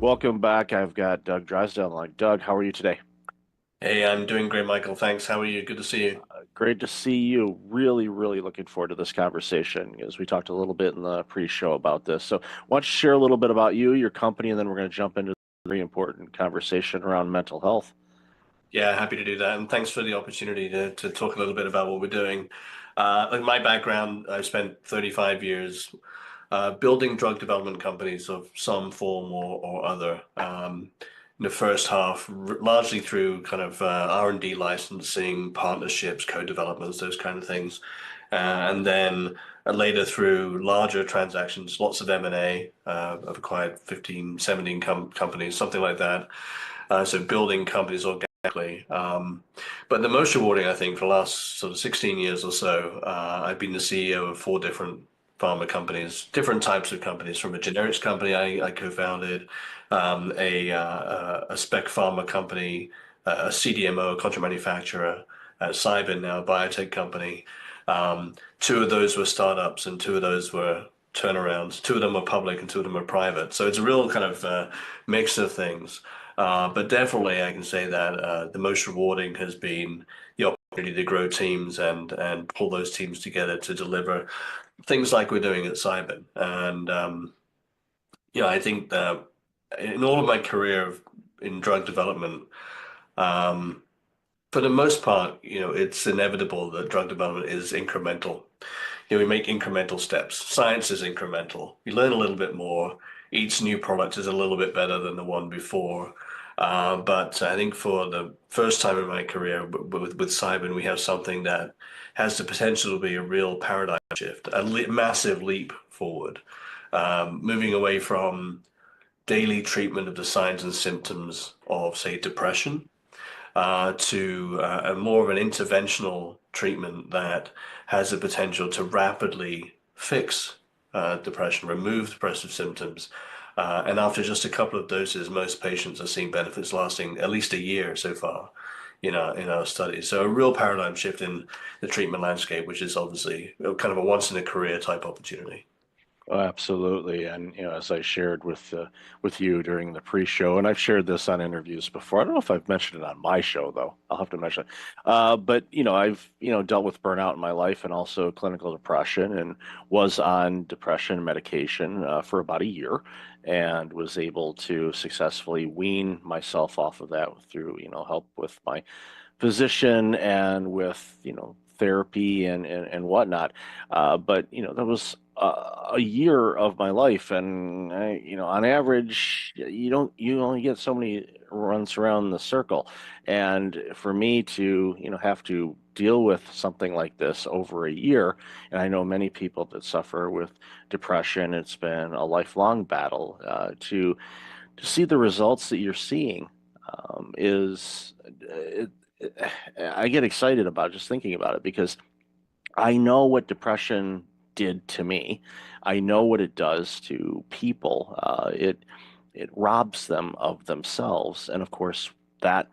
Welcome back. I've got Doug Drysdale on the line. Doug, how are you today? Hey, I'm doing great, Michael. Thanks. How are you? Good to see you. Great to see you. Really, really looking forward to this conversation as we talked a little bit in the pre-show about this. So, why don't you share a little bit about you, your company, and then we're going to jump into a very important conversation around mental health. Yeah, happy to do that. And thanks for the opportunity to talk a little bit about what we're doing. Like my background, I've spent 35 years building drug development companies of some form or other. In the first half, largely through kind of R&D licensing, partnerships, co-developments, those kind of things. And then later through larger transactions, lots of M&A. I've acquired 15, 17 companies, something like that. So building companies organically. But the most rewarding, I think, for the last sort of 16 years or so, I've been the CEO of four different pharma companies, different types of companies, from a generics company I co-founded, a spec pharma company, a CDMO, a contract manufacturer, Cybin, now a biotech company. Two of those were startups and two of those were turnarounds. Two of them were public and two of them were private. So it's a real kind of mix of things. But definitely, I can say that the most rewarding has been the opportunity to grow teams and pull those teams together to deliver things like we're doing at Cybin. And I think that in all of my career in drug development, um, for the most part, it's inevitable that drug development is incremental. We make incremental steps. Science is incremental. We learn a little bit more. Each new product is a little bit better than the one before. But I think for the first time in my career with Cybin, we have something that has the potential to be a real paradigm shift, a massive leap forward, moving away from daily treatment of the signs and symptoms of, say, depression to a more of an interventional treatment that has the potential to rapidly fix depression, remove depressive symptoms. And after just a couple of doses, most patients are seeing benefits lasting at least a year so far in our studies. So a real paradigm shift in the treatment landscape, which is obviously kind of a once in a career type opportunity. Oh, absolutely. And as I shared with you during the pre-show, and I've shared this on interviews before. I don't know if I've mentioned it on my show though. I'll have to mention it. But I've dealt with burnout in my life and also clinical depression, and was on depression medication for about a year, and was able to successfully wean myself off of that through help with my physician and with therapy and whatnot. But that was a year of my life, and on average, you only get so many runs around the circle, and for me to have to deal with something like this over a year, and I know many people that suffer with depression. It's been a lifelong battle to see the results that you're seeing is I get excited about just thinking about it because I know what depression did to me. I know what it does to people. It robs them of themselves, and of course that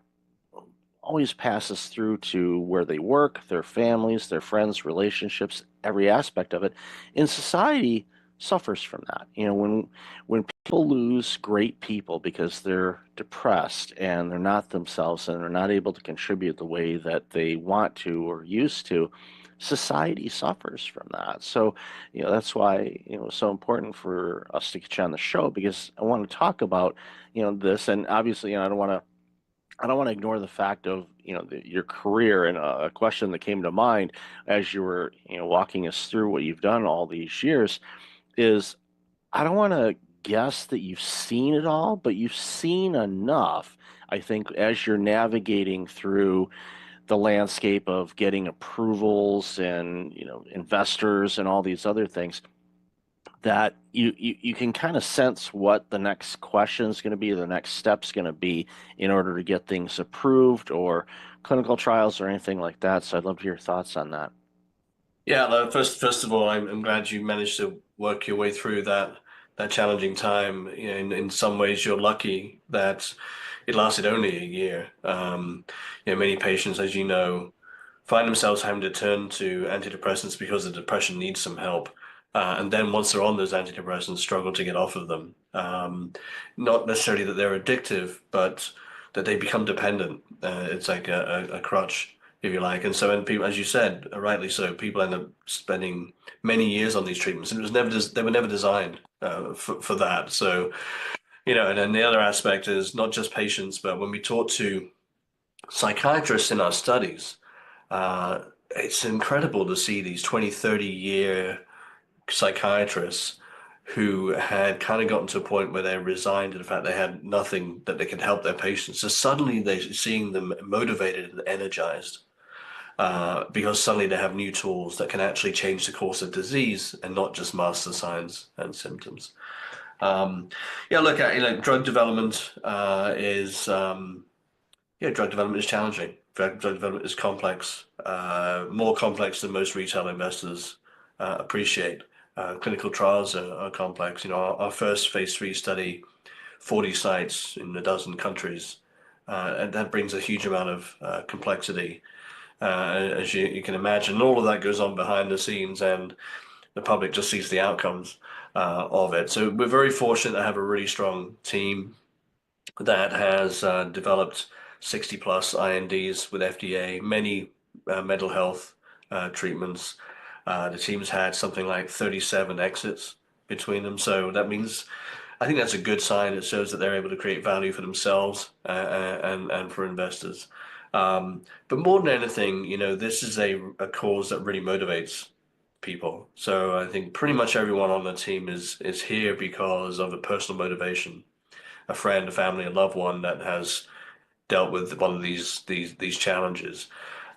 always passes through to where they work, their families, their friends, relationships, every aspect of it. In society suffers from that. When people lose great people because they're depressed and they're not themselves and they're not able to contribute the way that they want to or used to, society suffers from that. So, that's why, it's so important for us to get you on the show because I want to talk about, this. And obviously, I don't want to ignore the fact of your career, and a question that came to mind as you were walking us through what you've done all these years is I don't want to guess that you've seen it all, but you've seen enough. I think as you're navigating through the landscape of getting approvals and investors and all these other things, that you can kind of sense what the next question is going to be, the next step's going to be in order to get things approved or clinical trials or anything like that. So I'd love to hear your thoughts on that. Yeah, first of all, I'm glad you managed to work your way through that challenging time. In some ways, you're lucky that it lasted only a year. Many patients, as you know, find themselves having to turn to antidepressants because the depression needs some help. And then once they're on those antidepressants, struggle to get off of them. Not necessarily that they're addictive, but that they become dependent. It's like a crutch, if you like. And so, and people, as you said, rightly so, people end up spending many years on these treatments, and it was never they were never designed for that. So, and then the other aspect is not just patients, but when we talk to psychiatrists in our studies, uh, it's incredible to see these 20, 30-year psychiatrists who had kind of gotten to a point where they resigned to the fact they had nothing that they could help their patients. So suddenly they're seeing them motivated and energized because suddenly they have new tools that can actually change the course of disease and not just mask the signs and symptoms. Yeah, look, drug development drug development is challenging. Drug development is complex, more complex than most retail investors appreciate. Clinical trials are complex. Our first phase 3 study, 40 sites in a dozen countries, and that brings a huge amount of complexity, as you can imagine. And all of that goes on behind the scenes, and the public just sees the outcomes of it. So we're very fortunate to have a really strong team that has developed 60 plus INDs with FDA, many mental health treatments. The team's had something like 37 exits between them. So that means, I think that's a good sign. It shows that they're able to create value for themselves and for investors. But more than anything, this is a cause that really motivates people. So I think pretty much everyone on the team is here because of a personal motivation, a friend, a family, a loved one that has dealt with one of these challenges.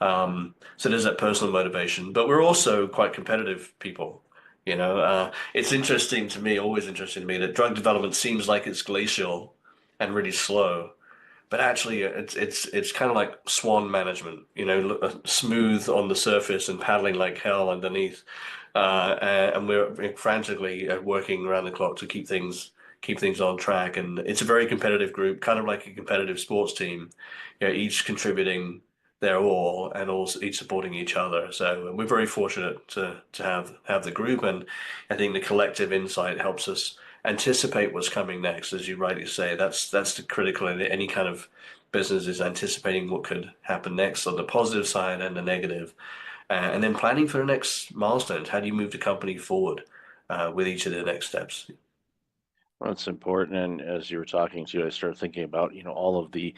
So there's that personal motivation, but we're also quite competitive people. It's interesting to me, always interesting to me, that drug development seems like it's glacial and really slow, but actually it's kind of like swan management. Smooth on the surface and paddling like hell underneath. And we're frantically working around the clock to keep things on track. And it's a very competitive group, kind of like a competitive sports team, each contributing their all and also each supporting each other. So we're very fortunate to have the group, and I think the collective insight helps us anticipate what's coming next. As you rightly say, that's the critical in any kind of business, is anticipating what could happen next on the positive side and the negative, and then planning for the next milestones. How do you move the company forward with each of the next steps? Well, it's important. And as you were talking to, I started thinking about, all of the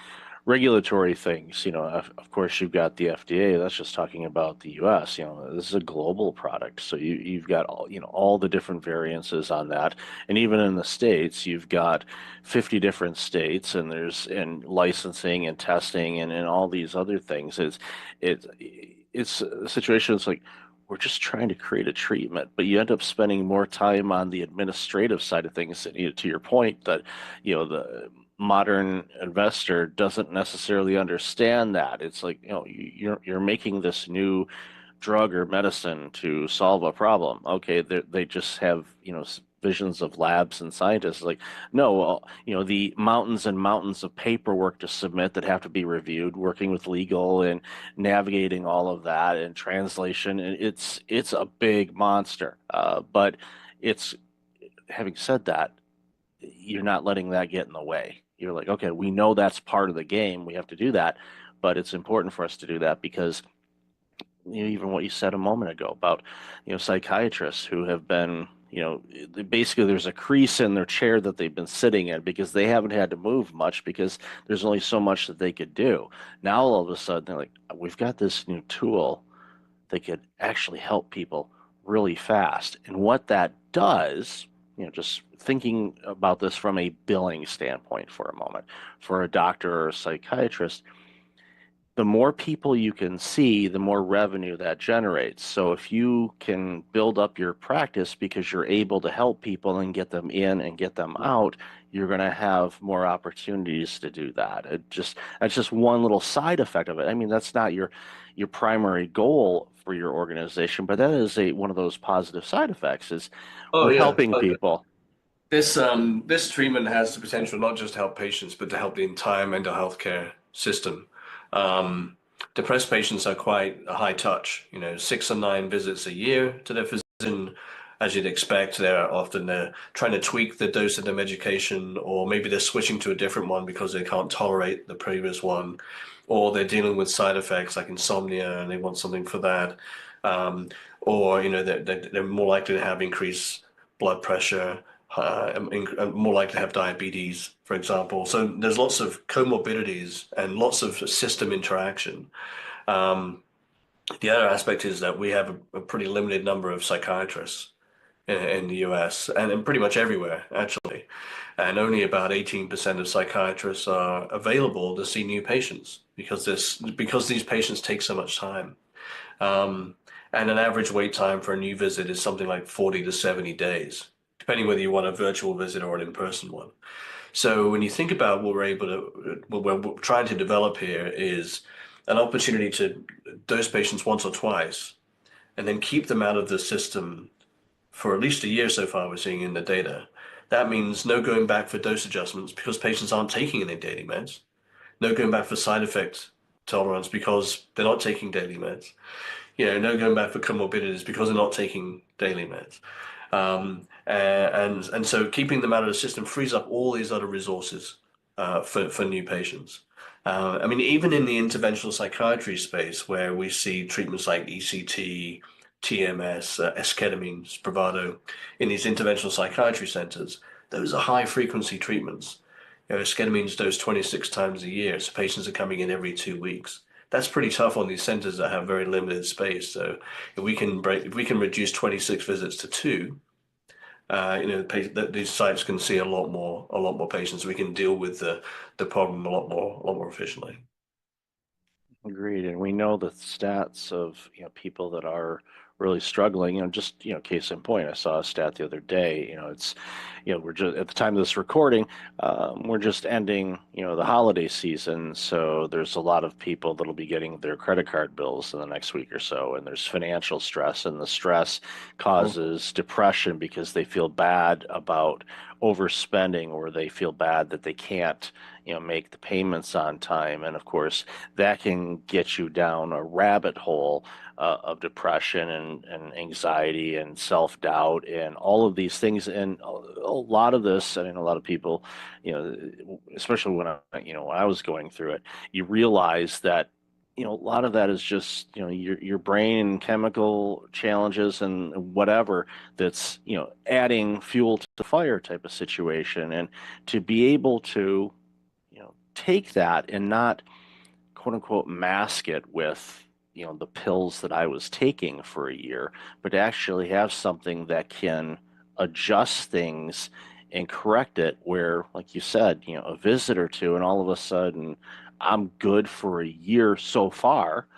regulatory things. Of course, you've got the FDA. That's just talking about the U.S. This is a global product, so you've got all the different variances on that. And even in the states, you've got 50 different states, and there's licensing and testing and all these other things. It's a situation. It's like we're just trying to create a treatment, but you end up spending more time on the administrative side of things. To your point, that the modern investor doesn't necessarily understand that. It's like, you're making this new drug or medicine to solve a problem. Okay, they just have visions of labs and scientists. Like, no, well, the mountains and mountains of paperwork to submit that have to be reviewed, working with legal and navigating all of that and translation. And it's a big monster. But it's having said that, you're not letting that get in the way. You're like, okay, we know that's part of the game. We have to do that, but it's important for us to do that because even what you said a moment ago about psychiatrists who have been basically there's a crease in their chair that they've been sitting in because they haven't had to move much because there's only so much that they could do. Now all of a sudden they're like, we've got this new tool that could actually help people really fast. And what that does, just thinking about this from a billing standpoint for a moment, for a doctor or a psychiatrist, the more people you can see, the more revenue that generates. So if you can build up your practice because you're able to help people and get them in and get them out, you're going to have more opportunities to do that. That's just one little side effect of it. I mean, that's not your primary goal for your organization, but that is one of those positive side effects is Oh we're yeah. helping people. This treatment has the potential not just to help patients, but to help the entire mental health care system. Um, Depressed patients are quite a high touch, 6 or 9 visits a year to their physician, as you'd expect, they're trying to tweak the dose of the medication, or maybe they're switching to a different one because they can't tolerate the previous one, or they're dealing with side effects like insomnia and they want something for that. Um, or they're more likely to have increased blood pressure, more likely to have diabetes, for example. So there's lots of comorbidities and lots of system interaction. Um, the other aspect is that we have a pretty limited number of psychiatrists in the US and in pretty much everywhere, actually. And only about 18% of psychiatrists are available to see new patients because these patients take so much time. Um, and an average wait time for a new visit is something like 40 to 70 days, depending whether you want a virtual visit or an in-person one. So when you think about what we're trying to develop here is an opportunity to dose patients once or twice and then keep them out of the system for at least a year so far, we're seeing in the data. That means no going back for dose adjustments because patients aren't taking any daily meds. No going back for side effect tolerance because they're not taking daily meds. No going back for comorbidities because they're not taking daily meds. And so keeping them out of the system frees up all these other resources for new patients. I mean, even in the interventional psychiatry space, where we see treatments like ECT, TMS, esketamine, Spravato, in these interventional psychiatry centers, those are high frequency treatments. Esketamine dosed 26 times a year, so patients are coming in every 2 weeks. That's pretty tough on these centers that have very limited space. So if we can reduce 26 visits to two, these sites can see a lot more patients. We can deal with the problem a lot more efficiently. Agreed. And we know the stats of, people that are really struggling, just, case in point, I saw a stat the other day, it's, we're just at the time of this recording, we're just ending, the holiday season. So there's a lot of people that'll be getting their credit card bills in the next week or so. And there's financial stress, and the stress Mm. causes depression because they feel bad about overspending, or they feel bad that they can't, make the payments on time. And of course, that can get you down a rabbit hole of depression and anxiety and self-doubt and all of these things. And a lot of this, I mean, a lot of people, especially when I was going through it, you realize that, a lot of that is just, your brain and chemical challenges and whatever that's, adding fuel to the fire type of situation. And to be able to, take that and not quote unquote mask it with the pills that I was taking for a year, but to actually have something that can adjust things and correct it where, like you said, a visit or two, and all of a sudden I'm good for a year so far.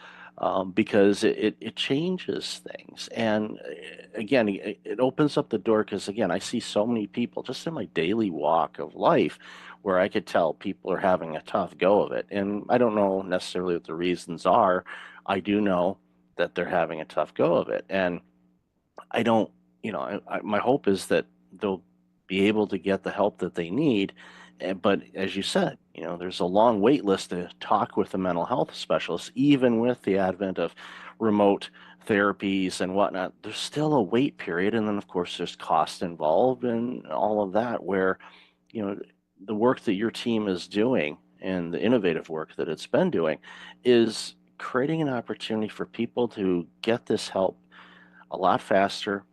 Because it changes things. And again, it opens up the door because, again, I see so many people just in my daily walk of life where I could tell people are having a tough go of it. And I don't know necessarily what the reasons are. I do know that they're having a tough go of it. And I don't, my hope is that they'll be able to get the help that they need. But as you said, there's a long wait list to talk with a mental health specialist, even with the advent of remote therapies and whatnot. There's still a wait period. And then, of course, there's cost involved and all of that, where, you know, the work that your team is doing and the innovative work that it's been doing is creating an opportunity for people to get this help a lot faster,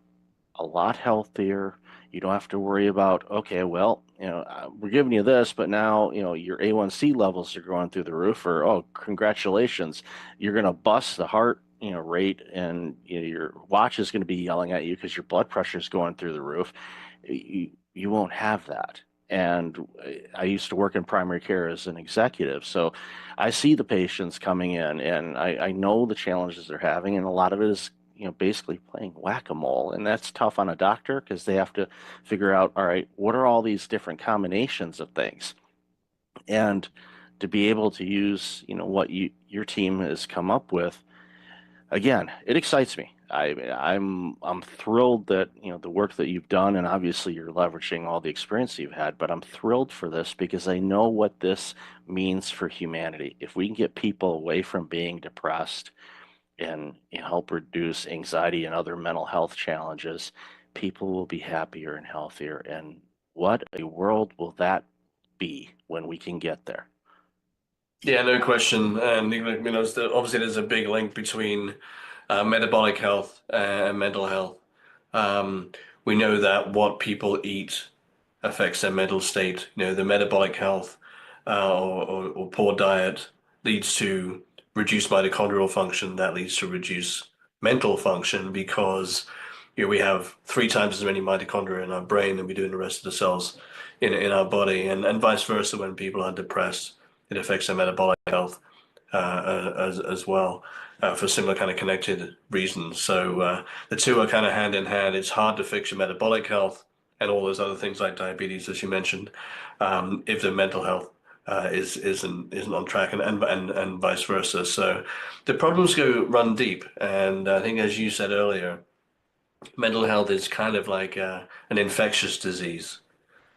a lot healthier. You don't have to worry about, okay, well, we're giving you this, but now, your A1C levels are going through the roof, or, oh, congratulations, you're going to bust the heart, rate, and your watch is going to be yelling at you because your blood pressure is going through the roof. You won't have that. And I used to work in primary care as an executive, so I see the patients coming in, and I know the challenges they're having, and a lot of it is basically playing whack-a-mole. And that's tough on a doctor because they have to figure out, all right, what are all these different combinations of things? And to be able to use, what your team has come up with, again, it excites me. I'm thrilled that, the work that you've done, and obviously you're leveraging all the experience you've had, but I'm thrilled for this because I know what this means for humanity. If we can get people away from being depressed and help reduce anxiety and other mental health challenges, people will be happier and healthier. And what a world will that be when we can get there? Yeah, no question. And obviously there's a big link between metabolic health and mental health. Um, we know that what people eat affects their mental state. The metabolic health or poor diet leads to reduced mitochondrial function. That leads to reduced mental function because we have 3 times as many mitochondria in our brain than we do in the rest of the cells in our body, and vice versa. When people are depressed, it affects their metabolic health as well for similar kind of connected reasons. So the two are kind of hand in hand. It's hard to fix your metabolic health and all those other things like diabetes, as you mentioned, if the mental health isn't on track, and vice versa. So the problems run deep, and I think, as you said earlier, mental health is kind of like an infectious disease.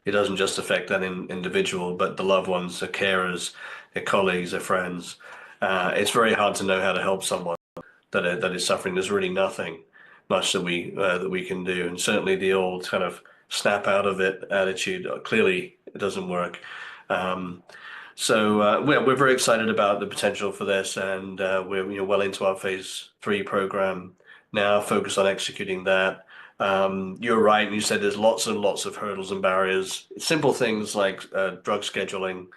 It doesn't just affect that individual, but the loved ones, the carers, their colleagues, their friends. It's very hard to know how to help someone that is suffering. There's really nothing much that we can do, and certainly the old kind of snap out of it attitude clearly it doesn't work. Um, we're very excited about the potential for this, and we're well into our phase 3 program now, focused on executing that. You're right, and you said there's lots and lots of hurdles and barriers. Simple things like drug scheduling,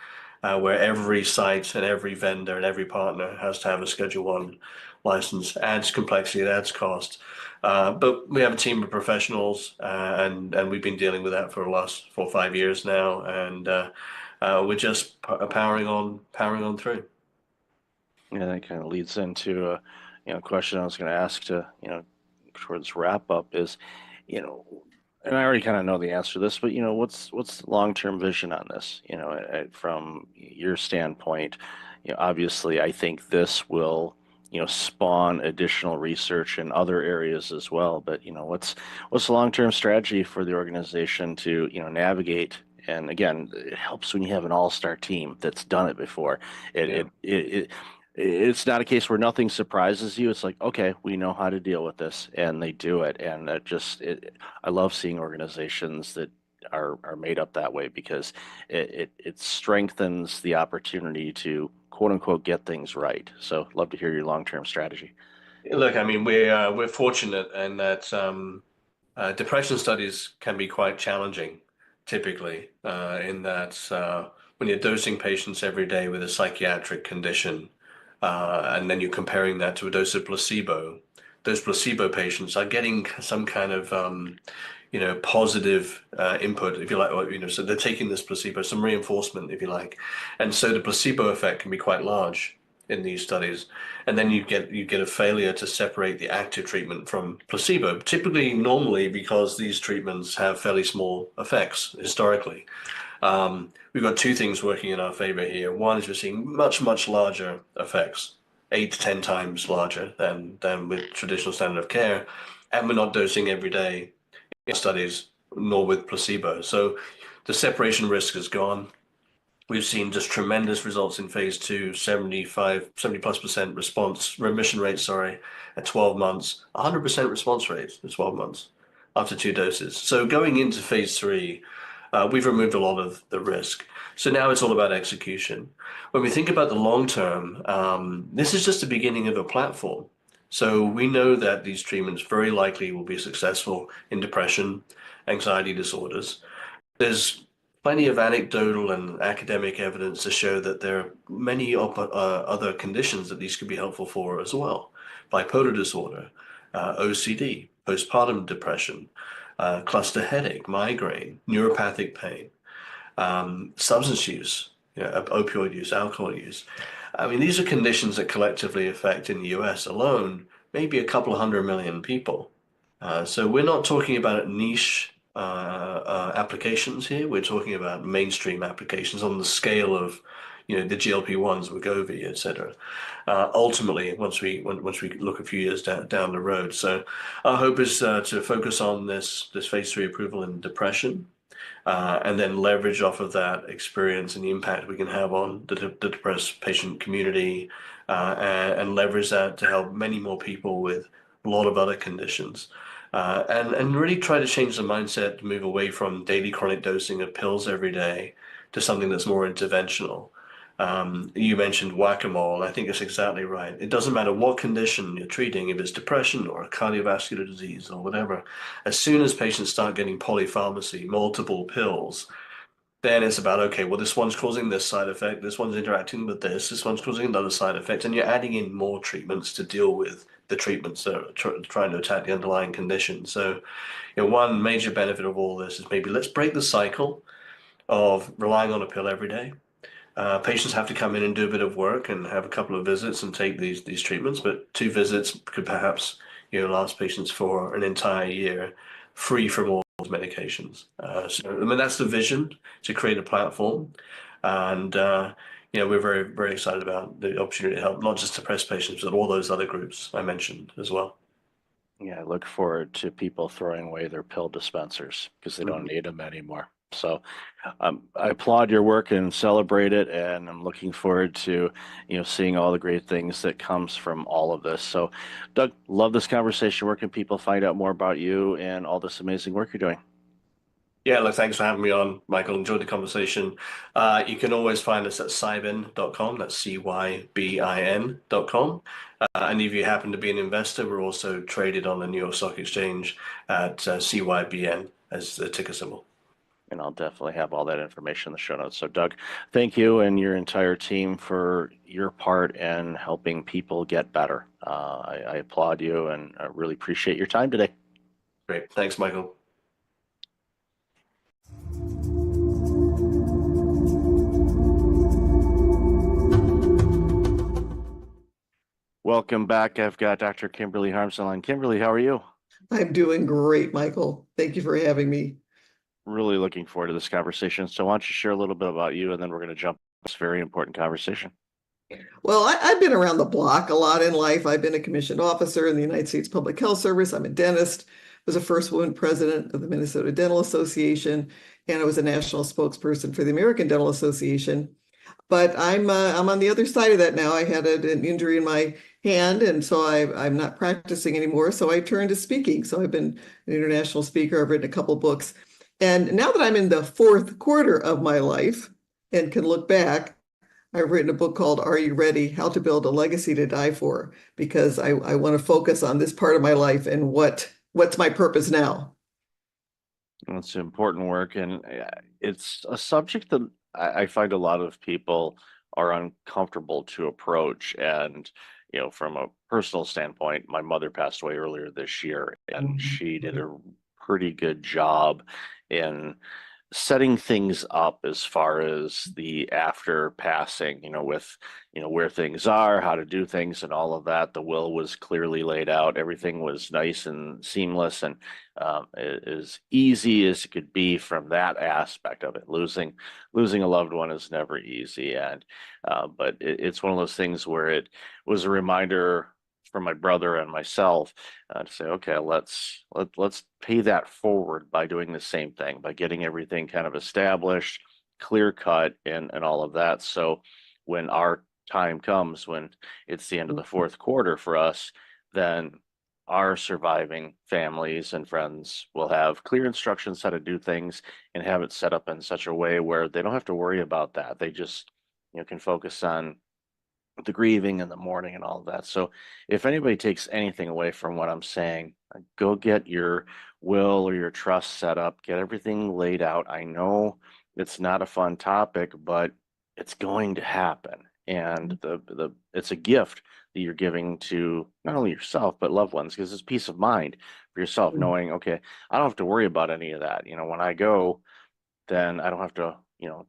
where every site and every vendor and every partner has to have a Schedule 1 license. Adds complexity, it adds cost. But we have a team of professionals, and we've been dealing with that for the last 4 or 5 years now, and we're just powering on through. Yeah, that kind of leads into a question I was going to ask to towards wrap up is, you know, and I already kind of know the answer to this, but what's the long-term vision on this? From your standpoint, obviously, I think this will spawn additional research in other areas as well. But what's the long-term strategy for the organization to navigate? And again, it helps when you have an all-star team that's done it before. It, Yeah. it, it, it it's not a case where nothing surprises you. It's like, okay, we know how to deal with this, and they do it. And I love seeing organizations that are made up that way because it strengthens the opportunity to quote unquote get things right. So, love to hear your long-term strategy. Look, I mean, we're fortunate in that depression studies can be quite challenging, typically, in that when you're dosing patients every day with a psychiatric condition, and then you're comparing that to a dose of placebo, those placebo patients are getting some kind of positive input, if you like, or, so they're taking this placebo, some reinforcement, if you like, and so the placebo effect can be quite large in these studies, and then you get a failure to separate the active treatment from placebo, typically normally because these treatments have fairly small effects historically. We've got two things working in our favor here. One is we're seeing much, much larger effects, 8 to 10 times larger than with traditional standard of care, and we're not dosing every day in studies, nor with placebo. So the separation risk is gone. We've seen just tremendous results in phase 2, 70+% remission rate, sorry, at 12 months, 100% response rate at 12 months after 2 doses. So going into phase 3, we've removed a lot of the risk. So now it's all about execution. When we think about the long term, this is just the beginning of a platform. So we know that these treatments very likely will be successful in depression, anxiety disorders. There's plenty of anecdotal and academic evidence to show that there are many other conditions that these could be helpful for as well. Bipolar disorder, OCD, postpartum depression, cluster headache, migraine, neuropathic pain, substance use, opioid use, alcohol use. I mean, these are conditions that collectively affect in the US alone maybe a couple of 100 million people. So we're not talking about niche applications here. We're talking about mainstream applications on the scale of, the GLP-1s, Wegovy, et cetera. Ultimately, once we look a few years down the road. So our hope is to focus on this phase 3 approval in depression, and then leverage off of that experience and the impact we can have on the depressed patient community, and leverage that to help many more people with a lot of other conditions. and really try to change the mindset to move away from daily chronic dosing of pills every day to something that's more interventional. You mentioned whack-a-mole. I think it's exactly right. It doesn't matter what condition you're treating, if it's depression or a cardiovascular disease or whatever. As soon as patients start getting polypharmacy, multiple pills, then it's about, okay, well, this one's causing this side effect, this one's interacting with this one's causing another side effect, and you're adding in more treatments to deal with the treatments that are trying to attack the underlying condition. So, one major benefit of all this is maybe let's break the cycle of relying on a pill every day. Patients have to come in and do a bit of work and have a couple of visits and take these treatments, but 2 visits could perhaps last patients for an entire year, free from all those medications. So I mean that's the vision to create a platform, and we're very very excited about the opportunity to help not just depressed patients but all those other groups I mentioned as well. Yeah, I look forward to people throwing away their pill dispensers because they don't Mhm. need them anymore. So I applaud your work and celebrate it, and I'm looking forward to, seeing all the great things that comes from all of this. So, Doug, love this conversation. Where can people find out more about you and all this amazing work you're doing? Yeah, look, thanks for having me on, Michael. Enjoyed the conversation. You can always find us at cybin.com. That's cybin.com. And if you happen to be an investor, we're also traded on the New York Stock Exchange at CYBN as the ticker symbol. And I'll definitely have all that information in the show notes. So, Doug, thank you and your entire team for your part in helping people get better. I applaud you and I really appreciate your time today. Great. Thanks, Michael. Welcome back. I've got Dr. Kimberly Harms on. Kimberly, how are you? I'm doing great, Michael. Thank you for having me. Really looking forward to this conversation. So, why don't you share a little bit about you, and then we're going to jump into this very important conversation. Well, I've been around the block a lot in life. I've been a commissioned officer in the United States Public Health Service. I'm a dentist, was a first woman president of the Minnesota Dental Association, and I was a national spokesperson for the American Dental Association. But I'm on the other side of that now. I had an injury in my hand, and so I'm not practicing anymore. So I turned to speaking. So I've been an international speaker. I've written a couple books. And now that I'm in the fourth quarter of my life and can look back, I've written a book called Are You Ready? How to Build a Legacy to Die For, because I want to focus on this part of my life and what's my purpose now. It's important work, and it's a subject that I find a lot of people are uncomfortable to approach. And, from a personal standpoint, my mother passed away earlier this year, and she did a pretty good job in setting things up as far as the after passing, with, where things are, how to do things, and all of that. The will was clearly laid out. Everything was nice and seamless and as easy as it could be from that aspect of it. Losing a loved one is never easy, and but it's one of those things where it was a reminder for my brother and myself to say, okay, let's pay that forward by doing the same thing, by getting everything kind of established, clear cut, and all of that. So when our time comes, when it's the end of the fourth quarter for us, then our surviving families and friends will have clear instructions how to do things and have it set up in such a way where they don't have to worry about that. They just, can focus on the grieving and the mourning and all of that. So if anybody takes anything away from what I'm saying, go get your will or your trust set up, get everything laid out. I know it's not a fun topic, but it's going to happen. And the it's a gift that you're giving to not only yourself but loved ones, because it's peace of mind for yourself knowing, okay, I don't have to worry about any of that. When I go, then I don't have to,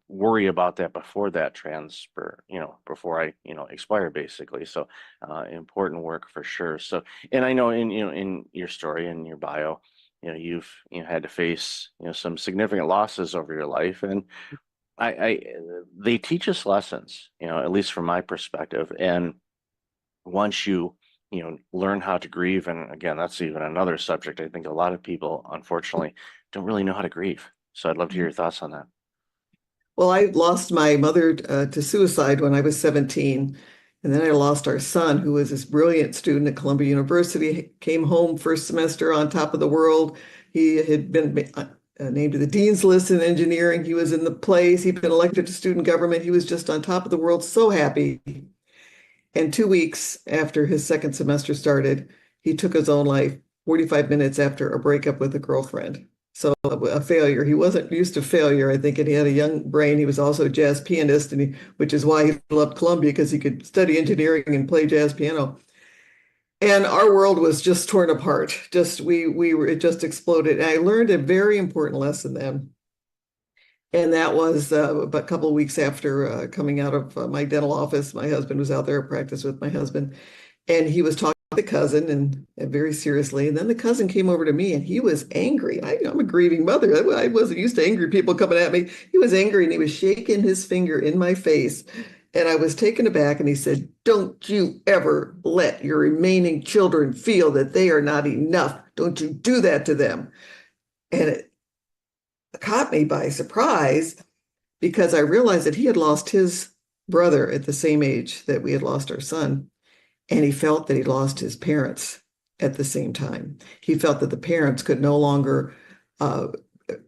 worry about that before that transfer, before I, expire basically. So important work for sure. So, and I know in your story, in your bio, you've, had to face, some significant losses over your life. And I they teach us lessons, at least from my perspective. And once you, learn how to grieve, and again, that's even another subject. I think a lot of people, unfortunately, don't really know how to grieve. So I'd love to hear your thoughts on that. Well, I lost my mother to suicide when I was 17. And then I lost our son, who was this brilliant student at Columbia University, came home first semester on top of the world. He had been named to the dean's list in engineering. He was in the place. He'd been elected to student government. He was just on top of the world, so happy. And 2 weeks after his second semester started, he took his own life 45 minutes after a breakup with a girlfriend. So a failure. He wasn't used to failure, I think, and he had a young brain. He was also a jazz pianist, which is why he loved Columbia, because he could study engineering and play jazz piano. And our world was just torn apart. It just exploded. And I learned a very important lesson then. And that was a couple of weeks after coming out of my dental office. My husband was out there at practice with my husband, and he was talking to the cousin and very seriously. And then the cousin came over to me, and he was angry. I'm a grieving mother. I wasn't used to angry people coming at me. He was angry, and he was shaking his finger in my face. And I was taken aback, and he said, "Don't you ever let your remaining children feel that they are not enough. Don't you do that to them." And it caught me by surprise, because I realized that he had lost his brother at the same age that we had lost our son. And he felt that he lost his parents at the same time. He felt that the parents could no longer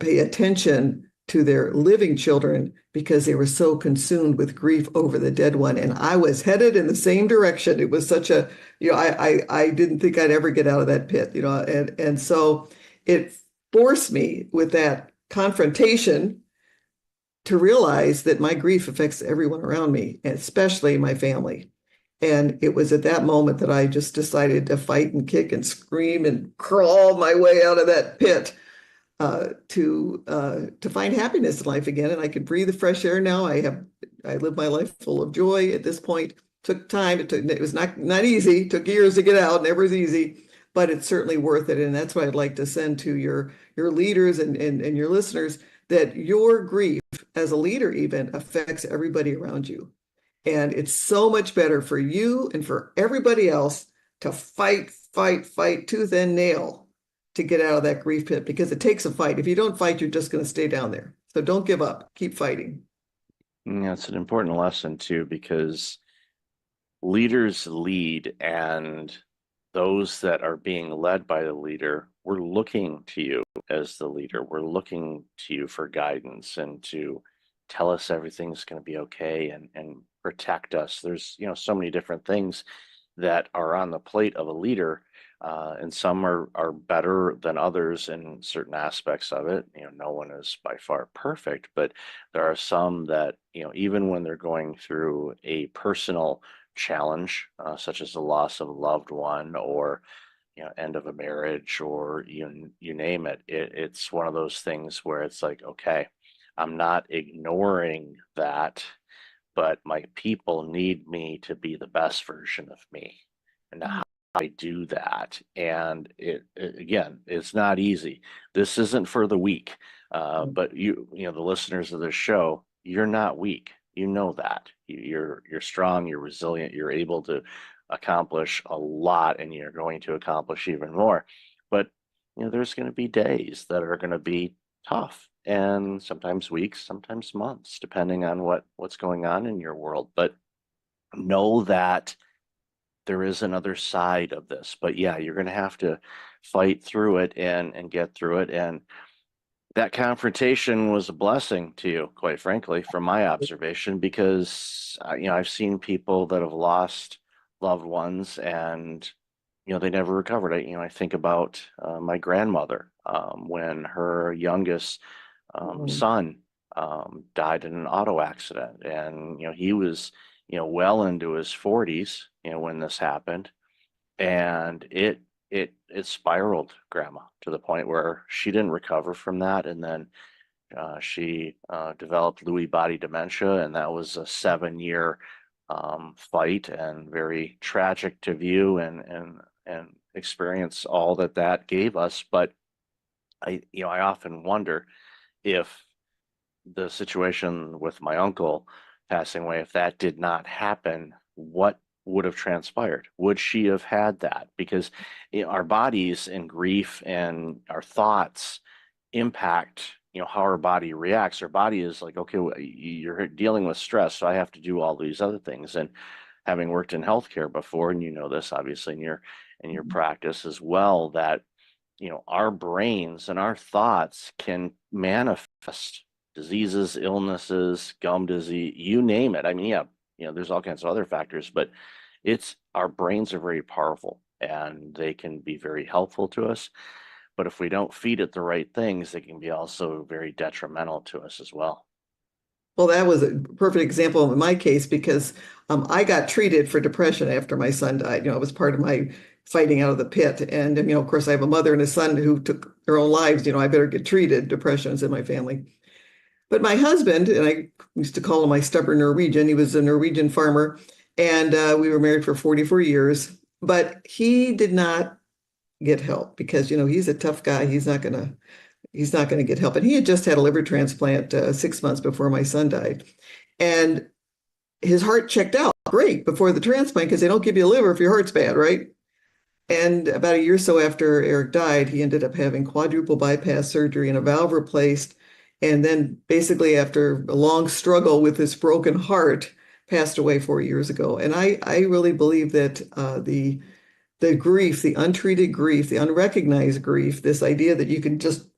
pay attention to their living children because they were so consumed with grief over the dead one. And I was headed in the same direction. It was such a, I didn't think I'd ever get out of that pit, and so it forced me with that confrontation to realize that my grief affects everyone around me, and especially my family. And it was at that moment that I just decided to fight and kick and scream and crawl my way out of that pit to find happiness in life again. And I could breathe the fresh air now. I live my life full of joy at this point. Took time. It was not easy. It took years to get out. Never was easy, but it's certainly worth it. And that's what I'd like to send to your leaders and your listeners, that your grief as a leader even affects everybody around you. And it's so much better for you and for everybody else to fight tooth and nail to get out of that grief pit, because it takes a fight. If you don't fight, you're just going to stay down there. So don't give up. Keep fighting. Yeah, it's an important lesson too, because leaders lead, and those that are being led by the leader, we're looking to you as the leader. We're looking to you for guidance and to tell us everything's going to be okay and protect us. There's, so many different things that are on the plate of a leader, and some are better than others in certain aspects of it. No one is by far perfect, but there are some that, even when they're going through a personal challenge, such as the loss of a loved one, or end of a marriage, or you name it, it's one of those things where it's like, okay, I'm not ignoring that, but my people need me to be the best version of me. And how I do that, and again, it's not easy. This isn't for the weak, but the listeners of this show, you're not weak. You know that you're strong, you're resilient, you're able to accomplish a lot, and you're going to accomplish even more. But there's going to be days that are going to be tough, and sometimes weeks, sometimes months, depending on what's going on in your world. But know that there is another side of this. But yeah, you're going to have to fight through it and get through it. And that confrontation was a blessing to you, quite frankly, from my observation, because I've seen people that have lost loved ones, and they never recovered. I think about my grandmother, when her youngest son died in an auto accident, and he was well into his 40s when this happened, and it spiraled grandma to the point where she didn't recover from that. And then she developed Lewy body dementia, and that was a 7-year fight, and very tragic to view and experience all that gave us. But I often wonder if the situation with my uncle passing away, if that did not happen, what would have transpired? Would she have had that? Because our bodies and grief and our thoughts impact how our body reacts. Our body is like, okay, you're dealing with stress, so I have to do all these other things. And having worked in healthcare before, and you know this obviously in your practice as well, that our brains and our thoughts can manifest diseases, illnesses, gum disease, you name it. I mean, yeah, there's all kinds of other factors, but it's our brains are very powerful and they can be very helpful to us. But if we don't feed it the right things, they can be also very detrimental to us as well. Well, that was a perfect example in my case because I got treated for depression after my son died. It was part of my fighting out of the pit. And, of course, I have a mother and a son who took their own lives. I better get treated. Depression's in my family. But my husband, and I used to call him my stubborn Norwegian, he was a Norwegian farmer, and we were married for 44 years. But he did not get help because, he's a tough guy. He's not going to get help. And he had just had a liver transplant 6 months before my son died. And his heart checked out great before the transplant because they don't give you a liver if your heart's bad, right? And about a year or so after Eric died, he ended up having quadruple bypass surgery and a valve replaced. And then basically after a long struggle with this broken heart, passed away 4 years ago. And I really believe that the grief, the untreated grief, the unrecognized grief, this idea that you can just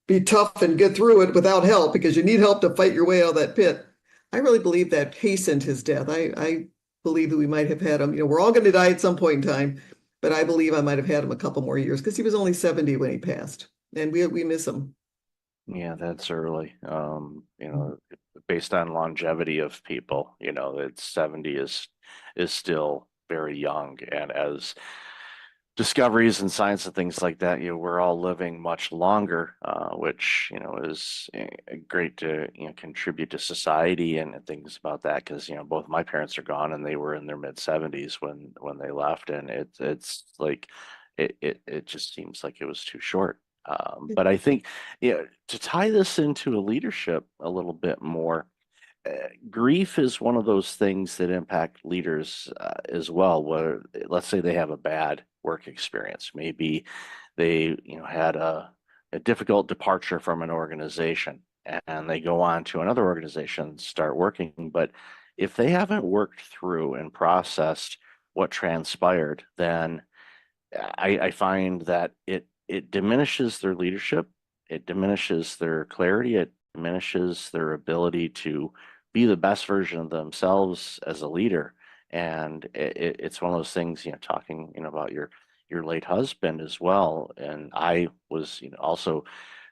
be tough and get through it without help because you need help to fight your way out of that pit. I really believe that hastened his death. I believe that we might have had him, we're all going to die at some point in time, but I believe I might have had him a couple more years because he was only 70 when he passed, and we miss him. Yeah, that's early. Based on longevity of people, it's 70 is still very young. And as discoveries and science and things like that, we're all living much longer, which, is great to, contribute to society and things about that. Because, both my parents are gone and they were in their mid 70s when they left. And it's like, it just seems like it was too short. But I think, to tie this into a leadership a little bit more, grief is one of those things that impact leaders as well. Where let's say they have a bad work experience, maybe they had a difficult departure from an organization, and they go on to another organization, start working. But if they haven't worked through and processed what transpired, then I find that it diminishes their leadership, it diminishes their clarity, it diminishes their ability to be the best version of themselves as a leader. And it's one of those things, talking, about your late husband as well. And I was, also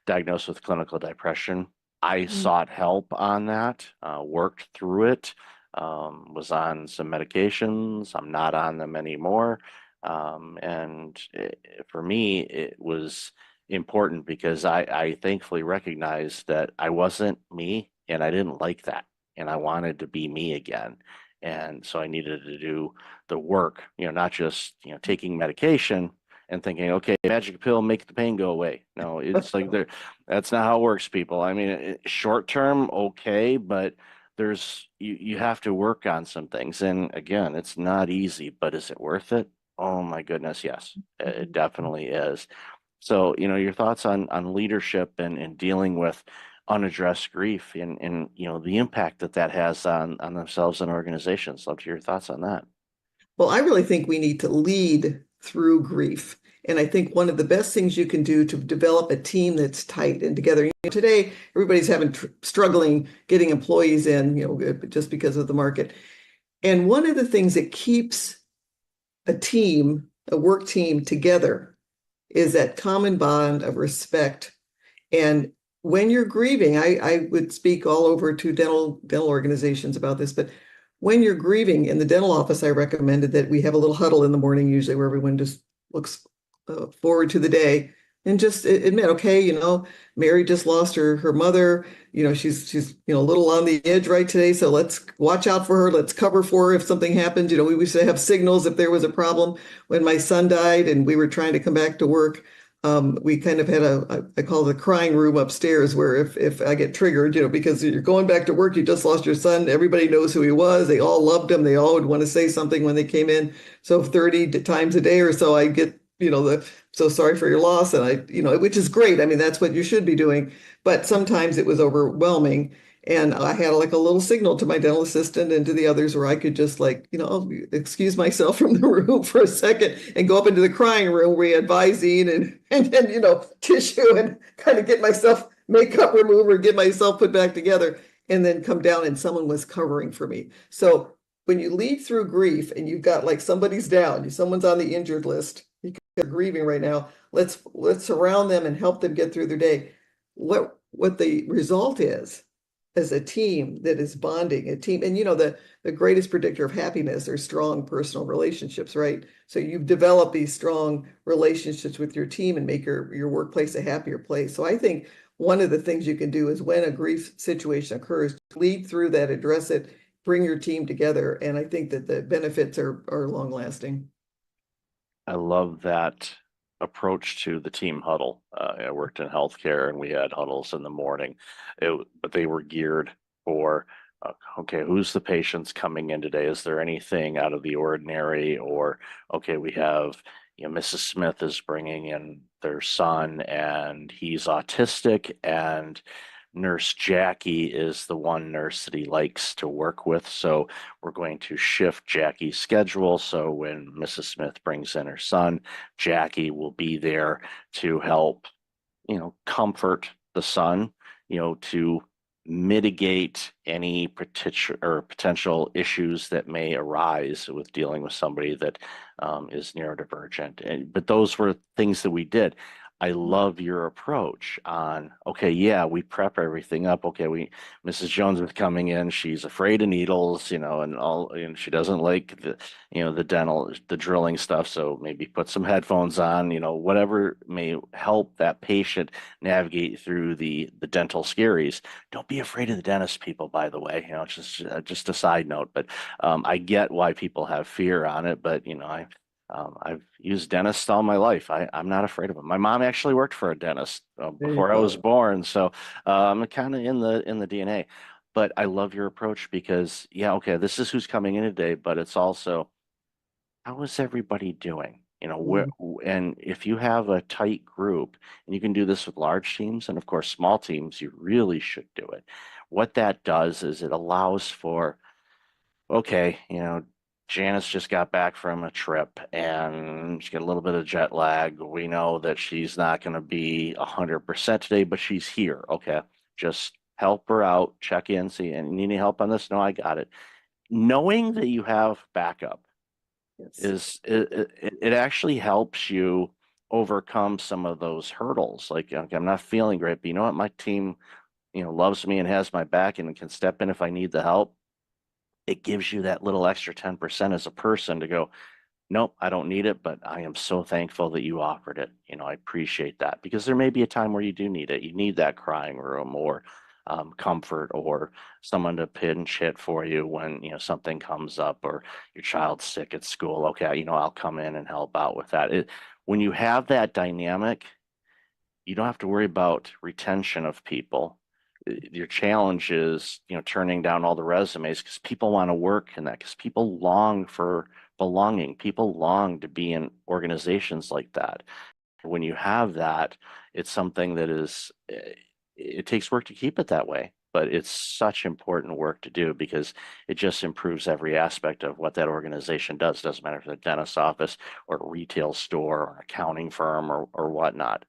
diagnosed with clinical depression. I sought help on that, worked through it, was on some medications. I'm not on them anymore. For me, it was important because I thankfully recognized that I wasn't me and I didn't like that. And I wanted to be me again. And so I needed to do the work, not just, taking medication and thinking, okay, magic pill, make the pain go away. No, it's like that's not how it works, people. I mean, short term, okay, but you have to work on some things. And again, it's not easy, but is it worth it? Oh my goodness, yes, it definitely is. So, your thoughts on leadership and dealing with unaddressed grief and the impact that has on themselves and organizations. Love to hear your thoughts on that. Well, I really think we need to lead through grief. And I think one of the best things you can do to develop a team that's tight and together. Today, everybody's struggling getting employees in, just because of the market. And one of the things that keeps a work team together is that common bond of respect. And when you're grieving, I would speak all over to dental organizations about this, but when you're grieving in the dental office, I recommended that we have a little huddle in the morning, usually where everyone just looks forward to the day and just admit, okay, Mary just lost her mother. She's a little on the edge right today. So let's watch out for her. Let's cover for her if something happens. We used to have signals if there was a problem. When my son died and we were trying to come back to work, we kind of had I call it a crying room upstairs where if I get triggered, because you're going back to work, you just lost your son, everybody knows who he was. They all loved him. They all would want to say something when they came in. So 30 times a day or so, I get, so sorry for your loss. And which is great. I mean, that's what you should be doing. But sometimes it was overwhelming. And I had like a little signal to my dental assistant and to the others where I could just like, excuse myself from the room for a second and go up into the crying room where we had Visine and tissue and kind of get myself makeup remover, get myself put back together, and then come down and someone was covering for me. So when you lead through grief and you've got like somebody's down, someone's on the injured list, you're grieving right now, let's surround them and help them get through their day. What the result is as a team that is bonding, a team, and the greatest predictor of happiness are strong personal relationships, right? So you've developed these strong relationships with your team and make your workplace a happier place. So I think one of the things you can do is when a grief situation occurs, lead through that, address it, bring your team together. And I think that the benefits are long lasting. I love that approach to the team huddle. I worked in healthcare and we had huddles in the morning, but they were geared for, okay, who's the patients coming in today? Is there anything out of the ordinary? Or, okay, we have, Mrs. Smith is bringing in their son and he's autistic, and Nurse Jackie is the one nurse that he likes to work with. So we're going to shift Jackie's schedule. So when Mrs. Smith brings in her son, Jackie will be there to help, comfort the son, to mitigate any potential issues that may arise with dealing with somebody that is neurodivergent. But those were things that we did. I love your approach on, okay, yeah, we prep everything up. Okay, Mrs. Jones is coming in. She's afraid of needles, and she doesn't like the drilling stuff. So maybe put some headphones on, whatever may help that patient navigate through the dental scaries. Don't be afraid of the dentist, people, by the way, just a side note, but I get why people have fear on it, but I've used dentists all my life. I'm not afraid of them. My mom actually worked for a dentist before I was born, so I'm kind of in the DNA. But I love your approach because, yeah, okay, this is who's coming in today, but it's also how is everybody doing? And if you have a tight group, and you can do this with large teams, and of course small teams, you really should do it. What that does is it allows for, okay, Janice just got back from a trip and she's got a little bit of jet lag. We know that she's not going to be 100% today, but she's here. Okay, just help her out, check in, see, and you need any help on this? No, I got it. Knowing that you have backup Yes. it actually helps you overcome some of those hurdles. Like, okay, I'm not feeling great, but you know what? My team, loves me and has my back and can step in if I need the help. It gives you that little extra 10% as a person to go, nope, I don't need it, but I am so thankful that you offered it. I appreciate that, because there may be a time where you do need it. You need that crying room or comfort, or someone to pinch hit for you when, something comes up or your child's sick at school. Okay, I'll come in and help out with that. When you have that dynamic, you don't have to worry about retention of people. Your challenge is, turning down all the resumes, because people want to work in that, because people long for belonging. People long to be in organizations like that. When you have that, it's something that it takes work to keep it that way, but it's such important work to do, because it just improves every aspect of what that organization does. Doesn't matter if it's a dentist's office or a retail store or an accounting firm or whatnot.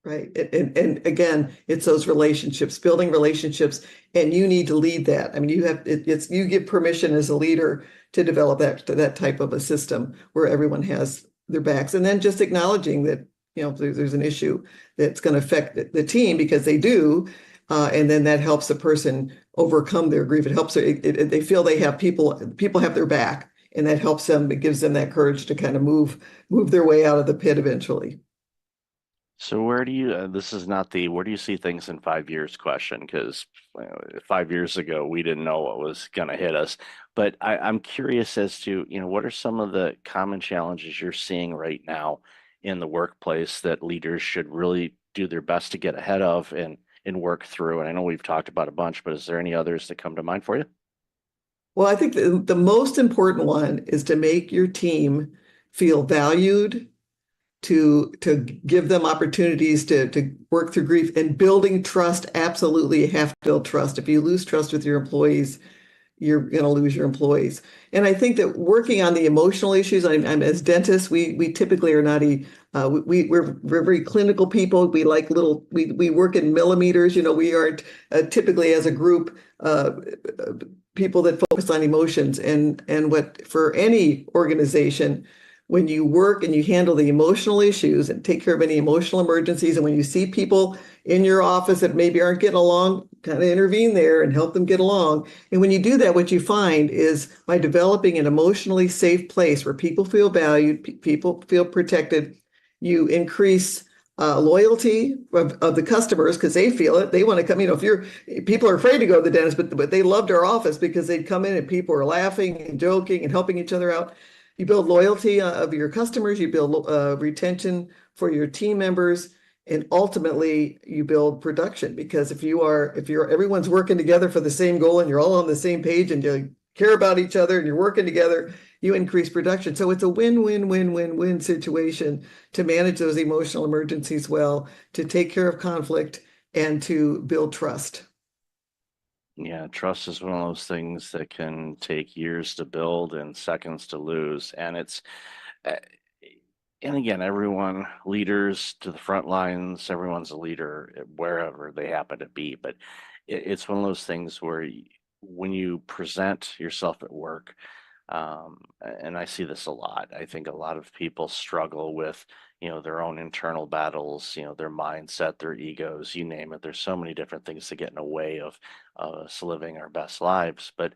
Right. And again, it's those relationships, building relationships, and you need to lead that. I mean, you give permission as a leader to develop that type of a system where everyone has their backs, and then just acknowledging that, there's an issue that's going to affect the team, because they do. And then that helps the person overcome their grief. It helps they feel they have people have their back, and that helps them. It gives them that courage to kind of move their way out of the pit eventually. So where do you, this is not the where do you see things in 5 years question, because 5 years ago we didn't know what was going to hit us. But I'm curious as to, what are some of the common challenges you're seeing right now in the workplace that leaders should really do their best to get ahead of and work through? And I know we've talked about a bunch, but is there any others that come to mind for you? Well, I think the most important one is to make your team feel valued to give them opportunities to work through grief, and building trust. Absolutely, you have to build trust. If you lose trust with your employees, you're going to lose your employees. And I think that working on the emotional issues, I'm as dentists, we typically are not we're very clinical people. We like we work in millimeters. We aren't typically as a group people that focus on emotions. And what for any organization, when you work and you handle the emotional issues and take care of any emotional emergencies, and when you see people in your office that maybe aren't getting along, kind of intervene there and help them get along. And when you do that, what you find is by developing an emotionally safe place where people feel valued, people feel protected, you increase loyalty of the customers because they feel it. They want to come. If people are afraid to go to the dentist, but they loved our office because they'd come in and people are laughing and joking and helping each other out. You build loyalty of your customers. You build retention for your team members. And ultimately, you build production, because if everyone's working together for the same goal and you're all on the same page and you care about each other and you're working together, you increase production. So it's a win-win-win-win-win situation to manage those emotional emergencies well, to take care of conflict, and to build trust. Yeah, trust is one of those things that can take years to build and seconds to lose. And and again, everyone, leaders to the front lines, everyone's a leader wherever they happen to be. But it's one of those things where when you present yourself at work, and I see this a lot, I think a lot of people struggle with, their own internal battles, their mindset, their egos, you name it. There's so many different things that get in the way of us living our best lives. But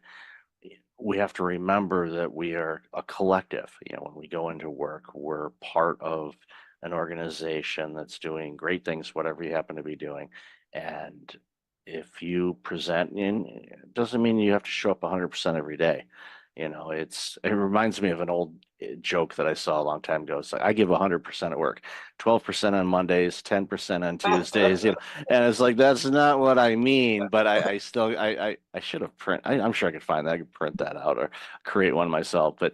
we have to remember that we are a collective. When we go into work, we're part of an organization that's doing great things, whatever you happen to be doing. And if you present it doesn't mean you have to show up 100% every day. It reminds me of an old joke that I saw a long time ago. It's like, I give 100% at work, 12% on Mondays, 10% on Tuesdays, and it's like, that's not what I mean, but I still, I should have I'm sure I could find that. I could print that out or create one myself, but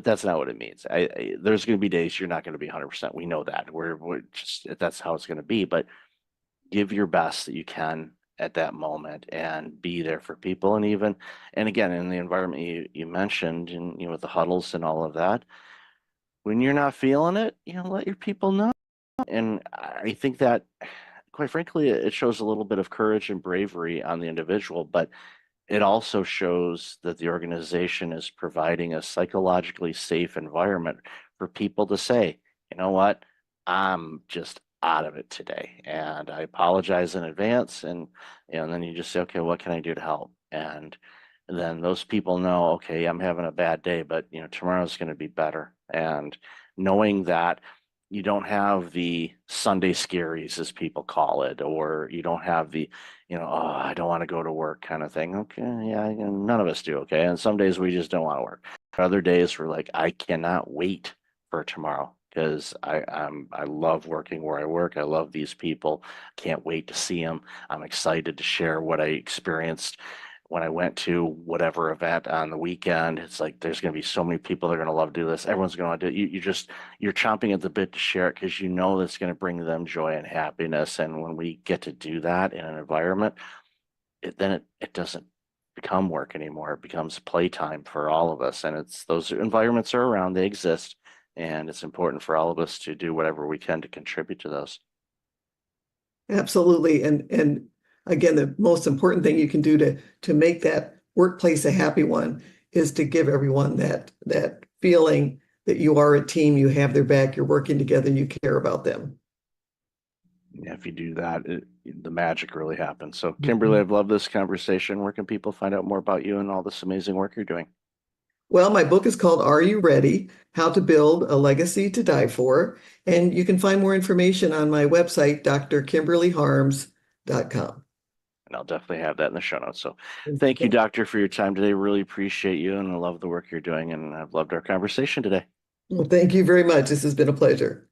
that's not what it means. There's going to be days you're not going to be 100%. We know that we're just, that's how it's going to be, but give your best that you can at that moment and be there for people. And again, in the environment you mentioned, and with the huddles and all of that, when you're not feeling it, let your people know. And I think that, quite frankly, it shows a little bit of courage and bravery on the individual, but it also shows that the organization is providing a psychologically safe environment for people to say, you know what, I'm just out of it today, and I apologize in advance. And then you just say, okay, what can I do to help? And then those people know, okay, I'm having a bad day, but tomorrow's going to be better. And knowing that you don't have the Sunday scaries, as people call it, or you don't have the, oh, I don't want to go to work kind of thing. Okay, yeah, none of us do. Okay, and some days we just don't want to work. Other days we're like, I cannot wait for tomorrow, because I love working where I work. I love these people. Can't wait to see them. I'm excited to share what I experienced when I went to whatever event on the weekend. It's like, there's going to be so many people that are going to love to do this. Everyone's going to do it. You're chomping at the bit to share it, because that's going to bring them joy and happiness. And when we get to do that in an environment, then it doesn't become work anymore. It becomes playtime for all of us. And those environments are around, they exist. And it's important for all of us to do whatever we can to contribute to those. Absolutely. And again, the most important thing you can do to make that workplace a happy one is to give everyone that feeling that you are a team, you have their back, you're working together, you care about them. Yeah, if you do that, the magic really happens. So, Kimberly, I've loved this conversation. Where can people find out more about you and all this amazing work you're doing? Well, my book is called Are You Ready? How to Build a Legacy to Die For. And you can find more information on my website, drkimberlyharms.com. And I'll definitely have that in the show notes. So thank you, Doctor, for your time today. Really appreciate you, and I love the work you're doing. And I've loved our conversation today. Well, thank you very much. This has been a pleasure.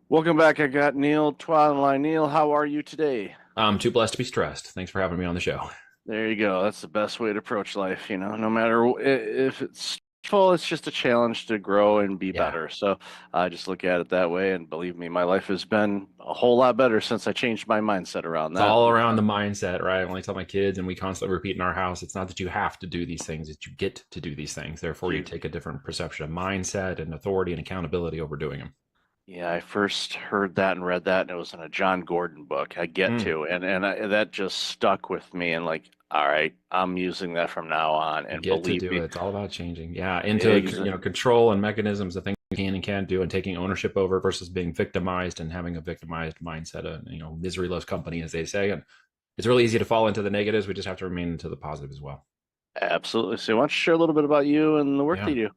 Welcome back. I got Neil Twa on the line. Neil, how are you today? I'm too blessed to be stressed. Thanks for having me on the show. There you go. That's the best way to approach life, no matter if it's full, it's just a challenge to grow and be Yeah. better. So I just look at it that way. And believe me, my life has been a whole lot better since I changed my mindset around It's that. all around the mindset, right? I only tell my kids, and we constantly repeat in our house, it's not that you have to do these things, it's you get to do these things. Therefore, you take a different perception of mindset and authority and accountability over doing them. Yeah, I first heard that and read that, and it was in a John Gordon book. I get Mm. to, that just stuck with me. And like, all right, I'm using that from now on. You And get to believe do me, it. It's all about changing. Yeah, into exa- control and mechanisms of things you can and can't do, and taking ownership over versus being victimized and having a victimized mindset. Misery loves company, as they say, and it's really easy to fall into the negatives. We just have to remain into the positive as well. absolutely. So, why don't you share a little bit about you and the work Yeah. that you do?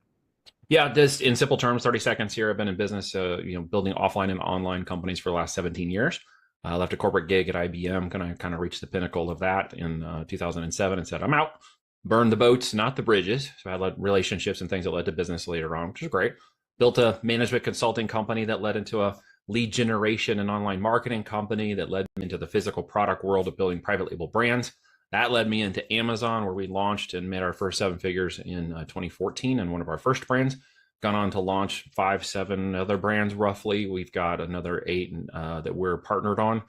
Yeah, just in simple terms, 30 seconds here. I've been in business, building offline and online companies for the last 17 years. I left a corporate gig at IBM, kind of reached the pinnacle of that in 2007 and said, I'm out. Burned the boats, not the bridges. So I had relationships and things that led to business later on, which is great. Built a management consulting company that led into a lead generation and online marketing company that led into the physical product world of building private label brands. That led me into Amazon, where we launched and made our first 7 figures in 2014 and one of our first brands. Gone on to launch 5, 7 other brands roughly. We've got another 8 that we're partnered on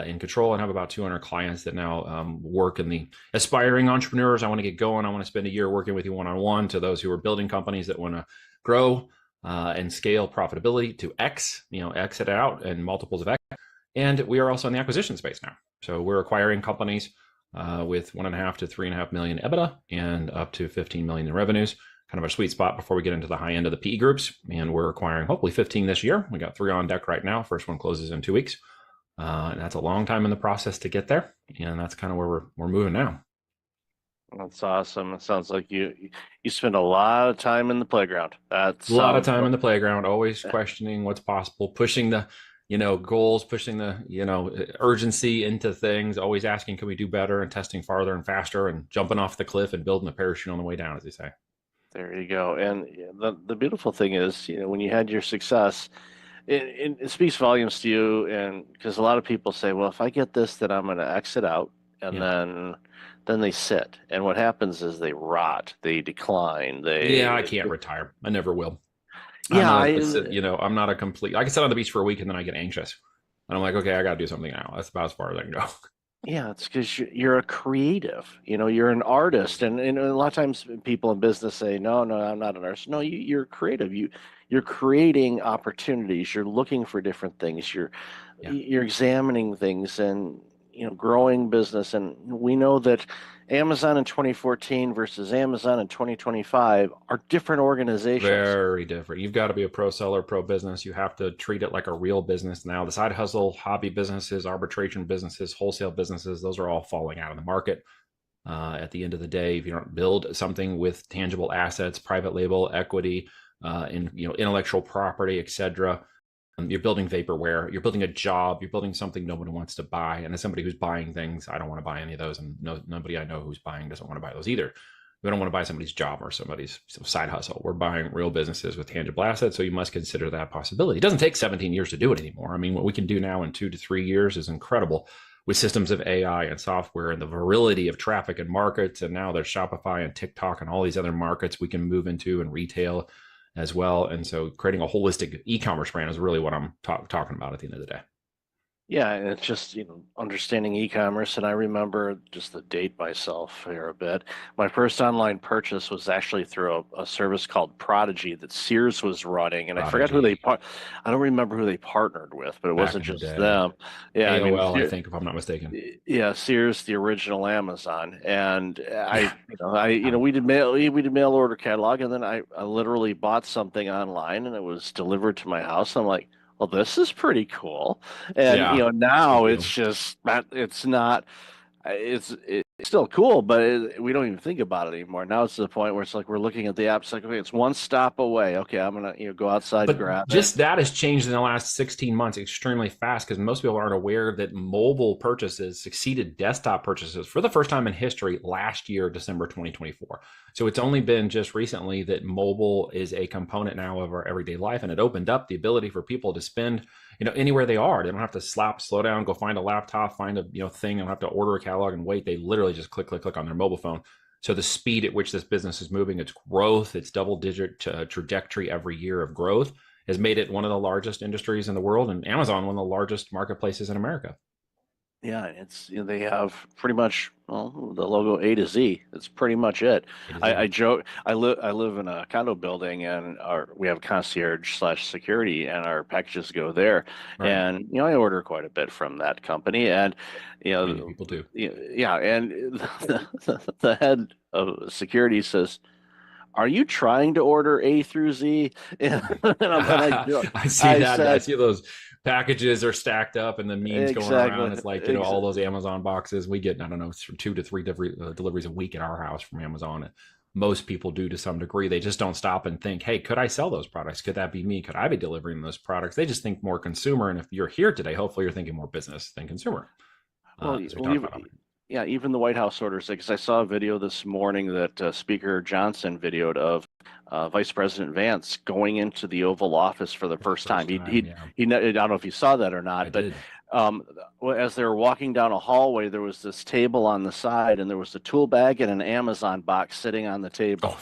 in control, and have about 200 clients that now work in the aspiring entrepreneurs. I want to get going. I want to spend a year working with you one-on-one, to those who are building companies that want to grow and scale profitability to X, exit out and multiples of X. And we are also in the acquisition space now. So we're acquiring companies with 1.5 to 3.5 million EBITDA and up to 15 million in revenues. Kind of a sweet spot before we get into the high end of the PE groups. And we're acquiring hopefully 15 this year. We got 3 on deck right now. First one closes in 2 weeks. And that's a long time in the process to get there. And that's kind of where we're moving now. That's awesome. It sounds like you spend a lot of time in the playground. That's A lot of time in the playground, always questioning what's possible, pushing the goals, pushing the urgency into things, always asking, can we do better, and testing farther and faster, and jumping off the cliff and building a parachute on the way down, as they say. There you go. And the beautiful thing is, when you had your success, it speaks volumes to you. And because a lot of people say, well, if I get this, then I'm going to exit out, and Yeah. then they sit. And what happens is they rot, they decline. I can't retire. I never will. Yeah, I'm not a complete. I can sit on the beach for a week and then I get anxious, and I'm like, okay, I got to do something now. That's about as far as I can go. Yeah, it's because you're a creative. You're an artist, and a lot of times people in business say, "No, no, I'm not an artist." No, you're creative. You're creating opportunities. You're looking for different things. Yeah. You're examining things, and growing business. And we know that Amazon in 2014 versus Amazon in 2025 are different organizations. Very different. You've got to be a pro seller, pro business. You have to treat it like a real business now. The side hustle, hobby businesses, arbitration businesses, wholesale businesses, those are all falling out of the market. At the end of the day, if you don't build something with tangible assets, private label, equity, intellectual property, etc., you're building vaporware. You're building a job. You're building something nobody wants to buy. And as somebody who's buying things, I don't want to buy any of those. And nobody I know who's buying doesn't want to buy those either. We don't want to buy somebody's job or somebody's side hustle. We're buying real businesses with tangible assets. So you must consider that possibility. It doesn't take 17 years to do it anymore. I mean, what we can do now in 2 to 3 years is incredible, with systems of AI and software and the virility of traffic and markets. And now there's Shopify and TikTok and all these other markets we can move into, and retail as well. And so creating a holistic e-commerce brand is really what I'm talking about at the end of the day. Yeah, and it's just, understanding e-commerce. And I remember, just to date myself here a bit, my first online purchase was actually through a service called Prodigy that Sears was running. And I forgot who I don't remember who they partnered with, but it wasn't just them. Yeah, AOL, I think, if I'm not mistaken. Yeah, Sears, the original Amazon. And we did mail order catalog, and then I literally bought something online, and it was delivered to my house. I'm like, well, this is pretty cool. And now it's just it's not. It's still cool, but we don't even think about it anymore. Now it's to the point where it's like we're looking at the app. It's like, okay, it's one stop away. Okay, I'm gonna go outside and grab it. Just that has changed in the last 16 months extremely fast, because most people aren't aware that mobile purchases succeeded desktop purchases for the first time in history last year, December 2024. So it's only been just recently that mobile is a component now of our everyday life, and it opened up the ability for people to spend anywhere they are. They don't have to slow down, go find a laptop, find a thing. They don't have to order a catalog and wait. They literally literally just click, click, click on their mobile phone. So the speed at which this business is moving, its growth, its double-digit trajectory every year of growth has made it one of the largest industries in the world, and Amazon one of the largest marketplaces in America. Yeah, it's they have pretty much the logo A to Z. That's pretty much it. I joke. I live in a condo building, and we have a concierge slash security, and our packages go there. Right. And I order quite a bit from that company, and Many people do. yeah, and the head of security says, "Are you trying to order A through Z?" And I see that. I see those packages are stacked up and the memes going around. It's like, all those Amazon boxes. We get, I don't know, 2 to 3 deliveries a week at our house from Amazon. Most people do to some degree. They just don't stop and think, hey, could I sell those products? Could that be me? Could I be delivering those products? They just think more consumer. And if you're here today, hopefully you're thinking more business than consumer. Yeah, even the White House orders it, because I saw a video this morning that Speaker Johnson videoed of Vice President Vance going into the Oval Office for the first time. I don't know if you saw that or not, but as they were walking down a hallway, there was this table on the side, and there was a tool bag and an Amazon box sitting on the table.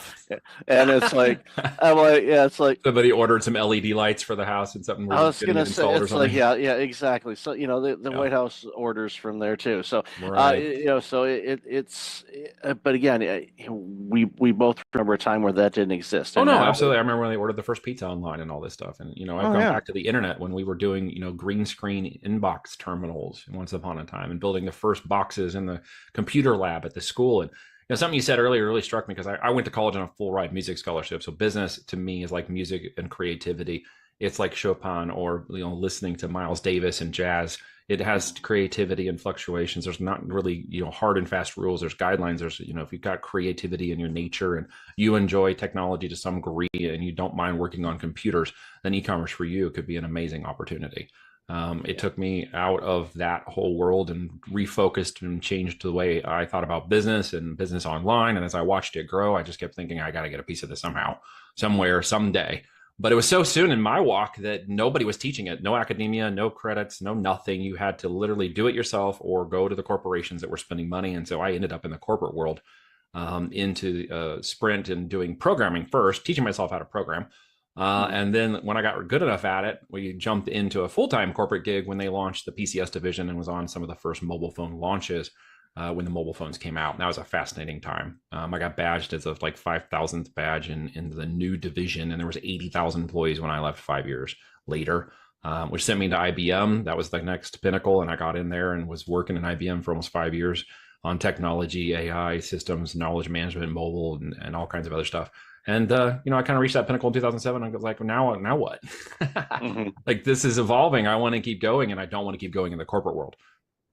And it's like, it's like somebody ordered some LED lights for the house and something. I was gonna say, it's like, yeah, exactly. So the White House orders from there too. So but again, we both remember a time where that didn't exist. Oh no, absolutely. I remember when they ordered the first pizza online and all this stuff. And I've gone back to the internet when we were doing green screen inbox terminals once upon a time and building the first boxes in the computer lab at the school. And something you said earlier really struck me, because I went to college on a full ride music scholarship. So business to me is like music and creativity. It's like Chopin or listening to Miles Davis and jazz. It has creativity and fluctuations. There's not really hard and fast rules. There's guidelines. There's if you've got creativity in your nature and you enjoy technology to some degree and you don't mind working on computers, then e-commerce for you could be an amazing opportunity. It took me out of that whole world and refocused and changed the way I thought about business and business online. And as I watched it grow, I just kept thinking, I got to get a piece of this somehow, somewhere, someday. But it was so soon in my walk that nobody was teaching it. No academia, no credits, no nothing. You had to literally do it yourself or go to the corporations that were spending money. And so I ended up in the corporate world, into Sprint and doing programming first, teaching myself how to program. And then when I got good enough at it, we jumped into a full-time corporate gig when they launched the PCS division and was on some of the first mobile phone launches when the mobile phones came out. And that was a fascinating time. I got badged as a 5,000th badge in the new division, and there was 80,000 employees when I left 5 years later, which sent me to IBM. That was the next pinnacle, and I got in there and was working in IBM for almost 5 years on technology, AI, systems, knowledge management, mobile, and all kinds of other stuff. And, I kind of reached that pinnacle in 2007. I was like, now what? Like, this is evolving. I want to keep going, and I don't want to keep going in the corporate world.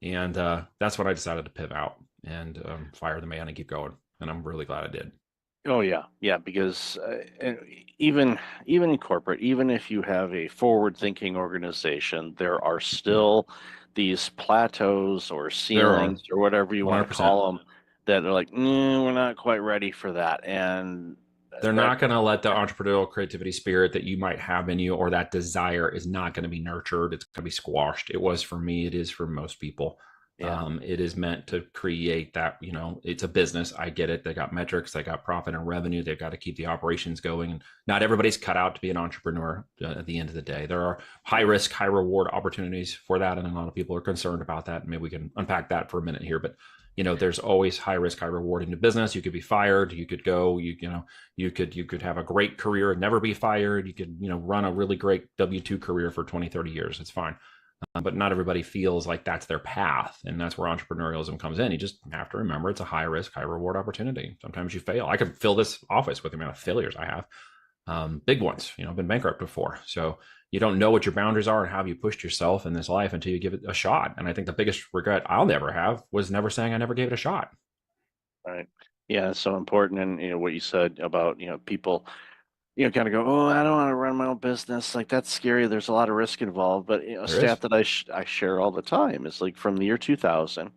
And that's when I decided to pivot out and fire the man and keep going. And I'm really glad I did. Oh, yeah. Yeah, because even in corporate, even if you have a forward-thinking organization, there are still these plateaus or ceilings or whatever you want to call them that are like, we're not quite ready for that. And they're not going to let the entrepreneurial creativity spirit that you might have in you, or that desire, is not going to be nurtured. It's going to be squashed. It was for me. It is for most people. Yeah. It is meant to create that, it's a business. I get it. They got metrics, they got profit and revenue. They've got to keep the operations going. And not everybody's cut out to be an entrepreneur at the end of the day. There are high risk, high reward opportunities for that. And a lot of people are concerned about that. Maybe we can unpack that for a minute here, but there's always high risk, high reward in the business. You could be fired. You could go, you could have a great career and never be fired. You could, run a really great W-2 career for 20, 30 years. It's fine. But not everybody feels like that's their path. And that's where entrepreneurialism comes in. You just have to remember it's a high risk, high reward opportunity. Sometimes you fail. I could fill this office with the amount of failures I have. Big ones, I've been bankrupt before. So you don't know what your boundaries are and how you pushed yourself in this life until you give it a shot. And I think the biggest regret I'll never have was never saying I never gave it a shot. Right. Yeah, it's so important. And what you said about, people, kind of go, oh, I don't want to run my own business. Like, that's scary. There's a lot of risk involved. But a stat that I share all the time is like from the year 2000,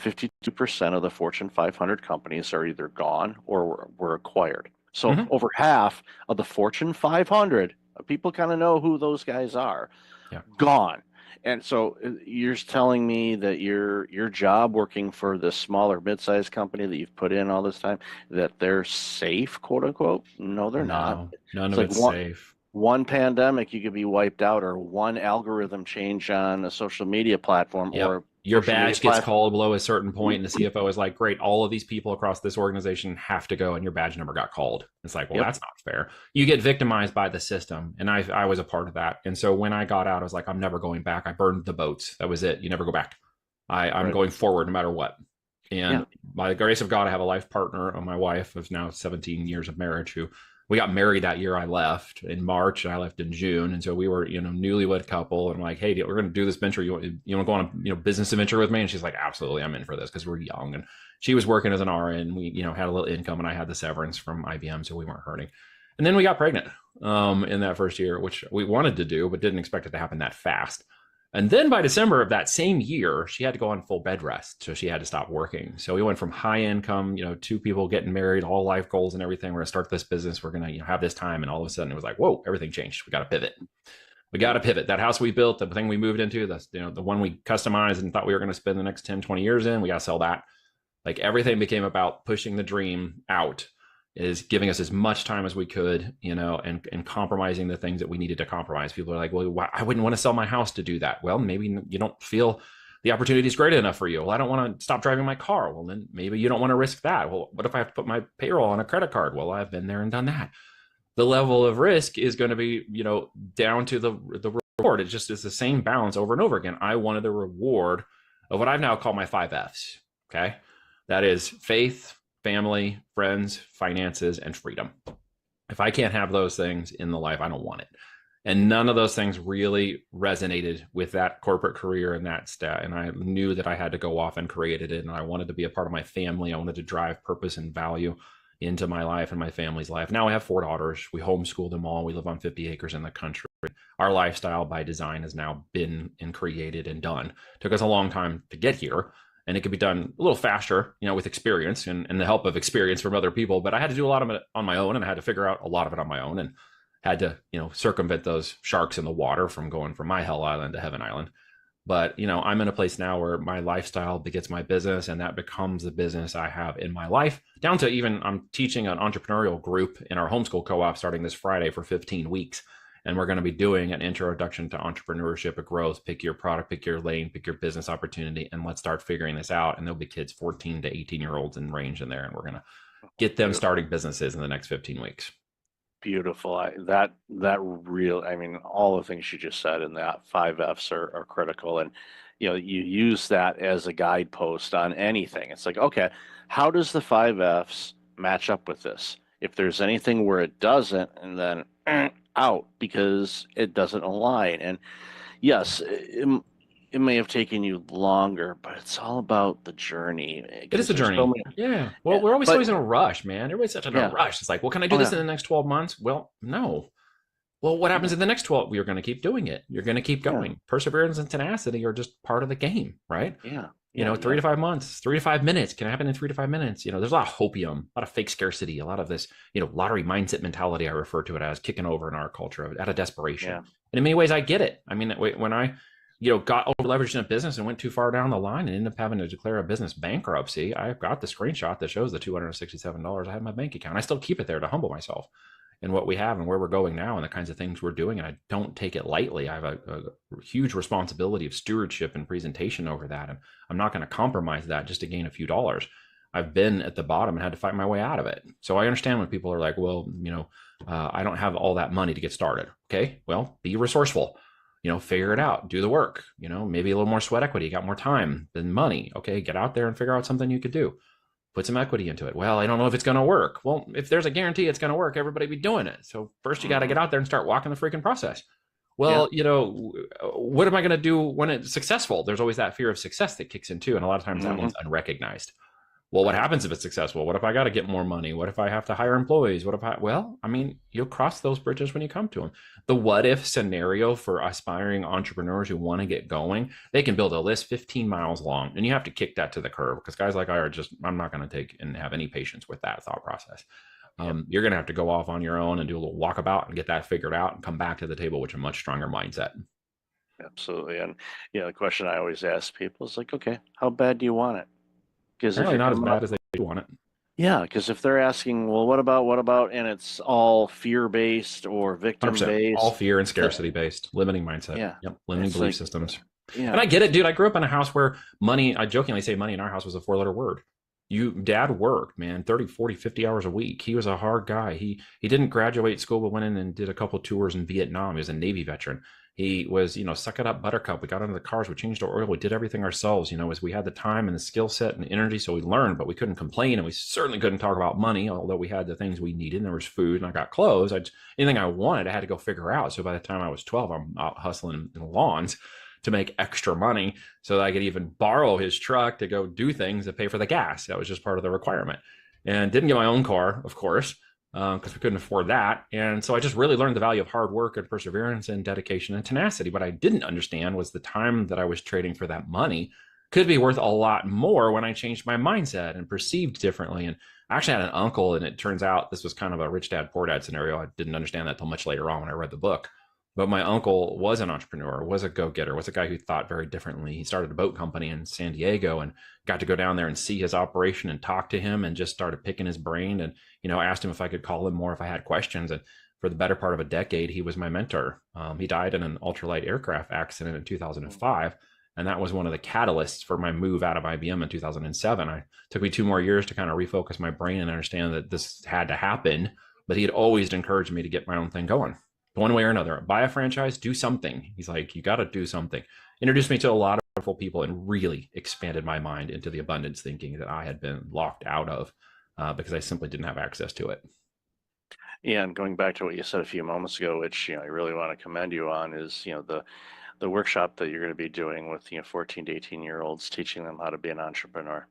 52% of the Fortune 500 companies are either gone or were acquired. So over half of the Fortune 500, people kind of know who those guys are, gone. And so you're telling me that your job working for this smaller mid-sized company that you've put in all this time, that they're safe, quote unquote? No, they're not. No, none It's of like it's safe. one pandemic, you could be wiped out, or one algorithm change on a social media platform Yep. or Your social media badge gets platform. called below a certain point, and the CFO is like, great, all of these people across this organization have to go, and your badge number got called. It's like, well, Yep. that's not fair. You get victimized by the system. And I was a part of that. And so when I got out, I was like, I'm never going back. I burned the boats. That was it. You never go back. I'm Right. going forward no matter what. Yeah. And by the grace of God, I have a life partner, my wife of now 17 years of marriage, who we got married that year I left in March, and I left in June. And so we were, newlywed couple. And I'm like, hey, we're going to do this venture. You want to go on a, business adventure with me? And she's like, absolutely, I'm in for this, because we're young. And she was working as an RN. We, had a little income, and I had the severance from IBM, so we weren't hurting. And then we got pregnant in that first year, which we wanted to do, but didn't expect it to happen that fast. And then by December of that same year, she had to go on full bed rest. So she had to stop working. So we went from high income, two people getting married, all life goals and everything. We're going to start this business. We're going to have this time. And all of a sudden it was like, whoa, everything changed. We got to pivot. We got to pivot. That house we built, the thing we moved into, that's, the one we customized and thought we were going to spend the next 10, 20 years in, we got to sell that. Like everything became about pushing the dream out, is giving us as much time as we could, and compromising the things that we needed to compromise. People are like, well, I wouldn't want to sell my house to do that. Well, maybe you don't feel the opportunity is great enough for you. Well, I don't want to stop driving my car. Well, then maybe you don't want to risk that. Well, what if I have to put my payroll on a credit card? Well, I've been there and done that. The level of risk is going to be, down to the reward. It just is the same balance over and over again. I wanted the reward of what I've now called my 5 Fs. Okay. That is faith, family, friends, finances, and freedom. If I can't have those things in the life, I don't want it. And none of those things really resonated with that corporate career and that stat. And I knew that I had to go off and create it. And I wanted to be a part of my family. I wanted to drive purpose and value into my life and my family's life. Now I have 4 daughters. We homeschool them all. We live on 50 acres in the country. Our lifestyle by design has now been and created and done. It took us a long time to get here. And it could be done a little faster, with experience and the help of experience from other people. But I had to do a lot of it on my own, and I had to figure out a lot of it on my own, and had to, circumvent those sharks in the water from going from my hell island to heaven island. But, I'm in a place now where my lifestyle begets my business, and that becomes the business I have in my life, down to even I'm teaching an entrepreneurial group in our homeschool co-op starting this Friday for 15 weeks. And we're going to be doing an introduction to entrepreneurship and growth. Pick your product, pick your lane, pick your business opportunity, and let's start figuring this out. And there'll be kids 14 to 18-year-olds in range in there. And we're going to get them starting businesses in the next 15 weeks. Beautiful. I mean, all the things you just said in that 5 Fs are critical. And, you use that as a guidepost on anything. It's like, okay, how does the 5 Fs match up with this? If there's anything where it doesn't, and then out because it doesn't align. And yes, it may have taken you longer, but it's all about the journey. It is a journey. Yeah. Well, we're always in a rush, man. Everybody's such in a rush. It's like, well, can I do this in the next 12 months? Well, no. Well, what happens in the next 12? You're going to keep doing it. You're going to keep going. Yeah. Perseverance and tenacity are just part of the game, right? Yeah. 3 to 5 months, 3 to 5 minutes can happen in 3 to 5 minutes. There's a lot of hopium, a lot of fake scarcity, a lot of this, lottery mindset mentality. I refer to it as kicking over in our culture out of desperation. Yeah. And in many ways, I get it. I mean, when I, got over leveraged in a business and went too far down the line and ended up having to declare a business bankruptcy, I've got the screenshot that shows the $267 I have in my bank account. I still keep it there to humble myself and what we have and where we're going now and the kinds of things we're doing. And I don't take it lightly. I have a huge responsibility of stewardship and presentation over that. And I'm not going to compromise that just to gain a few dollars. I've been at the bottom and had to fight my way out of it. So I understand when people are like, well, I don't have all that money to get started. Okay, well, be resourceful, figure it out, do the work, maybe a little more sweat equity, got more time than money. Okay, get out there and figure out something you could do. Put some equity into it. Well, I don't know if it's going to work. Well, if there's a guarantee it's going to work, everybody be doing it. So first you got to get out there and start walking the freaking process. Well, what am I going to do when it's successful? There's always that fear of success that kicks in too. And a lot of times that one's unrecognized. Well, what happens if it's successful? What if I got to get more money? What if I have to hire employees? You'll cross those bridges when you come to them. The what if scenario for aspiring entrepreneurs who want to get going, they can build a list 15 miles long, and you have to kick that to the curb because guys like I I'm not going to take and have any patience with that thought process. You're going to have to go off on your own and do a little walkabout and get that figured out and come back to the table with a much stronger mindset. Absolutely. And the question I always ask people is like, okay, how bad do you want it? Because if Apparently you're not as coming up, bad as they want it. yeah, because if they're asking, well, what about, and it's all fear-based or 100%. All victim-based, fear and scarcity based, limiting mindset. yeah, Yep. Limiting it's belief like, systems. And yeah, I get it, dude. I grew up in a house where money, I jokingly say money in our house was a 4-letter word. Dad worked, man, 30, 40, 50 hours a week. He was a hard guy. He didn't graduate school, but went in and did a couple tours in Vietnam. He was a Navy veteran. He was, suck it up, buttercup. We got into the cars, we changed our oil, we did everything ourselves, as we had the time and the skill set and energy. So we learned, but we couldn't complain. And we certainly couldn't talk about money, although we had the things we needed. And there was food and I got clothes. Anything I wanted, I had to go figure out. So by the time I was 12, I'm out hustling in the lawns to make extra money so that I could even borrow his truck to go do things to pay for the gas. That was just part of the requirement. And didn't get my own car, of course, because we couldn't afford that. And so I just really learned the value of hard work and perseverance and dedication and tenacity. What I didn't understand was the time that I was trading for that money could be worth a lot more when I changed my mindset and perceived differently. And I actually had an uncle, and it turns out this was kind of a rich dad, poor dad scenario. I didn't understand that till much later on when I read the book. But my uncle was an entrepreneur, was a go-getter, was a guy who thought very differently. He started a boat company in San Diego and got to go down there and see his operation and talk to him and just started picking his brain and, asked him if I could call him more if I had questions. And for the better part of a decade, he was my mentor. He died in an ultralight aircraft accident in 2005. And that was one of the catalysts for my move out of IBM in 2007. It took me 2 more years to kind of refocus my brain and understand that this had to happen. But he had always encouraged me to get my own thing going. One way or another, buy a franchise, do something. He's like, you got to do something. Introduced me to a lot of wonderful people and really expanded my mind into the abundance thinking that I had been locked out of because I simply didn't have access to it. yeah. And going back to what you said a few moments ago, which I really want to commend you on, is the workshop that you're going to be doing with 14 to 18-year-olds, teaching them how to be an entrepreneur.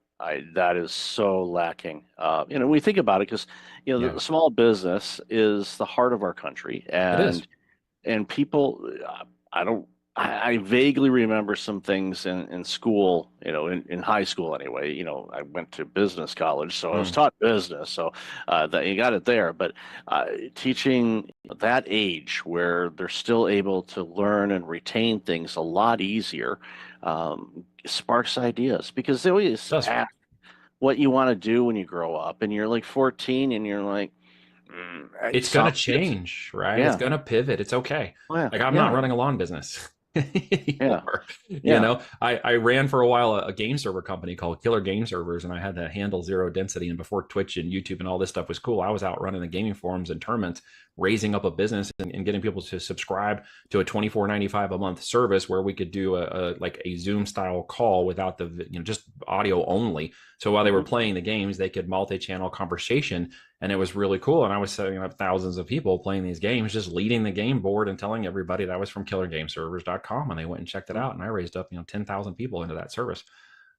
That is so lacking. We think about it because the small business is the heart of our country, It is. and people, I vaguely remember some things in school, in high school anyway. I went to business college, so I was taught business, so that you got it there. But teaching that age where they're still able to learn and retain things a lot easier sparks ideas, because they always ask what you want to do when you grow up, and you're like 14, and you're like, it's going to change, right? Yeah. It's going to pivot. It's okay. Yeah. Like I'm not running a lawn business. Yeah. I ran for a while a game server company called Killer Game Servers, and I had to handle zero density. And before Twitch and YouTube and all this stuff was cool, I was out running the gaming forums and tournaments, raising up a business and getting people to subscribe to a $24.95 a month service where we could do a Zoom style call without the just audio only. So while they were playing the games, they could multi-channel conversation. And it was really cool. And I was setting up thousands of people playing these games, just leading the game board and telling everybody that I was from killergameservers.com. And they went and checked it out. And I raised up, 10,000 people into that service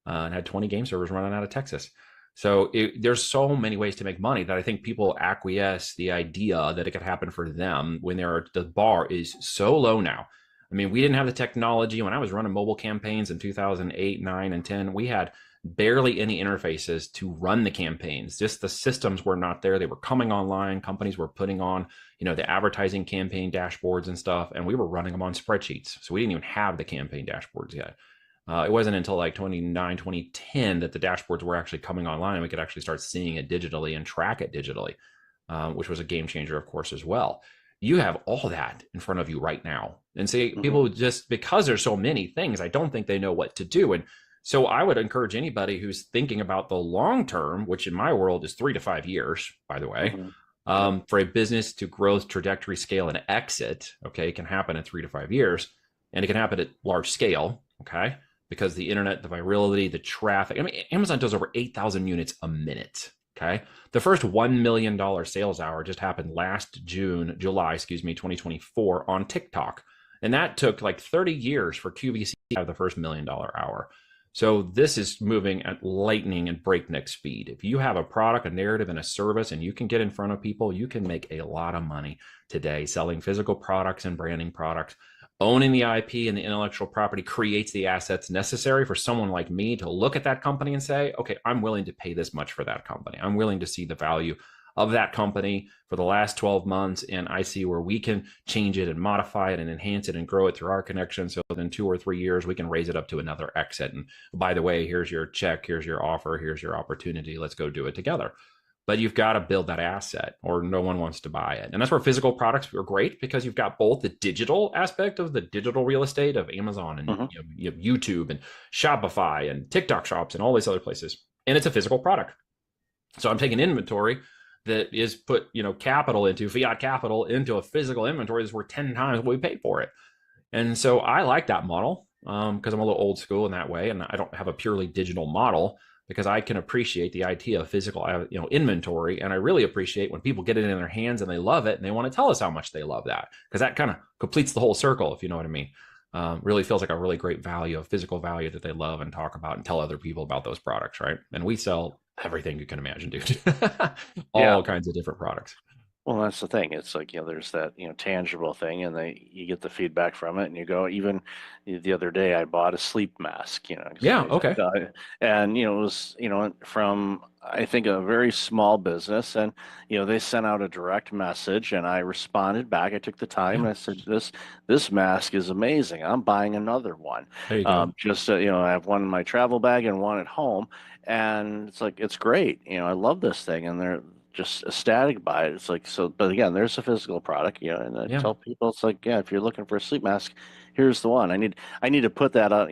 and had 20 game servers running out of Texas. So there's so many ways to make money that I think people acquiesce the idea that it could happen for them when the bar is so low now. I mean, we didn't have the technology. When I was running mobile campaigns in 2008, 9, and 10, we had barely any interfaces to run the campaigns. Just the systems were not there. They were coming online. Companies were putting on, the advertising campaign dashboards and stuff, and we were running them on spreadsheets. So we didn't even have the campaign dashboards yet. It wasn't until like 2010 that the dashboards were actually coming online and we could actually start seeing it digitally and track it digitally, which was a game changer, of course, as well. You have all that in front of you right now. And see, people just, because there's so many things, I don't think they know what to do. And so I would encourage anybody who's thinking about the long term, which in my world is 3 to 5 years, by the way, for a business to growth, trajectory, scale, and exit, okay, it can happen in 3 to 5 years, and it can happen at large scale, okay, because the internet, the virality, the traffic. I mean, Amazon does over 8,000 units a minute, okay? The first $1 million sales hour just happened last July, 2024 on TikTok. And that took like 30 years for QVC to have the first $1 million hour. So this is moving at lightning and breakneck speed. If you have a product, a narrative, and a service, and you can get in front of people, you can make a lot of money today selling physical products and branding products. Owning the IP and the intellectual property creates the assets necessary for someone like me to look at that company and say, okay, I'm willing to pay this much for that company. I'm willing to see the value of that company for the last 12 months, and I see where we can change it and modify it and enhance it and grow it through our connection. So within 2 or 3 years, we can raise it up to another exit. And by the way, here's your check, here's your offer, here's your opportunity. Let's go do it together. But you've got to build that asset or no one wants to buy it. And that's where physical products are great, because you've got both the digital aspect of the digital real estate of Amazon and you have YouTube and Shopify and TikTok shops and all these other places. And it's a physical product. So I'm taking inventory that is put, capital into fiat capital into a physical inventory that's worth 10 times what we paid for it. And so I like that model because I'm a little old school in that way. And I don't have a purely digital model, because I can appreciate the idea of physical, inventory. And I really appreciate when people get it in their hands and they love it and they want to tell us how much they love that, because that kind of completes the whole circle, if you know what I mean. Really feels like a really great value, a physical value that they love and talk about and tell other people about those products, right? And we sell everything you can imagine, dude. All kinds of different products. Well, that's the thing. It's like, there's that, tangible thing, and you get the feedback from it, and you go, even the other day, I bought a sleep mask, Yeah. Okay. and, it was, from, I think, a very small business, and, they sent out a direct message, and I responded back. I took the time and I said, this mask is amazing. I'm buying another one. There you go. I have one in my travel bag and one at home, and it's like, it's great. I love this thing, and they're just ecstatic by it. It's like, so, but again, there's a physical product, and I tell people, it's like, if you're looking for a sleep mask, here's the one. I need to put that out,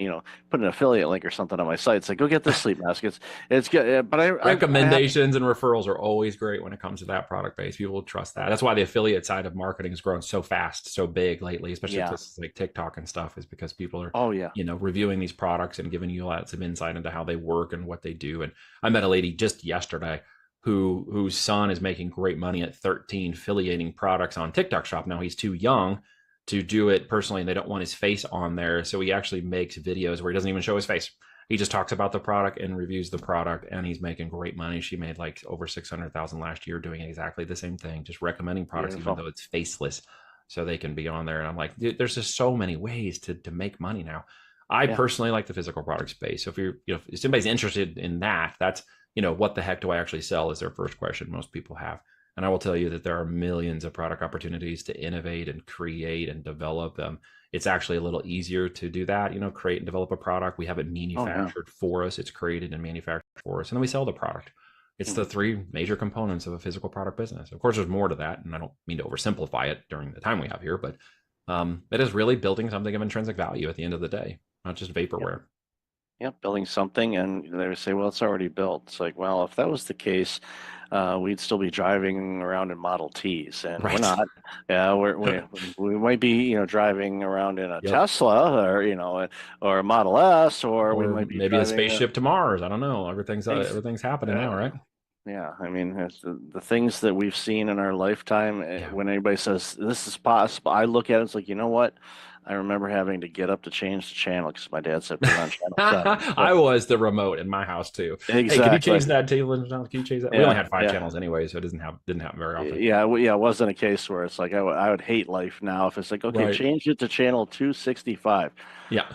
put an affiliate link or something on my site. It's like, go get this sleep mask. It's good. But recommendations and referrals are always great when it comes to that product base. People will trust that. That's why the affiliate side of marketing has grown so fast, so big lately, especially with places like TikTok and stuff, is because people are, reviewing these products and giving you lots of insight into how they work and what they do. And I met a lady just yesterday whose son is making great money at 13 affiliating products on TikTok Shop. Now he's too young to do it personally, and they don't want his face on there. So he actually makes videos where he doesn't even show his face. He just talks about the product and reviews the product, and he's making great money. She made like over 600,000 last year doing exactly the same thing, just recommending products, even though it's faceless, so they can be on there. And I'm like, dude, there's just so many ways to make money now. I personally like the physical product space. So if somebody's interested in that, that's, what the heck do I actually sell is their first question most people have. And I will tell you that there are millions of product opportunities to innovate and create and develop them. It's actually a little easier to do that, create and develop a product. We have it manufactured for us. It's created and manufactured for us. And then we sell the product. It's the three major components of a physical product business. Of course, there's more to that. And I don't mean to oversimplify it during the time we have here, but it is really building something of intrinsic value at the end of the day, not just vaporware. Building something, and they would say, well, it's already built. It's like, well, if that was the case, we'd still be driving around in Model Ts, and we're not. We might be, driving around in a Tesla, or a Model S, or we might be maybe a spaceship to Mars. I don't know. Everything's happening now, right? Yeah, I mean, it's the things that we've seen in our lifetime. When anybody says this is possible, I look at it. It's like, you know what? I remember having to get up to change the channel because my dad said put on channel 7. I was the remote in my house too. Exactly. Hey, can you change that table? Can you change that? We only had 5 channels anyway, so it didn't happen very often. It wasn't a case where it's like I would hate life now if it's like, okay, change it to channel 265. Yeah.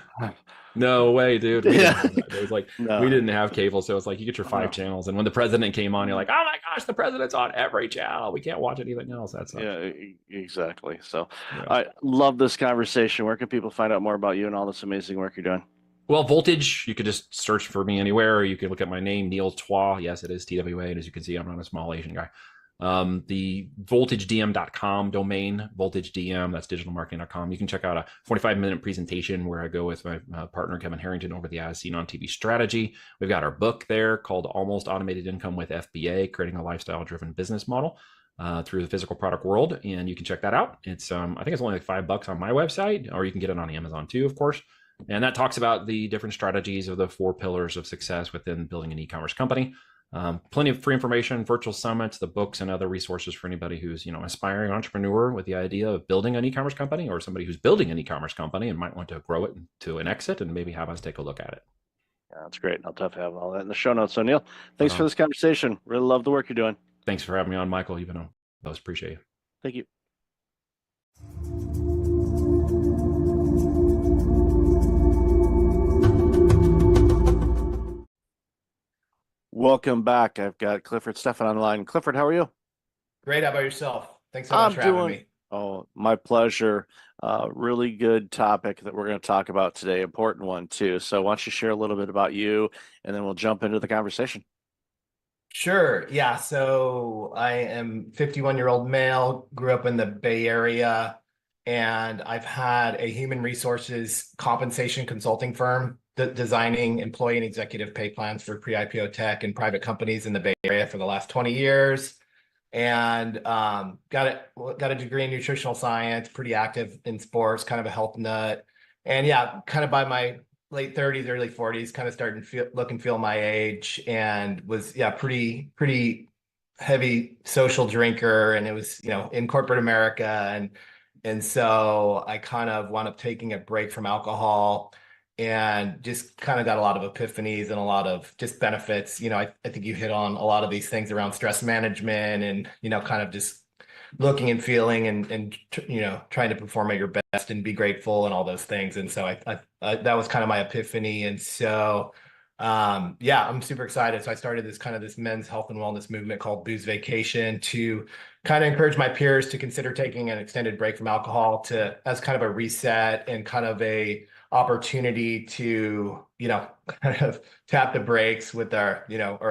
No way, dude. It was like we didn't have cable, so it's like you get your 5 channels, and when the president came on, you're like, oh my gosh, the president's on every channel. We can't watch anything else. That's exactly. So I love this conversation. Where can people find out more about you and all this amazing work you're doing? Well, Voltage, you could just search for me anywhere, or you can look at my name, Neil Twa. Yes, it is TWA, and as you can see, I'm not a small Asian guy. The voltagedm.com domain, voltagedm, that's digitalmarketing.com. You can check out a 45-minute presentation where I go with my partner, Kevin Harrington, over the As Seen on TV strategy. We've got our book there called Almost Automated Income with FBA, Creating a Lifestyle-Driven Business Model through the physical product world. And you can check that out. It's, I think it's only like $5 on my website, or you can get it on Amazon too, of course. And that talks about the different strategies of the 4 pillars of success within building an e-commerce company. Plenty of free information, virtual summits, the books, and other resources for anybody who's, aspiring entrepreneur with the idea of building an e-commerce company, or somebody who's building an e-commerce company and might want to grow it to an exit and maybe have us take a look at it. Yeah, that's great. I'll definitely have all that in the show notes. So Neil, thanks for this conversation. Really love the work you're doing. Thanks for having me on, Michael. Most appreciate you. Thank you. Welcome back. I've got Clifford Stephan online. Clifford, how are you? Great. How about yourself? Thanks so much I'm for having doing, me. oh, my pleasure. Really good topic that we're going to talk about today. Important one too. So why don't you share a little bit about you and then we'll jump into the conversation. Sure. Yeah. So I am 51-year-old male, grew up in the Bay Area, and I've had a human resources compensation consulting firm designing employee and executive pay plans for pre-IPO tech and private companies in the Bay Area for the last 20 years. And got a degree in nutritional science, pretty active in sports, kind of a health nut. And yeah, kind of by my late 30s, early 40s, kind of starting to look and feel my age, and was pretty heavy social drinker, and it was in corporate America, and so I kind of wound up taking a break from alcohol and just kind of got a lot of epiphanies and a lot of just benefits. I think you hit on a lot of these things around stress management and, kind of just looking and feeling and trying to perform at your best and be grateful and all those things. And so I that was kind of my epiphany. And so, yeah, I'm super excited. So I started this men's health and wellness movement called Booze Vacation to kind of encourage my peers to consider taking an extended break from alcohol to as kind of a reset and kind of a opportunity to, kind of tap the brakes with our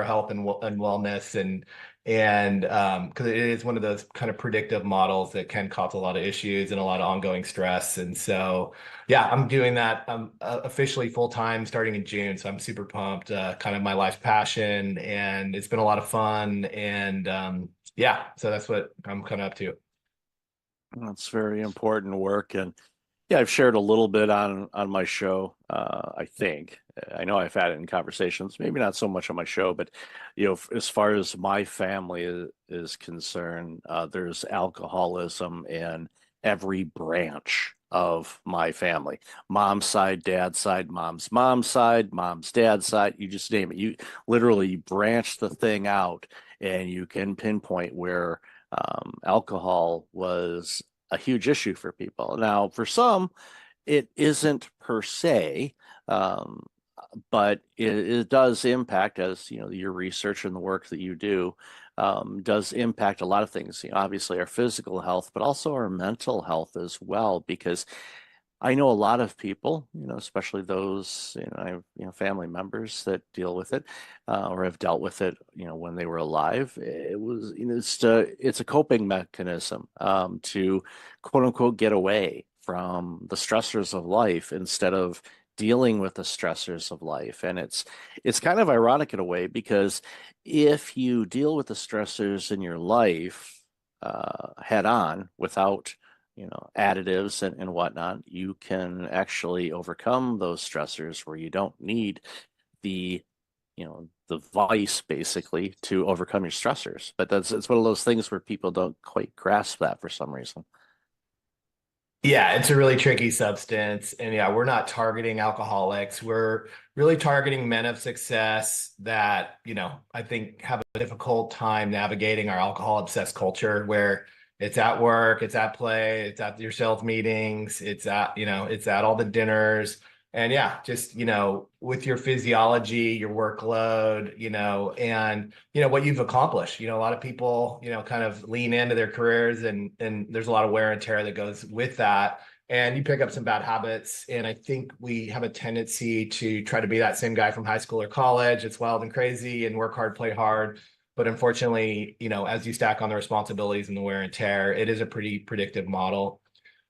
health and wellness, and because it is one of those kind of predictive models that can cause a lot of issues and a lot of ongoing stress. And so, yeah, I'm doing that officially full time starting in June. So I'm super pumped, kind of my life's passion, and it's been a lot of fun. And yeah, so that's what I'm kind of up to. That's very important work. And yeah, I've shared a little bit on my show. I think I know I've had it in conversations, maybe not so much on my show, but as far as my family is concerned, there's alcoholism in every branch of my family. Mom's side, dad's side, mom's side, mom's dad's side. You just name it. You literally branch the thing out, and you can pinpoint where alcohol was a huge issue for people. Now, for some, it isn't per se, um, but it does impact, as your research and the work that you do does impact a lot of things. Obviously, our physical health, but also our mental health as well, because I know a lot of people, especially those, I have, family members that deal with it, or have dealt with it, when they were alive. It was, it's a coping mechanism, to quote unquote get away from the stressors of life instead of dealing with the stressors of life. And it's kind of ironic in a way, because if you deal with the stressors in your life, head on without additives and whatnot, you can actually overcome those stressors where you don't need the, the vice basically to overcome your stressors. But it's one of those things where people don't quite grasp that for some reason. Yeah, it's a really tricky substance. And yeah, we're not targeting alcoholics. We're really targeting men of success that, I think have a difficult time navigating our alcohol obsessed culture where it's at work, it's at play, it's at your sales meetings, it's at all the dinners. And yeah, just, with your physiology, your workload, and what you've accomplished. A lot of people, kind of lean into their careers, and there's a lot of wear and tear that goes with that. And you pick up some bad habits. And I think we have a tendency to try to be that same guy from high school or college. It's wild and crazy and work hard, play hard. But unfortunately, as you stack on the responsibilities and the wear and tear, it is a pretty predictive model.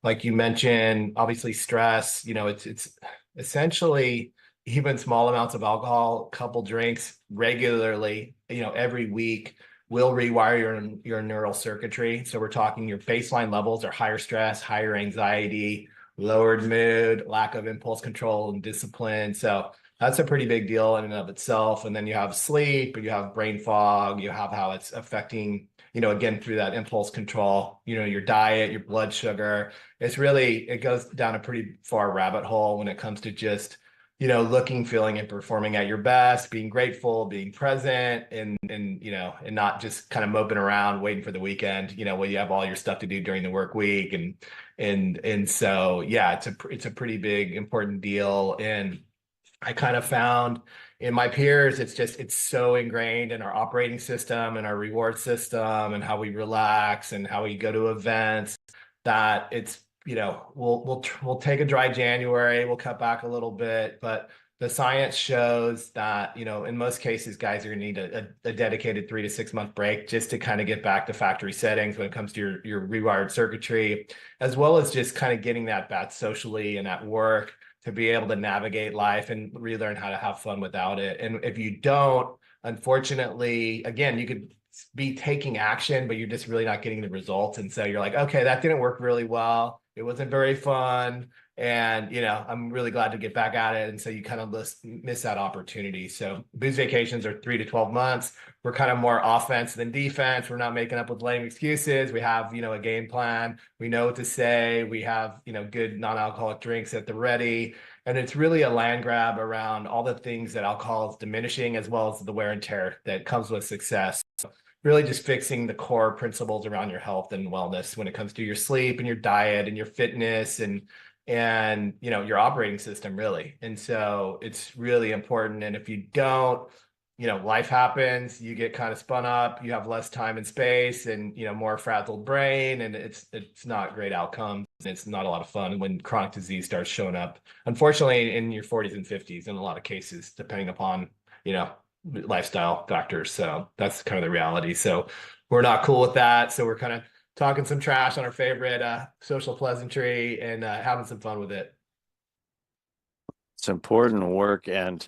Like you mentioned, obviously stress, it's essentially even small amounts of alcohol, couple drinks regularly, every week will rewire your neural circuitry. So we're talking your baseline levels are higher stress, higher anxiety, lowered mood, lack of impulse control and discipline. So that's a pretty big deal in and of itself. And then you have sleep, you have brain fog, you have how it's affecting, again, through that impulse control, your diet, your blood sugar. It goes down a pretty far rabbit hole when it comes to just, looking, feeling, and performing at your best, being grateful, being present, and not just kind of moping around waiting for the weekend, when you have all your stuff to do during the work week. And so, yeah, it's a pretty big, important deal. And I kind of found in my peers, it's so ingrained in our operating system and our reward system and how we relax and how we go to events that it's, we'll take a dry January, we'll cut back a little bit, but the science shows that, in most cases, guys are gonna need a dedicated 3 to 6 month break just to kind of get back to factory settings when it comes to your rewired circuitry, as well as just kind of getting that back socially and at work to be able to navigate life and relearn how to have fun without it. And if you don't, unfortunately, again, you could be taking action, but you're just really not getting the results. And so you're like, okay, that didn't work really well. It wasn't very fun. And, I'm really glad to get back at it. And so you kind of miss that opportunity. So booze vacations are 3 to 12 months. We're kind of more offense than defense. We're not making up with lame excuses. We have, a game plan. We know what to say. We have, good non-alcoholic drinks at the ready. And it's really a land grab around all the things that alcohol is diminishing, as well as the wear and tear that comes with success. So really just fixing the core principles around your health and wellness when it comes to your sleep and your diet and your fitness and your operating system, really. And so it's really important. And if you don't, life happens, you get kind of spun up, you have less time and space and, more frazzled brain, and it's not great outcomes. It's not a lot of fun when chronic disease starts showing up, unfortunately, in your 40s and 50s in a lot of cases, depending upon, lifestyle factors. So that's kind of the reality. So we're not cool with that. So we're kind of talking some trash on our favorite social pleasantry and having some fun with it. It's important work. And,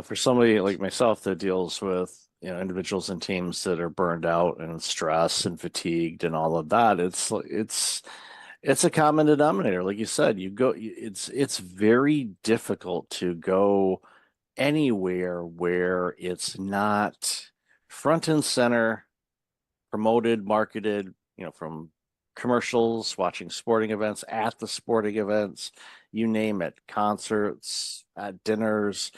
for somebody like myself that deals with, individuals and teams that are burned out and stressed and fatigued and all of that, it's a common denominator. Like you said, it's very difficult to go anywhere where it's not front and center, promoted, marketed, from commercials, watching sporting events, at the sporting events, you name it, concerts, at dinners,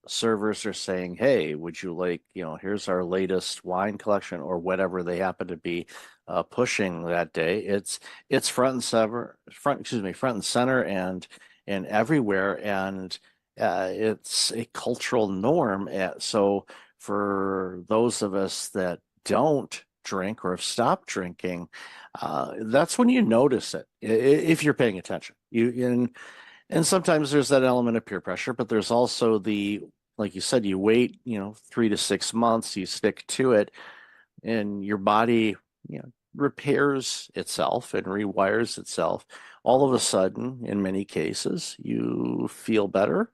servers are saying, hey, would you like, here's our latest wine collection or whatever they happen to be pushing that day. It's front and center and everywhere. And it's a cultural norm. So for those of us that don't drink or have stopped drinking, that's when you notice it if you're paying attention. And sometimes there's that element of peer pressure, but there's also like you said, you wait, 3 to 6 months, you stick to it, and your body, repairs itself and rewires itself. All of a sudden, in many cases, you feel better.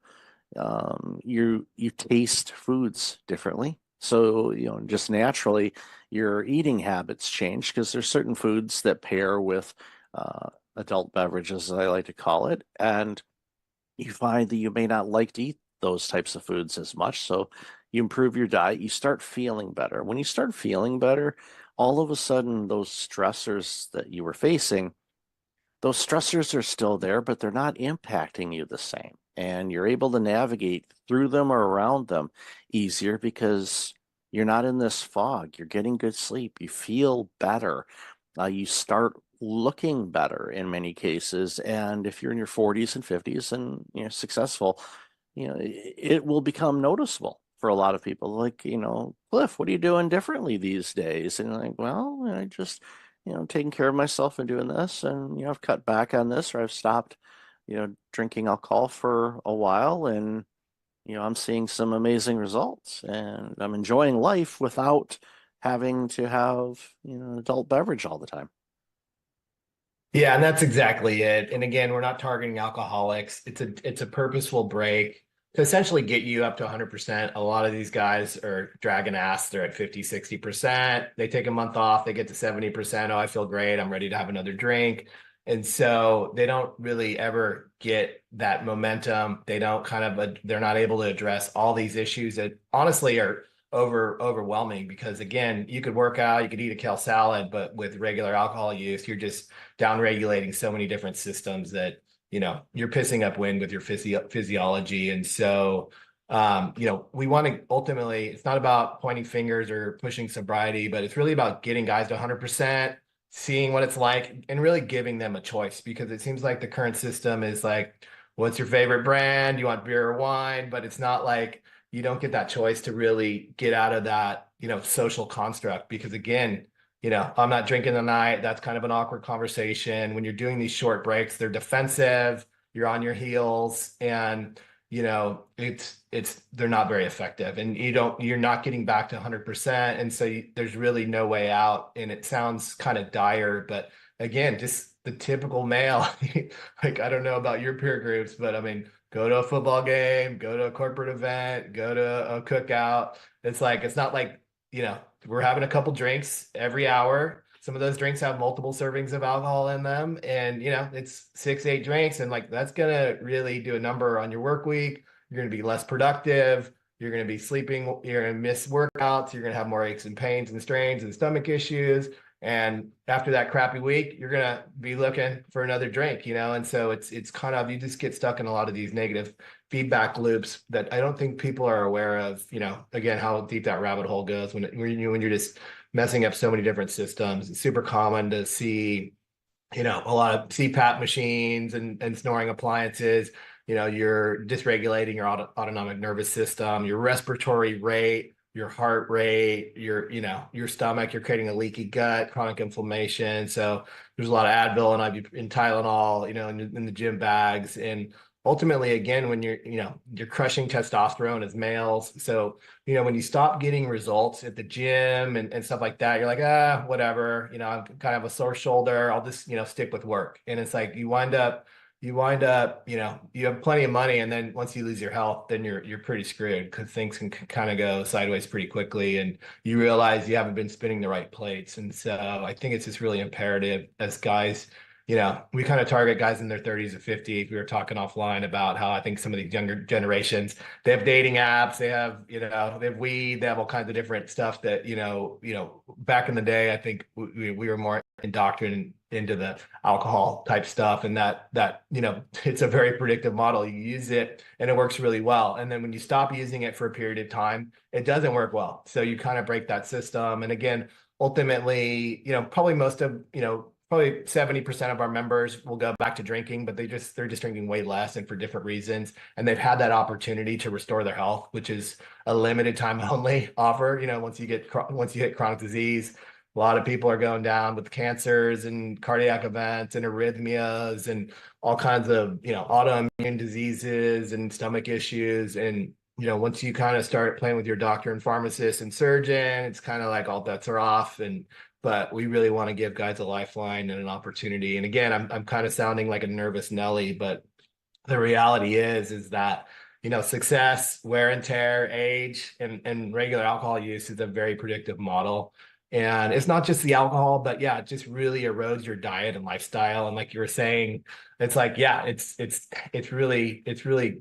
You taste foods differently. So, just naturally, your eating habits change because there's certain foods that pair with adult beverages, as I like to call it. And you find that you may not like to eat those types of foods as much. So you improve your diet, you start feeling better. When you start feeling better, all of a sudden, those stressors that you were facing, those stressors are still there, but they're not impacting you the same. And you're able to navigate through them or around them easier because you're not in this fog. You're getting good sleep. You feel better. You start looking better in many cases. And if you're in your 40s and 50s and you're successful, it will become noticeable for a lot of people. Like, Cliff, what are you doing differently these days? And like, well, I just, taking care of myself and doing this, and I've cut back on this, or I've stopped, drinking alcohol for a while, and I'm seeing some amazing results, and I'm enjoying life without having to have an adult beverage all the time. Yeah, and that's exactly it. And again, we're not targeting alcoholics. It's a purposeful break to essentially get you up to 100%. A lot of these guys are dragging ass. They're at 50, 60%. They take a month off, they get to 70%. Oh, I feel great. I'm ready to have another drink. And so they don't really ever get that momentum. They don't they're not able to address all these issues that honestly are overwhelming, because again, you could work out, you could eat a kale salad, but with regular alcohol use, you're just down regulating so many different systems that you're pissing up wind with your physiology. And so we want to ultimately, it's not about pointing fingers or pushing sobriety, but it's really about getting guys to 100%, seeing what it's like, and really giving them a choice, because it seems like the current system is like, what's your favorite brand? You want beer or wine? But it's not like you don't get that choice to really get out of that, social construct. Because again, I'm not drinking tonight. That's kind of an awkward conversation. When you're doing these short breaks, they're defensive, you're on your heels, and they're not very effective, and you're not getting back to 100%. And so there's really no way out. And it sounds kind of dire, but again, just the typical male, like, I don't know about your peer groups, but I mean, go to a football game, go to a corporate event, go to a cookout. It's not like, we're having a couple drinks every hour. Some of those drinks have multiple servings of alcohol in them, and it's 6, 8 drinks, and like that's gonna really do a number on your work week. You're gonna be less productive. You're gonna be sleeping. You're gonna miss workouts. You're gonna have more aches and pains and strains and stomach issues. And after that crappy week, you're gonna be looking for another drink, And so it's kind of, you just get stuck in a lot of these negative feedback loops that I don't think people are aware of. Again, how deep that rabbit hole goes when you're just messing up so many different systems. It's super common to see, a lot of CPAP machines and snoring appliances. You're dysregulating your autonomic nervous system, your respiratory rate, your heart rate, your stomach. You're creating a leaky gut, chronic inflammation. So there's a lot of Advil and Tylenol, in the gym bags. And ultimately, again, when you're crushing testosterone as males. So, when you stop getting results at the gym and stuff like that, you're like, whatever, I'm kind of a sore shoulder. I'll just, stick with work. And it's like, you wind up, you have plenty of money. And then once you lose your health, then you're pretty screwed, because things can kind of go sideways pretty quickly. And you realize you haven't been spinning the right plates. And so I think it's just really imperative as guys, we kind of target guys in their 30s or 50s. We were talking offline about how I think some of these younger generations, they have dating apps, they have, they have weed, they have all kinds of different stuff that, back in the day, I think we were more indoctrinated into the alcohol type stuff. And that, it's a very predictive model. You use it and it works really well. And then when you stop using it for a period of time, it doesn't work well. So you kind of break that system. And again, ultimately, probably probably 70% of our members will go back to drinking, but they're just drinking way less and for different reasons. And they've had that opportunity to restore their health, which is a limited time only offer. Once you hit chronic disease, a lot of people are going down with cancers and cardiac events and arrhythmias and all kinds of, autoimmune diseases and stomach issues. And, once you kind of start playing with your doctor and pharmacist and surgeon, it's kind of like all bets are off. But we really want to give guys a lifeline and an opportunity. And again, I'm kind of sounding like a nervous Nelly, but the reality is that, success, wear and tear, age, and regular alcohol use is a very predictive model. And it's not just the alcohol, but yeah, it just really erodes your diet and lifestyle. And like you were saying, it's like, yeah, it's really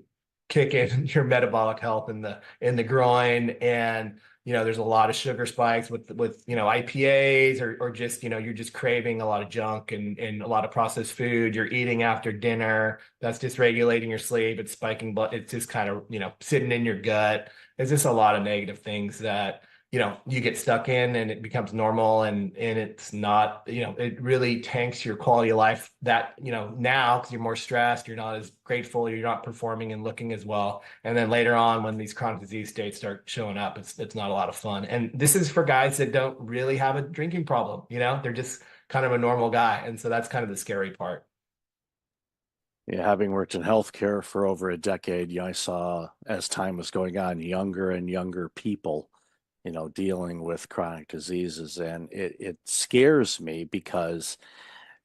kicking your metabolic health in the groin. And there's a lot of sugar spikes with IPAs or just you're just craving a lot of junk and a lot of processed food. You're eating after dinner. That's dysregulating your sleep. It's spiking blood. It's just kind of sitting in your gut. It's just a lot of negative things that you get stuck in, and it becomes normal, and it's not, it really tanks your quality of life that, now, because you're more stressed, you're not as grateful, you're not performing and looking as well. And then later on, when these chronic disease states start showing up, it's not a lot of fun. And this is for guys that don't really have a drinking problem, they're just kind of a normal guy. And so that's kind of the scary part. Yeah, having worked in healthcare for over a decade, I saw, as time was going on, younger and younger people dealing with chronic diseases. And it scares me, because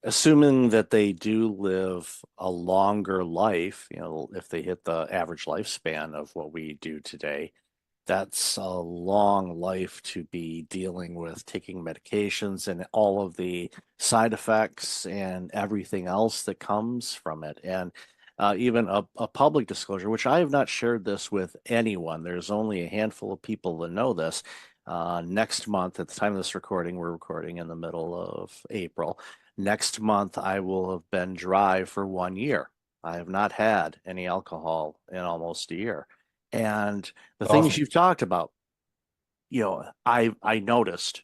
assuming that they do live a longer life, if they hit the average lifespan of what we do today, that's a long life to be dealing with taking medications and all of the side effects and everything else that comes from it. And even a public disclosure, which I have not shared this with anyone. There's only a handful of people that know this. Next month, at the time of this recording, we're recording in the middle of April. Next month, I will have been dry for 1 year. I have not had any alcohol in almost a year. And the things you've talked about, I noticed,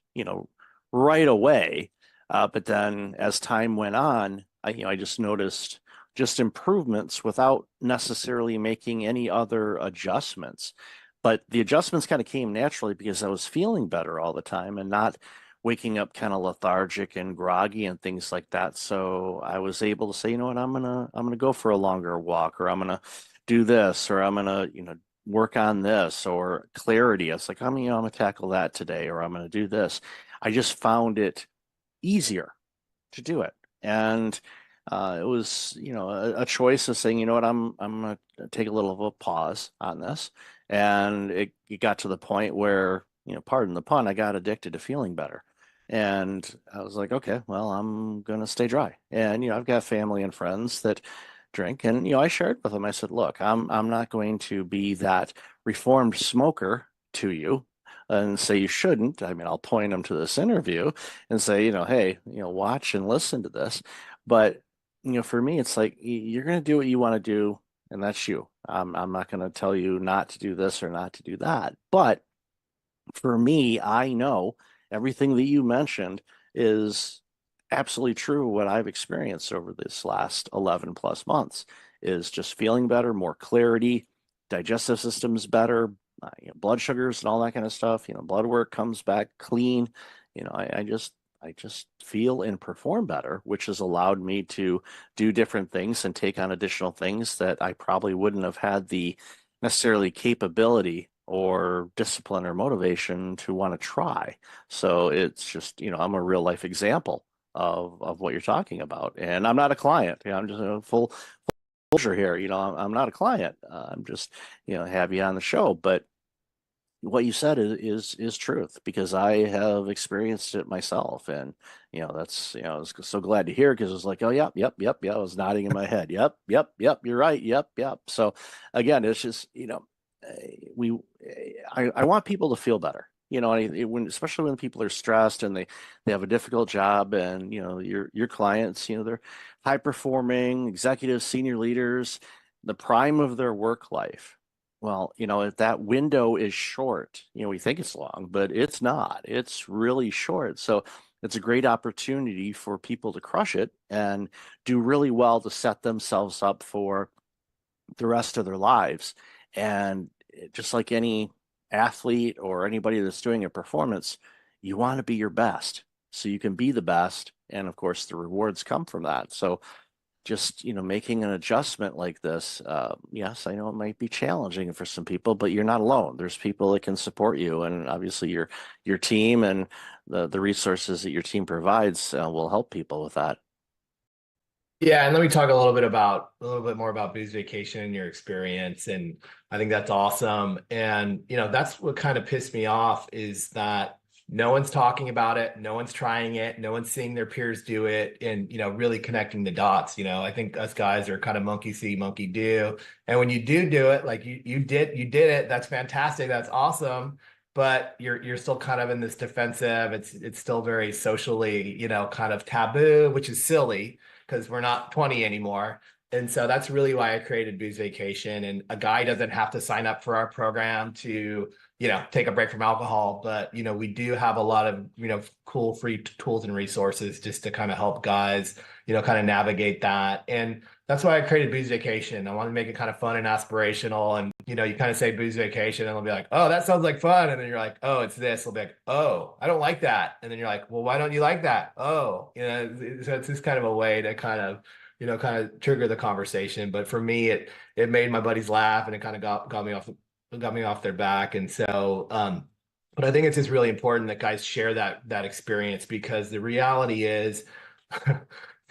right away. But then as time went on, I just noticed just improvements without necessarily making any other adjustments. But the adjustments kind of came naturally because I was feeling better all the time and not waking up kind of lethargic and groggy and things like that. So I was able to say, you know what, I'm gonna go for a longer walk, or I'm gonna do this, or I'm gonna, work on this, or clarity. It's like, I'm gonna tackle that today, or I'm gonna do this. I just found it easier to do it. And it was, a choice of saying, you know what, I'm gonna take a little of a pause on this. And it got to the point where, pardon the pun, I got addicted to feeling better. And I was like, okay, well, I'm gonna stay dry. And I've got family and friends that drink, and I shared with them. I said, look, I'm not going to be that reformed smoker to you and say you shouldn't. I mean, I'll point them to this interview and say, hey, watch and listen to this. But, for me, it's like you're going to do what you want to do, and that's you. I'm not going to tell you not to do this or not to do that. But for me, I know everything that you mentioned is absolutely true. What I've experienced over this last 11 plus months is just feeling better, more clarity, digestive system's better, blood sugars and all that kind of stuff. Blood work comes back clean. I just feel and perform better, which has allowed me to do different things and take on additional things that I probably wouldn't have had the necessarily capability or discipline or motivation to want to try. So it's just, I'm a real life example of what you're talking about. And I'm not a client. I'm just full disclosure here. I'm not a client. I'm just, have you on the show. But what you said is truth, because I have experienced it myself. And that's, I was so glad to hear, because it was like, oh yep, I was nodding in my head. Yep, you're right. Yep. So again, it's just, we I want people to feel better. Especially when people are stressed and they have a difficult job, and your clients, they're high performing executives, senior leaders, the prime of their work life. Well, if that window is short, we think it's long, but it's not. It's really short. So it's a great opportunity for people to crush it and do really well to set themselves up for the rest of their lives. And just like any athlete or anybody that's doing a performance, you want to be your best so you can be the best. And of course, the rewards come from that. So just, making an adjustment like this, yes, I know it might be challenging for some people, but you're not alone. There's people that can support you. And obviously your team and the resources that your team provides will help people with that. Yeah, and let me talk a little bit more about Booze Vacation and your experience. And I think that's awesome. And that's what kind of pissed me off, is that no one's talking about it, no one's trying it, no one's seeing their peers do it, and really connecting the dots. I think us guys are kind of monkey see, monkey do. And when you do it, like you did it, that's fantastic, that's awesome. But you're still kind of in this defensive. It's still very socially, kind of taboo, which is silly, because we're not 20 anymore. And so that's really why I created Booze Vacation. And a guy doesn't have to sign up for our program to, take a break from alcohol. But, we do have a lot of, cool free tools and resources just to kind of help guys, kind of navigate that. And that's why I created Booze Vacation. I want to make it kind of fun and aspirational. And, you kind of say Booze Vacation and they'll be like, oh, that sounds like fun. And then you're like, oh, it's this. They'll be like, oh, I don't like that. And then you're like, well, why don't you like that? Oh, so it's just kind of a way to kind of, kind of trigger the conversation. But for me, it made my buddies laugh, and it kind of got me off their back. And so, but I think it's just really important that guys share that experience, because the reality is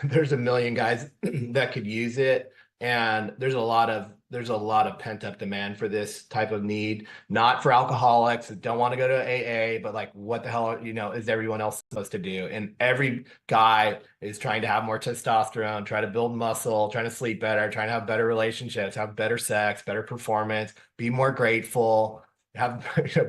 there's a million guys that could use it. And there's a lot of pent up demand for this type of need, not for alcoholics that don't want to go to AA, but like, what the hell, is everyone else supposed to do? And every guy is trying to have more testosterone, try to build muscle, trying to sleep better, trying to have better relationships, have better sex, better performance, be more grateful, have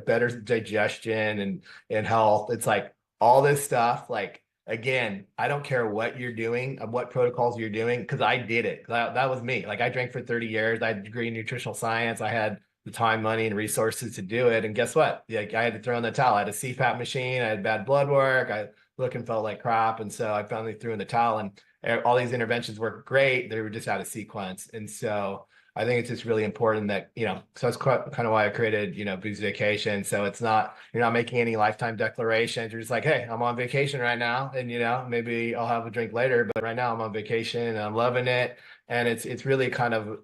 better digestion and health. It's like all this stuff, like, again, I don't care what you're doing, what protocols you're doing, because I did it. That was me. Like, I drank for 30 years. I had a degree in nutritional science. I had the time, money, and resources to do it. And guess what? Like, I had to throw in the towel. I had a CPAP machine. I had bad blood work. I looked and felt like crap. And so I finally threw in the towel, and all these interventions worked great. They were just out of sequence. And so I think it's just really important that, so that's kind of why I created, Booze Vacation. So it's not, you're not making any lifetime declarations. You're just like, hey, I'm on vacation right now. And, maybe I'll have a drink later, but right now I'm on vacation and I'm loving it. And it's really kind of,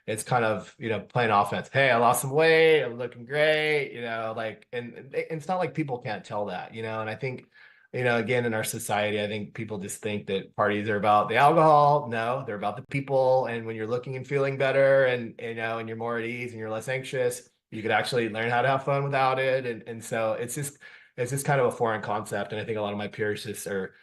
it's kind of, playing offense. Hey, I lost some weight. I'm looking great, and it's not like people can't tell that, and I think, again, in our society, I think people just think that parties are about the alcohol. No, they're about the people. And when you're looking and feeling better and, and you're more at ease and you're less anxious, you could actually learn how to have fun without it. And so it's just kind of a foreign concept. And I think a lot of my peers just are,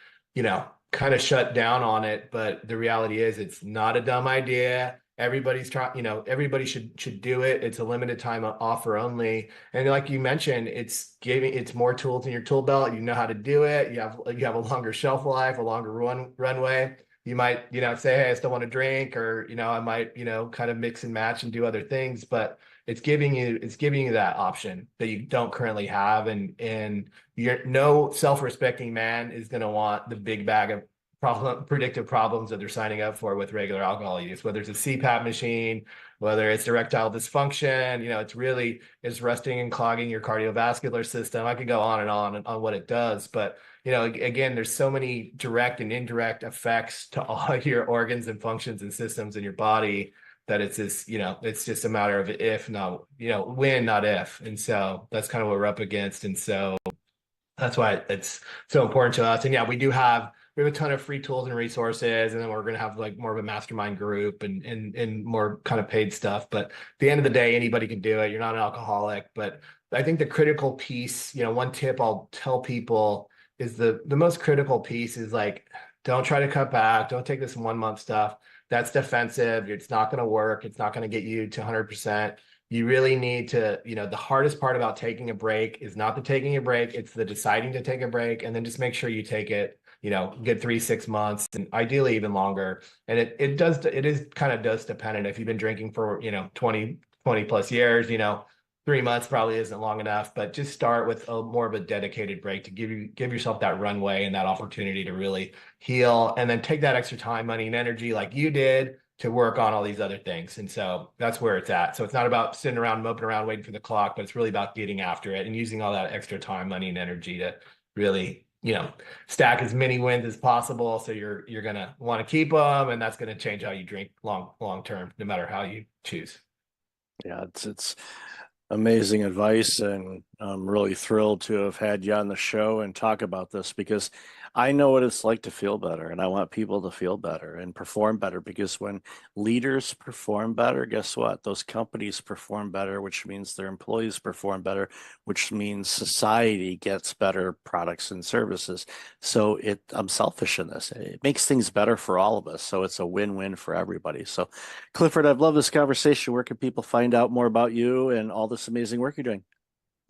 kind of shut down on it. But the reality is it's not a dumb idea. Everybody's trying, everybody should do it. It's a limited time offer only. And like you mentioned, it's more tools in your tool belt. You know how to do it. You have a longer shelf life, a longer runway. You might, say, hey, I still want to drink, or, I might, kind of mix and match and do other things, but it's giving you that option that you don't currently have. And no self-respecting man is going to want the big bag of predictive problems that they're signing up for with regular alcohol use, whether it's a CPAP machine, whether it's erectile dysfunction, it's rusting and clogging your cardiovascular system. I could go on and on what it does, but again, there's so many direct and indirect effects to all your organs and functions and systems in your body that it's just a matter of if, not, when, not if. And so that's kind of what we're up against. And so that's why it's so important to us. And yeah, we have a ton of free tools and resources, and then we're going to have like more of a mastermind group and more kind of paid stuff. But at the end of the day, anybody can do it. You're not an alcoholic. But I think the critical piece, one tip I'll tell people is the most critical piece is like, don't try to cut back. Don't take this 1 month stuff. That's defensive. It's not going to work. It's not going to get you to 100%. You really need to, the hardest part about taking a break is not the taking a break. It's the deciding to take a break, and then just make sure you take it, get 3-6 months, and ideally even longer. And it is kind of dose dependent. If you've been drinking for, 20 plus years, 3 months probably isn't long enough, but just start with more of a dedicated break to give yourself that runway and that opportunity to really heal, and then take that extra time, money, and energy like you did to work on all these other things. And so that's where it's at. So it's not about sitting around, moping around, waiting for the clock, but it's really about getting after it and using all that extra time, money, and energy to really, stack as many wins as possible. So you're going to want to keep them, and that's going to change how you drink long term, no matter how you choose. Yeah, it's amazing advice, and I'm really thrilled to have had you on the show and talk about this, because I know what it's like to feel better, and I want people to feel better and perform better, because when leaders perform better, guess what? Those companies perform better, which means their employees perform better, which means society gets better products and services. So I'm selfish in this. It makes things better for all of us. So it's a win-win for everybody. So Clifford, I've loved this conversation. Where can people find out more about you and all this amazing work you're doing?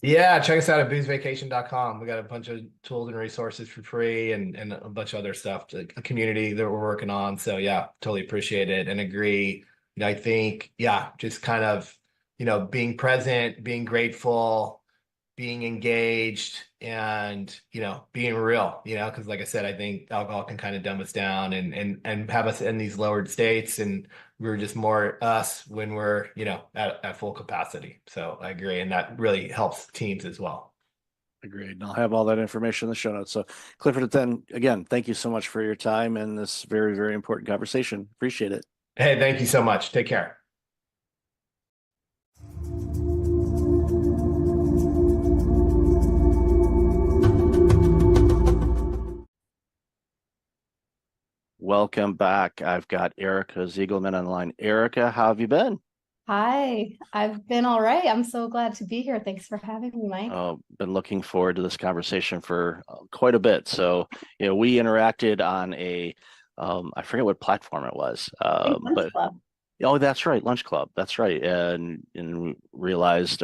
Yeah, check us out at boozevacation.com. We got a bunch of tools and resources for free, and a bunch of other stuff, a community that we're working on. So yeah, totally appreciate it and agree. I think, yeah, just kind of, being present, being grateful, being engaged, and, being real, because like I said, I think alcohol can kind of dumb us down and have us in these lowered states, and we're just more us when we're, at full capacity. So I agree. And that really helps teams as well. Agreed. And I'll have all that information in the show notes. So Clifford, then again, thank you so much for your time and this very, very important conversation. Appreciate it. Hey, thank you so much. Take care. Welcome back. I've got Erica Ziegelman on the line. Erica, how have you been? Hi, I've been all right. I'm so glad to be here. Thanks for having me, Mike. Been looking forward to this conversation for quite a bit. So, we interacted on I forget what platform it was, but Club. Oh, that's right, Lunch Club. That's right, and realized,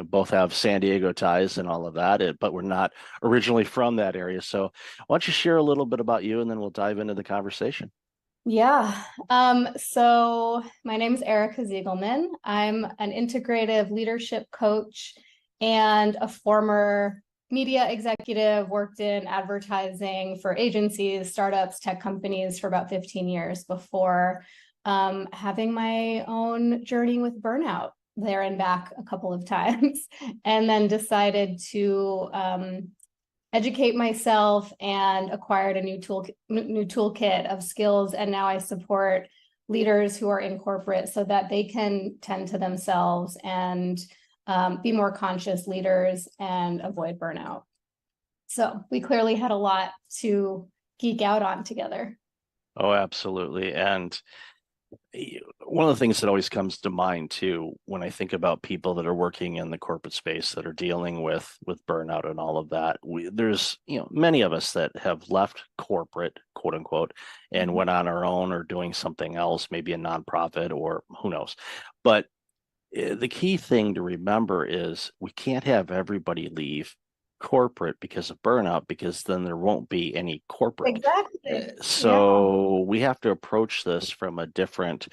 both have San Diego ties and all of that, but we're not originally from that area. So, why don't you share a little bit about you, and then we'll dive into the conversation. Yeah. So my name is Erica Ziegelman. I'm an integrative leadership coach and a former media executive, worked in advertising for agencies, startups, tech companies for about 15 years before having my own journey with burnout there and back a couple of times, and then decided to educate myself and acquired a new toolkit of skills. And now I support leaders who are in corporate so that they can tend to themselves and be more conscious leaders and avoid burnout. So we clearly had a lot to geek out on together. Oh, absolutely. And one of the things that always comes to mind too, when I think about people that are working in the corporate space that are dealing with burnout and all of that, there's many of us that have left corporate, quote unquote, and went on our own or doing something else, maybe a nonprofit or who knows. But the key thing to remember is we can't have everybody leave corporate because of burnout, because then there won't be any corporate. Exactly. So we have to approach this from a different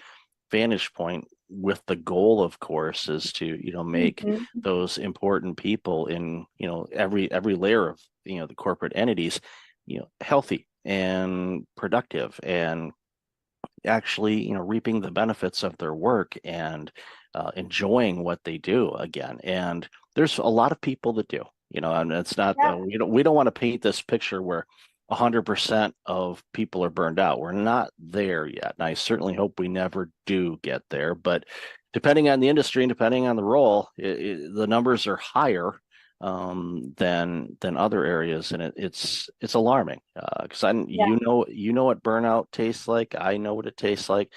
vantage point, with the goal, of course, is to make those important people in every layer of the corporate entities healthy and productive, and actually reaping the benefits of their work and enjoying what they do again. And there's a lot of people that do, and it's not we don't want to paint this picture where 100% of people are burned out. We're not there yet, and I certainly hope we never do get there. But depending on the industry and depending on the role, the numbers are higher than other areas, and it's alarming because you know what burnout tastes like. I know what it tastes like.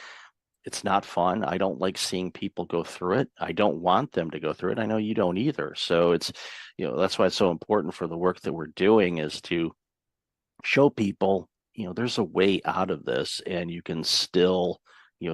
It's not fun. I don't like seeing people go through it. I don't want them to go through it. I know you don't either. So it's that's why it's so important for the work that we're doing, is to show people there's a way out of this, and you can still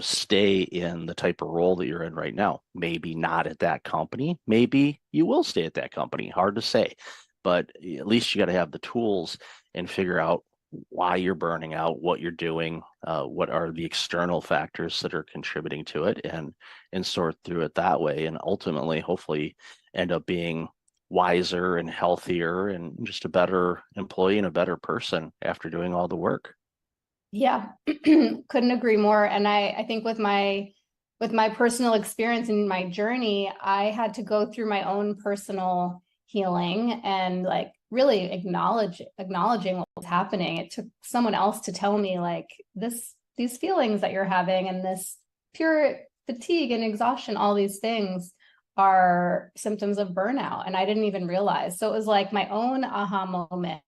stay in the type of role that you're in right now. Maybe not at that company, maybe you will stay at that company, hard to say, but at least you got to have the tools and figure out why you're burning out, what you're doing, what are the external factors that are contributing to it, and sort through it that way, and ultimately hopefully end up being wiser and healthier and just a better employee and a better person after doing all the work. Yeah, couldn't agree more. And I think with my personal experience and my journey, I had to go through my own personal healing and like really acknowledging what was happening. It took someone else to tell me like these feelings that you're having and this pure fatigue and exhaustion, all these things are symptoms of burnout. And I didn't even realize. So it was like my own aha moment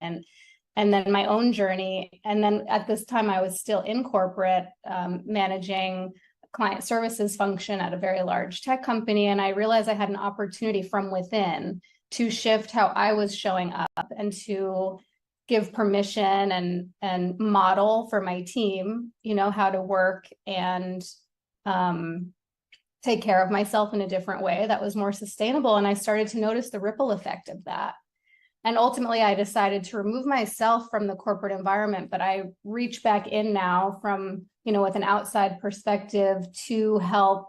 and then my own journey. And then at this time, I was still in corporate, managing client services function at a very large tech company. And I realized I had an opportunity from within to shift how I was showing up and to give permission and model for my team, how to work and take care of myself in a different way that was more sustainable. And I started to notice the ripple effect of that. And ultimately, I decided to remove myself from the corporate environment, but I reach back in now from, with an outside perspective to help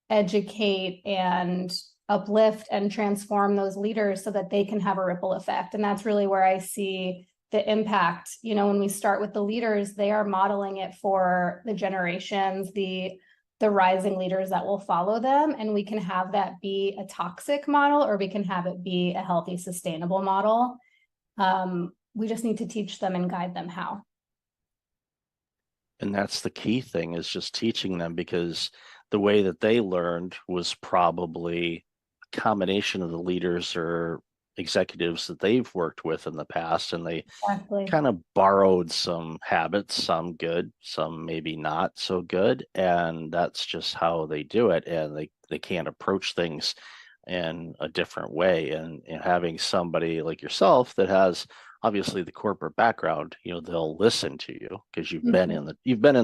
educate and uplift and transform those leaders so that they can have a ripple effect. And that's really where I see the impact. When we start with the leaders, they are modeling it for the generations, the rising leaders that will follow them. And we can have that be a toxic model, or we can have it be a healthy, sustainable model. We just need to teach them and guide them how. And that's the key thing, is just teaching them, because the way that they learned was probably a combination of the leaders or executives that they've worked with in the past, and they kind of borrowed some habits, some good, some maybe not so good, and that's just how they do it, and they can't approach things in a different way. And having somebody like yourself that has obviously the corporate background, they'll listen to you because you've been in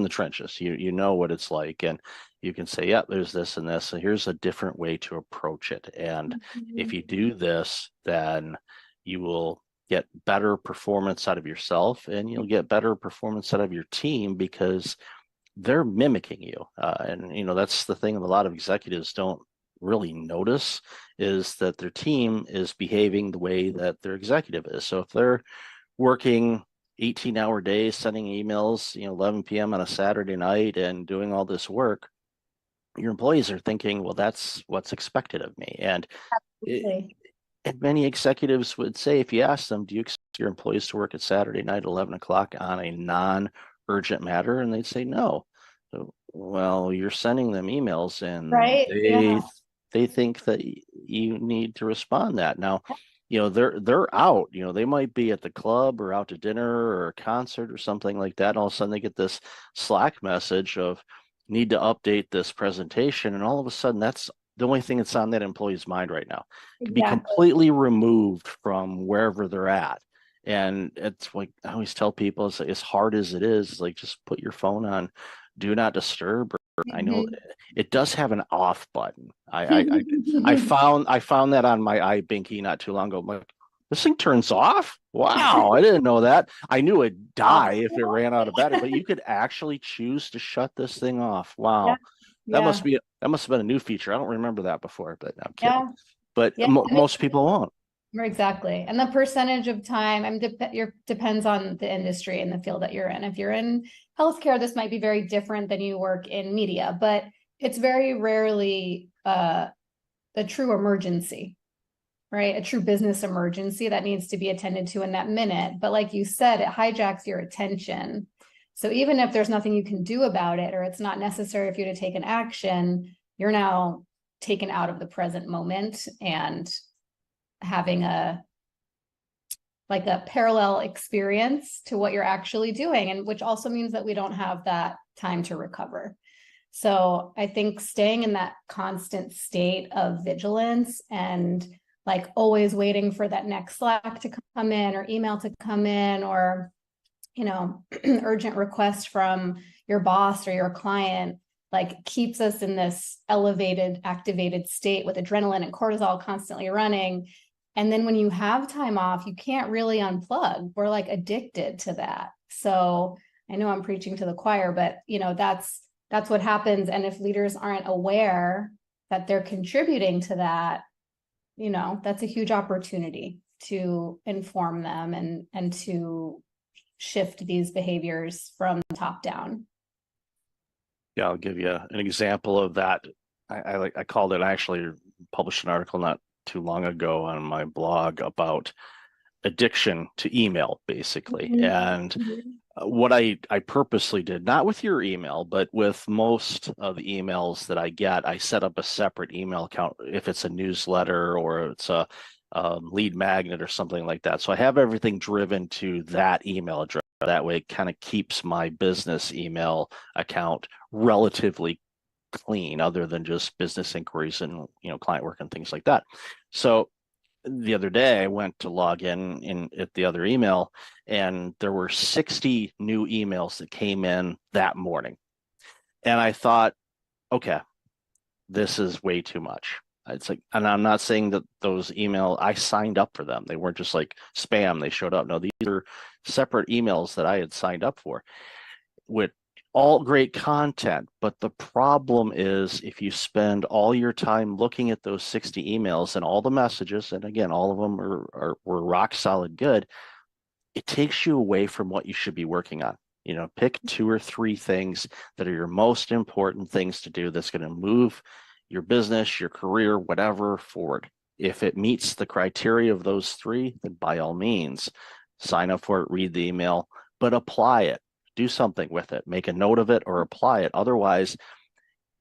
the trenches. You know what it's like, and you can say, yeah, there's this and this, and here's a different way to approach it. And if you do this, then you will get better performance out of yourself, and you'll get better performance out of your team because they're mimicking you. And that's the thing that a lot of executives don't really notice, is that their team is behaving the way that their executive is. So if they're working 18-hour days, sending emails, 11 p.m. on a Saturday night and doing all this work, your employees are thinking, well, that's what's expected of me. And many executives would say, if you ask them, do you expect your employees to work at Saturday night, 11 o'clock on a non-urgent matter? And they'd say no. So, well, you're sending them emails, and Right. they think that you need to respond that. Now, they're out, they might be at the club or out to dinner or a concert or something like that. And all of a sudden they get this Slack message of need to update this presentation. And all of a sudden that's the only thing that's on that employee's mind right now. To be completely removed from wherever they're at. And it's like, I always tell people, it's as hard as it is, like, just put your phone on do not disturb. I know it does have an off button. I found that on my iBinky not too long ago. I'm like, this thing turns off? Wow, I didn't know that. I knew it'd die if it ran out of battery, but you could actually choose to shut this thing off. Wow. That must have been a new feature. I don't remember that before, but I'm kidding. But most people won't. Exactly. And the percentage of time, depends on the industry and the field that you're in. If you're in healthcare, this might be very different than you work in media, but it's very rarely a true emergency, right? A true business emergency that needs to be attended to in that minute. But like you said, it hijacks your attention. So even if there's nothing you can do about it, or it's not necessary for you to take an action, you're now taken out of the present moment and having a parallel experience to what you're actually doing, and which also means that we don't have that time to recover. So I think staying in that constant state of vigilance and like always waiting for that next Slack to come in or email to come in, or urgent request from your boss or your client, like keeps us in this elevated, activated state with adrenaline and cortisol constantly running. And then when you have time off, you can't really unplug. We're like addicted to that. So I know I'm preaching to the choir, but that's what happens. And if leaders aren't aware that they're contributing to that, that's a huge opportunity to inform them and to shift these behaviors from the top down. Yeah, I'll give you an example of that. I called it, I actually published an article not too long ago on my blog about addiction to email, basically. And what I purposely did, not with your email, but with most of the emails that I get, I set up a separate email account if it's a newsletter or it's a lead magnet or something like that. So I have everything driven to that email address. That way it kind of keeps my business email account relatively clean, other than just business inquiries and client work and things like that. So the other day I went to log in at the other email, and there were 60 new emails that came in that morning. And I thought, okay, this is way too much. It's like, and I'm not saying that those emails, I signed up for them. They weren't just like spam, they showed up. No, these are separate emails that I had signed up for with all great content. But the problem is, if you spend all your time looking at those 60 emails and all the messages, and again, all of them were rock solid good, it takes you away from what you should be working on. Pick 2 or 3 things that are your most important things to do that's going to move your business, your career, whatever, forward. If it meets the criteria of those 3, then by all means, sign up for it, read the email, but apply it. Do something with it, make a note of it or apply it. Otherwise,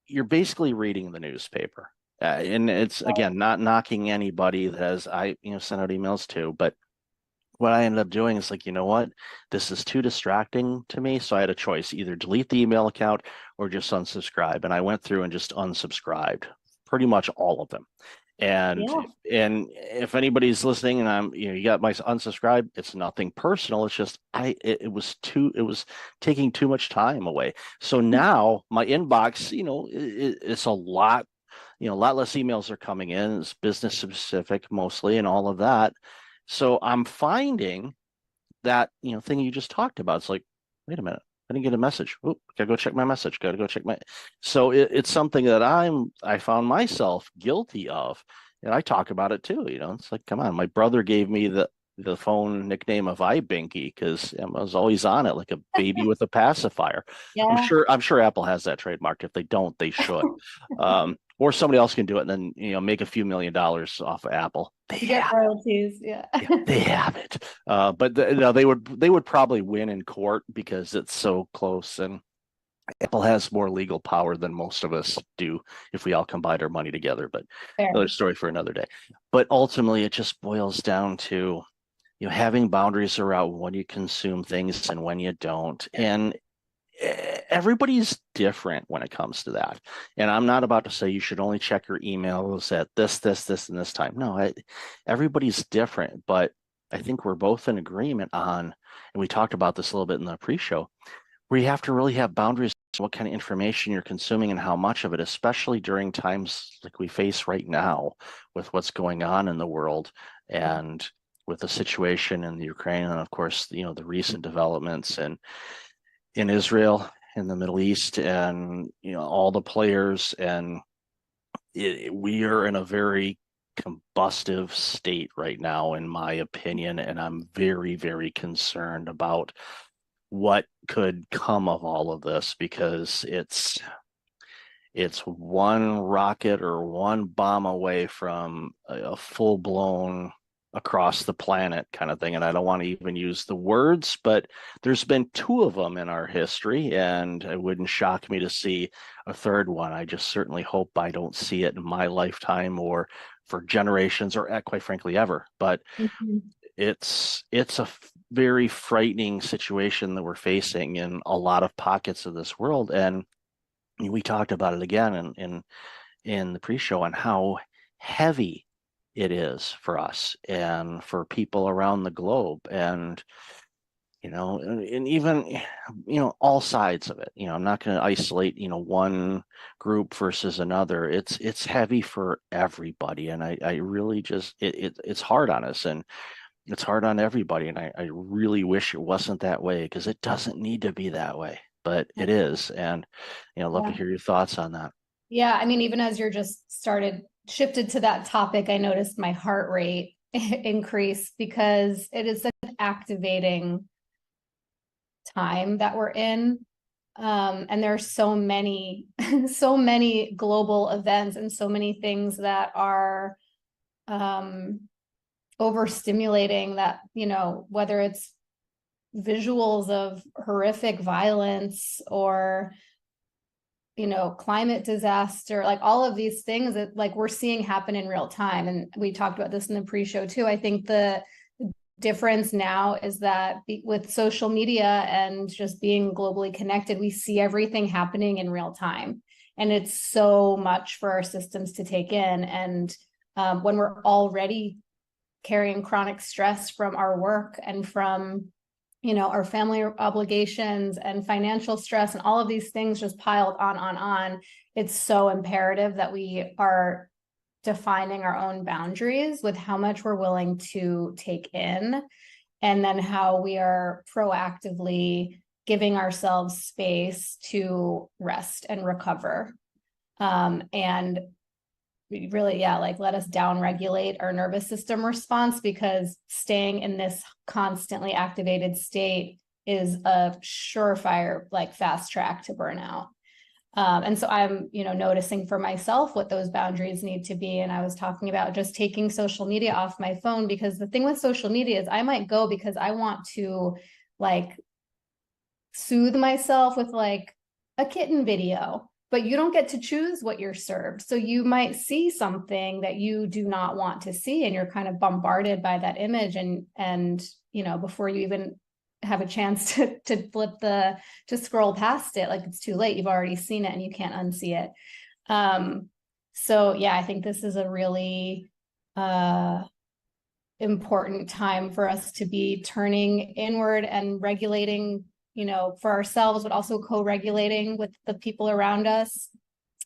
you're basically reading the newspaper. And it's, again, not knocking anybody that has, sent out emails to, but what I ended up doing is like, you know what, this is too distracting to me. So I had a choice, either delete the email account or just unsubscribe. And I went through and just unsubscribed pretty much all of them. And if anybody's listening and I'm, you got my unsubscribe, it's nothing personal. It's just it was taking too much time away. So now my inbox, it's a lot, a lot less emails are coming in. It's business specific mostly and all of that. So I'm finding that, thing you just talked about. It's like, wait a minute, I didn't get a message. Oh, gotta go check my message. Gotta go check my. So it's something that I found myself guilty of, and I talk about it too. It's like, come on, my brother gave me the phone nickname of iBinky because I was always on it like a baby with a pacifier. Yeah. I'm sure Apple has that trademarked. If they don't, they should. Or somebody else can do it and then make a few $1 million off of Apple. They You get have royalties. Yeah. they have it. But they would probably win in court because it's so close, and Apple has more legal power than most of us do if we all combine our money together. But Fair. another story for another day. But ultimately, it just boils down to having boundaries around when you consume things and when you don't, and everybody's different when it comes to that. And I'm not about to say you should only check your emails at this, and this time. No, everybody's different, but I think we're both in agreement on, and we talked about this a little bit in the pre-show, where you have to really have boundaries on what kind of information you're consuming and how much of it, especially during times like we face right now with what's going on in the world and with the situation in the Ukraine, and of course, the recent developments and in Israel, in the Middle East, and all the players, and we are in a very combustive state right now, in my opinion, and I'm very, very concerned about what could come of all of this, because it's one rocket or one bomb away from a full-blown across the planet kind of thing. And I don't want to even use the words, but there's been 2 of them in our history, and it wouldn't shock me to see a third one. I just certainly hope I don't see it in my lifetime or for generations or quite frankly ever. But it's a very frightening situation that we're facing in a lot of pockets of this world. And we talked about it again in the pre-show on how heavy it is for us and for people around the globe, and and even all sides of it. I'm not going to isolate one group versus another. It's heavy for everybody, and I really just it's hard on us, and it's hard on everybody, and I really wish it wasn't that way, because it doesn't need to be that way, but it is. And love to hear your thoughts on that. Yeah, I mean, even as you're just shifted to that topic, I noticed my heart rate increase, because it is such an activating time that we're in. And there are so many global events and so many things that are overstimulating, that, whether it's visuals of horrific violence or climate disaster, like all of these things that like we're seeing happen in real time. And we talked about this in the pre-show too. I think the difference now is that with social media and just being globally connected, we see everything happening in real time. And it's so much for our systems to take in. And when we're already carrying chronic stress from our work and from our family obligations and financial stress and all of these things just piled on, it's so imperative that we are defining our own boundaries with how much we're willing to take in, and then how we are proactively giving ourselves space to rest and recover. And really, like let us down regulate our nervous system response, because staying in this constantly activated state is a surefire, like fast track to burnout. And so I'm, noticing for myself what those boundaries need to be. And I was talking about just taking social media off my phone, because the thing with social media is I might go because I want to like soothe myself with like a kitten video, but you don't get to choose what you're served. So you might see something that you do not want to see, and you're kind of bombarded by that image. And before you even have a chance to scroll past it, like it's too late. You've already seen it and you can't unsee it. So yeah, I think this is a really important time for us to be turning inward and regulating, for ourselves, but also co-regulating with the people around us.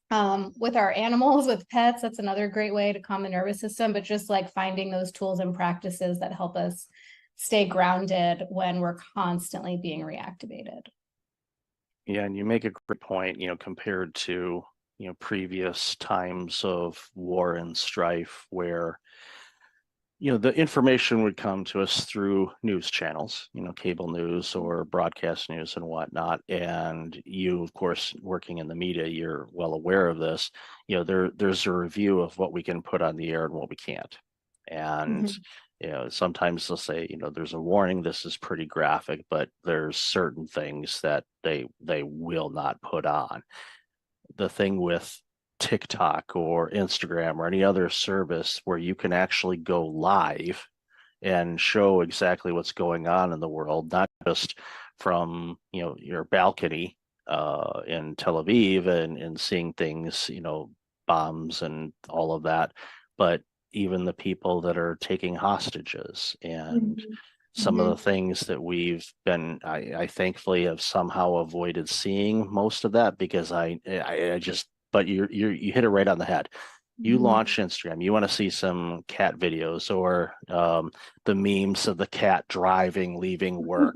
with our animals, with pets, that's another great way to calm the nervous system, but just like finding those tools and practices that help us stay grounded when we're constantly being reactivated. Yeah, and you make a great point, compared to, previous times of war and strife where, the information would come to us through news channels, cable news or broadcast news and whatnot. And you, of course, working in the media, you're well aware of this. There's a review of what we can put on the air and what we can't. And, sometimes they'll say, there's a warning, this is pretty graphic, but there's certain things that they will not put on. The thing with TikTok or Instagram or any other service where you can actually go live and show exactly what's going on in the world, not just from your balcony in Tel Aviv and seeing things, bombs and all of that, but even the people that are taking hostages and some of the things that we've been, I thankfully have somehow avoided seeing most of that because I just, but you hit it right on the head. You launch Instagram, you want to see some cat videos or the memes of the cat driving, leaving work.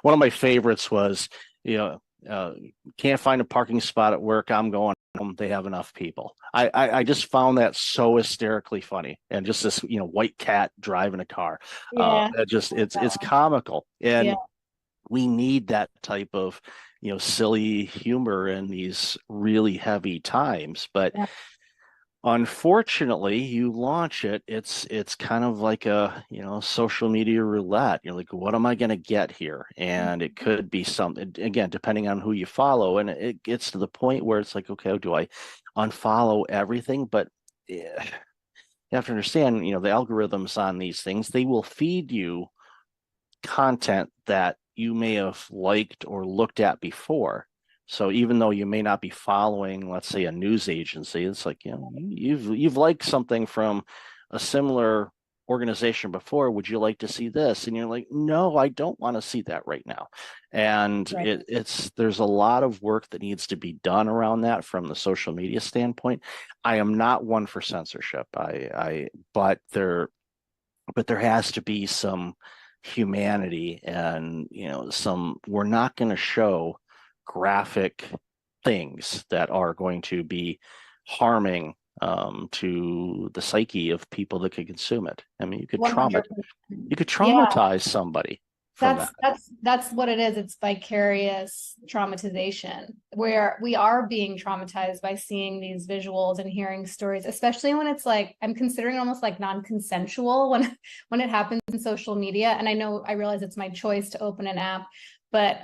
One of my favorites was, can't find a parking spot at work. I'm going home. They have enough people. I just found that so hysterically funny, and just this white cat driving a car. It's comical, and we need that type of silly humor in these really heavy times. But unfortunately, you launch it, it's kind of like a social media roulette. You're like, what am I going to get here? And it could be something, again, depending on who you follow, and it gets to the point where it's like, okay, do I unfollow everything? But you have to understand, the algorithms on these things, they will feed you content that you may have liked or looked at before. So even though you may not be following, let's say, a news agency, it's like, you've liked something from a similar organization before. Would you like to see this? And you're like, no, I don't want to see that right now. And there's a lot of work that needs to be done around that from the social media standpoint. I am not one for censorship. But there has to be some humanity and we're not going to show graphic things that are going to be harming to the psyche of people that could consume it. I mean, you could traumatize somebody from that's what it is. It's vicarious traumatization, where we are being traumatized by seeing these visuals and hearing stories, especially when it's like, I'm considering almost like non-consensual when it happens in social media. And I realize it's my choice to open an app, but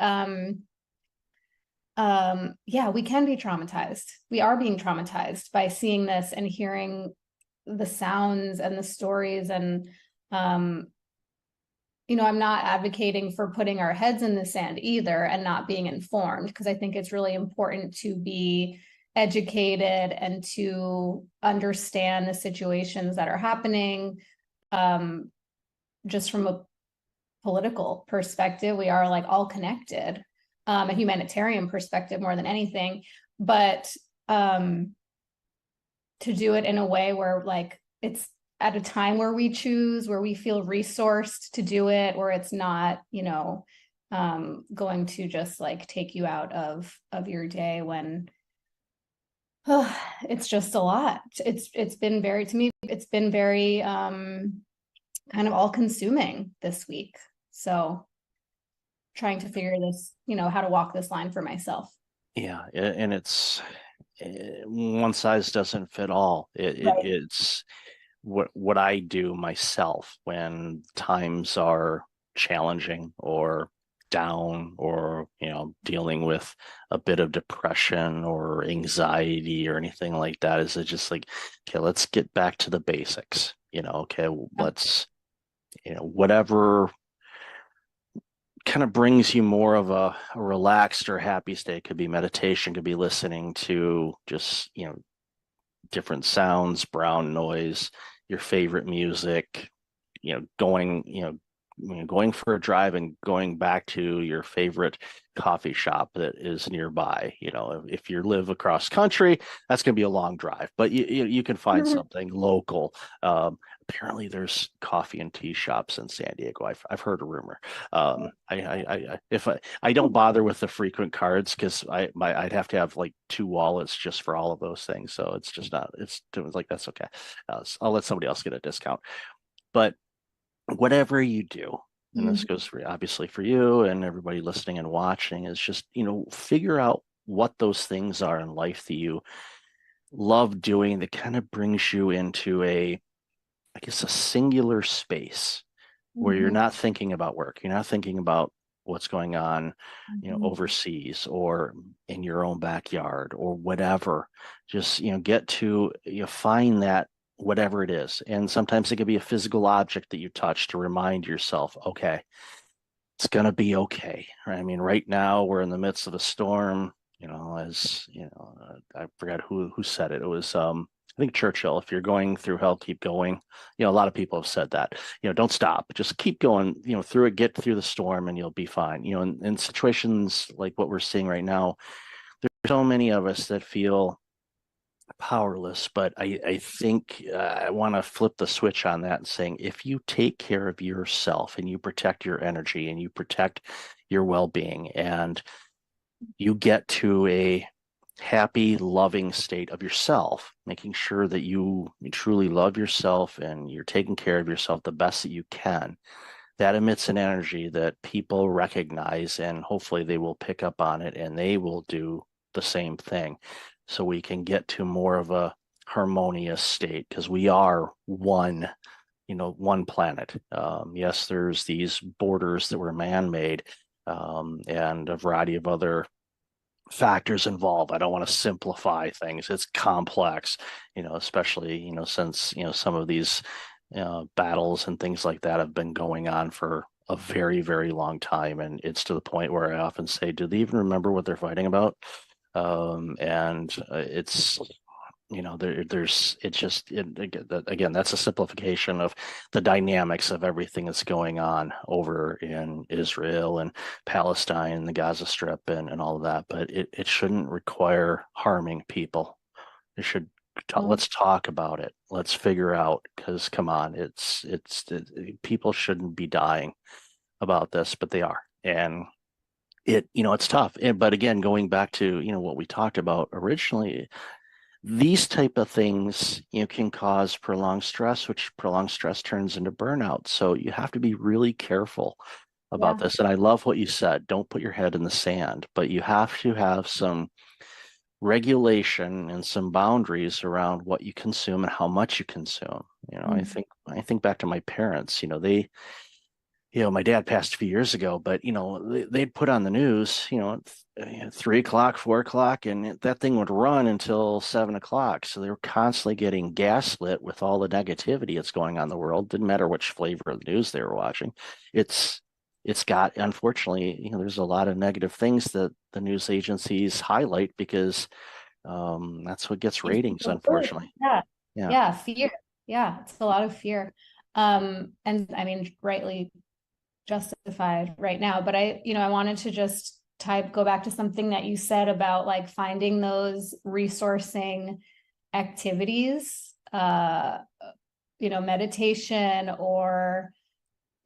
we can be traumatized. We are being traumatized by seeing this and hearing the sounds and the stories. And I'm not advocating for putting our heads in the sand either and not being informed, because I think it's really important to be educated and to understand the situations that are happening. Just from a political perspective, we are like all connected, a humanitarian perspective more than anything, but to do it in a way where like it's at a time where we choose, where we feel resourced to do it, where it's not, going to just like take you out of your day when it's just a lot. It's been very, to me, it's been very kind of all consuming this week. So trying to figure this, how to walk this line for myself. Yeah. And it's one size doesn't fit all. It's what I do myself when times are challenging or down, or dealing with a bit of depression or anxiety or anything like that, is it just like, okay, let's get back to the basics. Let's whatever kind of brings you more of a relaxed or happy state. Could be meditation, could be listening to just different sounds, brown noise, your favorite music, going going for a drive and going back to your favorite coffee shop that is nearby. If you live across country, that's going to be a long drive, but you can find something local. Apparently there's coffee and tea shops in San Diego. I've heard a rumor. I don't bother with the frequent cards because I'd have to have like 2 wallets just for all of those things. So it's just not, it's like, that's okay. I'll let somebody else get a discount. But whatever you do, and this goes obviously for you and everybody listening and watching, is just, figure out what those things are in life that you love doing that kind of brings you into a singular space where you're not thinking about work. You're not thinking about what's going on, overseas or in your own backyard or whatever. Just, get to, find that whatever it is. And sometimes it could be a physical object that you touch to remind yourself, okay, it's going to be okay. I mean, right now we're in the midst of a storm, I forgot who said it. It was, I think Churchill, if you're going through hell, keep going. A lot of people have said that, don't stop, just keep going, through it, get through the storm and you'll be fine. In situations like what we're seeing right now, there's so many of us that feel powerless, but I think I want to flip the switch on that and saying, if you take care of yourself and you protect your energy and you protect your well-being and you get to a happy, loving state of yourself, making sure that you truly love yourself and you're taking care of yourself the best that you can, that emits an energy that people recognize, and hopefully they will pick up on it and they will do the same thing. So we can get to more of a harmonious state, because we are one planet. Yes, there's these borders that were man-made, and a variety of other factors involved. I don't want to simplify things. It's complex, especially, since, some of these battles and things like that have been going on for a very, very long time. And it's to the point where I often say, do they even remember what they're fighting about? It's, again, that's a simplification of the dynamics of everything that's going on over in Israel and Palestine and the Gaza Strip and all of that. But it shouldn't require harming people. It should. Let's talk about it. Let's figure out, because come on, people shouldn't be dying about this, but they are. And it's tough. But again, going back to, what we talked about originally, these type of things, can cause prolonged stress, which prolonged stress turns into burnout. So you have to be really careful about this. And I love what you said. Don't put your head in the sand, but you have to have some regulation and some boundaries around what you consume and how much you consume. I think back to my parents. They, my dad passed a few years ago, but they'd put on the news, at 3 o'clock, 4 o'clock, and that thing would run until 7 o'clock. So they were constantly getting gaslit with all the negativity that's going on in the world. Didn't matter which flavor of the news they were watching. It's got, unfortunately, there's a lot of negative things that the news agencies highlight because that's what gets ratings, unfortunately. Yeah, fear. Yeah, it's a lot of fear. And I mean, rightly justified right now, but I wanted to just go back to something that you said about like finding those resourcing activities, meditation or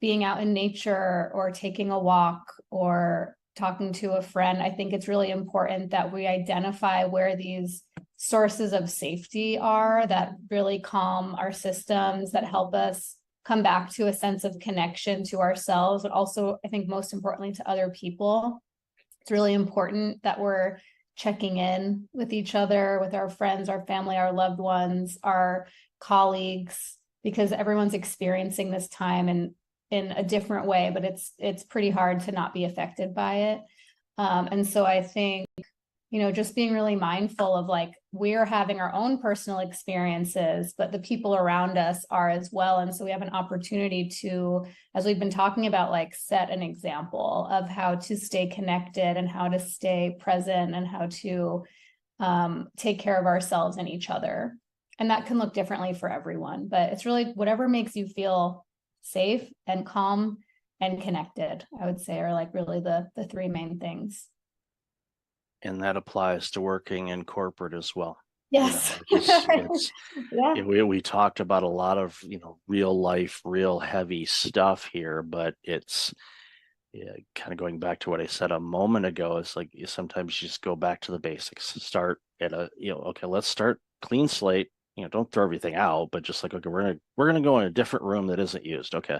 being out in nature or taking a walk or talking to a friend. I think it's really important that we identify where these sources of safety are that really calm our systems, that help us come back to a sense of connection to ourselves, but also, I think most importantly, to other people. It's really important that we're checking in with each other, with our friends, our family, our loved ones, our colleagues, because everyone's experiencing this time in a different way, but it's pretty hard to not be affected by it. And so I think, just being really mindful of like, we're having our own personal experiences, but the people around us are as well. And so we have an opportunity to, as we've been talking about, like set an example of how to stay connected and how to stay present and how to take care of ourselves and each other. And that can look differently for everyone, but it's really whatever makes you feel safe and calm and connected, I would say, are like really the three main things. And that applies to working in corporate as well. Yes. Yeah. We talked about a lot of, real life, real heavy stuff here, but it's kind of going back to what I said a moment ago. It's like sometimes you just go back to the basics, start at okay, let's start clean slate. Don't throw everything out, but just like, okay, we're gonna go in a different room that isn't used. Okay,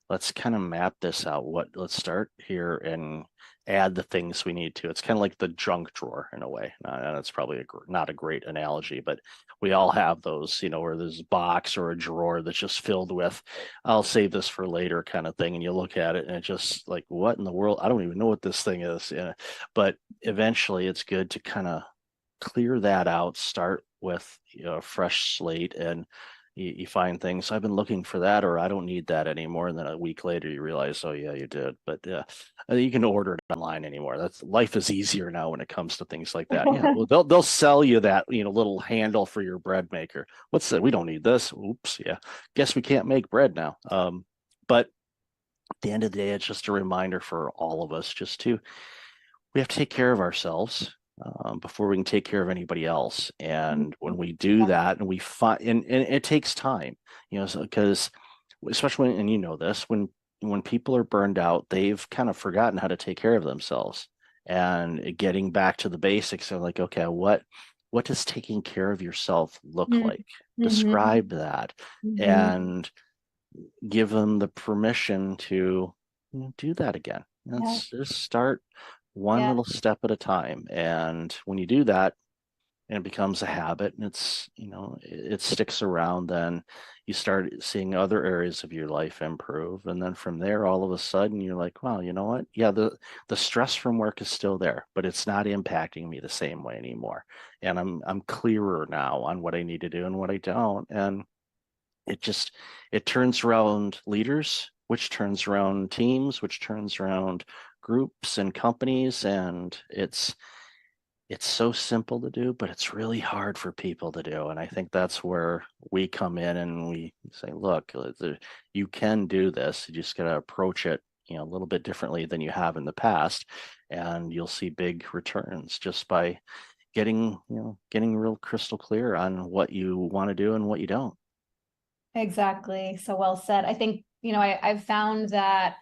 let's kind of map this out. Let's start here and add the things we need to. It's kind of like the junk drawer in a way. And it's probably not a great analogy, but we all have those, where there's a box or a drawer that's just filled with, I'll save this for later kind of thing. And you look at it and it's just like, what in the world? I don't even know what this thing is. But eventually it's good to kind of clear that out, start with a fresh slate, and you find things, I've been looking for that, or I don't need that anymore. And then a week later you realize, oh yeah, you did. But you can order it online anymore. Life is easier now when it comes to things like that. Yeah, well, they'll sell you that little handle for your bread maker. What's that? We don't need this. Oops, yeah. Guess we can't make bread now. But at the end of the day, it's just a reminder for all of us we have to take care of ourselves before we can take care of anybody else. And when we do that, and we find, and it takes time, because especially when, and this, when people are burned out, they've kind of forgotten how to take care of themselves. And getting back to the basics of like, okay, what does taking care of yourself look like? Describe that, and give them the permission to do that again. Let's just start one little step at a time. And when you do that, and it becomes a habit, and it's, it sticks around, then you start seeing other areas of your life improve. And then from there, all of a sudden you're like, wow, you know what? Yeah, the stress from work is still there, but it's not impacting me the same way anymore. And I'm clearer now on what I need to do and what I don't. And it turns around leaders, which turns around teams, which turns around groups and companies. And it's so simple to do, but it's really hard for people to do. And I think that's where we come in and we say, look, you can do this. You just got to approach it, a little bit differently than you have in the past. And you'll see big returns just by getting real crystal clear on what you want to do and what you don't. Exactly. So well said. I think, I've found that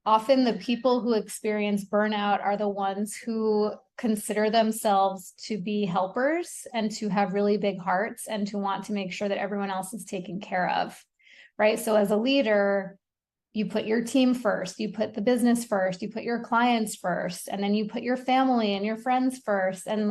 often the people who experience burnout are the ones who consider themselves to be helpers and to have really big hearts and to want to make sure that everyone else is taken care of, right? So as a leader, you put your team first, you put the business first, you put your clients first, and then you put your family and your friends first. And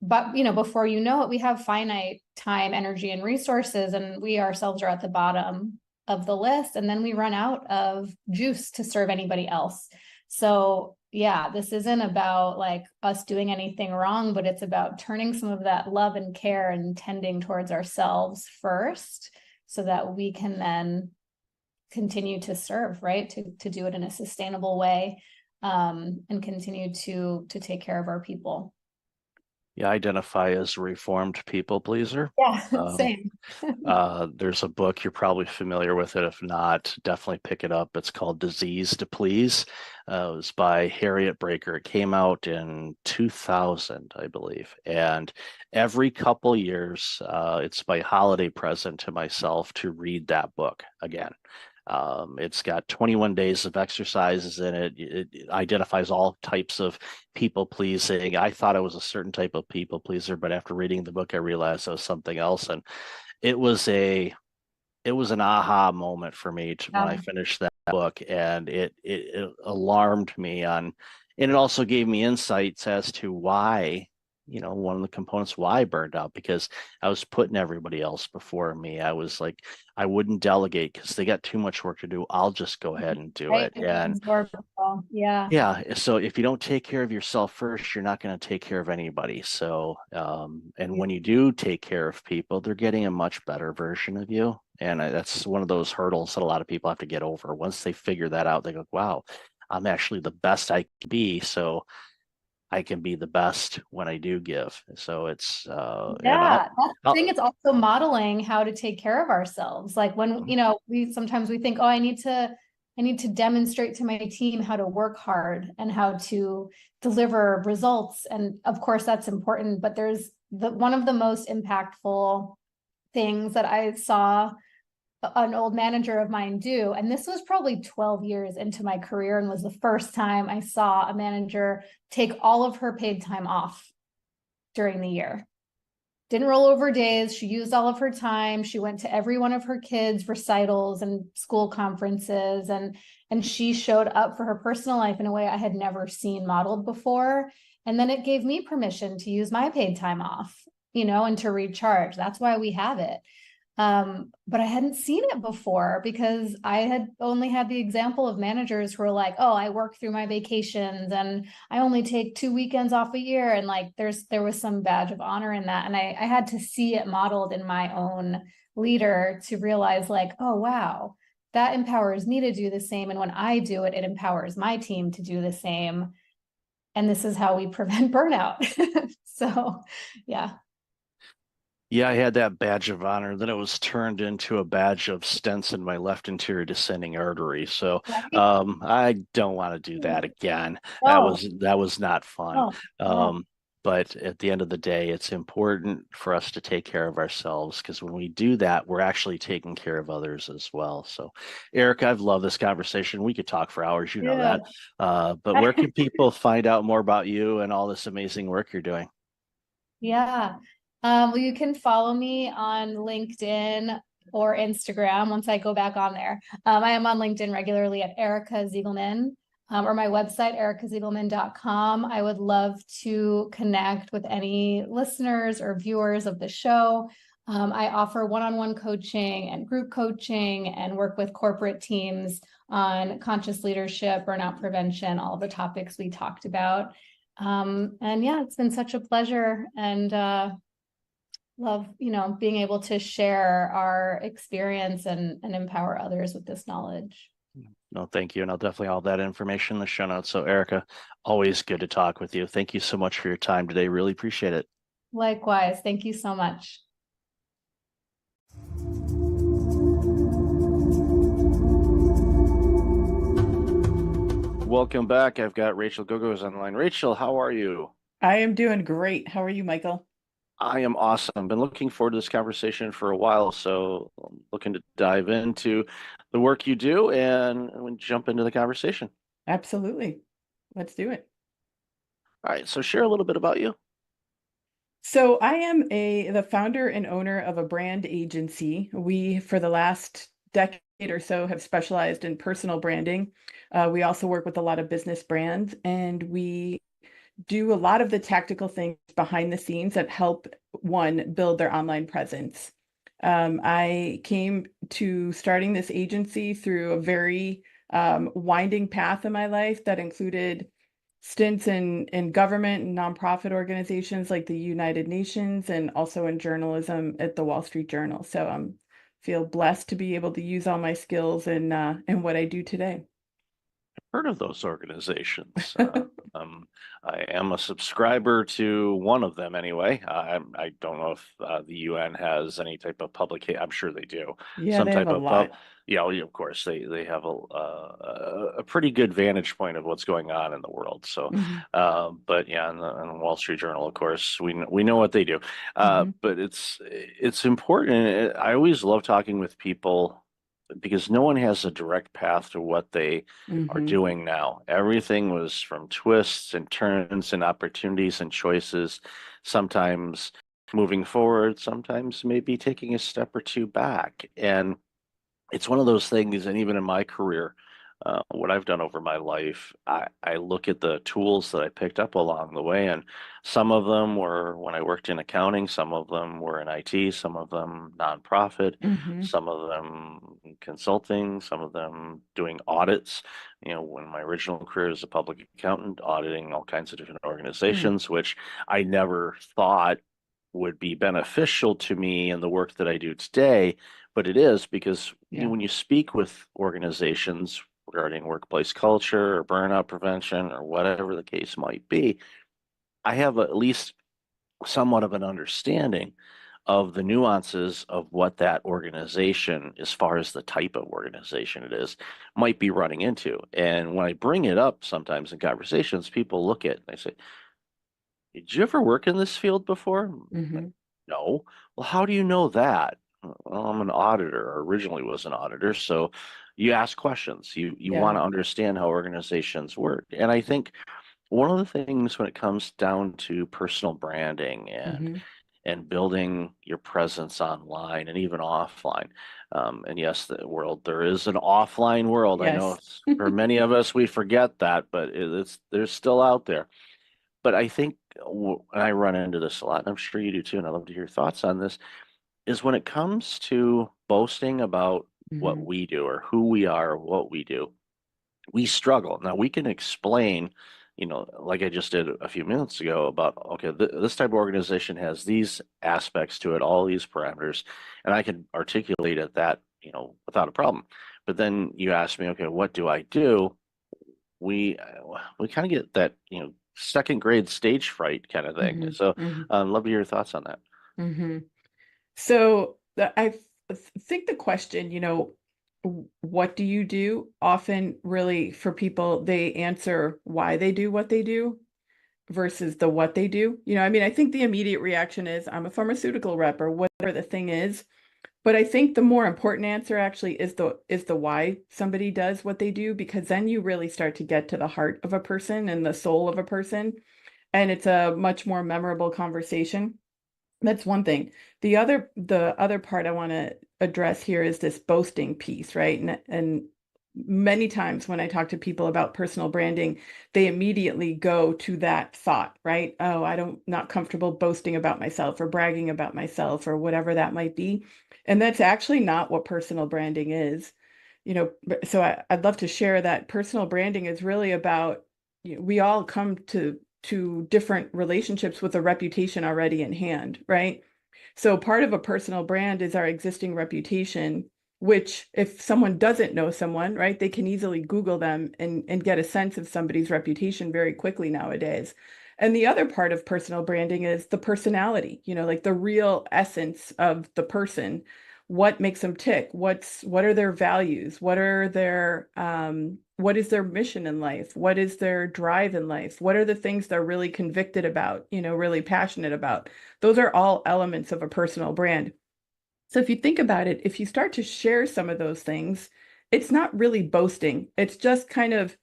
but before you know it, we have finite time, energy, and resources, and we ourselves are at the bottom of the list, and then we run out of juice to serve anybody else. So yeah, this isn't about like us doing anything wrong, but it's about turning some of that love and care and tending towards ourselves first, so that we can then continue to serve, right? To do it in a sustainable way, and continue to take care of our people. You identify as a reformed people pleaser. Yeah, same. There's a book, you're probably familiar with it. If not, definitely pick it up. It's called Disease to Please. It was by Harriet Breaker. It came out in 2000, I believe. And every couple years, it's my holiday present to myself to read that book again. It's got 21 days of exercises in it. It identifies all types of people pleasing. I thought I was a certain type of people pleaser, but after reading the book, I realized I was something else. And it was an aha moment for me when I finished that book, and it alarmed me and it also gave me insights as to why, one of the components why I burned out, because I was putting everybody else before me. I was like, I wouldn't delegate because they got too much work to do. I'll just go ahead and do it. And yeah. So if you don't take care of yourself first, you're not going to take care of anybody. So, and when you do take care of people, they're getting a much better version of you. And that's one of those hurdles that a lot of people have to get over. Once they figure that out, they go, wow, I'm actually the best I can be. So I can be the best when I do give. So it's I think it's also modeling how to take care of ourselves. Like when we sometimes we think, oh, I need to I need to demonstrate to my team how to work hard and how to deliver results. And of course, that's important, but there's one of the most impactful things that I saw an old manager of mine do, and this was probably 12 years into my career and was the first time I saw a manager take all of her paid time off during the year. Didn't roll over days. She used all of her time. She went to every one of her kids' recitals and school conferences, and she showed up for her personal life in a way I had never seen modeled before. And then it gave me permission to use my paid time off, and to recharge. That's why we have it. But I hadn't seen it before because I had only had the example of managers who are like, oh, I work through my vacations and I only take 2 weekends off a year. And like, there was some badge of honor in that. And I had to see it modeled in my own leader to realize like, oh, wow, that empowers me to do the same. And when I do it, it empowers my team to do the same. And this is how we prevent burnout. So, yeah. Yeah, I had that badge of honor. Then it was turned into a badge of stents in my left anterior descending artery. So I don't want to do that again. Oh. That was not fun. Oh. But at the end of the day, it's important for us to take care of ourselves, because when we do that, we're actually taking care of others as well. So, Erica, I've loved this conversation. We could talk for hours, you know that. But where can people find out more about you and all this amazing work you're doing? Yeah. Well, you can follow me on LinkedIn or Instagram once I go back on there. I am on LinkedIn regularly at Erica Ziegelman, or my website, ericaziegelman.com. I would love to connect with any listeners or viewers of the show. I offer one-on-one coaching and group coaching and work with corporate teams on conscious leadership, burnout prevention, all the topics we talked about. And yeah, it's been such a pleasure, and love, being able to share our experience and empower others with this knowledge. No, thank you. And I'll definitely have all that information in the show notes. So, Erica, always good to talk with you. Thank you so much for your time today. Really appreciate it. Likewise. Thank you so much. Welcome back. I've got Rachel Gogos online. Rachel, how are you? I am doing great. How are you, Michael? I am awesome. Been looking forward to this conversation for a while, so I'm looking to dive into the work you do and jump into the conversation. Absolutely. Let's do it. All right, so share a little bit about you. So I am the founder and owner of a brand agency. We, for the last decade or so, have specialized in personal branding. We also work with a lot of business brands, and we do a lot of the tactical things behind the scenes that help one build their online presence. I came to starting this agency through a very winding path in my life that included stints in government and nonprofit organizations like the United Nations, and also in journalism at the Wall Street Journal. So I feel blessed to be able to use all my skills in what I do today. Heard of those organizations. I am a subscriber to one of them anyway. I don't know if the UN has any type of publication. I'm sure they do. Yeah, Some they type have a of lot. yeah, of course they have a pretty good vantage point of what's going on in the world. So, Mhm. but yeah, in the Wall Street Journal, of course, we know what they do. Mhm. But it's important. I always love talking with people, because no one has a direct path to what they are Mhm. doing now. Everything was from twists and turns and opportunities and choices, sometimes moving forward, sometimes maybe taking a step or two back. And it's one of those things, and even in my career, what I've done over my life, I look at the tools that I picked up along the way, and some of them were when I worked in accounting, some of them were in IT, some of them nonprofit, Mhm. some of them consulting, some of them doing audits. When my original career as a public accountant, auditing all kinds of different organizations, which I never thought would be beneficial to me in the work that I do today, but it is, because Yeah. when you speak with organizations regarding workplace culture or burnout prevention or whatever the case might be, I have at least somewhat of an understanding of the nuances of what that organization, as far as the type of organization it is, might be running into. And when I bring it up sometimes in conversations, people look at it and they say, did you ever work in this field before? Mm-hmm. No. Well, how do you know that? Well, I'm an auditor, or originally was an auditor. So you ask questions. You Yeah. want to understand how organizations work. And I think one of the things when it comes down to personal branding Mm-hmm. and building your presence online and even offline. And yes, there is an offline world. I know Yes. for many of us, we forget that, but there's still out there. But I think, and I run into this a lot, and I'm sure you do too, and I'd love to hear your thoughts on this, is when it comes to boasting about what Mm-hmm. we do or who we are or what we do, we struggle. Now we can explain, like I just did a few minutes ago about, okay, this type of organization has these aspects to it, all these parameters, and I can articulate it that, without a problem. But then you ask me, okay, what do I do? We kind of get that, second grade stage fright kind of thing. So Mm-hmm. I'd love to hear your thoughts on that. Mm-hmm. So think the question, what do you do? Often, really, for people, they answer why they do what they do versus the what they do. I mean, I think the immediate reaction is I'm a pharmaceutical rep or whatever the thing is. But I think the more important answer actually is the why somebody does what they do, because then you really start to get to the heart of a person and the soul of a person, and it's a much more memorable conversation. That's one thing. The other part I want to address here is this boasting piece, right? And many times when I talk to people about personal branding, they immediately go to that thought, right? Oh, not comfortable boasting about myself or bragging about myself or whatever that might be. And that's actually not what personal branding is. So I'd love to share that personal branding is really about, we all come to different relationships with a reputation already in hand, right? So part of a personal brand is our existing reputation, which if someone doesn't know someone, right, they can easily Google them and get a sense of somebody's reputation very quickly nowadays. And the other part of personal branding is the personality, like the real essence of the person. What makes them tick? What are their values? What is their mission in life? What is their drive in life? What are the things they're really convicted about, really passionate about? Those are all elements of a personal brand. So if you think about it, if you start to share some of those things, it's not really boasting. It's just kind of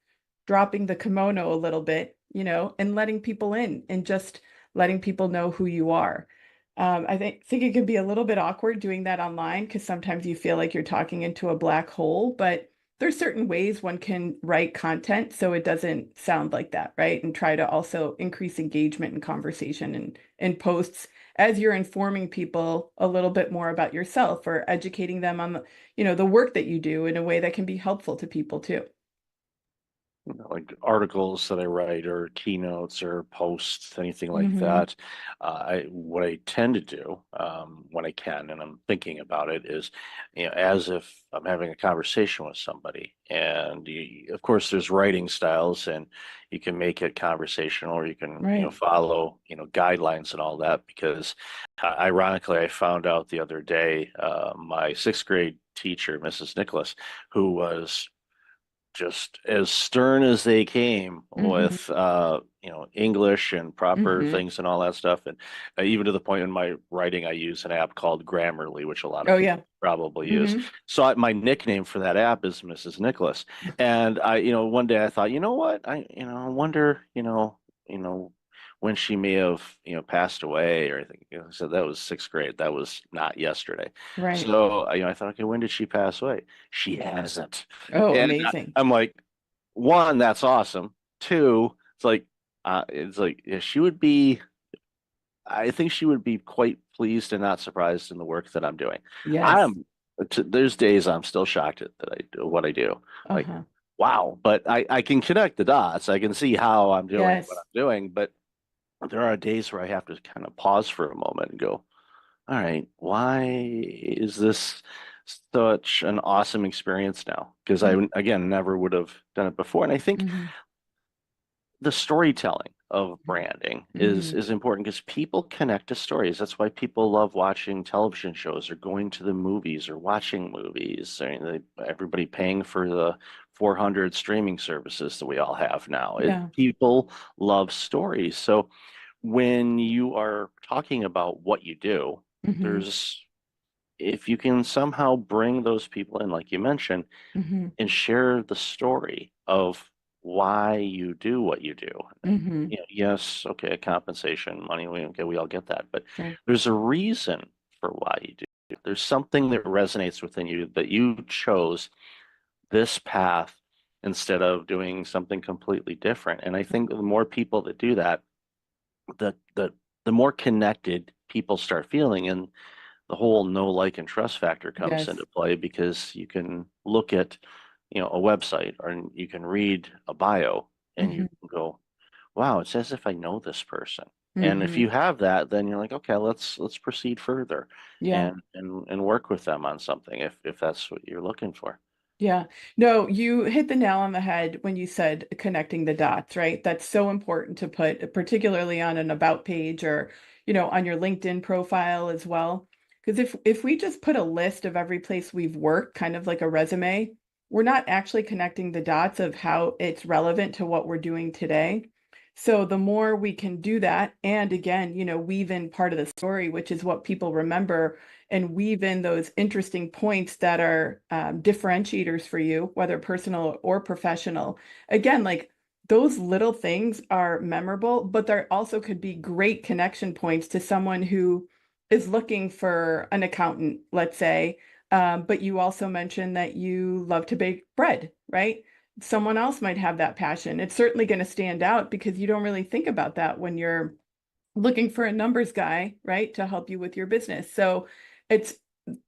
dropping the kimono a little bit, and letting people in and just letting people know who you are. I think it can be a little bit awkward doing that online because sometimes you feel like you're talking into a black hole, but there's certain ways one can write content so it doesn't sound like that, right? And try to also increase engagement and conversation and posts as you're informing people a little bit more about yourself or educating them on the work that you do in a way that can be helpful to people too. Like articles that I write or keynotes or posts, anything like Mhm. that. What I tend to do when I can, and I'm thinking about it, is as if I'm having a conversation with somebody, and of course there's writing styles, and you can make it conversational, or you can Right. follow guidelines and all that. Because ironically, I found out the other day, my sixth grade teacher, Mrs. Nicholas, who was just as stern as they came Mhm. with English and proper Mhm. things and all that stuff, and even to the point in my writing I use an app called Grammarly, which a lot of Oh people yeah. probably use. Mhm. So my nickname for that app is Mrs. Nicholas. And I one day I thought, what, I wonder, you know when she may have passed away or anything. So that was sixth grade, that was not yesterday. Right. So I thought, okay, when did she pass away? She hasn't. Oh, And amazing. I'm like, one, that's awesome. Two, it's like yeah, she would be. I think she would be quite pleased and not surprised in the work that I'm doing. Yes. I'm there's days I'm still shocked at that I do what I do. Like, Uh-huh. wow, but I can connect the dots. I can see how I'm doing what Yes. I'm doing, but there are days where I have to kind of pause for a moment and go, all right, why is this such an awesome experience now? Because I, again, never would have done it before. And I think Mhm. the storytelling of branding Mhm. is important because people connect to stories. That's why people love watching television shows or going to the movies or watching movies. I mean, everybody paying for the 400 streaming services that we all have now. Yeah. People love stories. So when you are talking about what you do, Mhm. there's if you can somehow bring those people in, like you mentioned, Mhm. and share the story of why you do what you do. And Mhm. yes, okay, compensation, money, we all get that, but Sure. there's a reason for why you do. There's something that resonates within you that you chose this path instead of doing something completely different. And I think the more people that do that, the more connected people start feeling, and the whole know, like, and trust factor comes Yes. into play because you can look at, a website or you can read a bio and you Mhm. can go, wow, it's as if I know this person. And if Mhm. you have that, then you're like, okay, let's proceed further Yeah. and work with them on something if that's what you're looking for. Yeah. No, you hit the nail on the head when you said connecting the dots, right? That's so important to put, particularly on an about page or, on your LinkedIn profile as well. Because if we just put a list of every place we've worked, kind of like a resume, we're not actually connecting the dots of how it's relevant to what we're doing today. So the more we can do that, and again, weave in part of the story, which is what people remember, and weave in those interesting points that are differentiators for you, whether personal or professional. Again, like those little things are memorable, but there also could be great connection points to someone who is looking for an accountant, let's say. But you also mentioned that you love to bake bread, right? Someone else might have that passion. It's certainly going to stand out because you don't really think about that when you're looking for a numbers guy, right, to help you with your business. So it's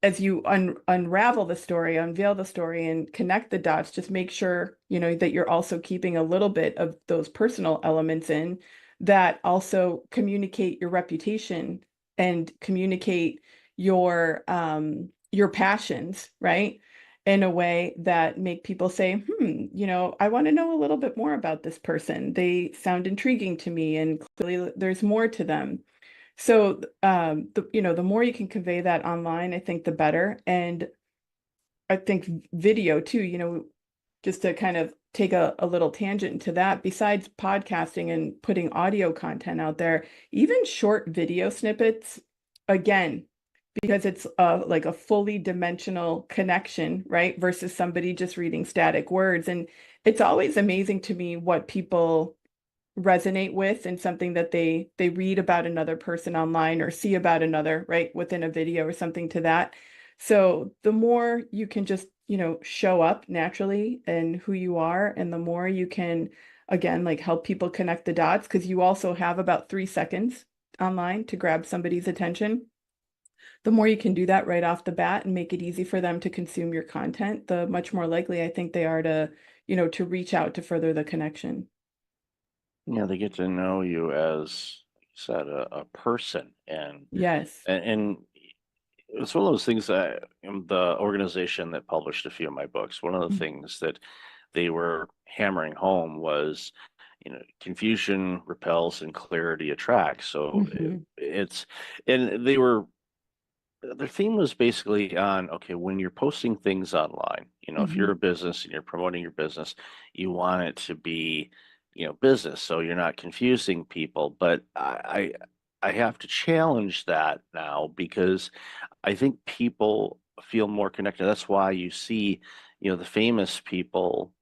as you unravel the story, unveil the story, and connect the dots, just make sure, that you're also keeping a little bit of those personal elements in that also communicate your reputation and communicate your passions, right? In a way that make people say, I want to know a little bit more about this person. They sound intriguing to me, and clearly there's more to them. So, the more you can convey that online, I think the better. And I think video too, just to kind of take a little tangent into that, besides podcasting and putting audio content out there, even short video snippets, again, because it's like a fully dimensional connection, right? Versus somebody just reading static words. And it's always amazing to me what people resonate with and something that they read about another person online or see about another, right, within a video or something to that. So the more you can just, show up naturally and who you are, and the more you can, again, like help people connect the dots, because you also have about 3 seconds online to grab somebody's attention. The more you can do that right off the bat and make it easy for them to consume your content, the much more likely I think they are to, to reach out to further the connection. Yeah, they get to know you as, like you said, a person, Yes. and it's one of those things that the organization that published a few of my books, one of the Mm. things that they were hammering home was, confusion repels and clarity attracts. So Mhm. and their theme was basically on, okay, when you're posting things online, if you're Mhm. a business and you're promoting your business, you want it to be, business, so you're not confusing people. But I have to challenge that now because I think people feel more connected. That's why you see, the famous people,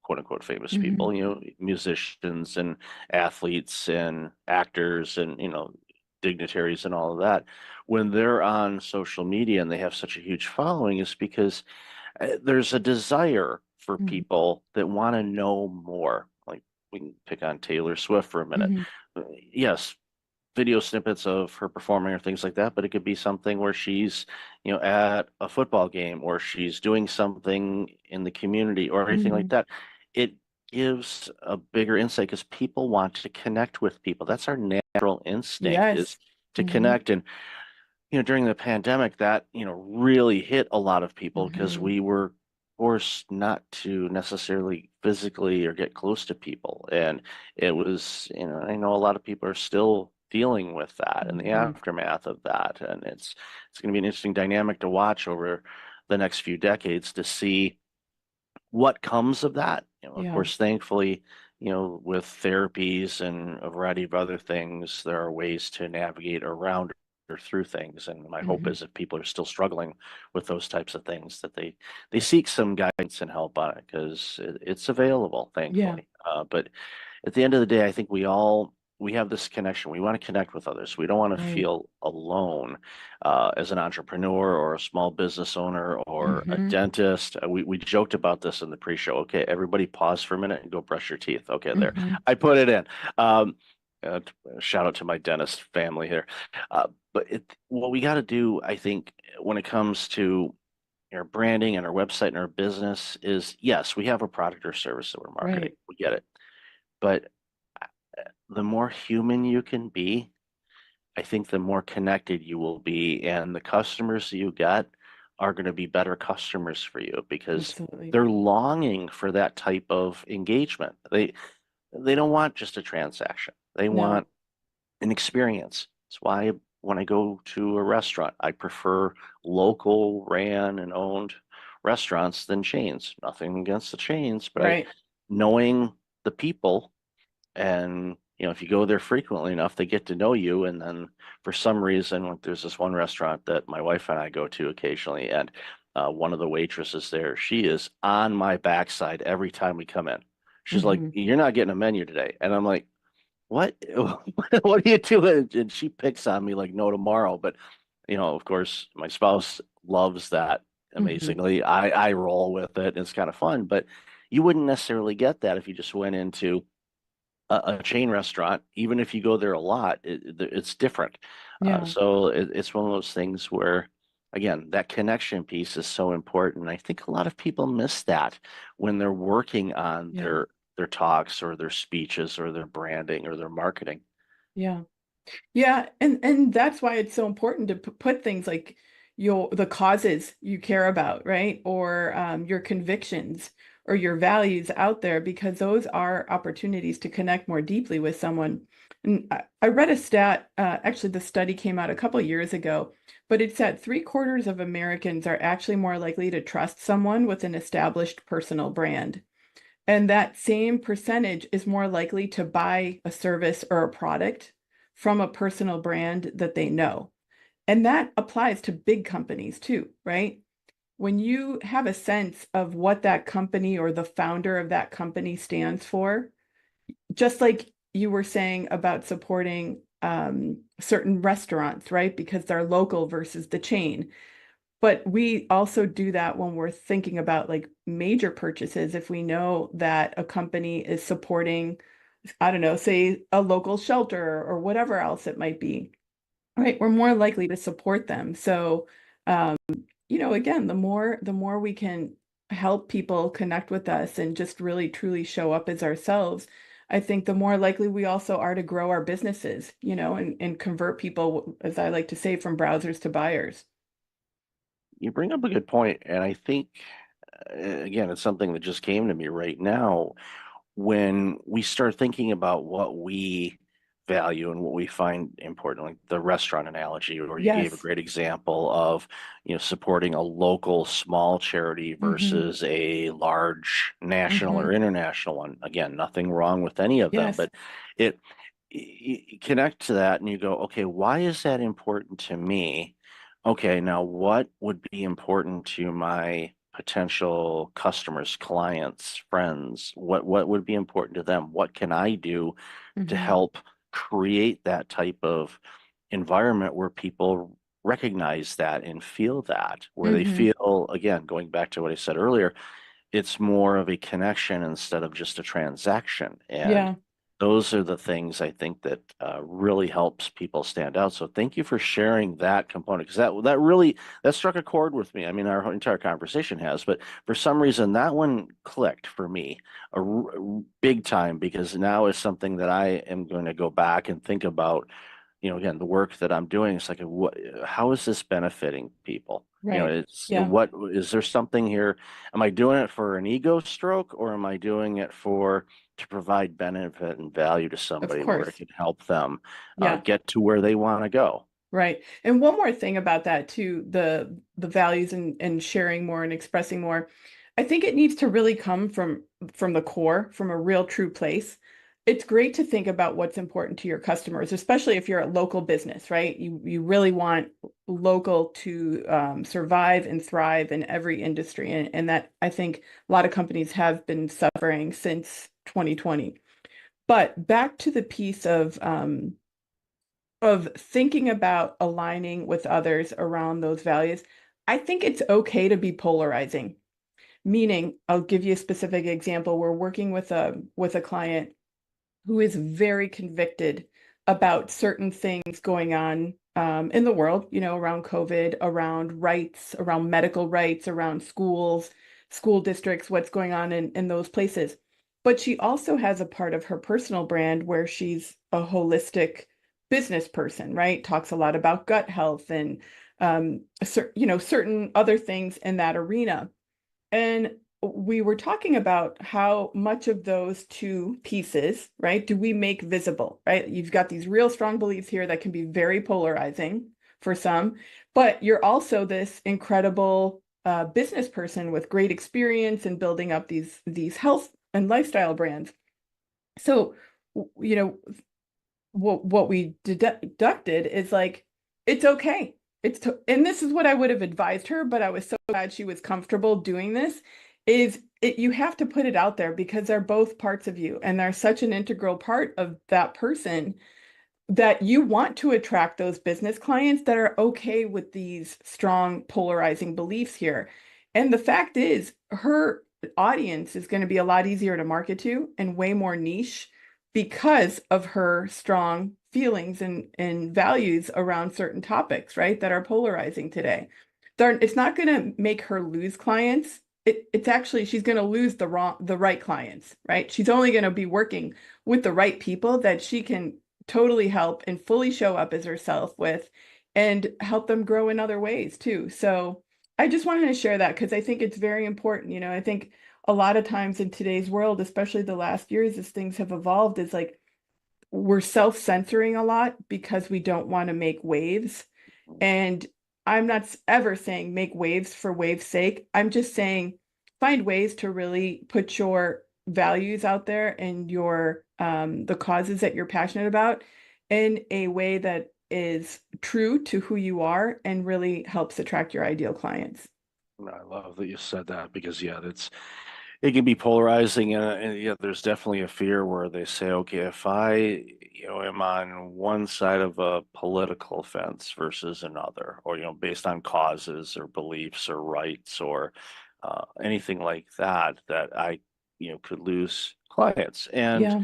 quote unquote famous Mhm. people, musicians and athletes and actors and, dignitaries and all of that. When they're on social media and they have such a huge following, is because there's a desire for Mhm. people that want to know more. Like, we can pick on Taylor Swift for a minute. Mhm. Yes, video snippets of her performing or things like that, but it could be something where she's, at a football game or she's doing something in the community or anything like Mhm. that. It gives a bigger insight because people want to connect with people. That's our natural instinct, is Yes. to Mhm. connect. And, during the pandemic, that, really hit a lot of people because Mhm. we were forced not to necessarily physically or get close to people. And it was, I know a lot of people are still dealing with that and the Mhm. aftermath of that. And it's going to be an interesting dynamic to watch over the next few decades to see what comes of that. Of Yeah. course, thankfully, with therapies and a variety of other things, there are ways to navigate around or through things. And my hope Mhm. is if people are still struggling with those types of things, that they seek some guidance and help on it because it's available, Yeah. thankfully. But at the end of the day, I think we have this connection. We want to connect with others. We don't want to Right. feel alone as an entrepreneur or a small business owner or a Mhm. dentist. We joked about this in the pre-show. Okay, everybody pause for a minute and go brush your teeth. Okay, there. Mhm. I put it in. Um, uh, Shout out to my dentist family here. But what we got to do, I think, when it comes to our branding and our website and our business is, yes, we have a product or service that we're marketing. Right. We get it. But the more human you can be, I think the more connected you will be, and the customers you get are going to be better customers for you because Absolutely. they're longing for that type of engagement. They don't want just a transaction. They No. want an experience. That's why when I go to a restaurant, I prefer local ran and owned restaurants than chains. Nothing against the chains, but Right. knowing the people, and if you go there frequently enough, they get to know you. And then for some reason, like, there's this one restaurant that my wife and I go to occasionally, and one of the waitresses there, she is on my backside every time we come in. She's like, Mhm. "You're not getting a menu today," and I'm like, "What? What are you doing?" And she picks on me like no tomorrow. But of course, my spouse loves that Mhm. amazingly. I roll with it. It's kind of fun, but you wouldn't necessarily get that if you just went into a chain restaurant. Even if you go there a lot, it's different. Yeah. So it's one of those things where, again, that connection piece is so important. I think a lot of people miss that when they're working on Yeah. their talks or their speeches or their branding or their marketing. Yeah. Yeah, and that's why it's so important to put things like the causes you care about, right? Or your convictions or your values out there because those are opportunities to connect more deeply with someone. And I read a stat, actually the study came out a couple years ago, but it's that 3/4 of Americans are actually more likely to trust someone with an established personal brand. And that same percentage is more likely to buy a service or a product from a personal brand that they know. And that applies to big companies too, right? When you have a sense of what that company or the founder of that company stands for, just like you were saying about supporting certain restaurants, right? Because they're local versus the chain. But we also do that when we're thinking about like major purchases. If we know that a company is supporting, I don't know, say a local shelter or whatever else it might be, right? We're more likely to support them. So, um, again, the more we can help people connect with us and just really truly show up as ourselves, I think the more likely we also are to grow our businesses, and convert people, as I like to say, from browsers to buyers. You bring up a good point, and I think again, it's something that just came to me right now. When we start thinking about what we value and what we find important, like the restaurant analogy, or you gave a Yes. great example of, supporting a local small charity Hmm. versus a large national or Hmm. international one. Again, nothing wrong with any of them, Yes. but it you connect to that and you go, okay, why is that important to me? Okay, now what would be important to my potential customers, clients, friends? What would be important to them? What can I do to Hmm. help create that type of environment where people recognize that and feel that, where they Hmm. feel, again, going back to what I said earlier, it's more of a connection instead of just a transaction. And Yeah. those are the things I think that really helps people stand out. So thank you for sharing that component, because that really that struck a chord with me. I mean, our entire conversation has, but for some reason that one clicked for me big time, because now it's something that I am going to go back and think about. Again, the work that I'm doing. It's like, how is this benefiting people? You know, Right. it's Yeah. what is there something here? Am I doing it for an ego stroke, or am I doing it to provide benefit and value to Of somebody where it course. can help them Yeah. get to where they want to go? Right. And one more thing about that too, the values and sharing more and expressing more. I think it needs to really come from the core, from a real true place. It's great to think about what's important to your customers, especially if you're a local business, right? You really want local to survive and thrive in every industry. And that I think a lot of companies have been suffering since 2020. But back to the piece of thinking about aligning with others around those values, I think it's okay to be polarizing. Meaning, I'll give you a specific example. We're working with a client who is very convicted about certain things going on in the world, you know, around COVID, around rights, around medical rights, around schools, school districts, what's going on in those places. But she also has a part of her personal brand where she's a holistic business person, right? Talks a lot about gut health and you know, certain other things in that arena. And we were talking about how much of those two pieces, right, do we make visible, right? You've got these real strong beliefs here that can be very polarizing for some, but you're also this incredible business person with great experience in building up these health and lifestyle brands. So, you know, what we deducted is like, it's okay. And this is what I would have advised her, but I was so glad she was comfortable doing this, you have to put it out there because they're both parts of you and they're such an integral part of that person that you want to attract those business clients that are okay with these strong polarizing beliefs here. And the fact is, her audience is going to be a lot easier to market to and way more niche because of her strong feelings and values around certain topics, right, that are polarizing today. It's not going to make her lose clients. It's actually, she's going to lose the right clients, right? She's only going to be working with the right people that she can totally help and fully show up as herself with and help them grow in other ways too. So I just wanted to share that because I think it's very important. You know, I think a lot of times in today's world, especially the last years as things have evolved, is like we're self-censoring a lot because we don't want to make waves. And I'm not ever saying make waves for waves' sake. I'm just saying find ways to really put your values out there and your the causes that you're passionate about in a way that is true to who you are and really helps attract your ideal clients. I love that you said that because it can be polarizing, and yeah, there's definitely a fear where they say, okay, if I, am on one side of a political fence versus another, or, based on causes or beliefs or rights or anything like that, that I, could lose clients. Yeah,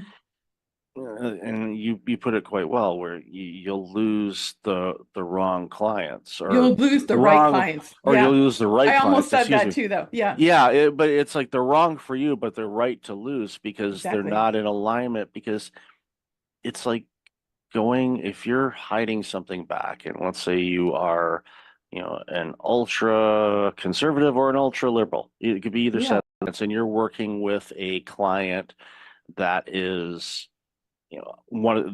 And you put it quite well, where you'll lose the wrong clients or you'll lose the the right wrong, clients. or you'll Yeah, lose the right I almost clients, said excuse that me. too, though. Yeah, Yeah, but it's like they're wrong for you, but they're right to lose because they're exactly. not in alignment. Because it's like if you're hiding something back, and let's say you are, an ultra conservative or an ultra liberal, it could be either Yeah, side, and you're working with a client that is,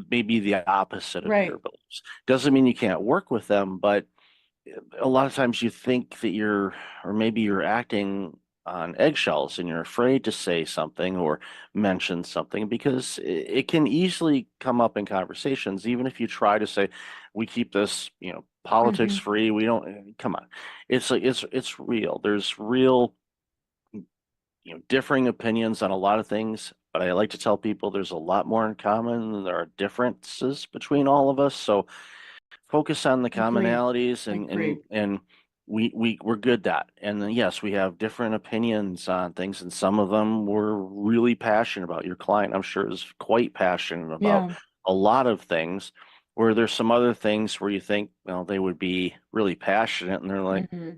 maybe the opposite of your right. beliefs. Doesn't mean you can't work with them, but a lot of times you think that or maybe you're acting on eggshells and you're afraid to say something or mention something because it can easily come up in conversations, even if you try to say, we keep this, politics Hmm. free. We don't, come on. It's like, it's real. There's real, differing opinions on a lot of things, but I like to tell people there's a lot more in common than there are differences between all of us. So focus on the Agree. commonalities, Agree. and we're good at. And then yes, we have different opinions on things, and some of them we're really passionate about. Your client, I'm sure, is quite passionate about Yeah. a lot of things, where there's some other things where you think, well, they would be really passionate and they're like, Hmm.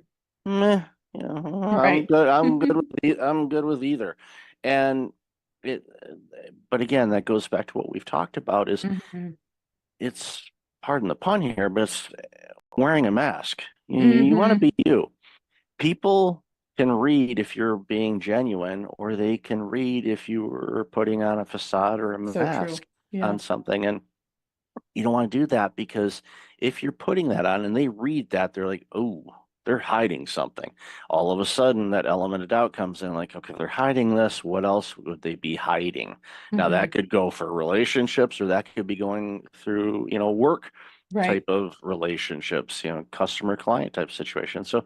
meh, I'm Right. good. I'm good with either. And it, but again, that goes back to what we've talked about is Hmm. it's, pardon the pun here, but it's wearing a mask. You want to Hmm. be you. people can read if you're being genuine, or they can read if you were putting on a facade or a So true. mask Yeah. on something. And you don't want to do that, because if you're putting that on and they read that, they're like, oh, they're hiding something. All of a sudden, that element of doubt comes in, like, okay, they're hiding this. What else would they be hiding? Now, Mhm. that could go for relationships, or that could be going through, work Right. type of relationships, customer client type situation. So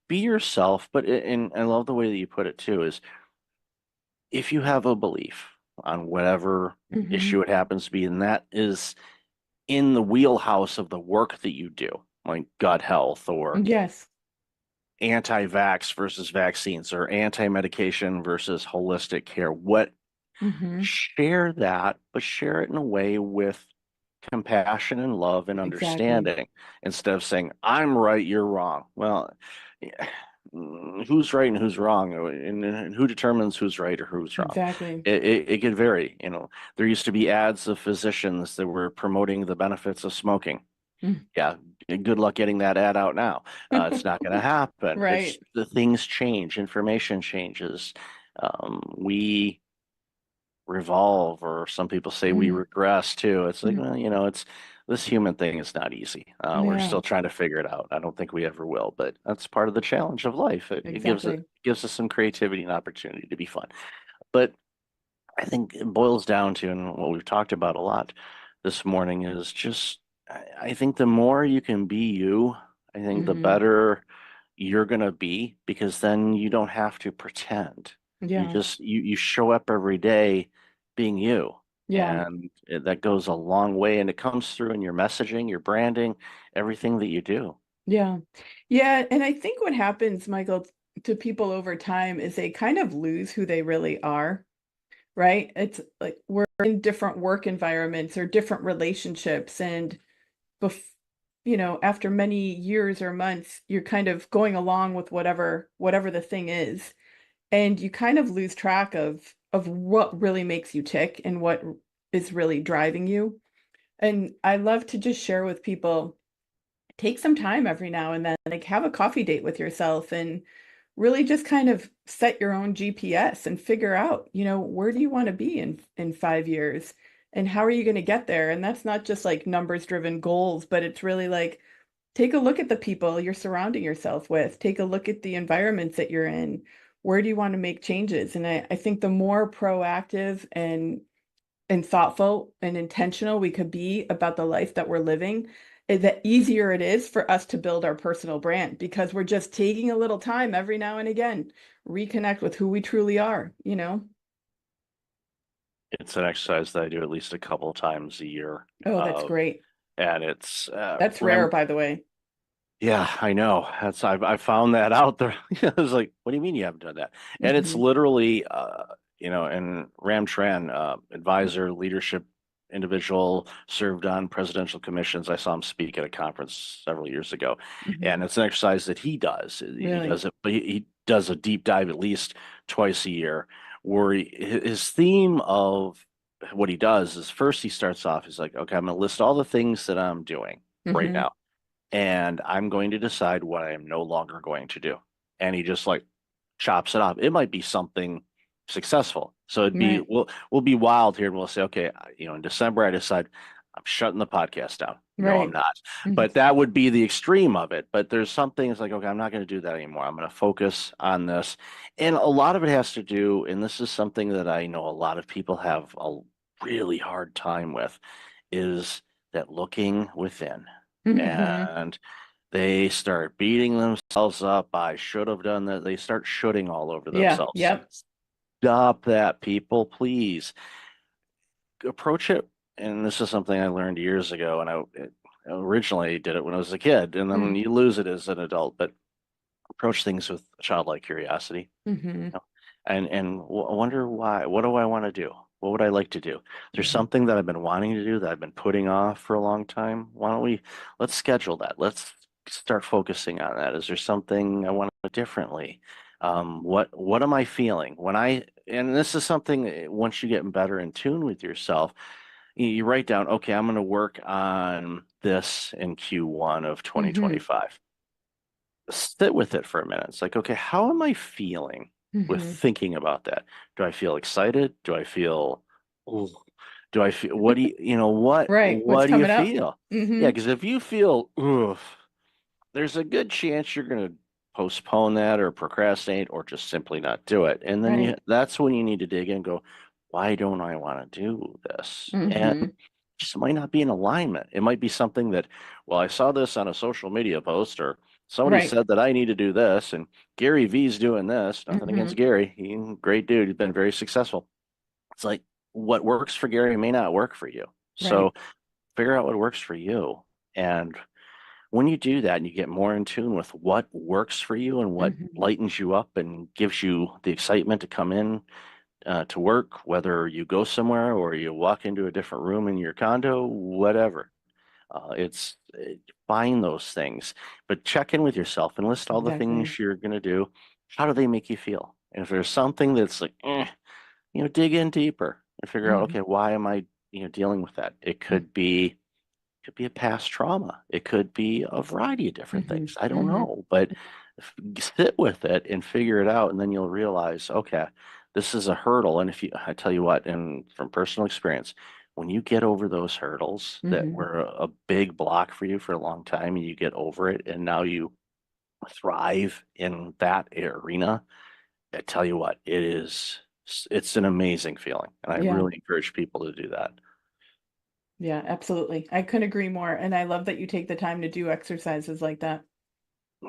be yourself. But and I love the way that you put it too, is if you have a belief on whatever Mhm. issue it happens to be, and that is in the wheelhouse of the work that you do, like gut health or Yes. anti-vax versus vaccines or anti-medication versus holistic care, Mhm. share that, but share it in a way with compassion and love and Exactly. understanding, instead of saying, I'm right, you're wrong. Well, who's right and who's wrong, and who determines who's right or who's wrong? Exactly. It could vary. There used to be ads of physicians that were promoting the benefits of smoking. Mm. Yeah, good luck getting that ad out now. It's not going to happen. Right. The things change, information changes. We revolve, or some people say we Mhm. regress too. It's like, Mhm. well, it's this human thing is not easy. We're Yeah. still trying to figure it out. I don't think we ever will, but that's part of the challenge of life. It Exactly. gives us some creativity and opportunity to be fun. But I think it boils down to, and what we've talked about a lot this morning, is just, I think the more you can be you, I think the Mhm. better you're gonna be, because then you don't have to pretend. You Yeah. just you show up every day being you. Yeah. And that goes a long way, and it comes through in your messaging, your branding, everything that you do. Yeah. Yeah. And I think what happens, Michael, to people over time is they kind of lose who they really are, right? It's like we're in different work environments or different relationships. And bef after many years or months, you're kind of going along with whatever the thing is. And you kind of lose track of what really makes you tick and what is really driving you. And I love to just share with people, take some time every now and then, like have a coffee date with yourself and really just kind of set your own GPS and figure out, where do you want to be in 5 years and how are you going to get there? And that's not just like numbers driven goals, but it's really like take a look at the people you're surrounding yourself with, take a look at the environments that you're in. Where do you want to make changes? And I think the more proactive and thoughtful and intentional we could be about the life that we're living, the easier it is for us to build our personal brand, because we're just taking a little time every now and again, reconnect with who we truly are. It's an exercise that I do at least a couple of times a year. Oh, that's great. And it's That's rare, by the way. Yeah, I know. I found that out there. I was like, what do you mean you haven't done that? And it's Mhm. literally and Ram Tran, advisor, leadership individual, served on presidential commissions. I saw him speak at a conference several years ago. Mhm. And it's an exercise that he does. He Really? does it, but he does a deep dive at least twice a year, where his theme of what he does is, first he starts off, he's like, okay, I'm going to list all the things that I'm doing right Mhm. now, and I'm going to decide what I am no longer going to do. And he just like chops it off. It might be something successful. So Right. we'll be wild here, and we'll say, okay, in December I decide I'm shutting the podcast down. No, I'm Right. not. Mhm. But that would be the extreme of it. But there's some things like, okay, I'm not going to do that anymore. I'm going to focus on this. And a lot of it has to do, and this is something that I know a lot of people have a really hard time with, is that looking within. Mhm. And they start beating themselves up. I should have done that. They start shooting all over Yeah. themselves. Yep. Stop that, people, please. Approach it. And this is something I learned years ago, and I originally did it when I was a kid, and then Mm. you lose it as an adult. But approach things with childlike curiosity, Mhm. and wonder why. What do I want to do? What would I like to do? There's Mhm. something that I've been wanting to do that I've been putting off for a long time. Why don't we let's schedule that? Let's start focusing on that. Is there something I want to do differently? What am I feeling when and this is something, once you get better in tune with yourself, you write down, okay, I'm going to work on this in Q1 of Mhm. 2025. sit with it for a minute. It's like, okay, how am I feeling with Mhm. thinking about that? Do I feel excited? Do I feel, "Ooh." Do I feel, what do you know, Right. What's what do you coming up? feel? Yeah, Hmm. because if you feel, oof, there's a good chance you're going to postpone that or procrastinate or just simply not do it. And then Right. that's when you need to dig in and go, why don't I want to do this? And Hmm. just might not be in alignment. It might be something that, well, I saw this on a social media post or somebody Right. said that I need to do this and Gary V's doing this. Nothing Hmm. against Gary. He's a great dude. He's been very successful. It's like what works for Gary may not work for you. Right. So figure out what works for you. And when you do that and you get more in tune with what works for you and what Hmm. lightens you up and gives you the excitement to come in to work, whether you go somewhere or you walk into a different room in your condo, whatever. Find those things, but check in with yourself and list all the Exactly. things you're going to do. How do they make you feel? And if there's something that's like, dig in deeper and figure out, Hmm. okay, why am I, dealing with that? It could be a past trauma. It could be a variety of different Hmm. things. I don't Hmm. know, but sit with it and figure it out, and then you'll realize, okay, this is a hurdle. And I tell you what, and from personal experience, when you get over those hurdles that Hmm. were a big block for you for a long time, and you get over it, and now you thrive in that arena, I tell you what, it's an amazing feeling, and I Yeah. really encourage people to do that. Yeah, absolutely. I couldn't agree more. And I love that you take the time to do exercises like that.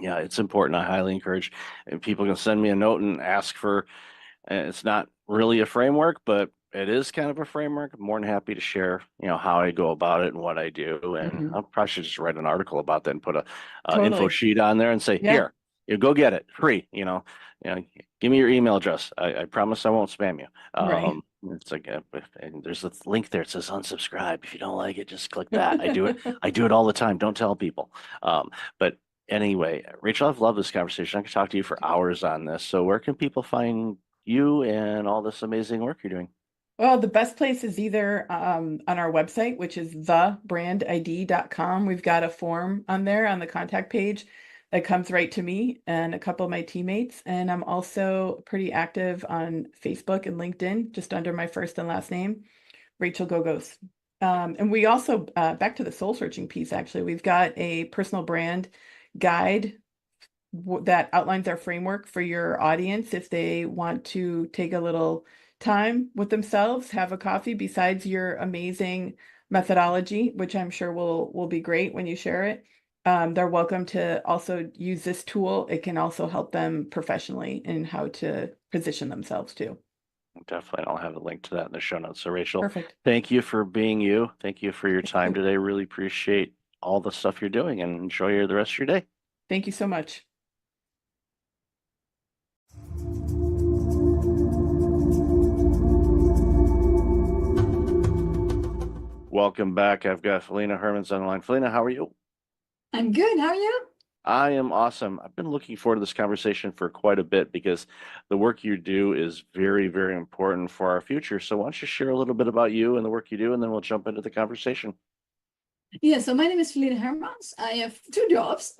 Yeah, it's important. I highly encourage people can send me a note and ask for, it's not really a framework, but it is kind of a framework. I'm more than happy to share, how I go about it and what I do. And Hmm. I probably should just write an article about that and put a info Totally. sheet on there and say, Yeah. here, you go get it free, give me your email address. I promise I won't spam you. Right. It's like, and there's a link there. It says unsubscribe. If you don't like it, just click that. I do it. I do it all the time. Don't tell people. But anyway, Rachel, I've loved this conversation. I could talk to you for hours on this. So where can people find you and all this amazing work you're doing? Well, the best place is either on our website, which is thebrandid.com. We've got a form on there on the contact page that comes right to me and a couple of my teammates. And I'm also pretty active on Facebook and LinkedIn, just under my first and last name, Rachel Gogos. And we also, back to the soul searching piece, actually, we've got a personal brand guide that outlines our framework for your audience if they want to take a little time with themselves, have a coffee besides your amazing methodology, which I'm sure will be great when you share it. They're welcome to also use this tool. It can also help them professionally in how to position themselves too. Definitely. I'll have a link to that in the show notes. So, Rachel, Perfect. thank you for being you. Thank you for your Thank time you. today. Really appreciate all the stuff you're doing and enjoy the rest of your day. Thank you so much. Welcome back. I've got Felina Hermans on the line. Felina, how are you? I'm good. How are you? I am awesome. I've been looking forward to this conversation for quite a bit because the work you do is very, very important for our future. So, why don't you share a little bit about you and the work you do, and then we'll jump into the conversation. Yeah, so my name is Feline Hermans. I have two jobs.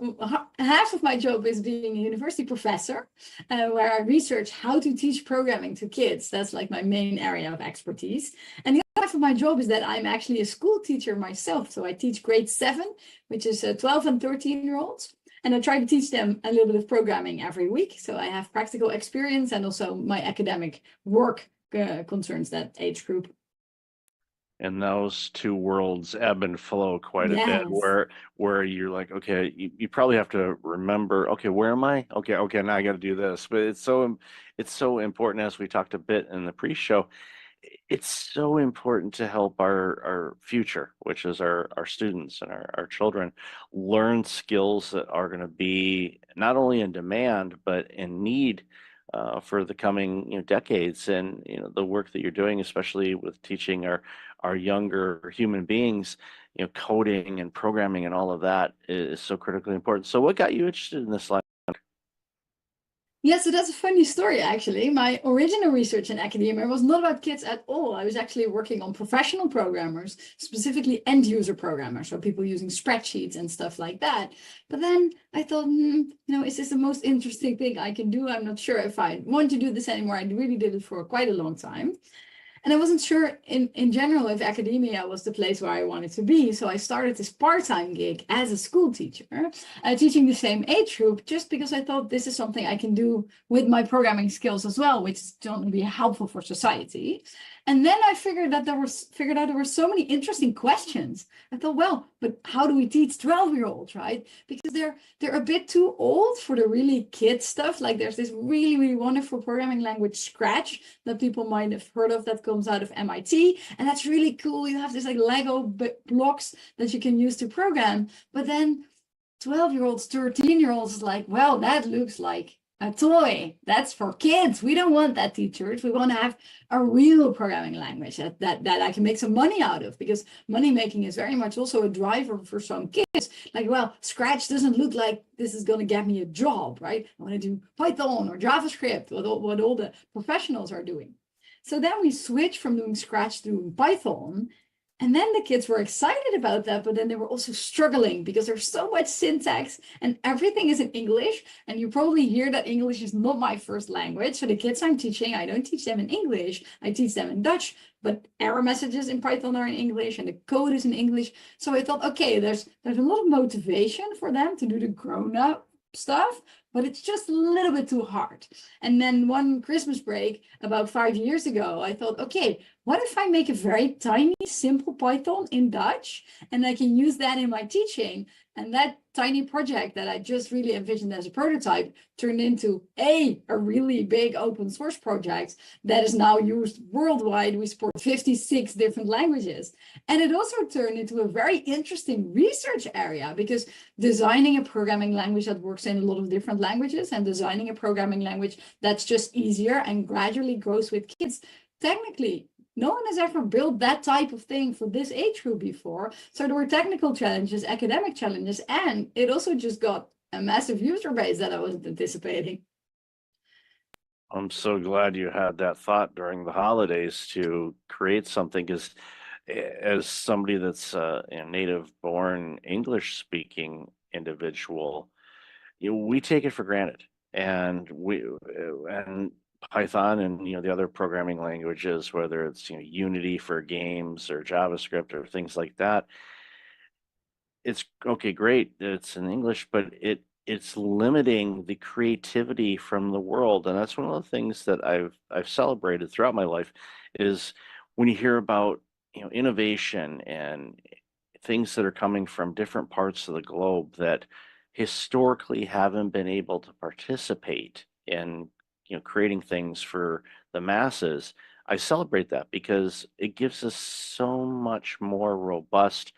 Half of my job is being a university professor, where I research how to teach programming to kids. That's like my main area of expertise. And the other half of my job is that I'm actually a school teacher myself. So I teach grade 7, which is 12 and 13-year-olds. And I try to teach them a little bit of programming every week. So I have practical experience and also my academic work concerns that age group. And those two worlds ebb and flow quite a bit, Yes. where you're like, okay, you probably have to remember, okay, where am I? Okay, now I got to do this. But it's so important, as we talked a bit in the pre-show. It's so important to help our future, which is our students and our children, learn skills that are going to be not only in demand but in need for the coming decades. And the work that you're doing, especially with teaching our younger human beings, coding and programming and all of that is so critically important. So, what got you interested in this line? Yeah, so that's a funny story, actually. My original research in academia was not about kids at all. I was actually working on professional programmers, specifically end user programmers, so people using spreadsheets and stuff like that. But then I thought, is this the most interesting thing I can do? I'm not sure if I want to do this anymore. I really did it for quite a long time. And I wasn't sure in general if academia was the place where I wanted to be. So I started this part-time gig as a school teacher, teaching the same age group, just because I thought this is something I can do with my programming skills as well, which is going to be helpful for society. And then I figured out there were so many interesting questions. I thought, well, but how do we teach 12-year-olds, right? Because they're a bit too old for the really kid stuff. Like there's this really, really wonderful programming language, Scratch, that people might have heard of, that comes out of MIT. And that's really cool. You have this like Lego blocks that you can use to program. But then 12-year-olds, 13-year-olds is like, well, that looks like a toy. That's for kids. We don't want that, teachers. We want to have a real programming language that I can make some money out of, because money making is very much also a driver for some kids. Like, well, Scratch doesn't look like this is going to get me a job, right? I want to do Python or JavaScript, what all the professionals are doing. So then we switched from doing Scratch to doing Python. And then the kids were excited about that, but then they were also struggling because there's so much syntax and everything is in English. And you probably hear that English is not my first language. So the kids I'm teaching, I don't teach them in English, I teach them in Dutch, but error messages in Python are in English and the code is in English. So I thought, okay, there's a lot of motivation for them to do the grown-up stuff, but it's just a little bit too hard. And then one Christmas break about 5 years ago, I thought, okay, what if I make a very tiny, simple Python in Dutch, and I can use that in my teaching? And that tiny project that I just really envisioned as a prototype turned into a really big open source project that is now used worldwide. We support 56 different languages. And it also turned into a very interesting research area, because designing a programming language that works in a lot of different languages and designing a programming language that's just easier and gradually grows with kids, technically, no one has ever built that type of thing for this age group before. So there were technical challenges, academic challenges, and it also just got a massive user base that I wasn't anticipating. I'm so glad you had that thought during the holidays to create something, because as somebody that's a native born English speaking individual, we take it for granted. And Python and the other programming languages, whether it's Unity for games or JavaScript or things like that, it's okay, great, it's in English, but it's limiting the creativity from the world. And that's one of the things that I've celebrated throughout my life, is when you hear about innovation and things that are coming from different parts of the globe that historically haven't been able to participate in creating things for the masses. I celebrate that because it gives us so much more robust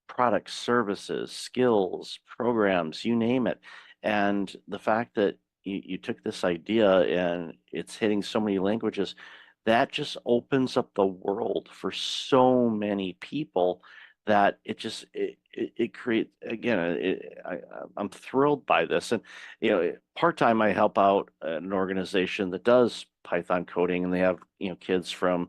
products, services, skills, programs, you name it. And the fact that you took this idea and it's hitting so many languages, that just opens up the world for so many people that it creates, again, I'm thrilled by this. And part-time I help out an organization that does Python coding, and they have kids from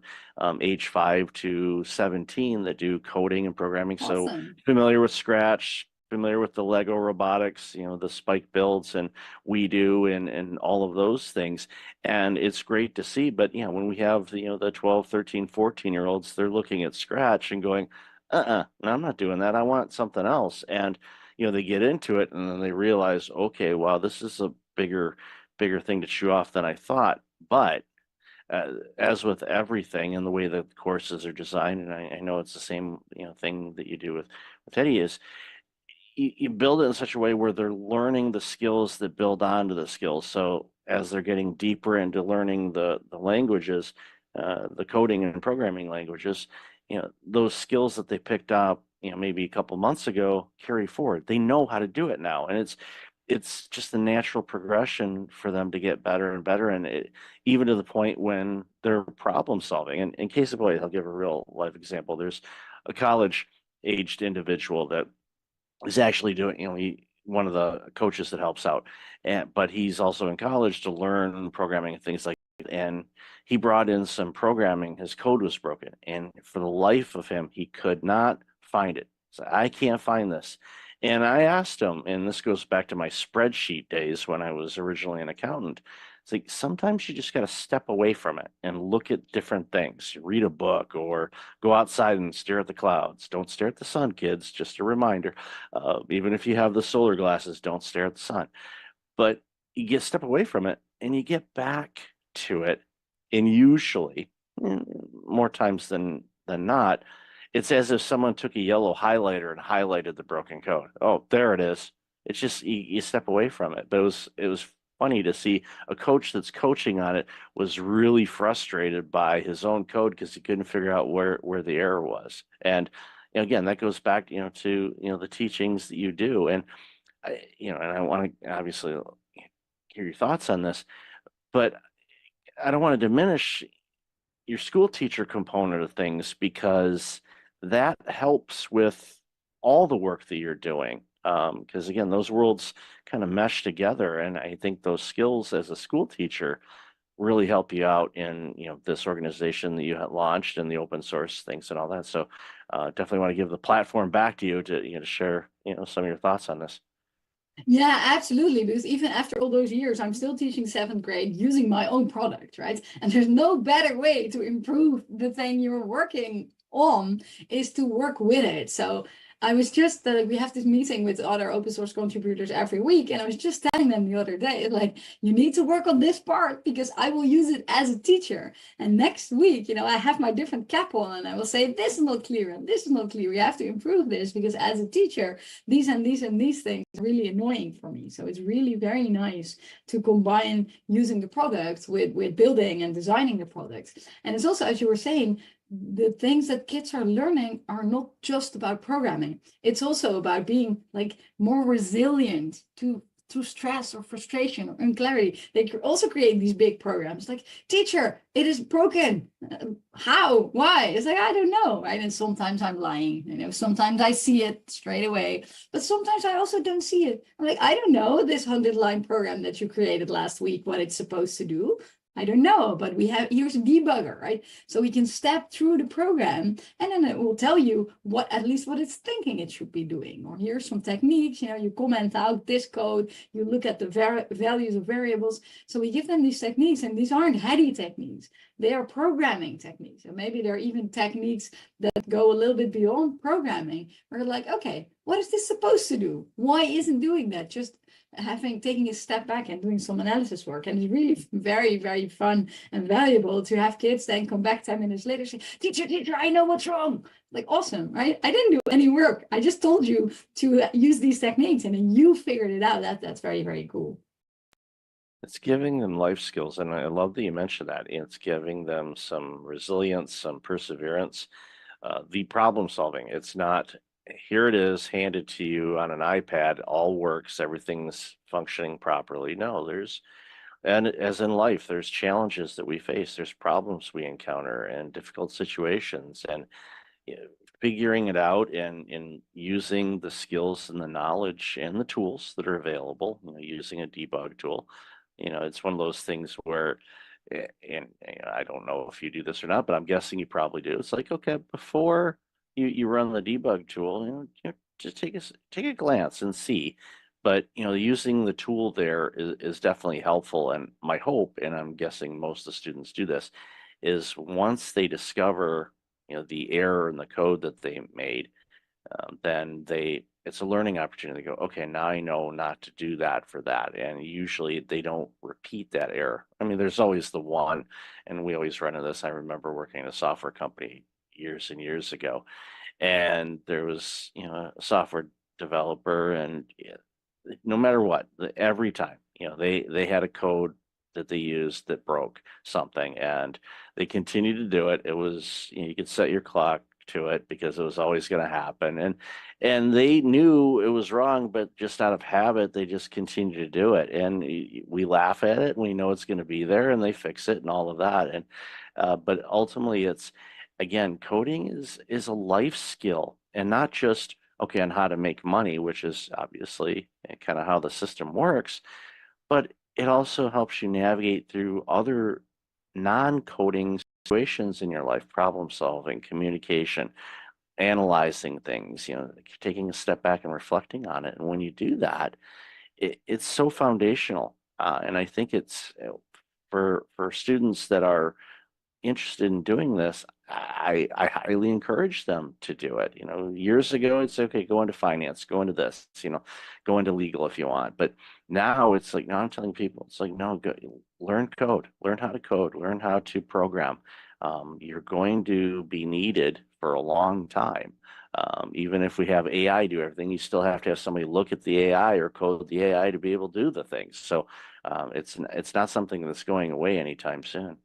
age 5 to 17 that do coding and programming. Awesome. So familiar with Scratch, familiar with the Lego robotics, the Spike builds and We Do and all of those things. And it's great to see. But when we have the 12, 13, 14-year-olds, they're looking at Scratch and going, no, I'm not doing that. I want something else. And they get into it and then they realize, okay, wow, this is a bigger thing to chew off than I thought. But as with everything and the way that the courses are designed, and I know it's the same thing that you do with Eddie, is you build it in such a way where they're learning the skills that build onto the skills. So as they're getting deeper into learning the languages, the coding and programming languages, those skills that they picked up, maybe a couple months ago carry forward. They know how to do it now. And it's just a natural progression for them to get better and better. And even to the point when they're problem solving. And in case of point, I'll give a real life example. There's a college aged individual that is actually doing, one of the coaches that helps out, but he's also in college to learn programming and things like that. And he brought in some programming. His code was broken, and for the life of him, he could not find it. So I can't find this. And I asked him, and this goes back to my spreadsheet days when I was originally an accountant. It's like sometimes you just got to step away from it and look at different things. Read a book or go outside and stare at the clouds. Don't stare at the sun, kids. Just a reminder. Even if you have the solar glasses, don't stare at the sun. But you get step away from it and you get back to it. And usually, more times than not, it's as if someone took a yellow highlighter and highlighted the broken code. Oh, there it is. It's just you step away from it. But it was funny to see a coach that's coaching on it was really frustrated by his own code because he couldn't figure out where the error was. And again, that goes back to the teachings that you do. And and I want to obviously hear your thoughts on this, but I don't want to diminish your school teacher component of things because that helps with all the work that you're doing. Because again, those worlds kind of mesh together, and I think those skills as a school teacher really help you out in this organization that you had launched and the open source things and all that. So definitely want to give the platform back to you to share some of your thoughts on this. Yeah, absolutely. Because even after all those years, I'm still teaching 7th grade using my own product, right? And there's no better way to improve the thing you're working on is to work with it. So I was just we have this meeting with other open source contributors every week, and I was just telling them the other day, like, you need to work on this part because I will use it as a teacher. And next week, I have my different cap on, and I will say, this is not clear and this is not clear. You have to improve this because as a teacher, these and these and these things are really annoying for me. So it's really very nice to combine using the product with building and designing the product. And it's also, as you were saying, the things that kids are learning are not just about programming. It's also about being like more resilient to stress or frustration or unclarity. They also create these big programs like, teacher, it is broken. How? Why? It's like, I don't know, right? And sometimes I'm lying, sometimes I see it straight away, but sometimes I also don't see it. I'm like, I don't know this 100-line program that you created last week, what it's supposed to do. I don't know, but here's a debugger, right? So we can step through the program and then it will tell you at least what it's thinking it should be doing. Or here's some techniques, you comment out this code, you look at the values of variables. So we give them these techniques, and these aren't heady techniques. They are programming techniques. And maybe there are even techniques that go a little bit beyond programming. We're like, okay, what is this supposed to do? Why isn't doing that? Just taking a step back and doing some analysis work. And it's really very, very fun and valuable to have kids then come back 10 minutes later say, teacher, I know what's wrong. Like, awesome, right? I didn't do any work. I just told you to use these techniques and then you figured it out. That's very, very cool. It's giving them life skills. And I love that you mentioned that. It's giving them some resilience, some perseverance, the problem solving. It's not, here it is handed to you on an iPad, all works, everything's functioning properly. No, and as in life, there's challenges that we face, there's problems we encounter and difficult situations, and figuring it out and using the skills and the knowledge and the tools that are available, using a debug tool. It's one of those things where, and I don't know if you do this or not, but I'm guessing you probably do. It's like, okay, before you run the debug tool, just take a glance and see. But using the tool there is definitely helpful. And my hope, and I'm guessing most of the students do this, is once they discover the error in the code that they made, then it's a learning opportunity to go, okay, now I know not to do that for that. And usually they don't repeat that error. I mean, there's always the one, and we always run into this. I remember working in a software company years and years ago, and there was a software developer, and no matter what, every time they had a code that they used that broke something, and they continued to do it. It was you could set your clock to it because it was always going to happen, and they knew it was wrong, but just out of habit they just continue to do it, and we laugh at it and we know it's going to be there, and they fix it and all of that. And but ultimately, it's, again, coding is a life skill, and not just okay, on how to make money, which is obviously kind of how the system works, but it also helps you navigate through other non-coding situations in your life, problem solving, communication, analyzing things, taking a step back and reflecting on it. And when you do that, it's so foundational. And I think it's for students that are interested in doing this, I highly encourage them to do it. Years ago, it's okay, go into finance, go into this, go into legal if you want. But now it's like, no, I'm telling people, it's like, no, go, learn code, learn how to code, learn how to program. You're going to be needed for a long time. Even if we have AI do everything, you still have to have somebody look at the AI or code the AI to be able to do the things. So it's not something that's going away anytime soon.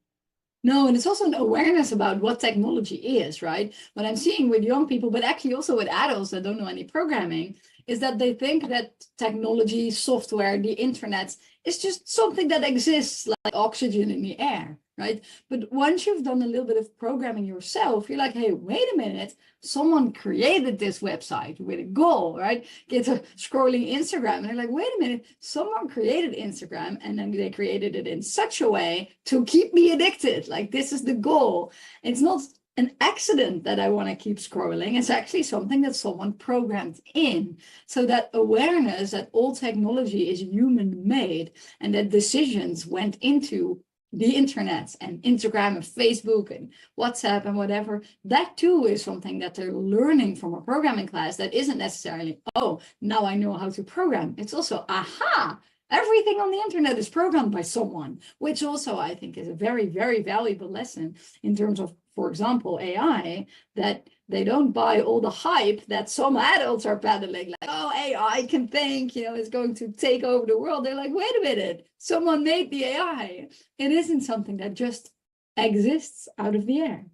No, and it's also an awareness about what technology is, right? What I'm seeing with young people, but actually also with adults that don't know any programming, is that they think that technology, software, the internet is just something that exists like oxygen in the air, right? But once you've done a little bit of programming yourself, you're like, hey, wait a minute, someone created this website with a goal, right? Get to scrolling Instagram and they're like, wait a minute, someone created Instagram and then they created it in such a way to keep me addicted. Like this is the goal. It's not an accident that I want to keep scrolling. It's actually something that someone programmed in. So that awareness that all technology is human made and that decisions went into the internet and Instagram and Facebook and WhatsApp and whatever, that too is something that they're learning from a programming class that isn't necessarily, oh, now I know how to program. It's also, aha, everything on the internet is programmed by someone, which also I think is a very, very valuable lesson in terms of, for example, AI, that they don't buy all the hype that some adults are peddling, like, oh, AI can think, it's going to take over the world. They're like, wait a minute, someone made the AI. It isn't something that just exists out of the air.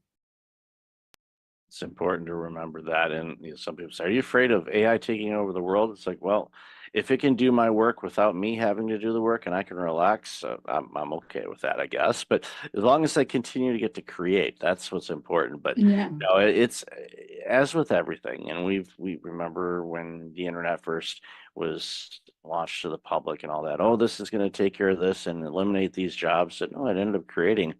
It's important to remember that. And some people say, are you afraid of AI taking over the world? It's like, well, if it can do my work without me having to do the work and I can relax, I'm okay with that, I guess. But as long as I continue to get to create, that's what's important. But Yeah. it's as with everything. And we remember when the internet first was launched to the public and all that, oh, this is going to take care of this and eliminate these jobs. And no, it ended up creating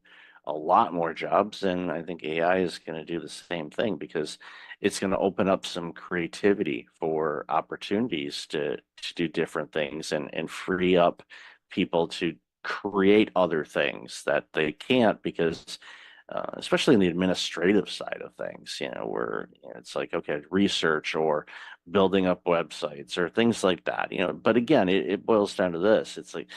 a lot more jobs. And I think AI is going to do the same thing because it's going to open up some creativity for opportunities to do different things and free up people to create other things that they can't because especially in the administrative side of things, where it's like, okay, research or building up websites or things like that, but again, it boils down to this. It's like,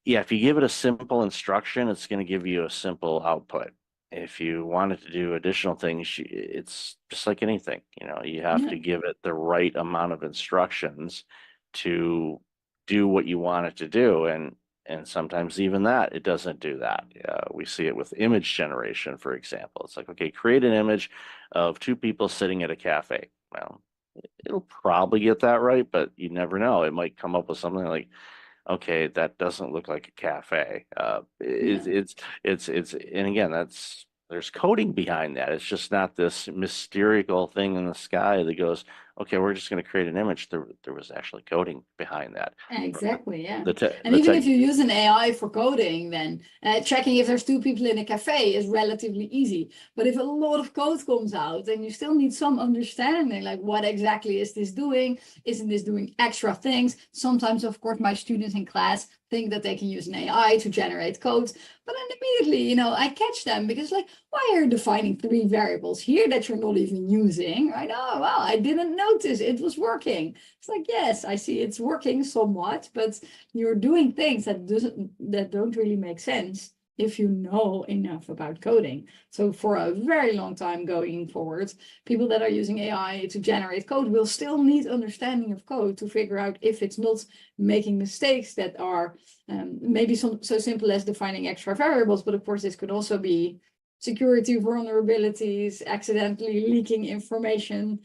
yeah, if you give it a simple instruction, it's going to give you a simple output. If you want it to do additional things, it's just like anything, you have to give it the right amount of instructions to do what you want it to do. And sometimes even that, it doesn't do that. We see it with image generation, for example. It's like, okay, create an image of two people sitting at a cafe. Well, it'll probably get that right, but you never know. It might come up with something like, okay, that doesn't look like a cafe. It's and again, there's coding behind that. It's just not this mystical thing in the sky that goes, okay, we're just going to create an image. There was actually coding behind that. Exactly, yeah. And even if you use an AI for coding, then checking if there's two people in a cafe is relatively easy. But if a lot of code comes out, then you still need some understanding, like what exactly is this doing? Isn't this doing extra things? Sometimes, of course, my students in class think that they can use an AI to generate codes, but then immediately, I catch them because like, why are you defining 3 variables here that you're not even using, right? Oh, well, I didn't notice it was working. It's like, yes, I see it's working somewhat, but you're doing things that don't really make sense if you know enough about coding. So for a very long time going forward, people that are using AI to generate code will still need understanding of code to figure out if it's not making mistakes that are maybe so simple as defining extra variables. But of course, this could also be security vulnerabilities, accidentally leaking information.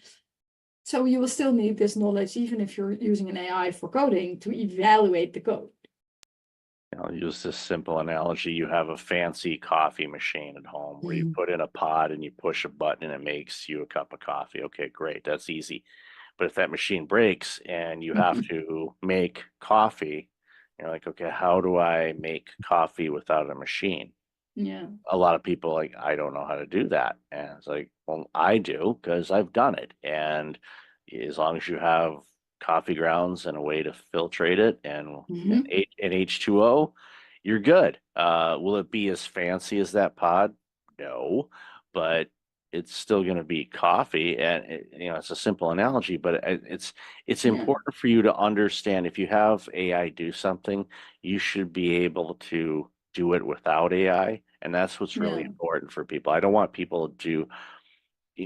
So you will still need this knowledge, even if you're using an AI for coding, to evaluate the code. I'll use this simple analogy. You have a fancy coffee machine at home where you put in a pod and you push a button and it makes you a cup of coffee. Okay, great. That's easy. But if that machine breaks and you have to make coffee, you're like, okay, how do I make coffee without a machine? Yeah. A lot of people like, I don't know how to do that. And it's like, well, I do because I've done it. And as long as you have coffee grounds and a way to filtrate it and an H2O, you're good. Will it be as fancy as that pod? No, but it's still going to be coffee. And it's a simple analogy, but it's Yeah. important for you to understand if you have AI do something, you should be able to do it without AI. And that's what's really Yeah. important for people. I don't want people to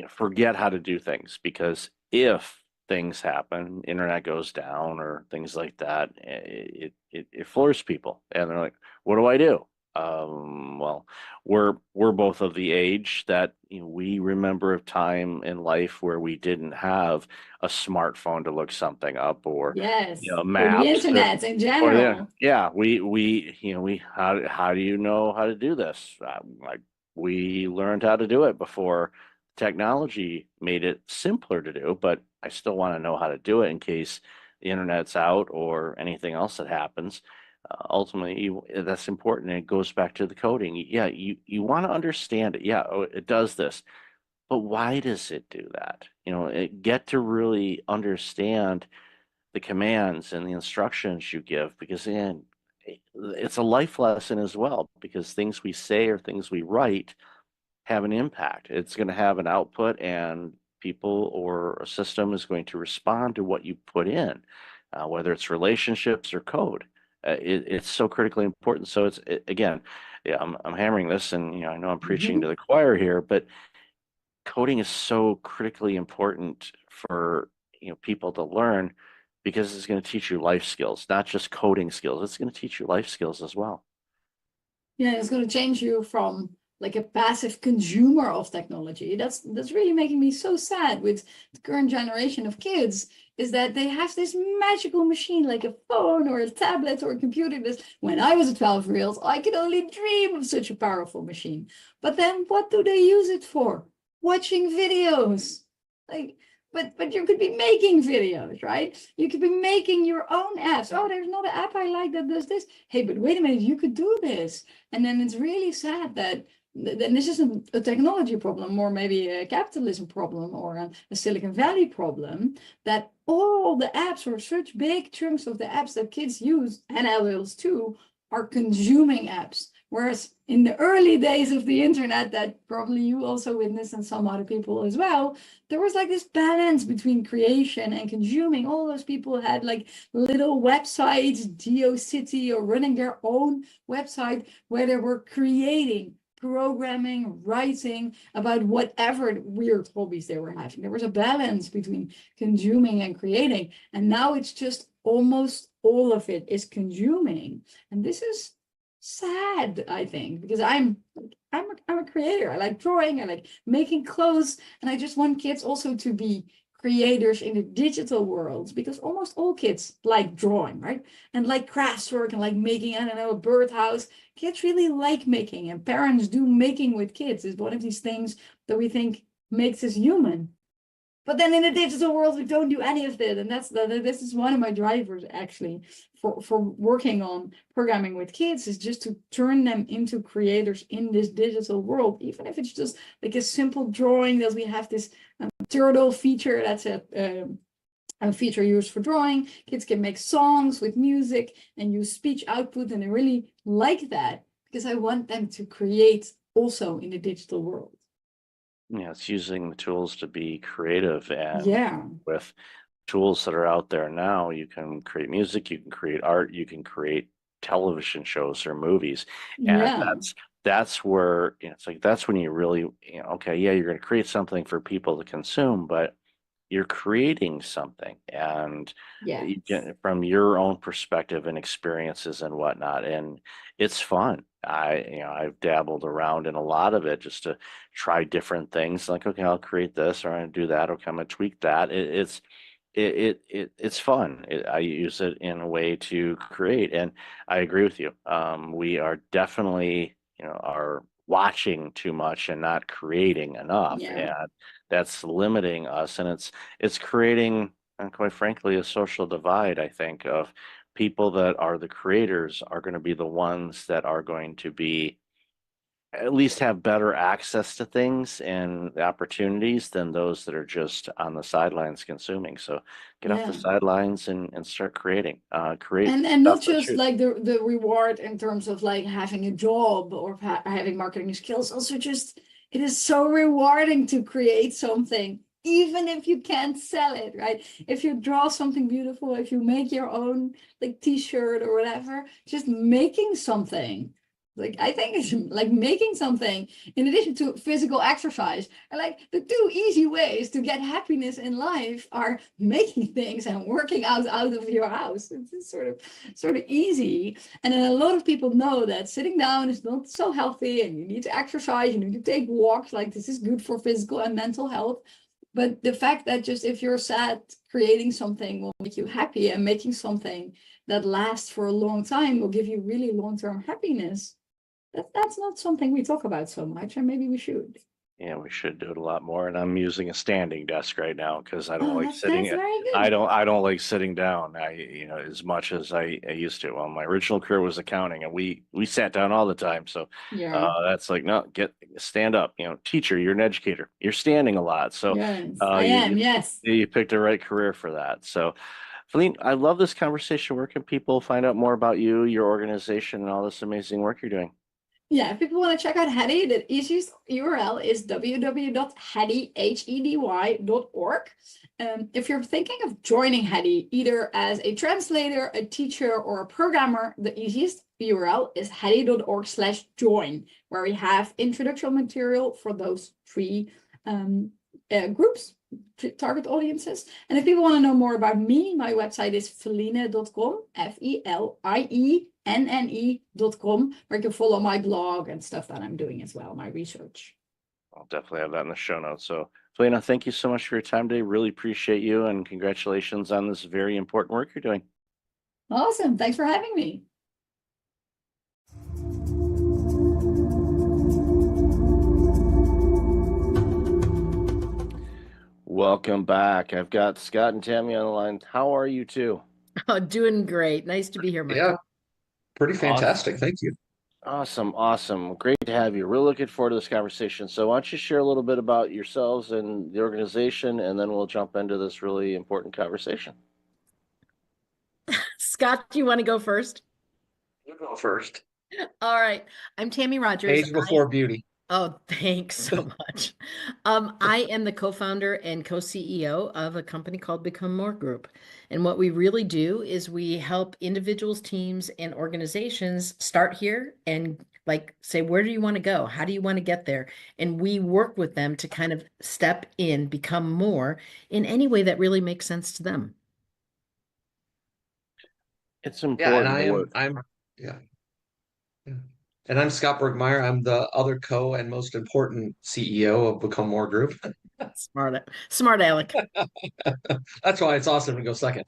forget how to do things, because if things happen, internet goes down or things like that, it floors people and they're like, what do I do? Well, we're both of the age that we remember a time in life where we didn't have a smartphone to look something up, or Yes. Or the maps, internet in or general. we how do you know how to do this? Like, we learned how to do it before technology made it simpler to do, but I still want to know how to do it in case the internet's out or anything else that happens. Ultimately, that's important. And it goes back to the coding. Yeah, you want to understand it. Yeah, oh, it does this, but why does it do that? Get to really understand the commands and the instructions you give, because then it's a life lesson as well, because things we say or things we write have an impact. It's going to have an output, and people or a system is going to respond to what you put in, whether it's relationships or code. It's so critically important. So again, yeah, I'm hammering this, and I know I'm preaching to the choir here, but coding is so critically important for people to learn, because it's going to teach you life skills, not just coding skills. It's going to teach you life skills as well. Yeah, it's going to change you from like a passive consumer of technology. That's really making me so sad with the current generation of kids, is that they have this magical machine like a phone or a tablet or a computer. When I was a 12-year-old, I could only dream of such a powerful machine. But then what do they use it for? Watching videos. But you could be making videos, right? You could be making your own apps. Oh, there's not an app I like that does this. Hey, but wait a minute, you could do this. And then it's really sad that then this isn't a technology problem, or maybe a capitalism problem, or a Silicon Valley problem, that all the apps, or such big chunks of the apps that kids use, and adults too, are consuming apps. Whereas in the early days of the internet, that probably you also witnessed, and some other people as well, there was like this balance between creation and consuming. All those people had like little websites, GeoCity, or running their own website where they were creating, programming, writing about whatever weird hobbies they were having. There was a balance between consuming and creating. And now it's just almost all of it is consuming. And this is sad, I think, because I'm a creator. I like drawing, I like making clothes, and I just want kids also to be creators in the digital world, because almost all kids like drawing, right? And like crafts work, and like making, I don't know, a birdhouse. Kids really like making, and parents do making with kids. Is one of these things that we think makes us human. But then in the digital world, we don't do any of that. And this is one of my drivers, actually, for working on programming with kids, is just to turn them into creators in this digital world, even if it's just like a simple drawing. That we have this turtle feature, that's a feature used for drawing. Kids can make songs with music and use speech output, and I really like that, because I want them to create also in the digital world. Yeah, it's using the tools to be creative, and Yeah. with tools that are out there now, you can create music, you can create art, you can create television shows or movies, and Yeah. that's where it's like, that's when you really okay, yeah, you're going to create something for people to consume, but you're creating something, and Yeah. you get from your own perspective and experiences and whatnot, and it's fun. I've dabbled around in a lot of it just to try different things. Like, okay, I'll create this, or I'm gonna do that. Okay, I'm gonna tweak that. it's fun. I use it in a way to create, and I agree with you. We are definitely, are watching too much and not creating enough, Yeah. and that's limiting us, and it's creating, and quite frankly, a social divide, I think, of people that are the creators are going to be the ones that are going to be at least have better access to things and the opportunities than those that are just on the sidelines consuming. So get off the Yeah. sidelines and start creating. Create And stuff not that's just you. like the reward in terms of like having a job or having marketing skills, also just it is so rewarding to create something, even if you can't sell it, right? If you draw something beautiful, if you make your own like t-shirt or whatever, just making something. Like I think it's like making something in addition to physical exercise. And like the two easy ways to get happiness in life are making things and working out of your house. It's sort of easy. And then a lot of people know that sitting down is not so healthy and you need to exercise, you need to take walks, like this is good for physical and mental health. But the fact that just if you're sad, creating something will make you happy, and making something that lasts for a long time will give you really long-term happiness. That's not something we talk about so much, and maybe we should. Yeah, we should do it a lot more. And I'm using a standing desk right now because I don't Oh, like that's sitting. very I good. don't like sitting down. As much as I used to. Well, my original career was accounting, and we sat down all the time. So Yeah. that's like, no, stand up. Teacher, you're an educator. You're standing a lot. So Yes, I am. Yes. you picked the right career for that. So, Feline, I love this conversation. Where can people find out more about you, your organization, and all this amazing work you're doing? Yeah, if people want to check out Hedy, the easiest URL is www.hedy.org. If you're thinking of joining Hedy, either as a translator, a teacher, or a programmer, the easiest URL is hedy.org/join, where we have introductory material for those three groups, target audiences. And if people want to know more about me, my website is feline.com, FELIENNE.com, where you can follow my blog and stuff that I'm doing as well, my research. I'll definitely have that in the show notes. So, Felina, thank you so much for your time today. Really appreciate you, and congratulations on this very important work you're doing. Awesome. Thanks for having me. Welcome back. I've got Scott and Tammy on the line. How are you two? Oh, doing great. Nice to be here, Michael. Yeah, pretty fantastic. Thank you. Awesome. Great to have you. Really looking forward to this conversation. So why don't you share a little bit about yourselves and the organization, and then we'll jump into this really important conversation. Scott, do you want to go first? You go first. All right. I'm Tammy Rogers. Age before beauty. Oh, thanks so much. I am the co-founder and co-CEO of a company called Become More Group. And what we really do is we help individuals, teams, and organizations start here and say, where do you want to go? How do you want to get there? And we work with them to kind of step in, become more in any way that really makes sense to them. It's important. Yeah, and I'm Scott Bergmeyer. I'm the other and most important CEO of Become More Group. Smart Alec. That's why it's awesome to go second.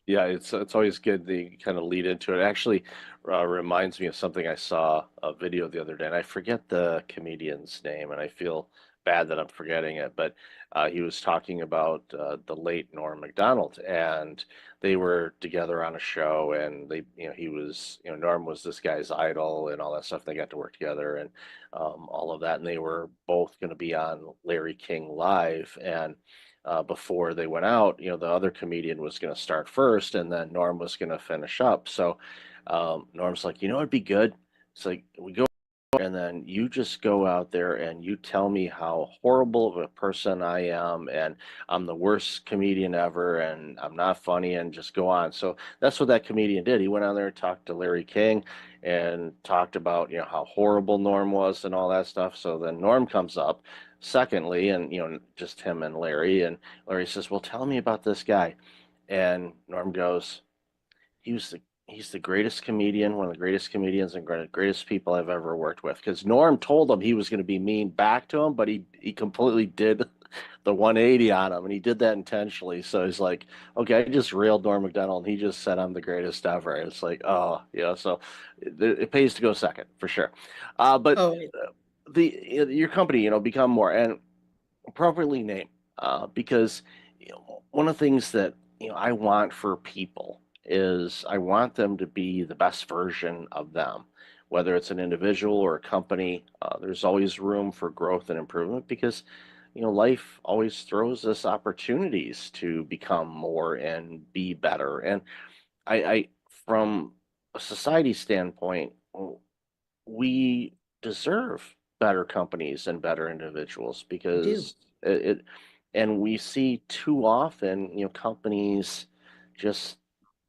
Yeah, it's always good to kind of lead into it. Actually, reminds me of something I saw a video the other day, and I forget the comedian's name, and I feel bad that I'm forgetting it. But he was talking about the late Norm Macdonald, and they were together on a show, and Norm was this guy's idol and all that stuff. They got to work together and all of that, and they were both going to be on Larry King Live, and before they went out, the other comedian was going to start first, and then Norm was going to finish up. So Norm's like, it'd be good. It's like we go, and then you just go out there and you tell me how horrible of a person I am, and I'm the worst comedian ever, and I'm not funny, and just go on. So that's what that comedian did. He went on there and talked to Larry King and talked about how horrible Norm was and all that stuff. So then Norm comes up secondly, and just him and Larry, and Larry says, well, tell me about this guy. And Norm goes, he's the greatest comedian, one of the greatest comedians and greatest people I've ever worked with. Because Norm told him he was going to be mean back to him, but he completely did the 180 on him, and he did that intentionally. So he's like, okay, I just railed Norm Macdonald, and he just said I'm the greatest ever. It's like, oh, yeah. So it pays to go second for sure. But Oh, your company, become more and appropriately named, because one of the things that I want for people is I want them to be the best version of them, whether it's an individual or a company. There's always room for growth and improvement because life always throws us opportunities to become more and be better. And I from a society standpoint, we deserve better companies and better individuals we do. because and we see too often, companies just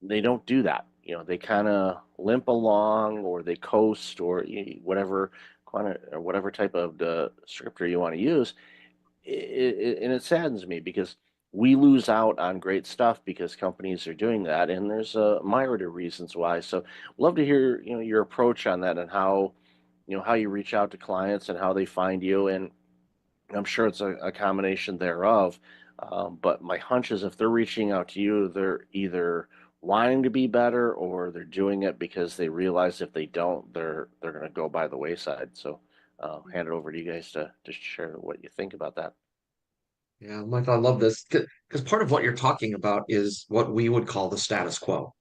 they don't do that. They kind of limp along or they coast or whatever or whatever type of descriptor you want to use. And it saddens me because we lose out on great stuff because companies are doing that, and there's a myriad of reasons why. So, love to hear your approach on that and how you reach out to clients and how they find you. And I'm sure it's a combination thereof. But my hunch is if they're reaching out to you, they're either wanting to be better or they're doing it because they realize if they don't, they're going to go by the wayside. So, hand it over to you guys to share what you think about that. Yeah, Michael, I love this because part of what you're talking about is what we would call the status quo.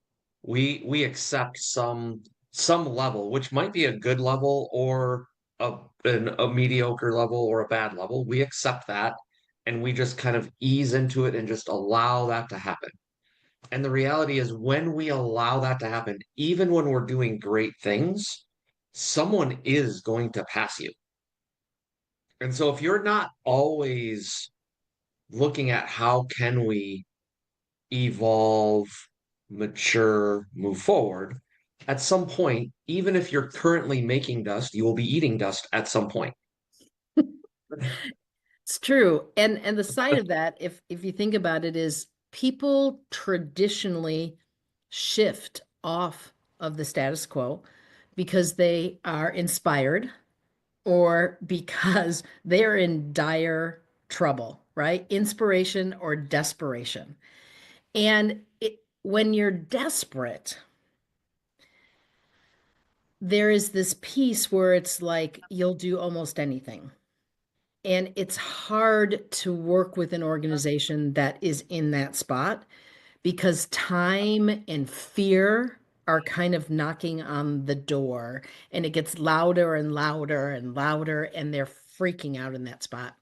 We accept some level, which might be a good level or a mediocre level or a bad level. We accept that and we just kind of ease into it and just allow that to happen. And the reality is when we allow that to happen, even when we're doing great things, someone is going to pass you. And so if you're not always looking at how can we evolve, mature, move forward, at some point, even if you're currently making dust, you will be eating dust at some point. It's true. And the side of that, if you think about it, is people traditionally shift off of the status quo because they are inspired or because they're in dire trouble, right? Inspiration or desperation. And when you're desperate, there is this piece where it's like you'll do almost anything. And it's hard to work with an organization that is in that spot because time and fear are kind of knocking on the door and it gets louder and louder and louder, and they're freaking out in that spot.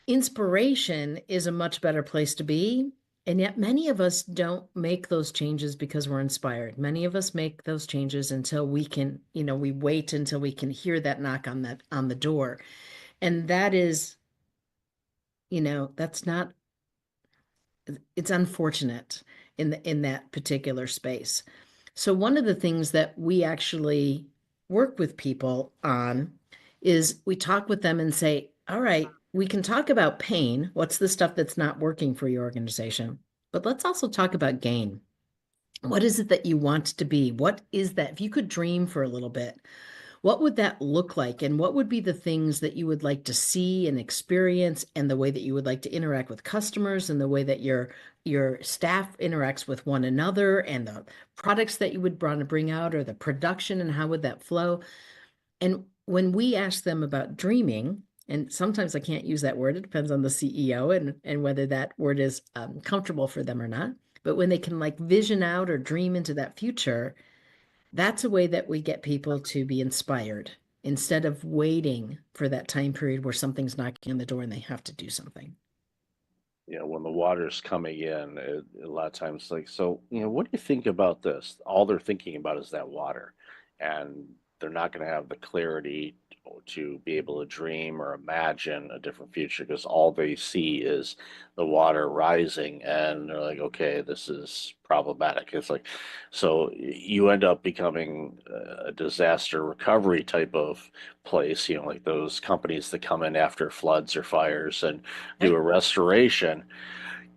Inspiration is a much better place to be. And yet many of us don't make those changes because we're inspired. Many of us make those changes until we can, we wait until we can hear that knock on the door. And that is, that's not, it's unfortunate in that particular space. So one of the things that we actually work with people on is we talk with them and say, all right, we can talk about pain. What's the stuff that's not working for your organization? But let's also talk about gain. What is it that you want to be? What is that? If you could dream for a little bit, what would that look like? And what would be the things that you would like to see and experience, and the way that you would like to interact with customers, and the way that your staff interacts with one another, and the products that you would want to bring out, or the production, and how would that flow? And when we ask them about dreaming, and sometimes I can't use that word, it depends on the CEO and whether that word is comfortable for them or not. But when they can like vision out or dream into that future, that's a way that we get people to be inspired instead of waiting for that time period where something's knocking on the door and they have to do something. When the water's coming in, a lot of times, like, so, what do you think about this? All they're thinking about is that water, and they're not going to have the clarity to be able to dream or imagine a different future because all they see is the water rising, and they're like, okay, this is problematic. It's like, so you end up becoming a disaster recovery type of place, like those companies that come in after floods or fires and do a restoration,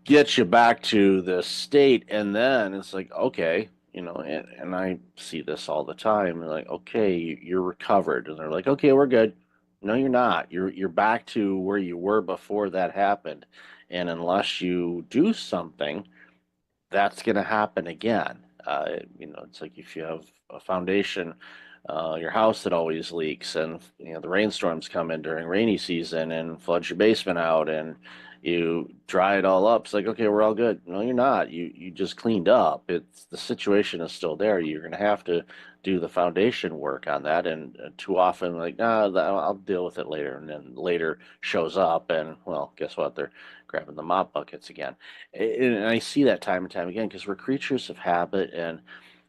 get you back to the state, and then it's like, okay, and I see this all the time. They're like, okay, you're recovered, and they're like, okay, we're good. No, you're not. You're back to where you were before that happened. And unless you do something, that's going to happen again. It's like if you have a foundation, your house that always leaks, and the rainstorms come in during rainy season and floods your basement out, and you dry it all up. It's like, okay, we're all good. No, you're not. You just cleaned up. It's the situation is still there. You're going to have to do the foundation work on that, and too often, like, nah, I'll deal with it later, and then later shows up, and well, guess what? They're grabbing the mop buckets again. And I see that time and time again because we're creatures of habit, and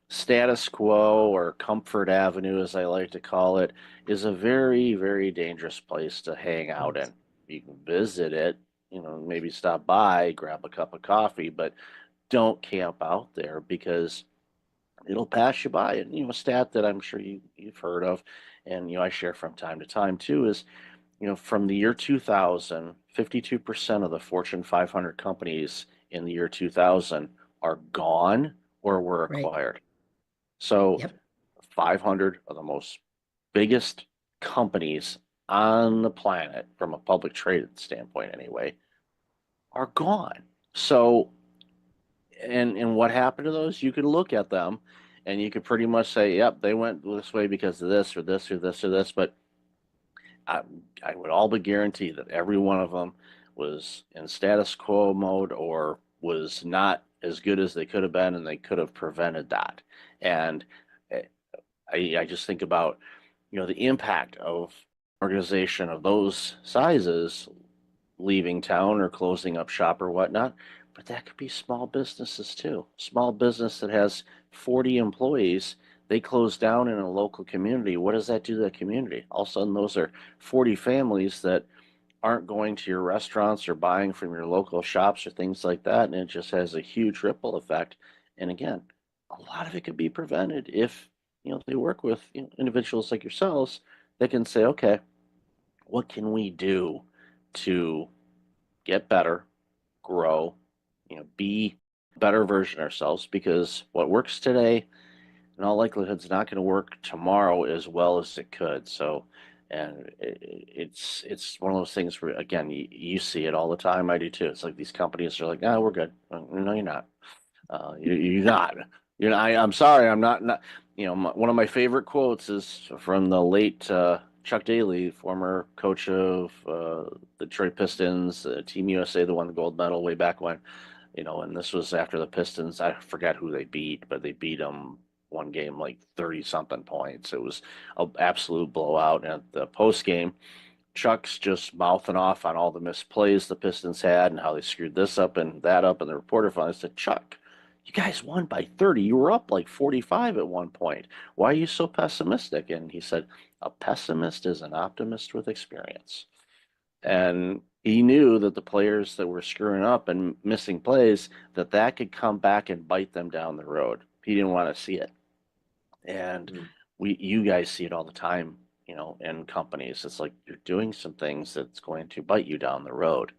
status quo, or comfort avenue, as I like to call it, is a very, very dangerous place to hang out in. You can visit it, maybe stop by, grab a cup of coffee, but don't camp out there because it'll pass you by. And a stat that I'm sure you've heard of, and I share from time to time too, is from the year 2000, 52% of the Fortune 500 companies in the year 2000 are gone or were Right. acquired. So Yep. 500 of the most biggest companies on the planet, from a public traded standpoint anyway, are gone. So, and what happened to those? You could look at them and you could pretty much say, yep, they went this way because of this or this or this or this. But I would all but guarantee that every one of them was in status quo mode or was not as good as they could have been, and they could have prevented that. And eh, I just think about, the impact of organization of those sizes leaving town or closing up shop or whatnot. But that could be small businesses too. Small business that has 40 employees, they close down in a local community. What does that do to the community? All of a sudden, those are 40 families that aren't going to your restaurants or buying from your local shops or things like that. And it just has a huge ripple effect. And again, a lot of it could be prevented if, they work with individuals like yourselves that can say, okay, what can we do to get better, grow, be a better version of ourselves? Because what works today, in all likelihood, is not going to work tomorrow as well as it could. So, and it's one of those things where, again, you see it all the time. I do too. It's like these companies are like, no, we're good. No, you're not. You're not. I'm sorry. I'm not. One of my favorite quotes is from the late Chuck Daly, former coach of the Detroit Pistons, Team USA, that won the gold medal way back when. And this was after the Pistons. I forget who they beat, but they beat them one game like 30 something points. It was an absolute blowout. And at the post game, Chuck's just mouthing off on all the missed plays the Pistons had and how they screwed this up and that up. And the reporter finally said, Chuck, you guys won by 30. You were up like 45 at one point. Why are you so pessimistic? And he said, a pessimist is an optimist with experience. And he knew that the players that were screwing up and missing plays, that could come back and bite them down the road. He didn't want to see it. And you guys see it all the time, in companies. It's like you're doing some things that's going to bite you down the road.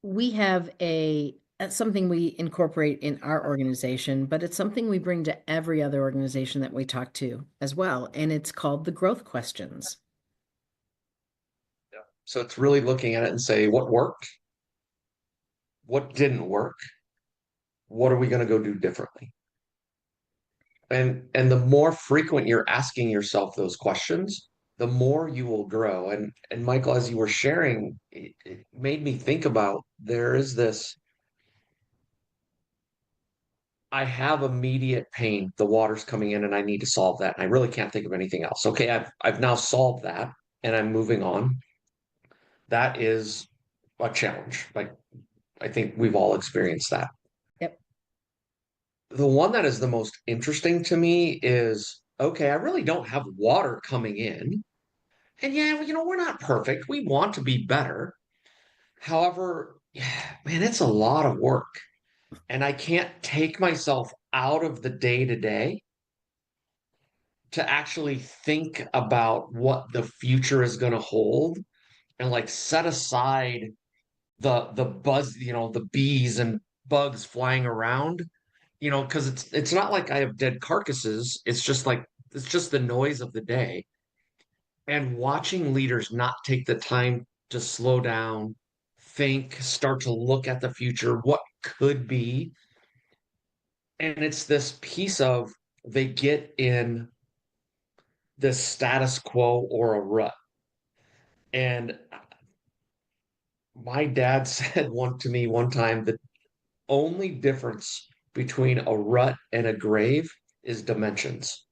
We have something we incorporate in our organization, but it's something we bring to every other organization that we talk to as well. And it's called the growth questions. Yeah. So it's really looking at it and say, what worked? What didn't work? What are we going to go do differently? And the more frequent you're asking yourself those questions, the more you will grow. And Michael, as you were sharing, it made me think about, there is this, I have immediate pain, the water's coming in and I need to solve that. And I really can't think of anything else. Okay, I've now solved that and I'm moving on. That is a challenge. Like, I think we've all experienced that. Yep. The one that is the most interesting to me is, okay, I really don't have water coming in. And yeah, we're not perfect. We want to be better. However, man, it's a lot of work. And I can't take myself out of the day to day to actually think about what the future is going to hold and like set aside the buzz, the bees and bugs flying around, because it's not like I have dead carcasses. It's just the noise of the day. and watching leaders not take the time to slow down, think, start to look at the future, what could be. And it's this piece of they get in this status quo or a rut. And my dad said to me one time, the only difference between a rut and a grave is dimensions.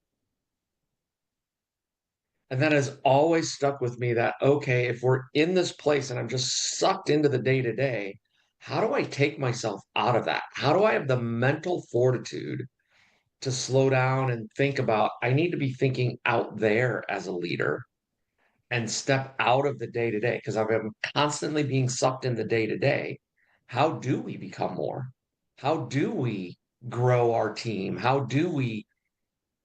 And that has always stuck with me that, okay, if we're in this place and I'm just sucked into the day to day, how do I take myself out of that? How do I have the mental fortitude to slow down and think about, I need to be thinking out there as a leader and step out of the day to day? Because I'm constantly being sucked in the day to day. How do we become more? How do we grow our team? How do we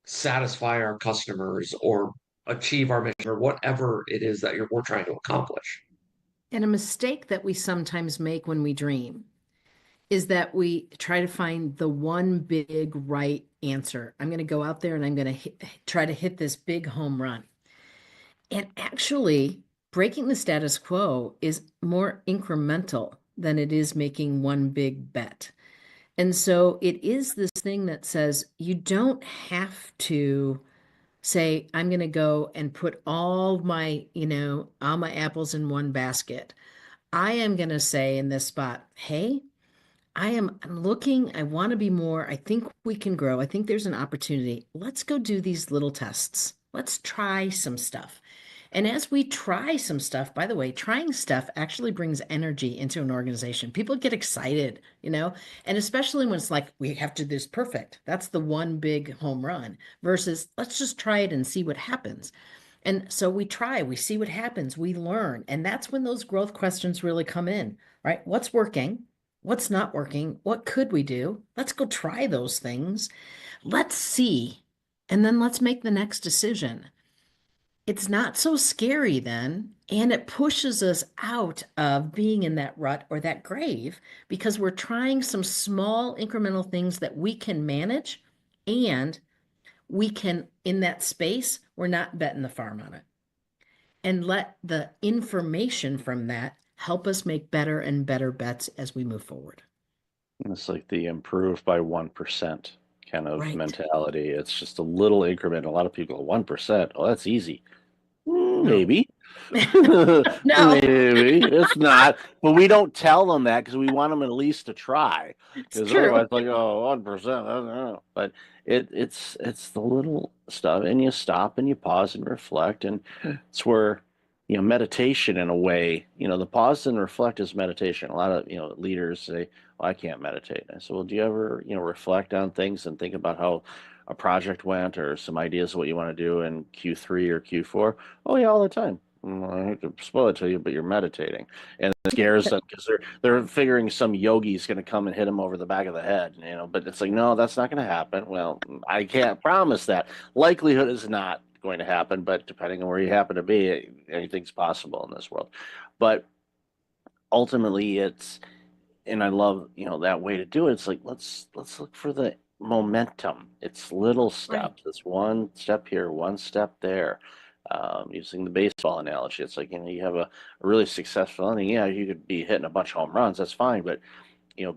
satisfy our customers or achieve our mission or whatever it is that we're trying to accomplish? And a mistake that we sometimes make when we dream is that we try to find the one big right answer. I'm going to go out there and I'm going to try to hit this big home run. And actually, breaking the status quo is more incremental than it is making one big bet. And so it is this thing that says you don't have to say, I'm going to go and put all my apples in one basket. I am going to say in this spot, hey, I'm looking, I want to be more. I think we can grow. I think there's an opportunity. Let's go do these little tests. Let's try some stuff. And as we try some stuff, by the way, trying stuff actually brings energy into an organization. People get excited, and especially when it's like, we have to do this perfect. That's the one big home run versus let's just try it and see what happens. And so we try, we see what happens, we learn. And that's when those growth questions really come in, right? What's working? What's not working? What could we do? Let's go try those things. Let's see. And then let's make the next decision. It's not so scary then, and it pushes us out of being in that rut or that grave because we're trying some small incremental things that we can manage, and we can, in that space, we're not betting the farm on it. And let the information from that help us make better and better bets as we move forward. It's like the improve by 1% kind of Right. mentality. It's just a little increment. A lot of people go 1%. Oh, that's easy. No. Maybe. No. Maybe. It's not. But we don't tell them that because we want them at least to try. It's Because true. otherwise, like, oh, 1%. I don't know. But it's the little stuff, and you stop and you pause and reflect, and it's where meditation in a way. The pause and reflect is meditation. A lot of leaders say, "Well, I can't meditate." I said, "Well, do you ever reflect on things and think about how a project went or some ideas of what you want to do in Q3 or Q4?" "Oh yeah, all the time." "I hate to spoil it to you, but you're meditating," and it scares them because they're figuring some yogi is going to come and hit them over the back of the head, But it's like, no, that's not going to happen. Well, I can't promise that. Likelihood is not going to happen, but depending on where you happen to be, anything's possible in this world. But ultimately, and I love that way to do it. It's like let's look for the momentum. It's little steps. It's one step here, one step there. Using the baseball analogy, it's like you have a really successful inning. Yeah, you could be hitting a bunch of home runs. That's fine, but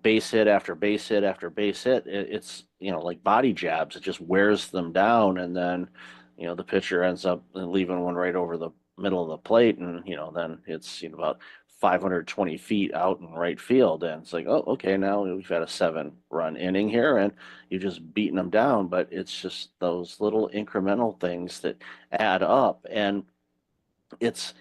base hit after base hit after base hit, it's like body jabs. It just wears them down, and then the pitcher ends up leaving one right over the middle of the plate, and then it's about 520 feet out in right field, and it's like, oh, okay, now we've had a 7-run inning here, and you've just beaten them down. But it's just those little incremental things that add up, and it's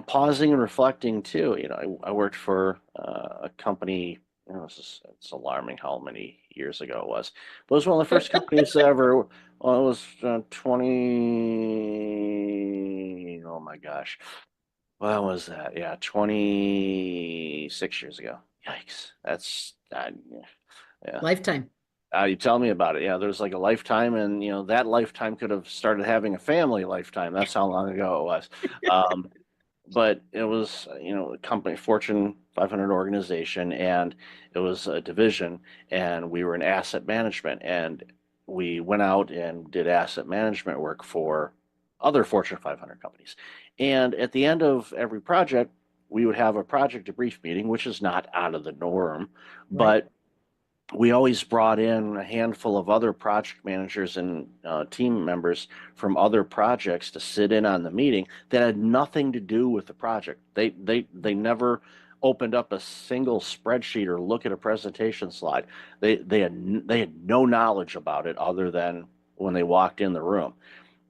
pausing and reflecting too. I worked for a company. It's alarming how many years ago it was. But it was one of the first companies ever. Well, it was 20. Oh my gosh. When was that? Yeah, 26 years ago. Yikes. That's yeah. Lifetime. You tell me about it. Yeah, there's like a lifetime, and that lifetime could have started having a family lifetime. That's how long ago it was. But it was, a company, Fortune 500 organization, and it was a division, and we were in asset management, and we went out and did asset management work for other Fortune 500 companies. And at the end of every project, we would have a project debrief meeting, which is not out of the norm, but we always brought in a handful of other project managers and team members from other projects to sit in on the meeting that had nothing to do with the project. They never opened up a single spreadsheet or look at a presentation slide. They had no knowledge about it other than when they walked in the room.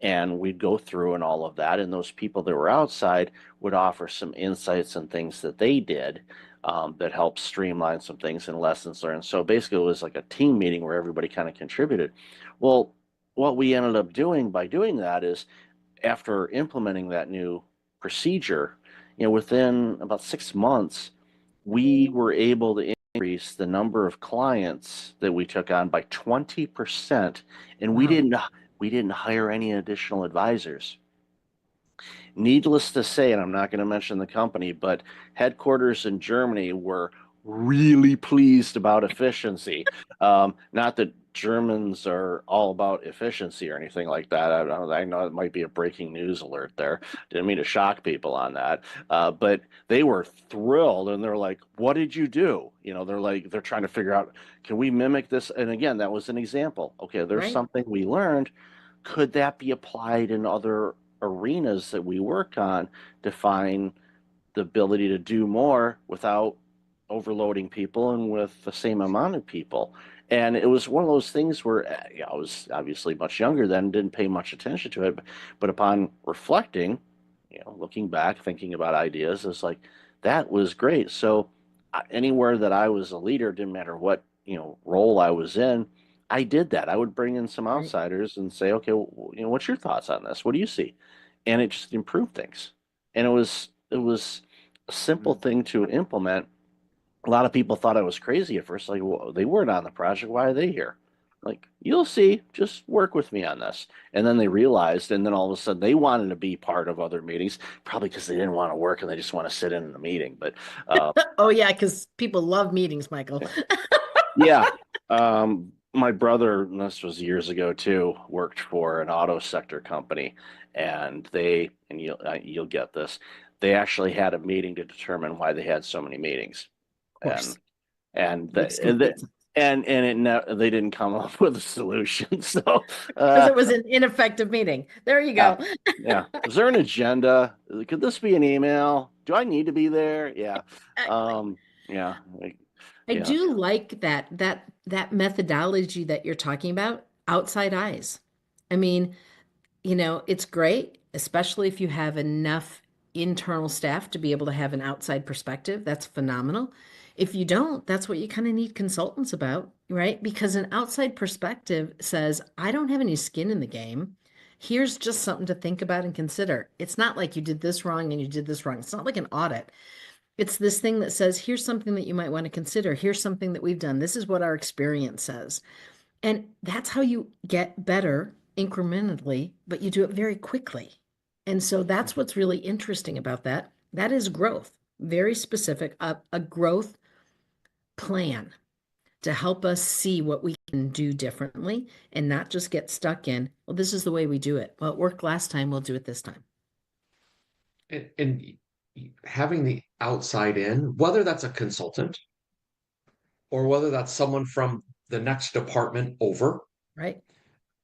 And we'd go through and all of that, and those people that were outside would offer some insights and things that they did that helped streamline some things and lessons learned. So basically, it was like a team meeting where everybody kind of contributed. Well, what we ended up doing by doing that is, after implementing that new procedure, within about 6 months, we were able to increase the number of clients that we took on by 20%, and we didn't hire any additional advisors. Needless to say, and I'm not going to mention the company, but headquarters in Germany were really pleased about efficiency. Not that Germans are all about efficiency or anything like that. I know it might be a breaking news alert there. Didn't mean to shock people on that. But they were thrilled, and they're like, "What did you do?" They're trying to figure out, can we mimic this? And again, that was an example. Okay, there's something we learned. Could that be applied in other arenas that we work on to find the ability to do more without overloading people and with the same amount of people? And it was one of those things where I was obviously much younger then, didn't pay much attention to it, but upon reflecting, looking back, thinking about ideas, it's like, that was great. So anywhere that I was a leader, didn't matter what role I was in, I did that. I would bring in some outsiders and say, okay, what's your thoughts on this? What do you see? And it just improved things. And it was a simple thing to implement. A lot of people thought I was crazy at first. Like, well, they weren't on the project. Why are they here? Like, you'll see, just work with me on this. And then they realized, and then all of a sudden they wanted to be part of other meetings, probably because they didn't want to work and they just want to sit in the meeting. But oh yeah, because people love meetings, Michael. Yeah. My brother, and this was years ago too, worked for an auto sector company, and you'll get this, they actually had a meeting to determine why they had so many meetings. And they didn't come up with a solution. So because it was an ineffective meeting. There you go. Yeah. Is there an agenda? Could this be an email? Do I need to be there? Yeah. Yeah. I do like that methodology that you're talking about, outside eyes. I mean, it's great, especially if you have enough internal staff to be able to have an outside perspective. That's phenomenal. If you don't, that's what you kind of need consultants about, right? Because an outside perspective says, I don't have any skin in the game. Here's just something to think about and consider. It's not like you did this wrong and you did this wrong. It's not like an audit. It's this thing that says, here's something that you might want to consider. Here's something that we've done. This is what our experience says. And that's how you get better incrementally, but you do it very quickly. And so that's what's really interesting about that. That is growth, very specific, a growth plan to help us see what we can do differently and not just get stuck in, well, this is the way we do it. Well, it worked last time, we'll do it this time. And having the outside in, whether that's a consultant or whether that's someone from the next department over, right?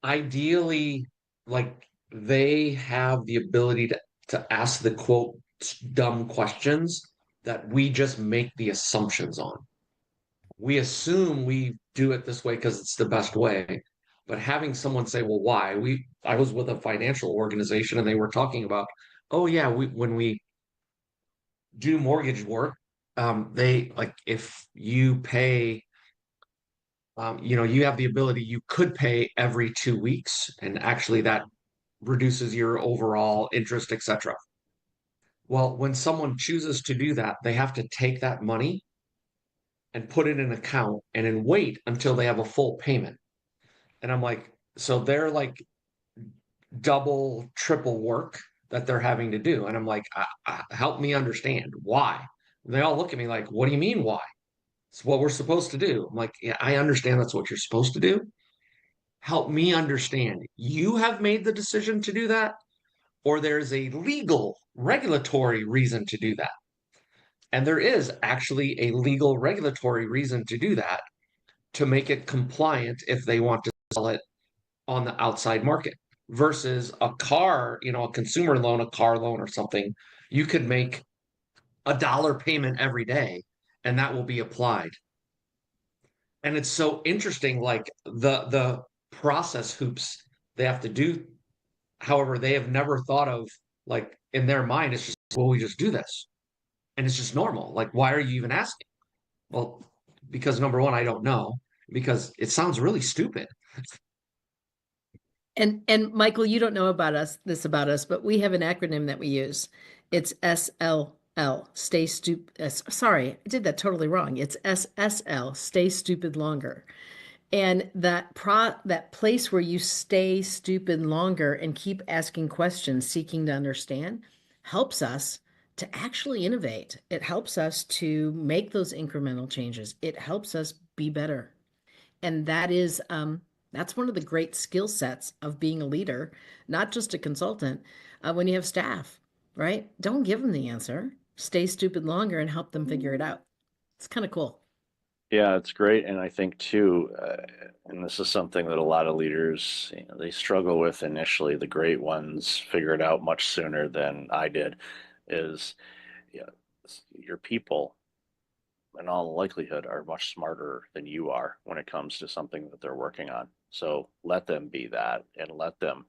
Ideally, like, they have the ability to ask the quote dumb questions that we just make the assumptions on. We assume we do it this way because it's the best way, but having someone say, well, why? I was with a financial organization and they were talking about, oh yeah, when we do mortgage work, they, like, if you pay, you have the ability, you could pay every 2 weeks, and actually that reduces your overall interest, etc. Well, when someone chooses to do that, they have to take that money and put it in an account and then wait until they have a full payment. And I'm like, so they're like double, triple work that they're having to do. And I'm like, help me understand why. And they all look at me like, what do you mean why? It's what we're supposed to do. I'm like, yeah, I understand that's what you're supposed to do. Help me understand. You have made the decision to do that, or there's a legal regulatory reason to do that. And there is actually a legal regulatory reason to do that, to make it compliant if they want to sell it on the outside market, versus a car, a consumer loan, a car loan or something. You could make $1 payment every day and that will be applied. And it's so interesting, like the process hoops they have to do. However, they have never thought of, like, in their mind, it's just, well, we just do this. And it's just normal. Like, why are you even asking? Well, because number one, I don't know, because it sounds really stupid. And Michael, you don't know about us, but we have an acronym that we use. It's SLL, stay stupid. Sorry, I did that totally wrong. It's SSL, stay stupid longer. And that place where you stay stupid longer and keep asking questions, seeking to understand, helps us to actually innovate. It helps us to make those incremental changes. It helps us be better. And that's one of the great skill sets of being a leader, not just a consultant. When you have staff, right? Don't give them the answer. Stay stupid longer and help them figure it out. It's kind of cool. Yeah, it's great. And I think too, and this is something that a lot of leaders, they struggle with initially. The great ones figure it out much sooner than I did, is your people, in all likelihood, are much smarter than you are when it comes to something that they're working on. So let them be that, and let them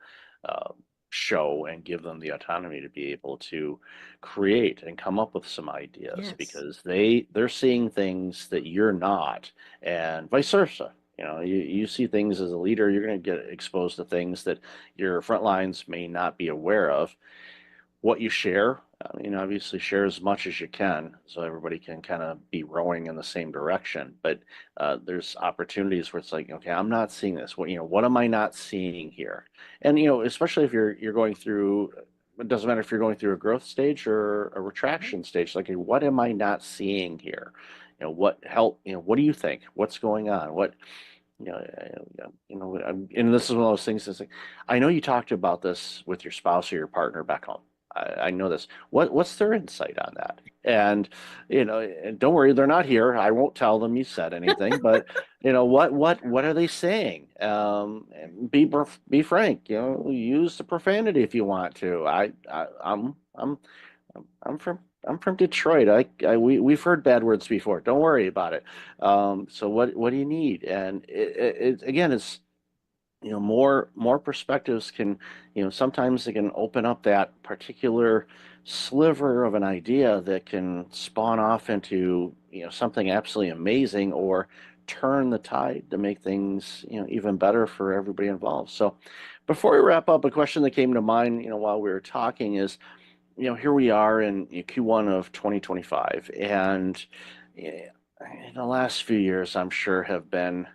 show and give them the autonomy to be able to create and come up with some ideas, Yes. because they're seeing things that you're not, and vice versa. You see things as a leader, you're going to get exposed to things that your front lines may not be aware of. What you share, obviously share as much as you can so everybody can kind of be rowing in the same direction. But there's opportunities where it's like, okay, I'm not seeing this. What am I not seeing here? And especially if you're going through, it doesn't matter if you're going through a growth stage or a retraction stage. Like, what am I not seeing here? What do you think? What's going on? And this is one of those things that's like, I know you talked about this with your spouse or your partner back home. I know this. What's their insight on that? And and don't worry, they're not here. I won't tell them you said anything. But what are they saying? And be frank. Use the profanity if you want to. I'm from Detroit. We've heard bad words before. Don't worry about it. So what do you need? And it again, it's more perspectives can, sometimes it can open up that particular sliver of an idea that can spawn off into, something absolutely amazing, or turn the tide to make things, even better for everybody involved. So before we wrap up, a question that came to mind, while we were talking is, here we are in Q1 of 2025, and in the last few years, I'm sure have been,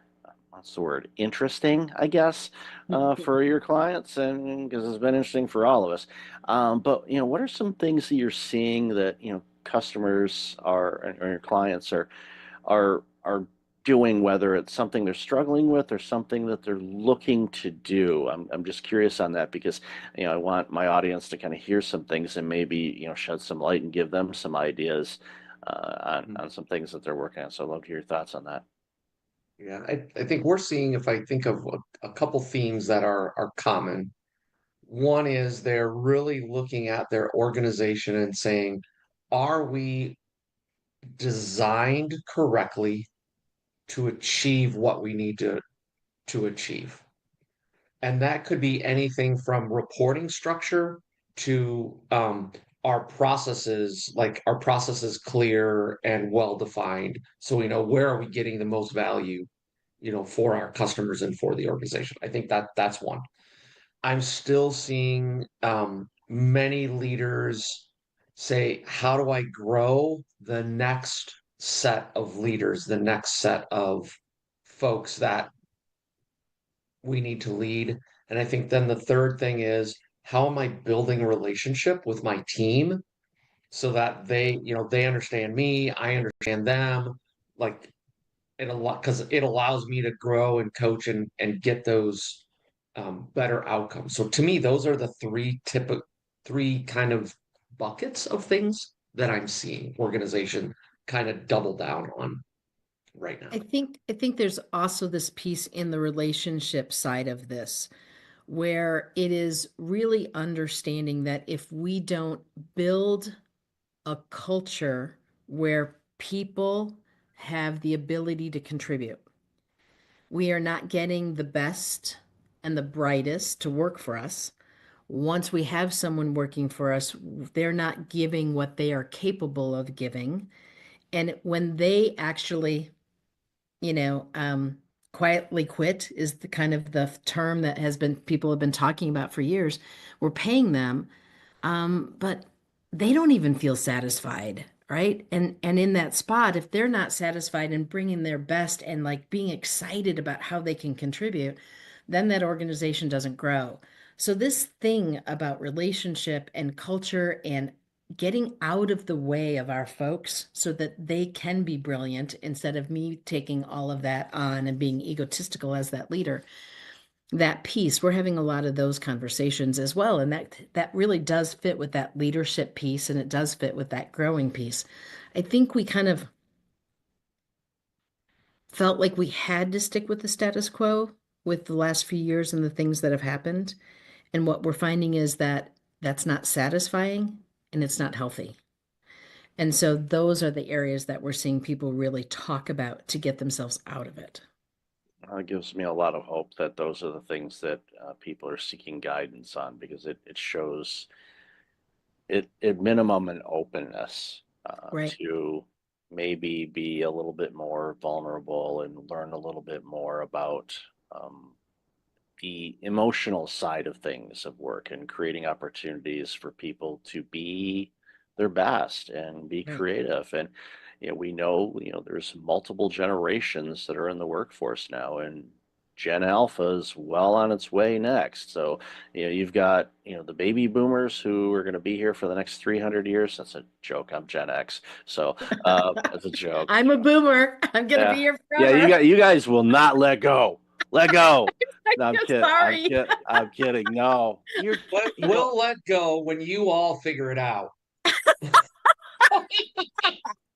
what's the word, interesting, I guess, for your clients, and because it's been interesting for all of us. But what are some things that you're seeing that customers or your clients are doing, whether it's something they're struggling with or something that they're looking to do? I'm just curious on that, because I want my audience to kind of hear some things and maybe shed some light and give them some ideas on some things that they're working on. So I'd love to hear your thoughts on that. Yeah, I think we're seeing, if I think of a couple themes that are common, one is they're really looking at their organization and saying, are we designed correctly to achieve what we need to achieve? And that could be anything from reporting structure to our processes, like our processes clear and well defined, so we know where are we getting the most value, for our customers and for the organization. I think that's one. I'm still seeing many leaders say, how do I grow the next set of leaders, the next set of folks that we need to lead? And I think then the third thing is, how am I building a relationship with my team so that they understand me, I understand them, like because it allows me to grow and coach and get those better outcomes. So to me, those are the three three kind of buckets of things that I'm seeing organization kind of double down on right now. I think there's also this piece in the relationship side of this where it is really understanding that if we don't build a culture where people have the ability to contribute, we are not getting the best and the brightest to work for us. Once we have someone working for us, they're not giving what they are capable of giving. And when they actually, quietly quit is the kind of the term that people have been talking about for years. We're paying them, but they don't even feel satisfied, right? And in that spot, if they're not satisfied and bringing their best and like being excited about how they can contribute, then that organization doesn't grow. So this thing about relationship and culture and getting out of the way of our folks so that they can be brilliant instead of me taking all of that on and being egotistical as that leader, that piece, we're having a lot of those conversations as well. And that really does fit with that leadership piece, and it does fit with that growing piece. I think we kind of felt like we had to stick with the status quo with the last few years and the things that have happened. And what we're finding is that that's not satisfying and it's not healthy. And so those are the areas that we're seeing people really talk about to get themselves out of it. It gives me a lot of hope that those are the things that people are seeking guidance on, because it shows it at minimum an openness Right. to maybe be a little bit more vulnerable and learn a little bit more about the emotional side of things of work, and creating opportunities for people to be their best and be Right. creative. And we know there's multiple generations that are in the workforce now, and Gen Alpha is well on its way next. So you've got the baby boomers who are going to be here for the next 300 years. That's a joke. I'm Gen X, so that's a joke. I'm a boomer. I'm gonna be Yeah, here yeah. forever. You guys will not let go. Let go. No, I'm I'm kidding. sorry. I'm kidding. No, We'll let go when you all figure it out.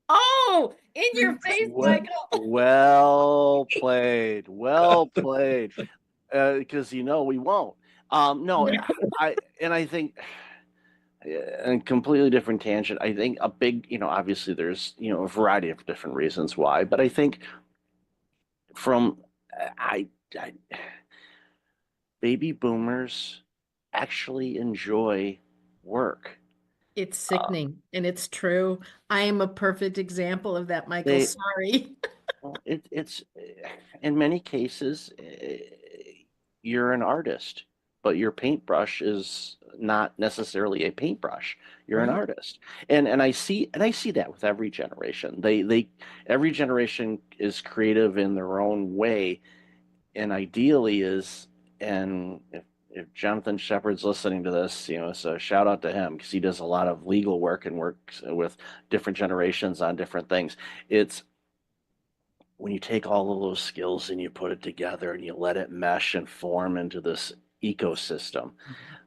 Oh, in your face, well, Michael. well played. Well played. Because we won't. No, I think, a completely different tangent. I think a big, obviously there's, a variety of different reasons why, but I think from I baby boomers actually enjoy work. It's sickening, and it's true. I am a perfect example of that, Michael. They Sorry. it's in many cases, you're an artist, but your paintbrush is not necessarily a paintbrush. You're an Right. artist, and I see that with every generation. They every generation is creative in their own way, and ideally is, and if Jonathan Shepard's listening to this, so shout out to him, because he does a lot of legal work and works with different generations on different things. It's when you take all of those skills and you put it together and you let it mesh and form into this ecosystem,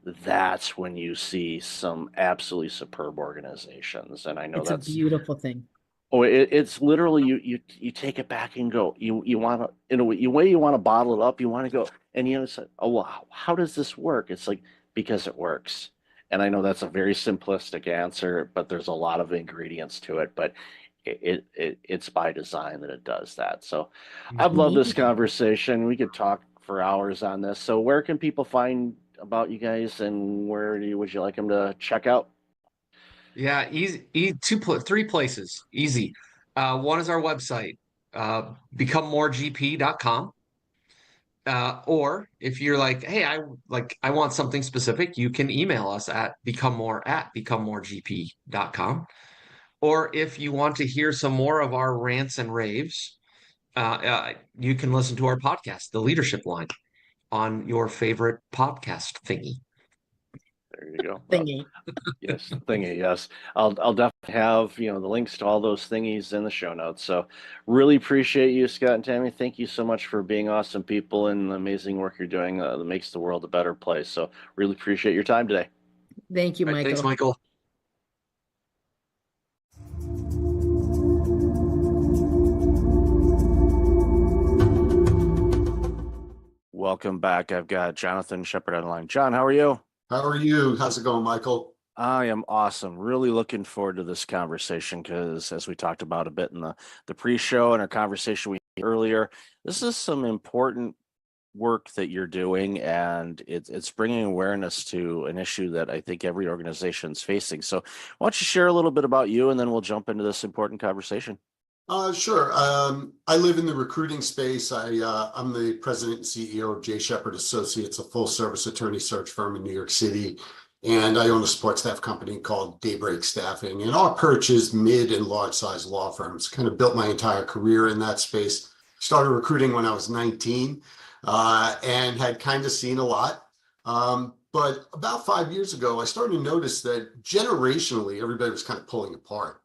that's when you see some absolutely superb organizations. And I know It's a that's beautiful thing. it's literally you take it back and go, you want to, in a way you want to bottle it up, you want to go, and say, oh well, how does this work? It's like, because it works. And I know that's a very simplistic answer, but there's a lot of ingredients to it. But it's by design that it does that. So I've loved this Amazing. conversation. We could talk for hours on this. So where can people find about you guys, and where would you like them to check out? Yeah, easy, three places. Easy. One is our website, becomemore.gp.com. Or if you're like, hey, I want something specific, you can email us at becomemore@becomemore.gp.com. Or if you want to hear some more of our rants and raves, you can listen to our podcast, The Leadership Line, on your favorite podcast thingy. There you go. Thingy. Yes, thingy. Yes, I'll definitely have the links to all those thingies in the show notes. So really appreciate you, Scott and Tammy. Thank you so much for being awesome people and the amazing work you're doing that makes the world a better place. So really appreciate your time today. Thank you, All right, thanks, Michael. Michael. Welcome back. I've got Jonathan Shepard on the line. John, how are you? How are you? How's it going, Michael? I am awesome. Really looking forward to this conversation because, as we talked about a bit in the pre-show and our conversation we had earlier, this is some important work that you're doing, and it's bringing awareness to an issue that I think every organization is facing. So, why don't you share a little bit about you, and then we'll jump into this important conversation. Sure. I live in the recruiting space. I'm the president and CEO of J. Shepard Associates, a full-service attorney search firm in New York City. And I own a support staff company called Daybreak Staffing. And our perch is mid and large-size law firms. Kind of built my entire career in that space. Started recruiting when I was 19 and had kind of seen a lot. But about 5 years ago, I started to notice that generationally, everybody was kind of pulling apart.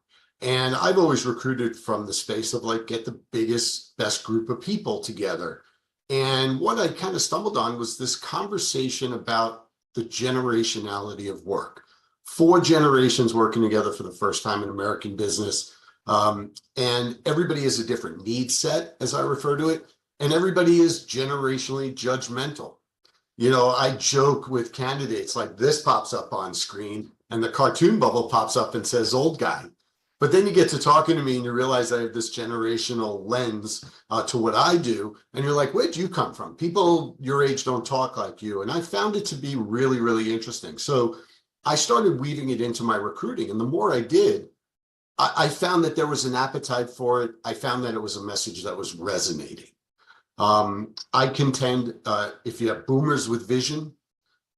And I've always recruited from the space of like, get the biggest, best group of people together. And what I kind of stumbled on was this conversation about the generationality of work. 4 generations working together for the first time in American business. And everybody has a different need set, as I refer to it. And everybody is generationally judgmental. You know, I joke with candidates like this pops up on screen and the cartoon bubble pops up and says old guy. But then you get to talking to me and you realize I have this generational lens to what I do. And you're like, where'd you come from? People your age don't talk like you. And I found it to be really, really interesting. So I started weaving it into my recruiting. And the more I did, I found that there was an appetite for it. I found that it was a message that was resonating. I contend if you have boomers with vision,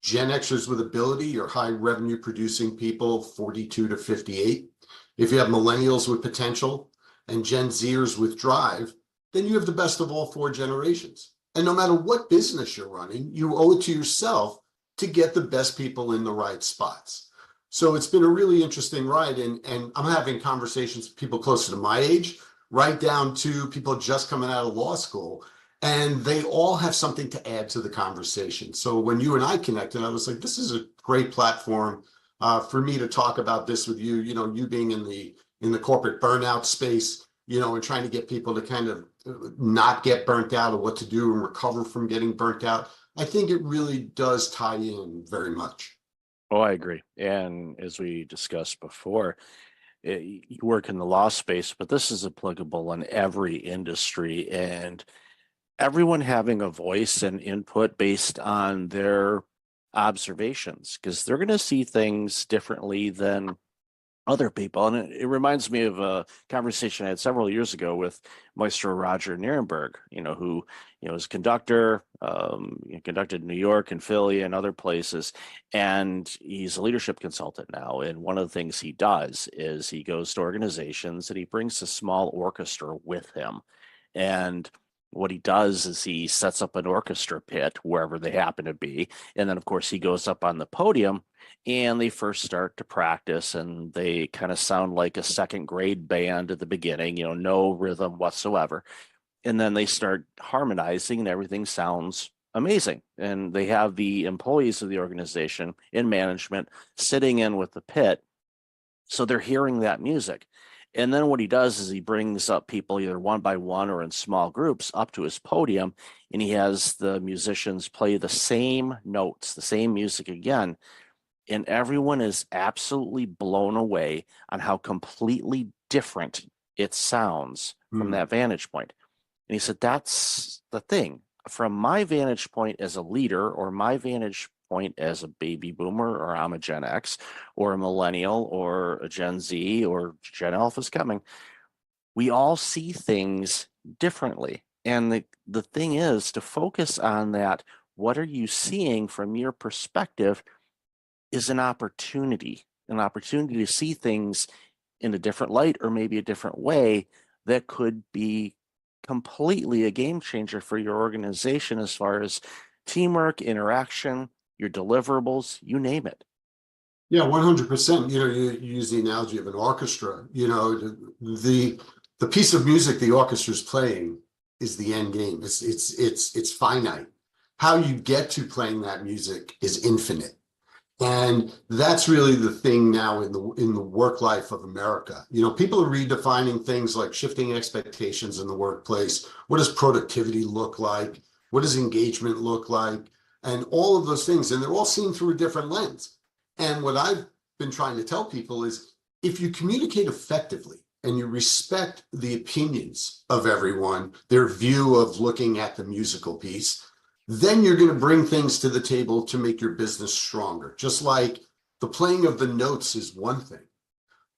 Gen Xers with ability, or high revenue producing people, 42 to 58. If you have millennials with potential and Gen Zers with drive, then you have the best of all 4 generations. And no matter what business you're running, you owe it to yourself to get the best people in the right spots. So it's been a really interesting ride. And I'm having conversations with people closer to my age, right down to people just coming out of law school. And they all have something to add to the conversation. So when you and I connected, I was like, this is a great platform for me to talk about this with you, you know, you being in the corporate burnout space, you know, and trying to get people to kind of not get burnt out, or what to do and recover from getting burnt out. I think it really does tie in very much. Oh, I agree. And as we discussed before, you work in the law space, but this is applicable in every industry, and everyone having a voice and input based on their observations, because they're going to see things differently than other people. And it reminds me of a conversation I had several years ago with Maestro Roger Nierenberg, you know, who, you know, is conductor, conducted in New York and Philly and other places. And he's a leadership consultant now. And one of the things he does is he goes to organizations and he brings a small orchestra with him. And what he does is he sets up an orchestra pit wherever they happen to be. And then, of course, he goes up on the podium and they first start to practice, and they kind of sound like a second grade band at the beginning, you know, no rhythm whatsoever. And then they start harmonizing and everything sounds amazing. And they have the employees of the organization in management sitting in with the pit. So they're hearing that music. And then what he does is he brings up people either one by one or in small groups up to his podium, and he has the musicians play the same notes, the same music again. And everyone is absolutely blown away on how completely different it sounds from that vantage point. And he said, that's the thing. From my vantage point as a leader, or my vantage point as a baby boomer, or I'm a Gen X, or a millennial, or a Gen Z, or Gen Alpha is coming, we all see things differently. And the thing is to focus on that. What are you seeing from your perspective is an opportunity to see things in a different light, or maybe a different way, that could be completely a game changer for your organization as far as teamwork, interaction, your deliverables, you name it. Yeah, 100%. You know, you use the analogy of an orchestra. You know, the piece of music the orchestra is playing is the end game. It's finite. How you get to playing that music is infinite. And that's really the thing now in the work life of America. You know, people are redefining things like shifting expectations in the workplace. What does productivity look like? What does engagement look like? And all of those things. And they're all seen through a different lens. And what I've been trying to tell people is if you communicate effectively and you respect the opinions of everyone, their view of looking at the musical piece, then you're going to bring things to the table to make your business stronger. Just like the playing of the notes is one thing,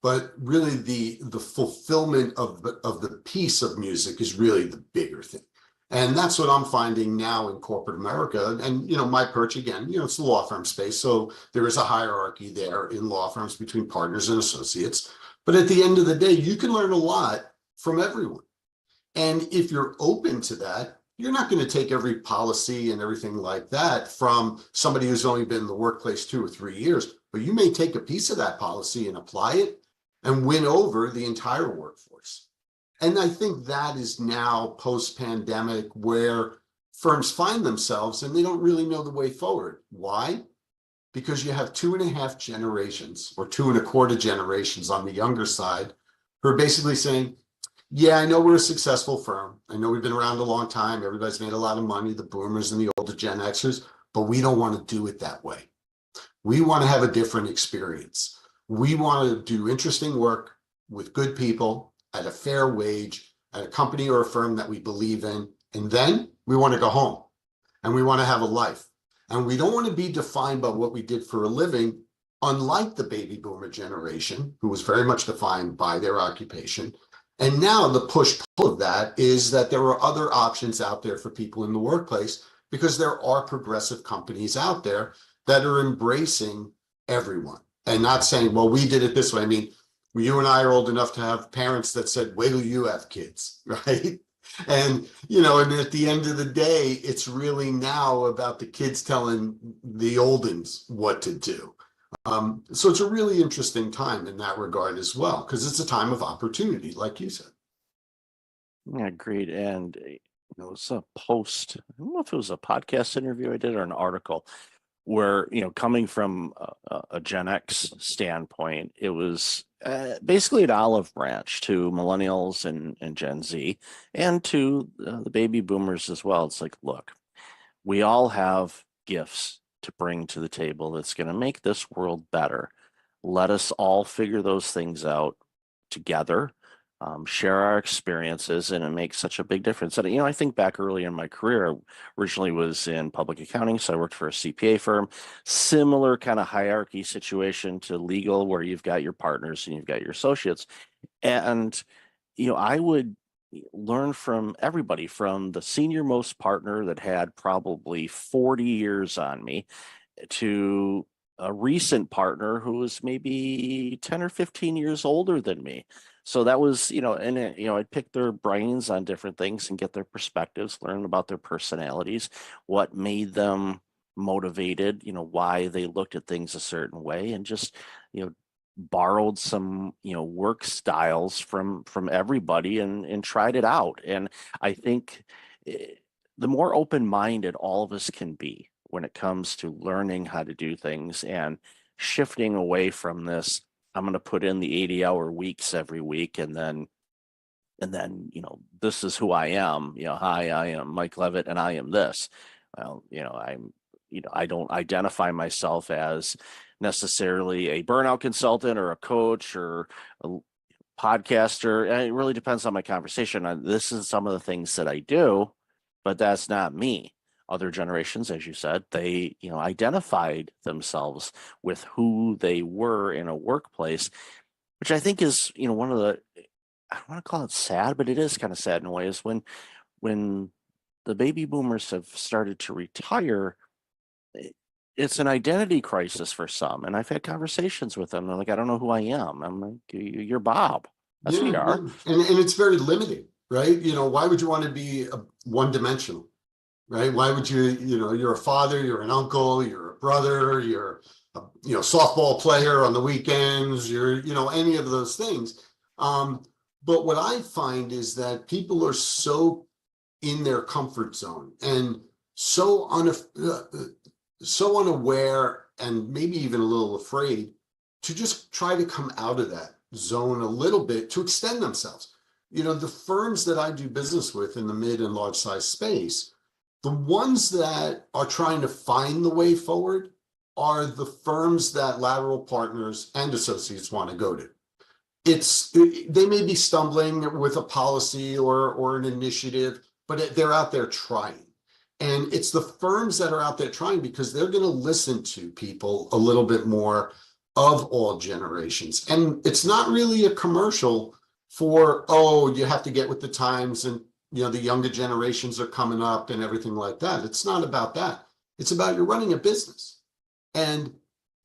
but really the fulfillment of the piece of music is really the bigger thing. And that's what I'm finding now in corporate America. And, you know, my perch again, you know, it's the law firm space. So there is a hierarchy there in law firms between partners and associates. But at the end of the day, you can learn a lot from everyone. And if you're open to that, you're not going to take every policy and everything like that from somebody who's only been in the workplace 2 or 3 years, but you may take a piece of that policy and apply it and win over the entire workforce. And I think that is now post-pandemic where firms find themselves and they don't really know the way forward. Why? Because you have 2.5 generations or 2.25 generations on the younger side who are basically saying, yeah, I know we're a successful firm. I know we've been around a long time. Everybody's made a lot of money, the boomers and the older Gen Xers, but we don't want to do it that way. We want to have a different experience. We want to do interesting work with good people at a fair wage, at a company or a firm that we believe in. And then we want to go home and we want to have a life. And we don't want to be defined by what we did for a living, unlike the baby boomer generation, who was very much defined by their occupation. And now the push-pull of that is that there are other options out there for people in the workplace because there are progressive companies out there that are embracing everyone and not saying, well, we did it this way. I mean, you and I are old enough to have parents that said, wait till you have kids, right? And, you know, and at the end of the day, it's really now about the kids telling the old uns what to do. So it's a really interesting time in that regard as well, because it's a time of opportunity, like you said. Yeah, great. And you know, it was a post, I don't know if it was a podcast interview I did or an article where, you know, coming from a Gen X standpoint, it was basically an olive branch to millennials and Gen Z and to the baby boomers as well. It's like, look, we all have gifts to bring to the table that's going to make this world better. Let us all figure those things out together, share our experiences, and it makes such a big difference. And, you know, I think back early in my career, I originally was in public accounting, so I worked for a CPA firm, similar kind of hierarchy situation to legal, where you've got your partners and you've got your associates. And, you know, I would learn from everybody, from the senior most partner that had probably 40 years on me to a recent partner who was maybe 10 or 15 years older than me. So that was, you know, and, you know, I'd pick their brains on different things and get their perspectives, learn about their personalities, what made them motivated, you know, why they looked at things a certain way, and just, you know, borrowed some, you know, work styles from everybody and tried it out. And I think the more open-minded all of us can be when it comes to learning how to do things and shifting away from this, I'm going to put in the 80-hour weeks every week and then, you know, this is who I am. You know, hi, I am Mike Levitt and I am this. Well, you know, I don't identify myself as necessarily a burnout consultant or a coach or a podcaster. And it really depends on my conversation. This is some of the things that I do, but that's not me. Other generations, as you said, they, you know, identified themselves with who they were in a workplace, which I think is, you know, one of the, I don't want to call it sad, but it is kind of sad in a way, is when the baby boomers have started to retire, it's an identity crisis for some. And I've had conversations with them. They're like, I don't know who I am. I'm like, you're Bob. That's who you are. And it's very limiting, right? You know, why would you want to be one-dimensional, right? Why would you, you know, you're a father, you're an uncle, you're a brother, you're a, you know, softball player on the weekends, you're, you know, any of those things. But what I find is that people are so in their comfort zone and so unaware and maybe even a little afraid to just try to come out of that zone a little bit to extend themselves. You know, the firms that I do business with in the mid and large size space, the ones that are trying to find the way forward are the firms that lateral partners and associates want to go to. They may be stumbling with a policy or an initiative, but they're out there trying. And it's the firms that are out there trying because they're going to listen to people a little bit more of all generations. And it's not really a commercial for, oh, you have to get with the times and, you know, the younger generations are coming up and everything like that. It's not about that. It's about you're running a business. And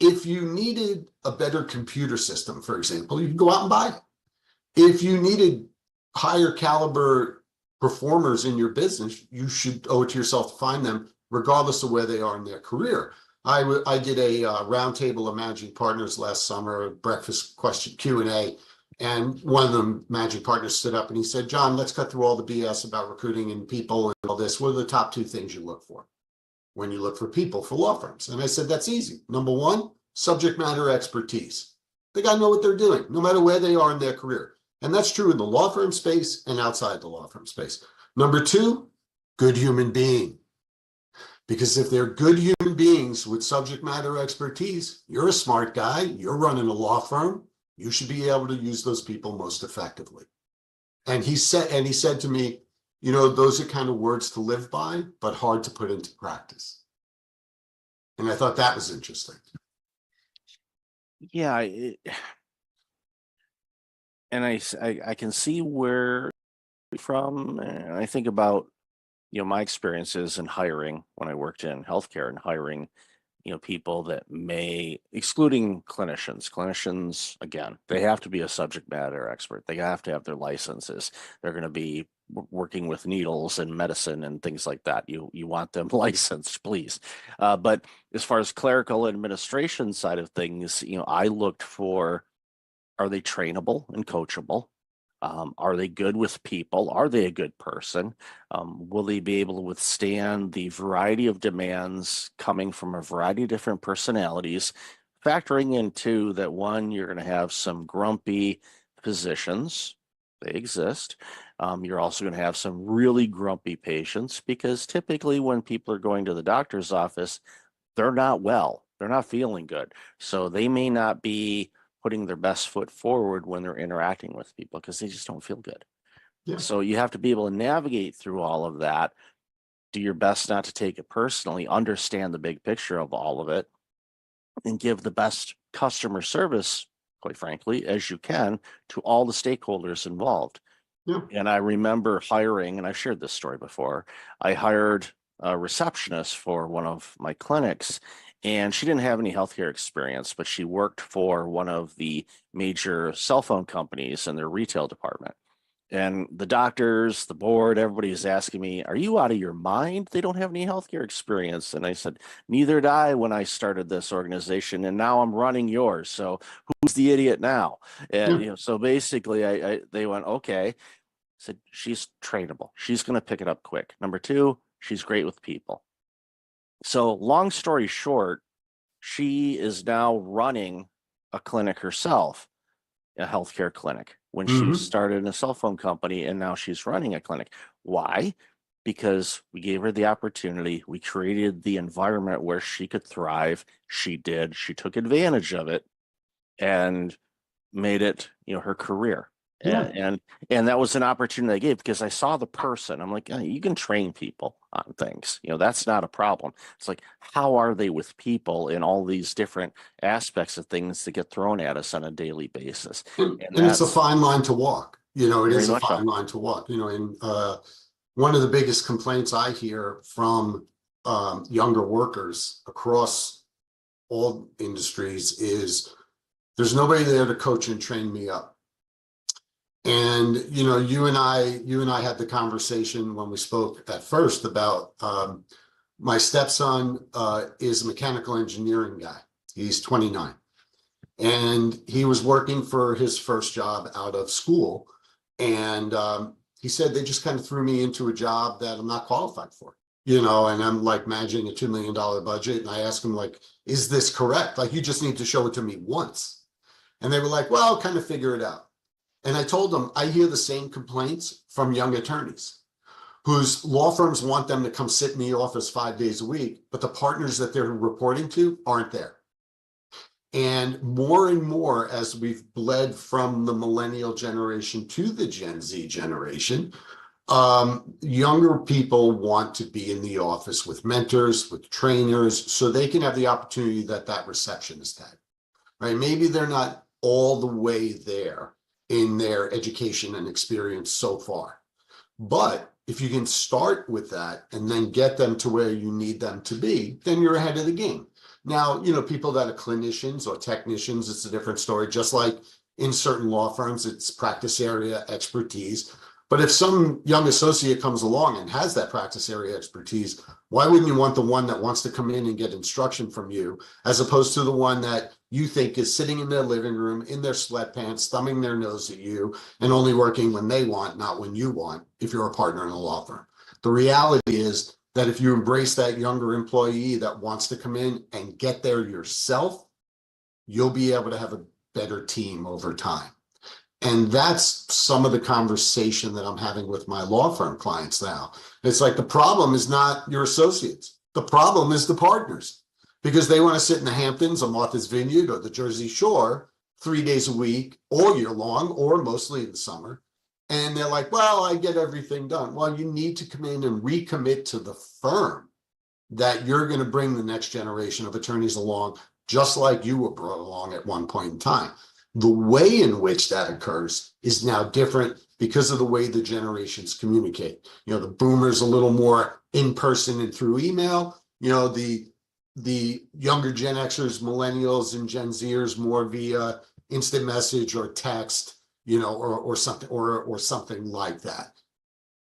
if you needed a better computer system, for example, you can go out and buy it. If you needed higher caliber performers in your business, you should owe it to yourself to find them, regardless of where they are in their career. I did a roundtable of managing partners last summer, a breakfast question Q&A, and one of the managing partners stood up and he said, John, let's cut through all the BS about recruiting and people and all this. What are the top 2 things you look for when you look for people for law firms? And I said, that's easy. Number 1, subject matter expertise. They got to know what they're doing, no matter where they are in their career. And that's true in the law firm space and outside the law firm space. Number 2, good human being. Because if they're good human beings with subject matter expertise, you're a smart guy, you're running a law firm, you should be able to use those people most effectively. And he said to me, you know, those are kind of words to live by, but hard to put into practice. And I thought that was interesting. Yeah, and I can see where you're from, and I think about, you know, my experiences in hiring when I worked in healthcare and hiring, you know, people that may, excluding clinicians, again, they have to be a subject matter expert. They have to have their licenses. They're going to be working with needles and medicine and things like that. You want them licensed, please. But as far as clerical administration side of things, you know, I looked for, are they trainable and coachable? Are they good with people? Are they a good person? Will they be able to withstand the variety of demands coming from a variety of different personalities? Factoring into that, one, you're going to have some grumpy physicians. They exist. You're also going to have some really grumpy patients, because typically when people are going to the doctor's office, they're not well. They're not feeling good. So they may not be putting their best foot forward when they're interacting with people because they just don't feel good. Yeah. So you have to be able to navigate through all of that, do your best not to take it personally, understand the big picture of all of it, and give the best customer service, quite frankly, as you can to all the stakeholders involved. Yeah. And I remember hiring, and I've shared this story before, I hired a receptionist for one of my clinics, and she didn't have any healthcare experience, but she worked for one of the major cell phone companies in their retail department. And the doctors, the board, everybody's asking me, are you out of your mind? They don't have any healthcare experience. And I said, neither did I when I started this organization, and now I'm running yours. So who's the idiot now? And you know, so basically they went, okay. I said, she's trainable. She's going to pick it up quick. Number 2, she's great with people. So long story short, she is now running a clinic herself, a healthcare clinic, when she started in a cell phone company, and now she's running a clinic. Why? Because we gave her the opportunity. We created the environment where she could thrive. She did. She took advantage of it and made it, you know, her career. Yeah. And that was an opportunity I gave because I saw the person. I'm like, you can train people on things, you know, that's not a problem. It's like, how are they with people in all these different aspects of things that get thrown at us on a daily basis? And it's a fine line to walk. You know, it is a fine line to walk. You know, and one of the biggest complaints I hear from younger workers across all industries is there's nobody there to coach and train me up. And, you know, you and I had the conversation when we spoke at first about my stepson is a mechanical engineering guy. He's 29. And he was working for his first job out of school. And he said, they just kind of threw me into a job that I'm not qualified for. and I'm like managing a $2 million budget. And I ask them like, is this correct? Like, you just need to show it to me once. And they were like, well, kind of figure it out. And I told them, I hear the same complaints from young attorneys whose law firms want them to come sit in the office 5 days a week, but the partners that they're reporting to aren't there. And more, as we've bled from the millennial generation to the Gen Z generation, younger people want to be in the office with mentors, with trainers, so they can have the opportunity that receptionist had, right? Maybe they're not all the way there in their education and experience so far, but if you can start with that and then get them to where you need them to be, then you're ahead of the game. Now, people that are clinicians or technicians, it's a different story. Just like in certain law firms, it's practice area expertise. But if some young associate comes along and has that practice area expertise, why wouldn't you want the one that wants to come in and get instruction from you, as opposed to the one that you think is sitting in their living room, in their sweatpants, thumbing their nose at you, and only working when they want, not when you want, if you're a partner in a law firm? The reality is that if you embrace that younger employee that wants to come in and get there yourself, you'll be able to have a better team over time. And that's some of the conversation that I'm having with my law firm clients now. It's like, the problem is not your associates. The problem is the partners, because they want to sit in the Hamptons or Martha's Vineyard or the Jersey Shore 3 days a week, all year long, or mostly in the summer. And they're like, well, I get everything done. Well, you need to come in and recommit to the firm that you're going to bring the next generation of attorneys along, just like you were brought along at one point in time. The way in which that occurs is now different because of the way the generations communicate. The boomers a little more in person and through email. The younger Gen Xers, millennials, and Gen Zers more via instant message or text, or something like that.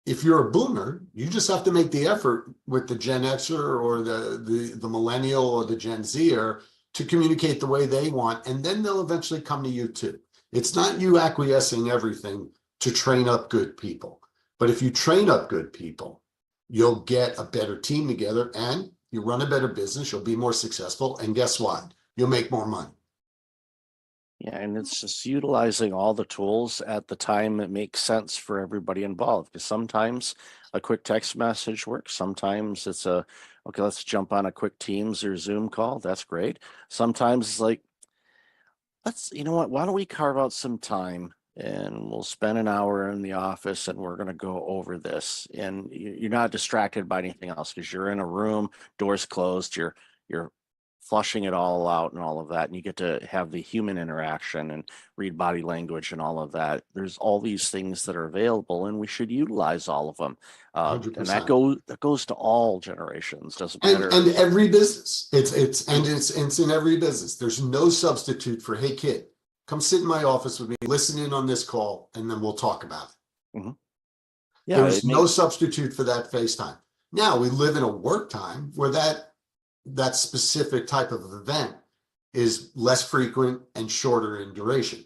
If you're a boomer, you just have to make the effort with the Gen Xer or the millennial or the Gen Zer to communicate the way they want, and then they'll eventually come to you too. It's not you acquiescing everything to train up good people. But if you train up good people, you'll get a better team together and you run a better business, you'll be more successful, and guess what? You'll make more money. Yeah, and it's just utilizing all the tools at the time that makes sense for everybody involved. Because sometimes a quick text message works. Sometimes it's okay, let's jump on a quick Teams or Zoom call. That's great. Sometimes it's like, why don't we carve out some time and we'll spend an hour in the office and we're going to go over this. And you're not distracted by anything else because you're in a room, doors closed, you're flushing it all out and all of that, and you get to have the human interaction and read body language and all of that. There's all these things that are available, and we should utilize all of them. And that goes to all generations. Doesn't matter. And every business. It's in every business. There's no substitute for, hey kid, come sit in my office with me, listen in on this call, and then we'll talk about it. Mm-hmm. Yeah, there's no substitute for that FaceTime. Now we live in a work time where that specific type of event is less frequent and shorter in duration.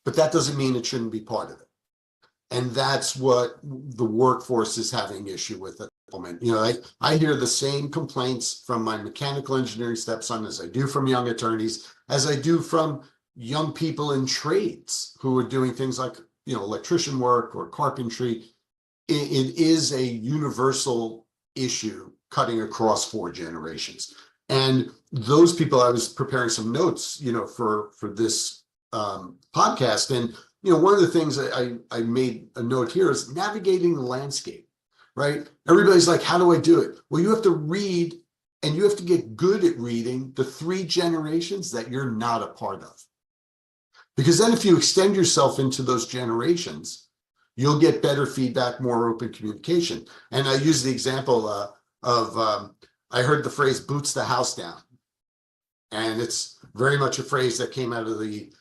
But that doesn't mean it shouldn't be part of it. And that's what the workforce is having issue with at the moment. I hear the same complaints from my mechanical engineering stepson as I do from young attorneys, as I do from young people in trades who are doing things like, electrician work or carpentry. It is a universal issue cutting across 4 generations. And those people, I was preparing some notes, for this podcast. And, one of the things I made a note here is navigating the landscape, right? Everybody's like, how do I do it? Well, you have to read, and you have to get good at reading the 3 generations that you're not a part of. Because then if you extend yourself into those generations, you'll get better feedback, more open communication. And I use the example I heard the phrase boots the house down. And it's very much a phrase that came out of the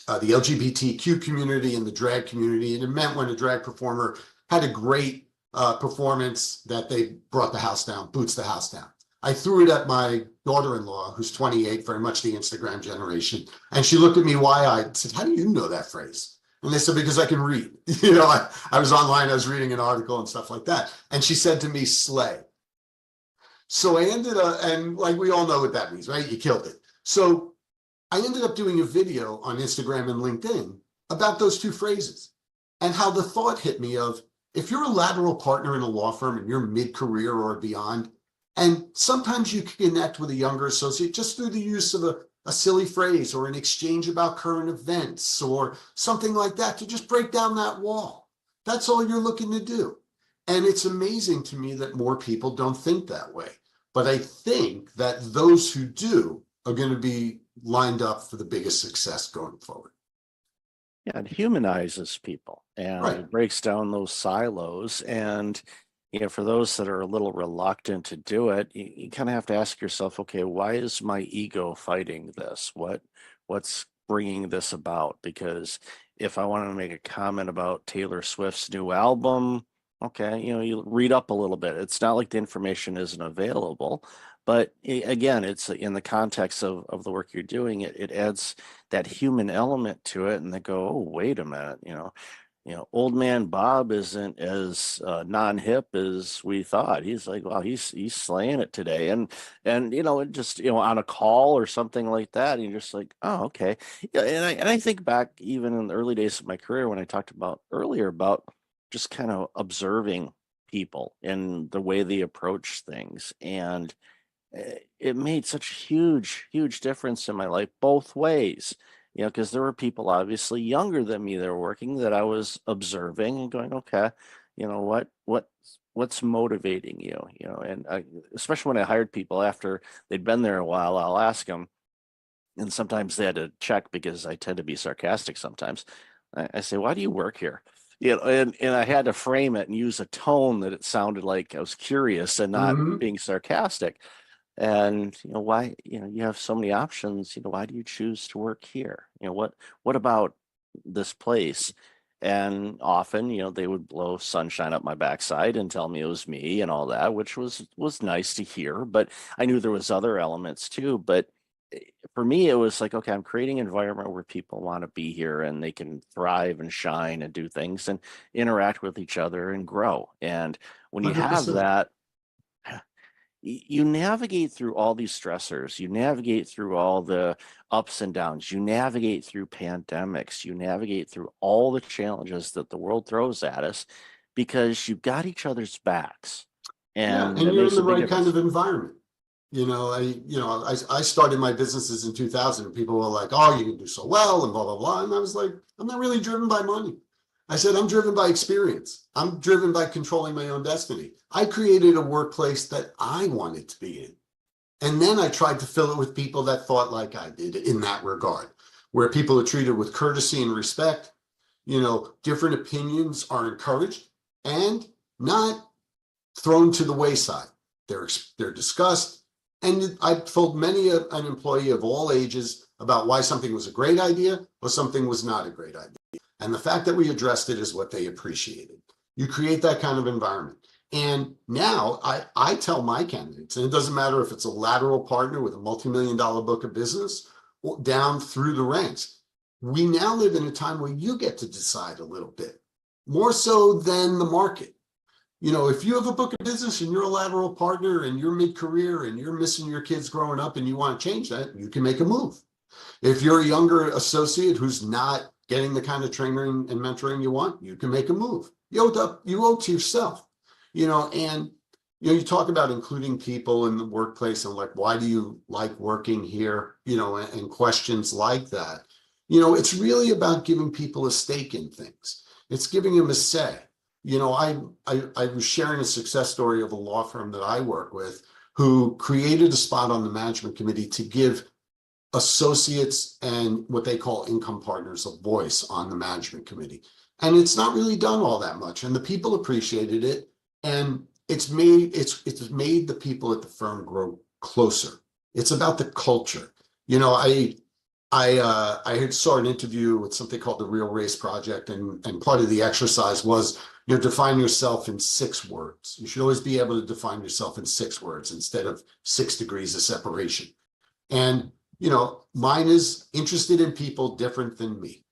LGBTQ community and the drag community. And it meant when a drag performer had a great performance that they brought the house down, boots the house down. I threw it at my daughter-in-law, who's 28, very much the Instagram generation. And she looked at me wide-eyed and said, how do you know that phrase? And they said, because I can read. I was online, I was reading an article and stuff like that. And she said to me, slay. So I ended up, and like we all know what that means, right? You killed it. So I ended up doing a video on Instagram and LinkedIn about those two phrases and how the thought hit me of, if you're a lateral partner in a law firm and you're mid-career or beyond, and sometimes you can connect with a younger associate just through the use of a silly phrase or an exchange about current events or something like that to just break down that wall. That's all you're looking to do. And it's amazing to me that more people don't think that way. But I think that those who do are going to be lined up for the biggest success going forward. Yeah, it humanizes people and Right. it breaks down those silos. And for those that are a little reluctant to do it, you kind of have to ask yourself, okay, why is my ego fighting this? What's bringing this about? Because if I want to make a comment about Taylor Swift's new album, okay, you read up a little bit. It's not like the information isn't available, but again, it's in the context of the work you're doing. It adds that human element to it, and they go, oh, wait a minute, old man Bob isn't as non-hip as we thought. He's like, wow, he's slaying it today, and just on a call or something like that, and you're just like, oh, okay. Yeah, and I think back even in the early days of my career when I talked about earlier about just kind of observing people and the way they approach things, and it made such a huge difference in my life both ways. Because there were people obviously younger than me that were working that I was observing and going, okay, what's motivating you? And especially when I hired people after they'd been there a while, I'll ask them, and sometimes they had to check because I tend to be sarcastic sometimes. I say, why do you work here? And I had to frame it and use a tone that it sounded like I was curious and not Mhm. being sarcastic. And why, you have so many options, why do you choose to work here? What about this place? And often, they would blow sunshine up my backside and tell me it was me and all that, which was nice to hear, but I knew there was other elements too. But for me, it was like, okay, I'm creating an environment where people want to be here and they can thrive and shine and do things and interact with each other and grow. And when you have 100%. that, you navigate through all these stressors, you navigate through all the ups and downs, you navigate through pandemics, you navigate through all the challenges that the world throws at us because you've got each other's backs. Yeah, And and it you're in makes the a big right kind difference. of environment. I started my businesses in 2000. People were like, "Oh, you can do so well," and blah blah blah. And I was like, "I'm not really driven by money." I said, "I'm driven by experience. I'm driven by controlling my own destiny." I created a workplace that I wanted to be in, and then I tried to fill it with people that thought like I did in that regard, where people are treated with courtesy and respect. Different opinions are encouraged and not thrown to the wayside. They're discussed. And I've told many an employee of all ages about why something was a great idea or something was not a great idea. And the fact that we addressed it is what they appreciated. You create that kind of environment. And now I tell my candidates, and it doesn't matter if it's a lateral partner with a multi-million-dollar book of business or down through the ranks, we now live in a time where you get to decide a little bit, more so than the market. If you have a book of business and you're a lateral partner and you're mid-career and you're missing your kids growing up and you want to change that, you can make a move. If you're a younger associate who's not getting the kind of training and mentoring you want, you can make a move. You owe to yourself, and you talk about including people in the workplace and like, why do you like working here? And questions like that. It's really about giving people a stake in things. It's giving them a say. I was sharing a success story of a law firm that I work with who created a spot on the management committee to give associates and what they call income partners a voice on the management committee. And it's not really done all that much. And the people appreciated it. And it's made the people at the firm grow closer. It's about the culture. I saw an interview with something called the Real Race Project, and part of the exercise was, define yourself in 6 words. You should always be able to define yourself in 6 words instead of 6 degrees of separation. And, mine is interested in people different than me.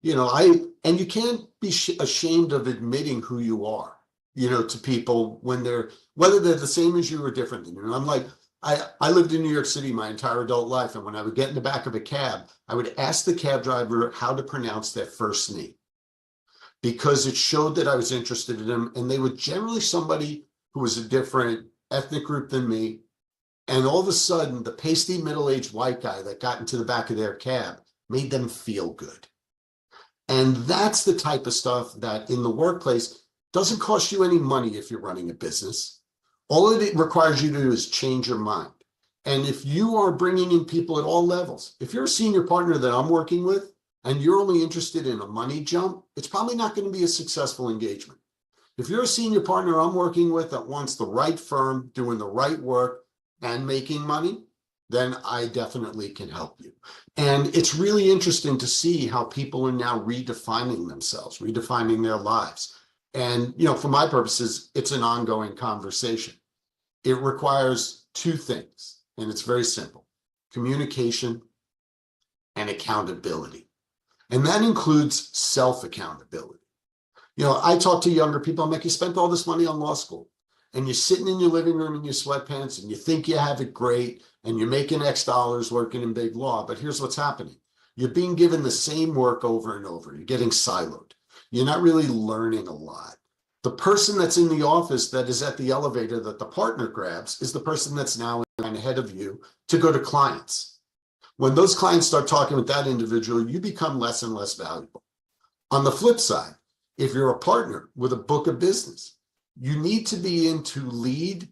And you can't be ashamed of admitting who you are, to people whether they're the same as you or different than you. And I'm like, I lived in New York City my entire adult life. And when I would get in the back of a cab, I would ask the cab driver how to pronounce their first name, because it showed that I was interested in them. And they were generally somebody who was a different ethnic group than me. And all of a sudden, the pasty middle-aged white guy that got into the back of their cab made them feel good. And that's the type of stuff that in the workplace doesn't cost you any money if you're running a business. All it requires you to do is change your mind. And if you are bringing in people at all levels, if you're a senior partner that I'm working with and you're only interested in a money jump, it's probably not going to be a successful engagement. If you're a senior partner I'm working with that wants the right firm, doing the right work and making money, then I definitely can help you. And it's really interesting to see how people are now redefining themselves, redefining their lives. And, for my purposes, it's an ongoing conversation. It requires two things, and it's very simple: communication and accountability. And that includes self-accountability. I talk to younger people, I'm like, you spent all this money on law school, and you're sitting in your living room in your sweatpants, and you think you have it great, and you're making X dollars working in big law. But here's what's happening. You're being given the same work over and over. You're getting siloed. You're not really learning a lot. The person that's in the office that is at the elevator that the partner grabs is the person that's now ahead of you to go to clients. When those clients start talking with that individual, you become less and less valuable. On the flip side, if you're a partner with a book of business, you need to be in to lead,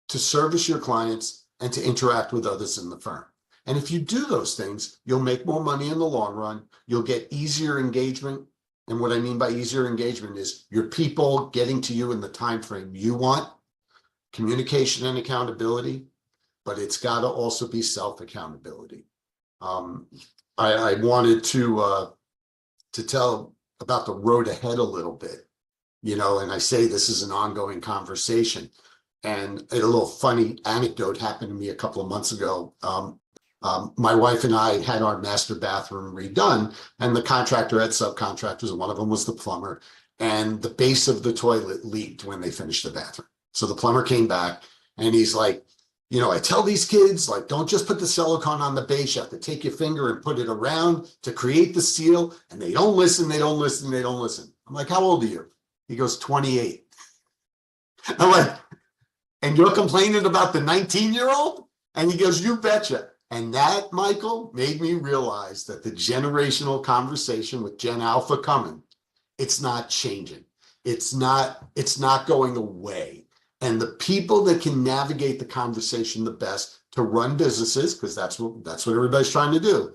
to service your clients, and to interact with others in the firm. And if you do those things, you'll make more money in the long run. You'll get easier engagement. And what I mean by easier engagement is your people getting to you in the time frame you want, communication and accountability, but it's got to also be self-accountability. I wanted to tell about the road ahead a little bit, and I say this is an ongoing conversation. And a little funny anecdote happened to me a couple of months ago. My wife and I had our master bathroom redone, and the contractor had subcontractors, and one of them was the plumber, and the base of the toilet leaked when they finished the bathroom. So the plumber came back, and he's like, I tell these kids, like, don't just put the silicone on the base. You have to take your finger and put it around to create the seal. And they don't listen, they don't listen, they don't listen. I'm like, how old are you? He goes, 28. I'm like, and you're complaining about the 19-year-old? And he goes, you betcha. And that, Michael, made me realize that the generational conversation with Gen Alpha coming, it's not changing. It's not going away. And the people that can navigate the conversation the best to run businesses, because that's what everybody's trying to do,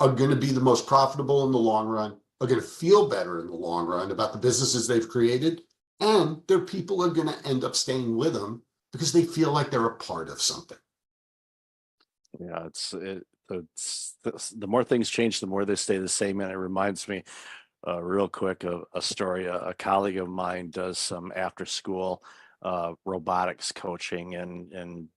are going to be the most profitable in the long run, are going to feel better in the long run about the businesses they've created, and their people are going to end up staying with them because they feel like they're a part of something. Yeah, the more things change, the more they stay the same. And it reminds me real quick of a story. A colleague of mine does some after school robotics coaching and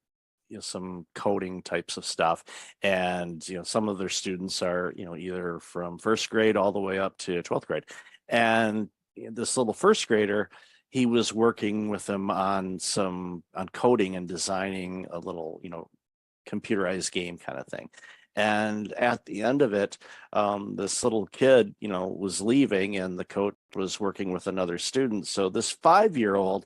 some coding types of stuff. And some of their students are either from first grade all the way up to 12th grade. And this little first grader, he was working with them on coding and designing a little computerized game kind of thing. And at the end of it, this little kid, was leaving, and the coach was working with another student. So this 5-year-old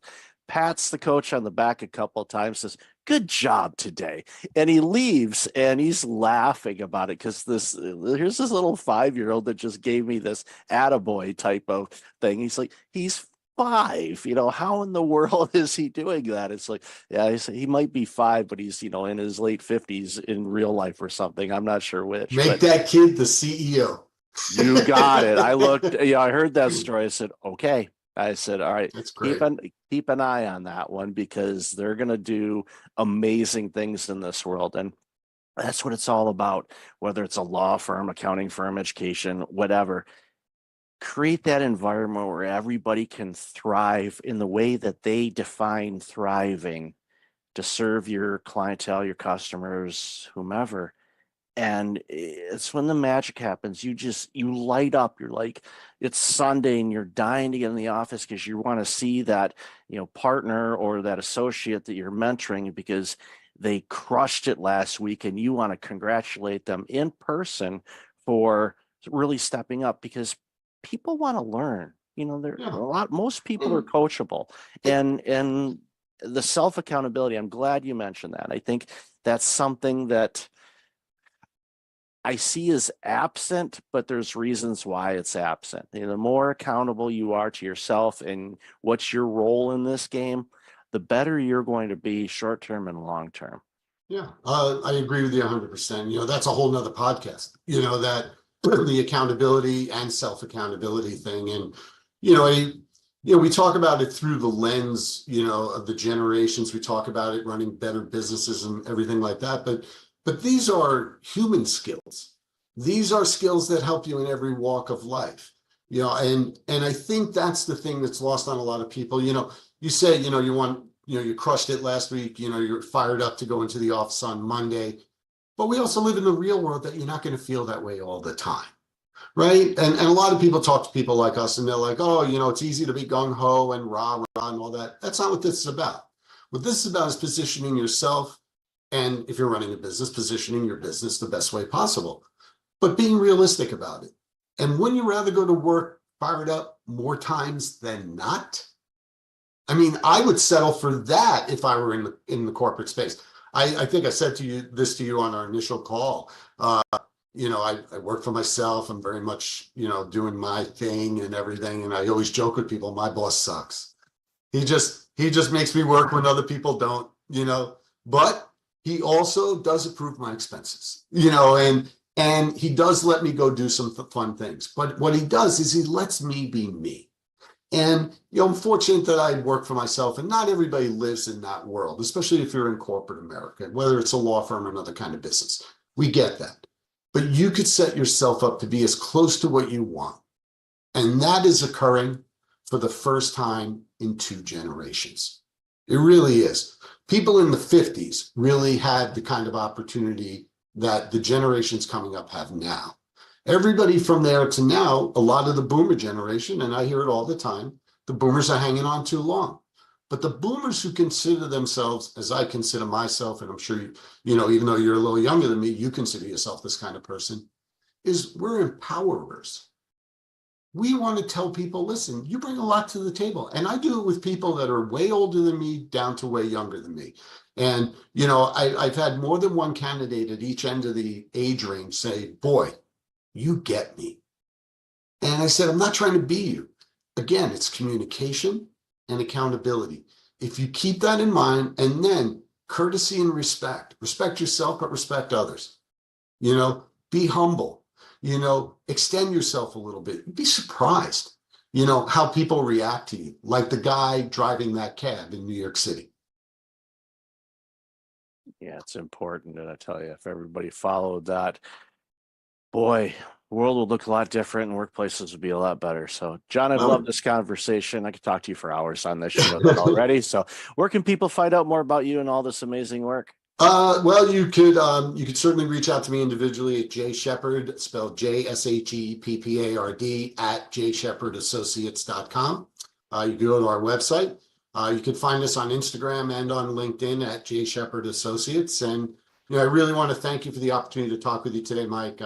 pats the coach on the back a couple of times, says, "Good job today." And he leaves, and he's laughing about it because here's this little 5-year-old that just gave me this attaboy type of thing. He's like, he's 5, how in the world is he doing that? It's like, yeah, he might be 5, but he's, in his late 50s in real life or something. I'm not sure which. Make that kid the CEO. You got it. I looked, I heard that story. I said, okay. I said, all right, That's great. keep an eye on that one, because they're going to do amazing things in this world. And that's what it's all about, whether it's a law firm, accounting firm, education, whatever. Create that environment where everybody can thrive in the way that they define thriving, to serve your clientele, your customers, whomever. And it's when the magic happens. You light up. You're like, it's Sunday and you're dying to get in the office because you want to see that, partner or that associate that you're mentoring because they crushed it last week, and you want to congratulate them in person for really stepping up, because people want to learn. Most people are coachable, and the self accountability. I'm glad you mentioned that. I think that's something that I see as absent, but there's reasons why it's absent. The more accountable you are to yourself and what's your role in this game, the better you're going to be short term and long term. Yeah, I agree with you 100%. That's a whole nother podcast, that the accountability and self-accountability thing. And, we talk about it through the lens, of the generations. We talk about it running better businesses and everything like that. But these are human skills. These are skills that help you in every walk of life, and I think that's the thing that's lost on a lot of people. You say, you crushed it last week, you're fired up to go into the office on Monday, but we also live in the real world that you're not going to feel that way all the time. Right. And a lot of people talk to people like us and they're like, oh, it's easy to be gung ho and rah, rah, and all that. That's not what this is about. What this is about is positioning yourself. And if you're running a business, positioning your business the best way possible, but being realistic about it. And wouldn't you rather go to work fired up more times than not? I mean, I would settle for that if I were in the corporate space. I think I said to you on our initial call. I work for myself. I'm very much, doing my thing and everything. And I always joke with people, my boss sucks. He just makes me work when other people don't, but he also does approve my expenses, and he does let me go do some fun things. But what he does is he lets me be me. And, I'm fortunate that I work for myself, and not everybody lives in that world, especially if you're in corporate America, whether it's a law firm or another kind of business. We get that. But you could set yourself up to be as close to what you want. And that is occurring for the first time in 2 generations. It really is. People in the 50s really had the kind of opportunity that the generations coming up have now. Everybody from there to now, a lot of the boomer generation, and I hear it all the time, the boomers are hanging on too long. But the boomers who consider themselves, as I consider myself, and I'm sure even though you're a little younger than me, you consider yourself this kind of person, is we're empowerers. We want to tell people, listen, you bring a lot to the table. And I do it with people that are way older than me down to way younger than me. And, I've had more than one candidate at each end of the age range say, boy, you get me. And I said, I'm not trying to be you. Again, it's communication and accountability. If you keep that in mind, and then courtesy and respect yourself, but respect others, be humble, extend yourself a little bit. You'd be surprised, how people react to you, like the guy driving that cab in New York City. Yeah, it's important. And I tell you, if everybody followed that, boy, the world would look a lot different and workplaces would be a lot better. So, John, I've loved this conversation. I could talk to you for hours on this show already. So where can people find out more about you and all this amazing work? Well, you could certainly reach out to me individually at Jay Shepard, spelled JSHEPPARD at JShepardAssociates.com. You can go to our website. You can find us on Instagram and on LinkedIn at Jay Shepard Associates. And I really want to thank you for the opportunity to talk with you today, Mike.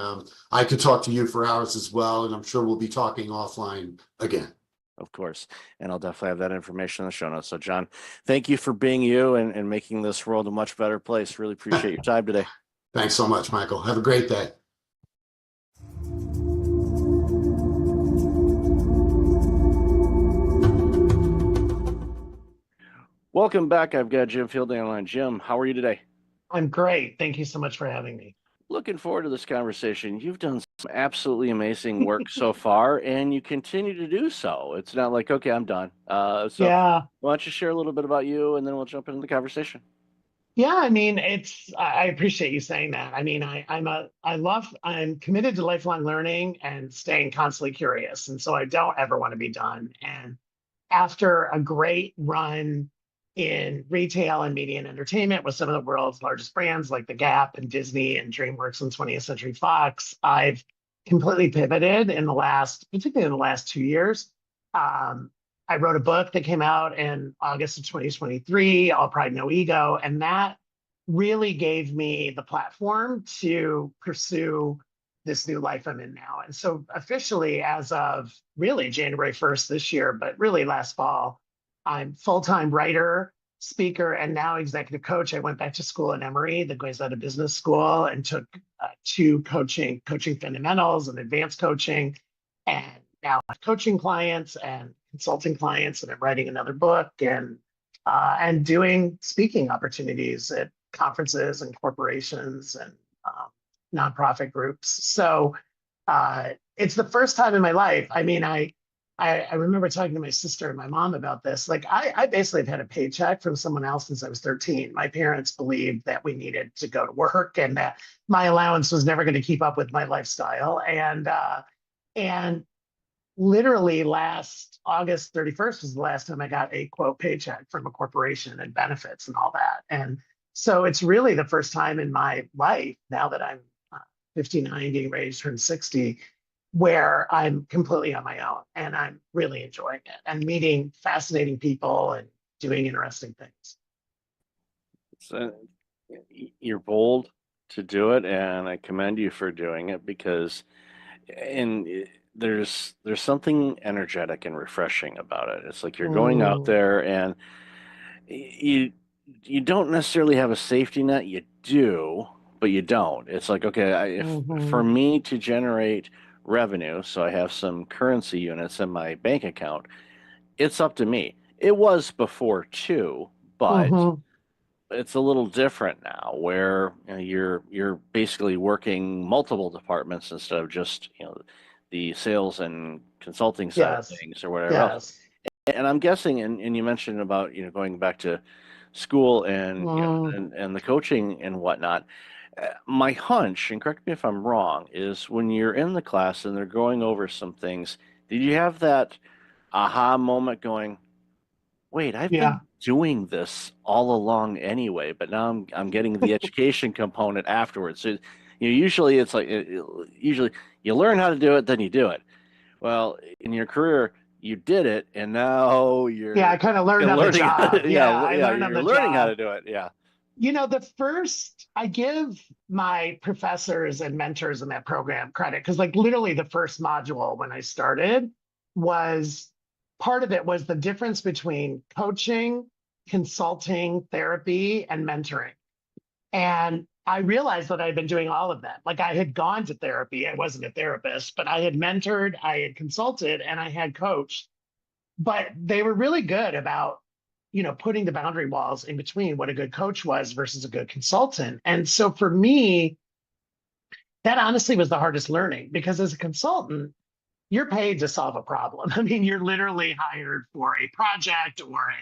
I could talk to you for hours as well, and I'm sure we'll be talking offline again. Of course. And I'll definitely have that information in the show notes. So, John, thank you for being you and making this world a much better place. Really appreciate your time today. Thanks so much, Michael. Have a great day. Welcome back. I've got Jim Fielding online. Jim, how are you today? I'm great. Thank you so much for having me. Looking forward to this conversation. You've done some absolutely amazing work so far, and you continue to do so. It's not like, okay, I'm done. Yeah. Why don't you share a little bit about you, and then we'll jump into the conversation. Yeah, I mean, I appreciate you saying that. I mean, I'm committed to lifelong learning and staying constantly curious. And so I don't ever want to be done. And after a great run in retail and media and entertainment with some of the world's largest brands like The Gap and Disney and DreamWorks and 20th Century Fox. I've completely pivoted in the last, particularly in the last 2 years. I wrote a book that came out in August of 2023, All Pride, No Ego, and that really gave me the platform to pursue this new life I'm in now. And so officially, as of really January 1st this year, but really last fall, I'm full-time writer, speaker, and now executive coach. I went back to school at Emory, the Goizueta Business School, and took 2 coaching fundamentals and advanced coaching, and now I have coaching clients and consulting clients, and I'm writing another book and doing speaking opportunities at conferences and corporations and nonprofit groups. So it's the first time in my life. I mean, I remember talking to my sister and my mom about this. Like, I basically have had a paycheck from someone else since I was 13. My parents believed that we needed to go to work and that my allowance was never going to keep up with my lifestyle. And literally last August 31st was the last time I got a quote paycheck from a corporation and benefits and all that. And so it's really the first time in my life, now that I'm 59, getting ready to turn 60, where I'm completely on my own and I'm really enjoying it and meeting fascinating people and doing interesting things. So you're bold to do it, and I commend you for doing it, because there's something energetic and refreshing about it. It's like you're going out there, and you don't necessarily have a safety net. You do, but you don't. It's like, okay, for me to generate revenue, so I have some currency units in my bank account, it's up to me. It was before too, but it's a little different now, where you're basically working multiple departments instead of just the sales and consulting side of things or whatever else. And I'm guessing, and you mentioned about going back to school and and the coaching and whatnot. My hunch, and correct me if I'm wrong, is when you're in the class and they're going over some things, did you have that aha moment going, wait, I've been doing this all along anyway, but now I'm getting the education component afterwards. So usually it's like, usually you learn how to do it, then you do it. Well, in your career, you did it, and now you're I kind of learned on the job. You're learning how to do it. Yeah. I give my professors and mentors in that program credit, because like literally the first module when I started was, part of it was the difference between coaching, consulting, therapy, and mentoring. And I realized that I'd been doing all of that. Like, I had gone to therapy. I wasn't a therapist, but I had mentored, I had consulted, and I had coached. But they were really good about putting the boundary walls in between what a good coach was versus a good consultant. And so for me, that honestly was the hardest learning, because as a consultant, you're paid to solve a problem. I mean, you're literally hired for a project or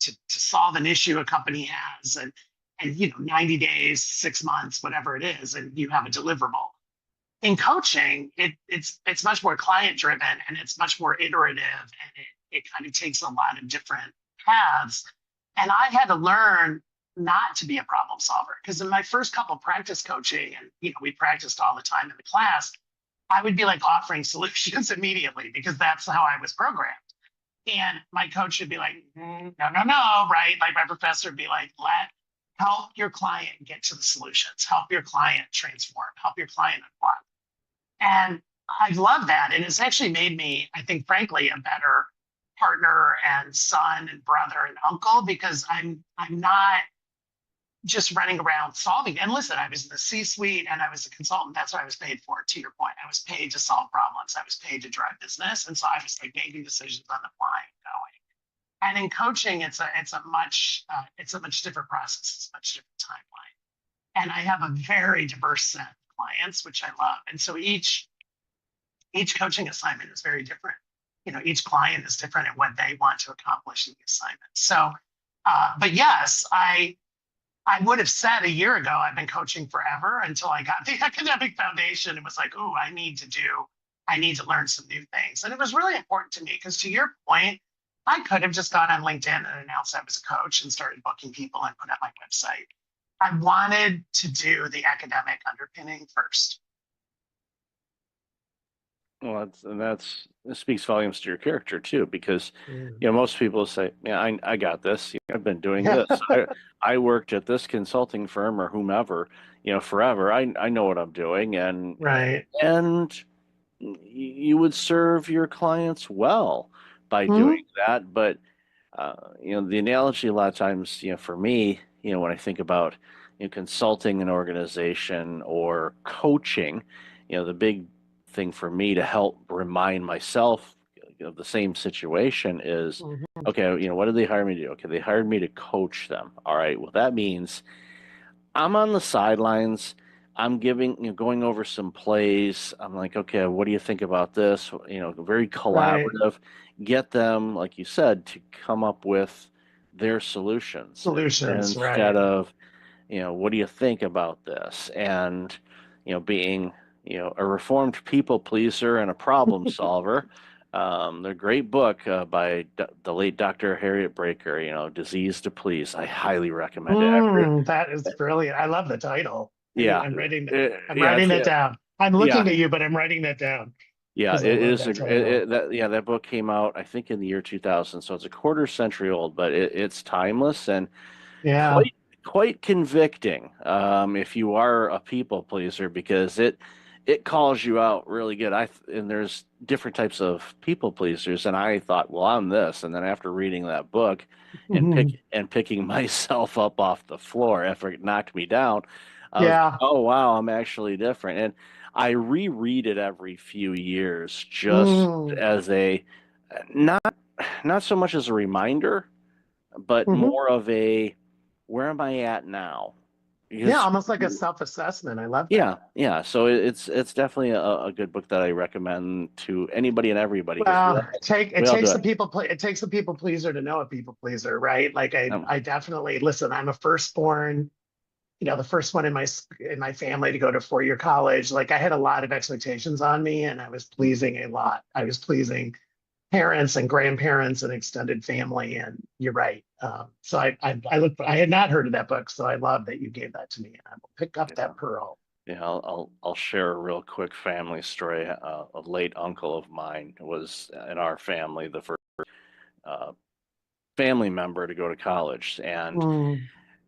to solve an issue a company has, and 90 days, 6 months, whatever it is, and you have a deliverable. In coaching, it's much more client driven, and it's much more iterative, and it kind of takes a lot of different paths. And I had to learn not to be a problem solver, because in my first couple of practice coaching, and we practiced all the time in the class, I would be like offering solutions immediately, because that's how I was programmed. And my coach would be like, no, right? Like my professor would be like, help your client get to the solutions, help your client transform, help your client unblock. And I love that. And it's actually made me, I think, frankly, a better partner and son and brother and uncle, because I'm not just running around solving. And listen, I was in the C-suite and I was a consultant. That's what I was paid for, to your point. I was paid to solve problems. I was paid to drive business. And so I was like making decisions on the fly and going. And in coaching, it's a much different process. It's a much different timeline. And I have a very diverse set of clients, which I love. And so each coaching assignment is very different. Each client is different in what they want to accomplish in the assignment. So, but yes, I would have said a year ago, I've been coaching forever, until I got the academic foundation and was like, oh, I need to learn some new things. And it was really important to me, because to your point, I could have just gone on LinkedIn and announced I was a coach and started booking people and put up my website. I wanted to do the academic underpinning first. Well, it speaks volumes to your character too, because most people say, "Yeah, I got this. I've been doing this. I worked at this consulting firm or whomever, forever. I know what I'm doing, and Right. and you would serve your clients well by doing that. But the analogy a lot of times, for me, when I think about consulting an organization or coaching, the big thing for me to help remind myself of the same situation is, okay, what did they hire me to do? Okay, they hired me to coach them. All right, well, that means I'm on the sidelines. I'm going over some plays. I'm like, okay, what do you think about this? Very collaborative. Get them, like you said, to come up with their solutions instead of, what do you think about this? And, being, a reformed people pleaser and a problem solver. The great book by the late Dr. Harriet Breaker, Disease to Please. I highly recommend it. That is brilliant. I love the title. Yeah. I'm writing that down. I'm looking at you, but I'm writing that down. Yeah, it is. That book came out, I think, in the year 2000, so it's a quarter century old, but it's timeless and quite convicting if you are a people pleaser, because it calls you out really good. And there's different types of people pleasers, and I thought, well, I'm this, and then after reading that book and picking myself up off the floor after it knocked me down, oh wow, I'm actually different. And I reread it every few years just as a not so much as a reminder, but more of a where am I at now? Because, almost like a self-assessment. I love that. Yeah. So it's definitely a good book that I recommend to anybody and everybody. Well, it takes a people pleaser to know a people pleaser, right? Like I definitely listen. I'm a firstborn. The first one in my family to go to 4-year college. Like I had a lot of expectations on me, and I was pleasing a lot. I was pleasing parents and grandparents and extended family. And you're right. So I had not heard of that book, so I love that you gave that to me, and I will pick up that pearl. Yeah, I'll share a real quick family story. A late uncle of mine was in our family the first family member to go to college, and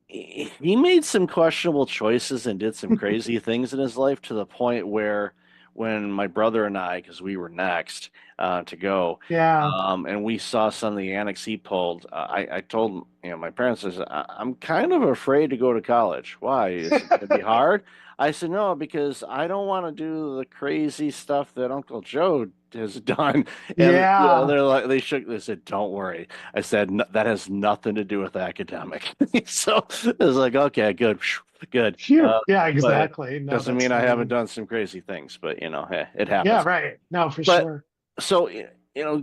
he made some questionable choices and did some crazy things in his life, to the point where when my brother and I, because we were next to go, and we saw some of the annex he pulled, I told my parents, I'm kind of afraid to go to college. Why? Is it going to be hard? I said, no, because I don't want to do the crazy stuff that Uncle Joe has done. And they said, don't worry. I said, that has nothing to do with academic. So it was like, okay, good. Exactly. Doesn't mean I haven't done some crazy things, but hey, it happens. Yeah, right. No, for sure. So,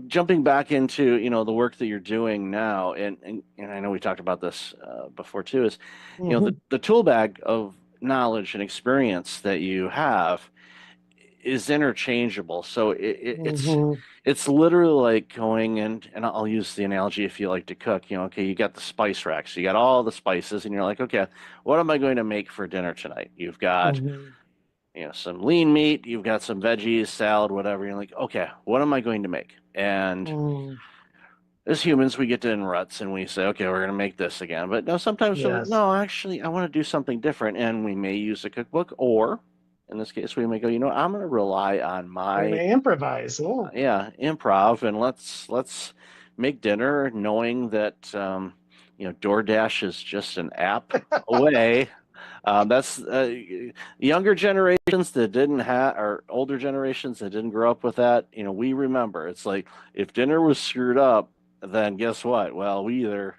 jumping back into, the work that you're doing now, and I know we talked about this before too, is, the tool bag of knowledge and experience that you have is interchangeable. So it's literally like going and I'll use the analogy, if you like to cook, okay, you got the spice rack, so you got all the spices, and you're like, okay, what am I going to make for dinner tonight? You've got some lean meat, you've got some veggies, salad, whatever. You're like, okay, what am I going to make? And as humans, we get in ruts and we say, okay, we're going to make this again. But no, sometimes we're like, no, actually, I want to do something different. And we may use a cookbook, or in this case, we may go, I'm going to rely on my improvise. Improv, and let's make dinner, knowing that DoorDash is just an app away. That's younger generations that didn't have, or older generations that didn't grow up with that. We remember. It's like, if dinner was screwed up, then guess what? Well, we either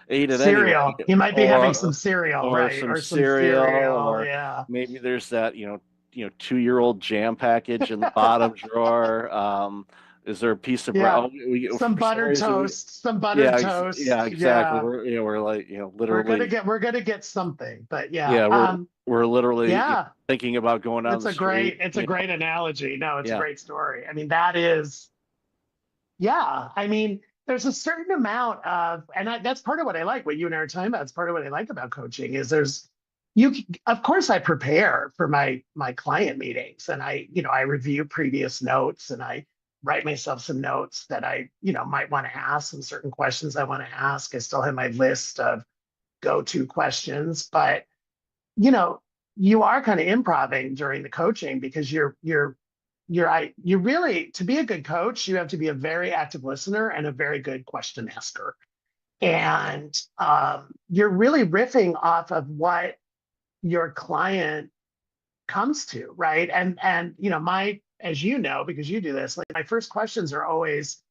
ate it cereal. Anyway, you might be having some cereal, or right? Some or cereal, or maybe there's that 2-year-old jam package in the bottom drawer. Is there a piece of bread? Some buttered toast. Some buttered toast. Yeah, exactly. We're like, literally. We're gonna get something, but we're literally thinking about going down the street. It's a great analogy. No, it's a great story. I mean, that is, I mean, there's a certain amount of, and that's part of what I like, what you and I are talking about. It's part of what I like about coaching is of course I prepare for my client meetings, and I review previous notes, and I write myself some notes that I, might want to ask, some certain questions I want to ask. I still have my list of go-to questions, but you are kind of improvising during the coaching because you really, to be a good coach, you have to be a very active listener and a very good question asker. And you're really riffing off of what your client comes to, right? And as you know, because you do this, like my first questions are always,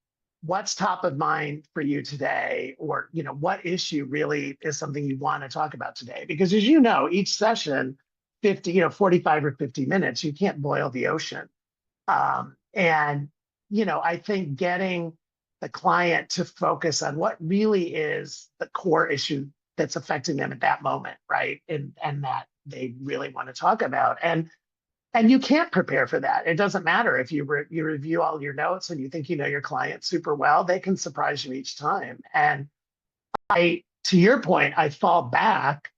what's top of mind for you today? Or, what issue really is something you want to talk about today? Because as you know, each session, 45 or 50 minutes, you can't boil the ocean. And I think getting the client to focus on what really is the core issue that's affecting them at that moment, right? And that they really want to talk about. And you can't prepare for that. It doesn't matter if you review all your notes and you think you know your client super well, they can surprise you each time. And to your point, I fall back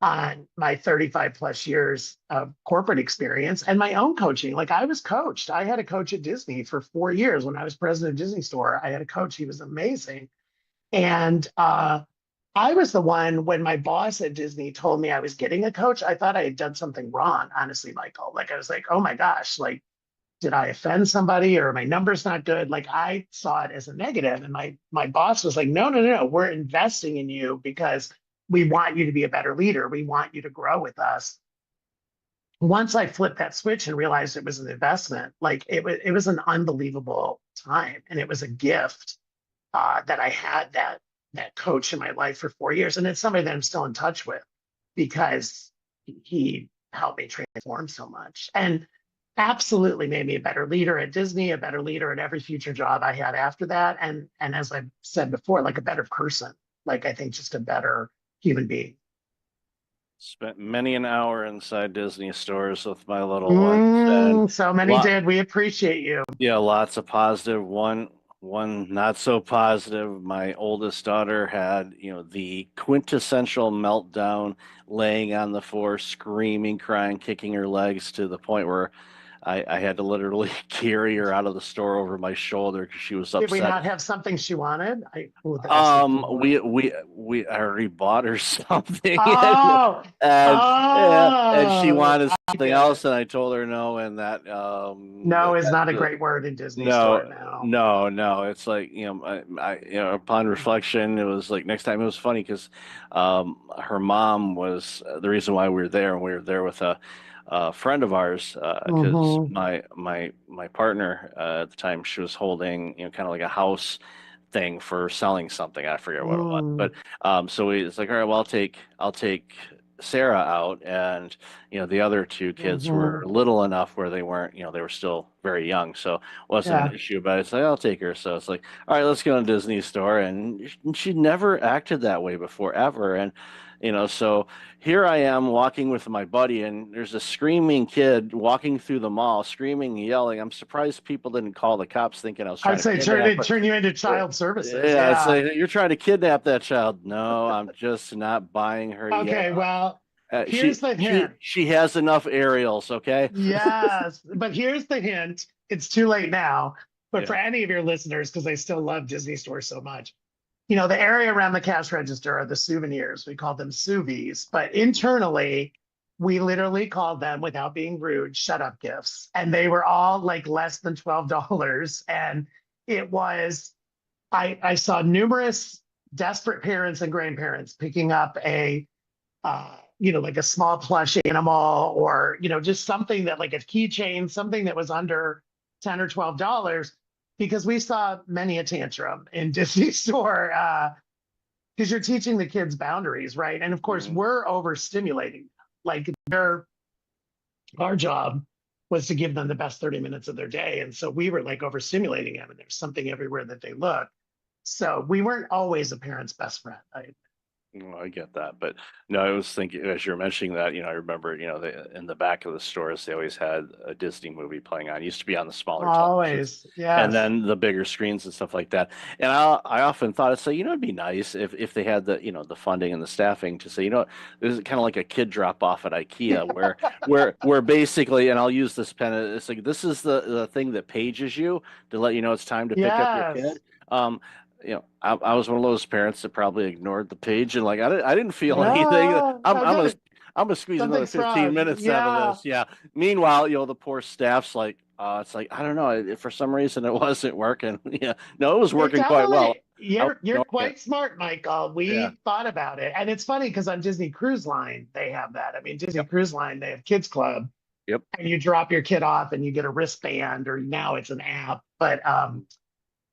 on my 35 plus years of corporate experience and my own coaching. Like I was coached. I had a coach at Disney for 4 years when I was president of Disney Store. I had a coach. He was amazing. And I was the one, when my boss at Disney told me I was getting a coach, I thought I had done something wrong, honestly, Michael. Like I was like, oh my gosh, like, did I offend somebody or my number's not good? Like I saw it as a negative. And my boss was like, no, we're investing in you because we want you to be a better leader. We want you to grow with us. Once I flipped that switch and realized it was an investment, like it was an unbelievable time. And it was a gift that I had that coach in my life for 4 years. And it's somebody that I'm still in touch with because he helped me transform so much and absolutely made me a better leader at Disney, a better leader at every future job I had after that. And as I've said before, like a better person, like I think just a better human being. Spent many an hour inside Disney stores with my little ones. And so many did. We appreciate you. Yeah, lots of positive. One not so positive. My oldest daughter had, the quintessential meltdown, laying on the floor, screaming, crying, kicking her legs to the point where I had to literally carry her out of the store over my shoulder because she was upset. Did we not have something she wanted? We already bought her something. Oh, and she wanted something else, and I told her no, and that no is not a great word in Disney store now. No. It's like, upon reflection, it was like next time. It was funny because her mom was the reason why we were there, and we were there with a friend of ours because my partner at the time, she was holding kind of like a house thing for selling something. I forget what it was, but so it's like, all right, well, I'll take Sarah out, and the other two kids were little enough where they weren't, they were still very young, so it wasn't an issue. But it's like, I'll take her. So it's like, all right, let's go to Disney store, and she never acted that way before ever, and so here I am walking with my buddy, and there's a screaming kid walking through the mall, screaming and yelling. I'm surprised people didn't call the cops, thinking I was trying I'd say turn you into child services. Yeah, it's like, you're trying to kidnap that child. No, I'm just not buying her yet. Okay, well, here's the hint. She has enough aerials, okay? Yes, but here's the hint. It's too late now, but for any of your listeners, because I still love Disney Store so much, the area around the cash register are the souvenirs. We call them souvies, but internally, we literally called them, without being rude, shut up gifts. And they were all like less than $12. And it was, I saw numerous desperate parents and grandparents picking up a, like a small plush animal, or, just something that, like a keychain, something that was under $10 or $12. Because we saw many a tantrum in Disney Store, because you're teaching the kids boundaries, right? And of course, we're overstimulating. Like our job was to give them the best 30 minutes of their day, and so we were like overstimulating them, and there's something everywhere that they look. So we weren't always a parent's best friend. No, I get that, but no, I was thinking as you're mentioning that, I remember, in the back of the stores, they always had a Disney movie playing on. It used to be on the smaller televisions, Always, and yes. then the bigger screens and stuff like that. And I often thought, it's like, it'd be nice if they had the funding and the staffing to say, this is kind of like a kid drop off at IKEA where basically, and I'll use this pen, it's like this is the thing that pages you to let you know it's time to pick up your Yes. kid. I was one of those parents that probably ignored the page and like I didn't feel anything. Yeah, I'm gonna squeeze another something's 15 wrong. minutes out of this. Yeah. Meanwhile, the poor staff's like, it's like I don't know. For some reason, it wasn't working. Yeah, no, it was You're working quite well. You're ignoring quite it. smart, Michael. Yeah. We thought about it. And it's funny because on Disney Cruise Line, they have that. I mean, Disney Yep. Cruise Line, they have Kids Club. Yep. And you drop your kid off and you get a wristband, or now it's an app. But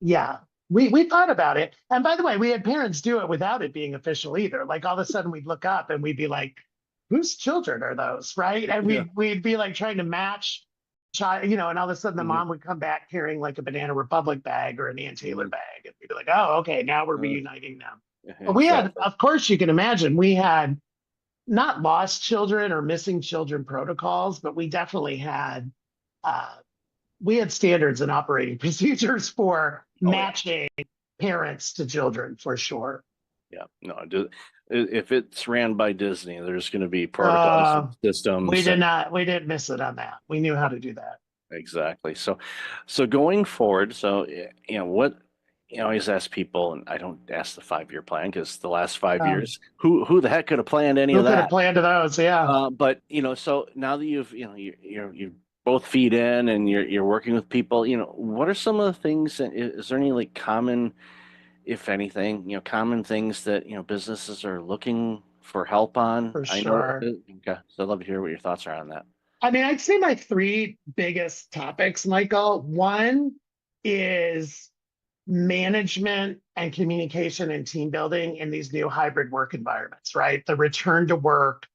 yeah, we thought about it. And by the way, we had parents do it without it being official either. Like all of a sudden we'd look up and we'd be like, whose children are those? Right. And Yeah. we'd be like trying to match child, and all of a sudden the Mhm. mom would come back carrying like a Banana Republic bag or an Ann Taylor bag. And we'd be like, oh, okay, now we're reuniting them. But we had, Exactly. of course, you can imagine, we had not lost children or missing children protocols, but we definitely had we had standards and operating procedures for Oh, yeah. matching parents to children for sure. Yeah. No, if it's ran by Disney, there's going to be protocols and systems. We didn't miss it on that. We knew how to do that. Exactly. So going forward, what I always ask people, and I don't ask the 5-year plan because the last 5 years, who the heck could have planned any Who of could have that? planned those? Yeah. But so now that you both feed in and you're working with people, what are some of the things? Is there any like common, if anything, common things that businesses are looking for help on? For I know. sure. Okay, so I'd love to hear what your thoughts are on that. I mean, I'd say my three biggest topics, Michael. One is management and communication and team building in these new hybrid work environments, right? The return to work.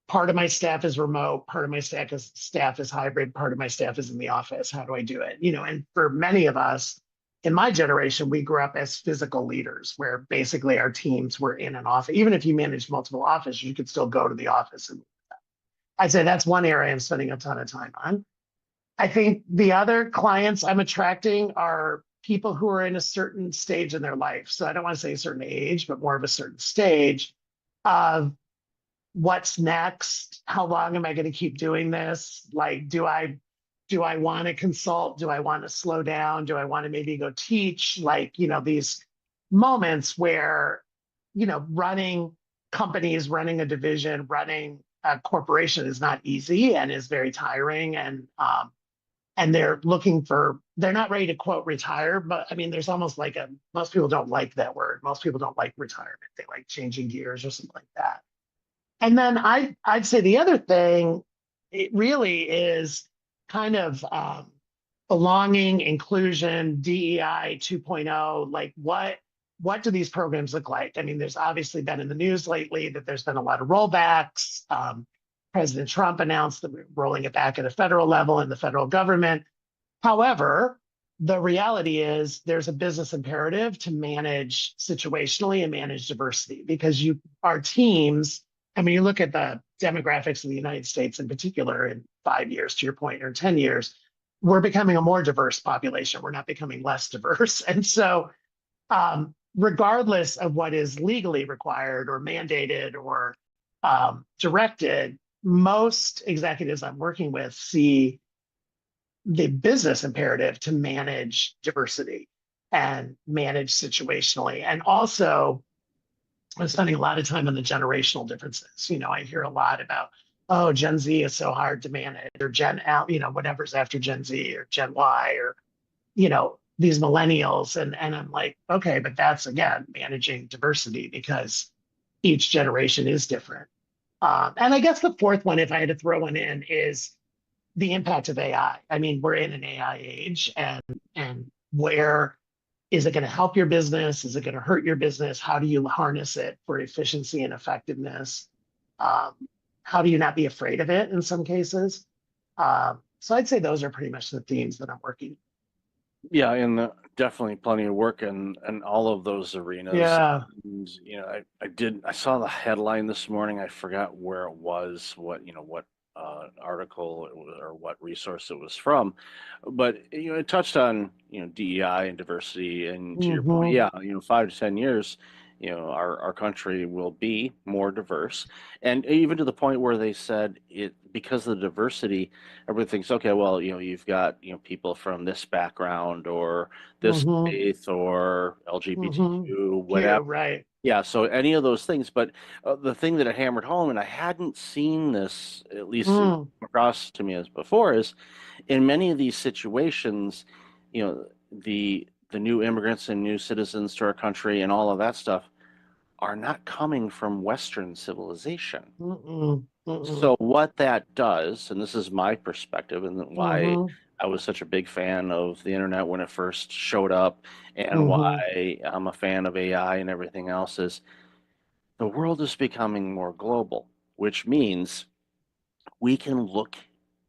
Part of my staff is remote, part of my staff is hybrid, part of my staff is in the office. How do I do it? And for many of us in my generation, we grew up as physical leaders where basically our teams were in an office. Even if you managed multiple offices, you could still go to the office. And I'd say that's one area I'm spending a ton of time on. I think the other clients I'm attracting are people who are in a certain stage in their life. So I don't want to say a certain age, but more of a certain stage of what's next? How long am I going to keep doing this? Like, do I want to consult? Do I want to slow down? Do I want to maybe go teach? Like, these moments where, running companies, running a division, running a corporation is not easy and is very tiring. And they're they're not ready to quote retire, but I mean, there's almost like most people don't like that word. Most people don't like retirement. They like changing gears or something like that. And then I'd say the other thing, it really is kind of belonging, inclusion, DEI 2.0. Like what do these programs look like? I mean, there's obviously been in the news lately that there's been a lot of rollbacks. President Trump announced that we're rolling it back at a federal level in the federal government. However, the reality is there's a business imperative to manage situationally and manage diversity because our teams. I mean, you look at the demographics of the United States in particular in 5 years, to your point, or 10 years, we're becoming a more diverse population. We're not becoming less diverse. And so regardless of what is legally required or mandated or directed, most executives I'm working with see the business imperative to manage diversity and manage situationally. And also, I'm spending a lot of time on the generational differences. I hear a lot about, oh, Gen Z is so hard to manage, or Gen L, whatever's after Gen Z, or Gen Y, or, these millennials. And I'm like, okay, but that's, again, managing diversity because each generation is different. And I guess the fourth one, if I had to throw one in, is the impact of AI. I mean, we're in an AI age, and where is it going to help your business? Is it going to hurt your business? How do you harness it for efficiency and effectiveness? How do you not be afraid of it in some cases? So I'd say those are pretty much the themes that I'm working. Yeah, and definitely plenty of work in all of those arenas. Yeah. And, I saw the headline this morning. I forgot where it was, what article it was, or what resource it was from, but it touched on DEI and diversity. And to your point, yeah, 5 to 10 years, our country will be more diverse, and even to the point where they said it, because of the diversity, everybody thinks, okay, well, you've got people from this background or this faith or LGBTQ, whatever. Right. Yeah, so any of those things, but the thing that it hammered home, and I hadn't seen this at least across to me as before, is in many of these situations, the new immigrants and new citizens to our country and all of that stuff are not coming from Western civilization. So what that does, and this is my perspective, and why I was such a big fan of the internet when it first showed up, and why I'm a fan of AI and everything else, is the world is becoming more global, which means we can look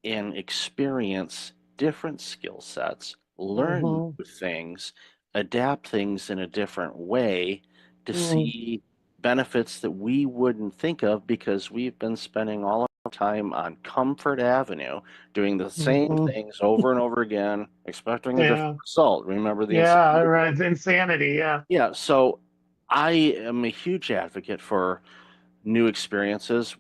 and experience different skill sets, learn new things, adapt things in a different way to see benefits that we wouldn't think of, because we've been spending all our time on Comfort Avenue doing the same things over and over again, expecting a different result. Remember the insanity? Right. Insanity. Yeah. So I am a huge advocate for new experiences,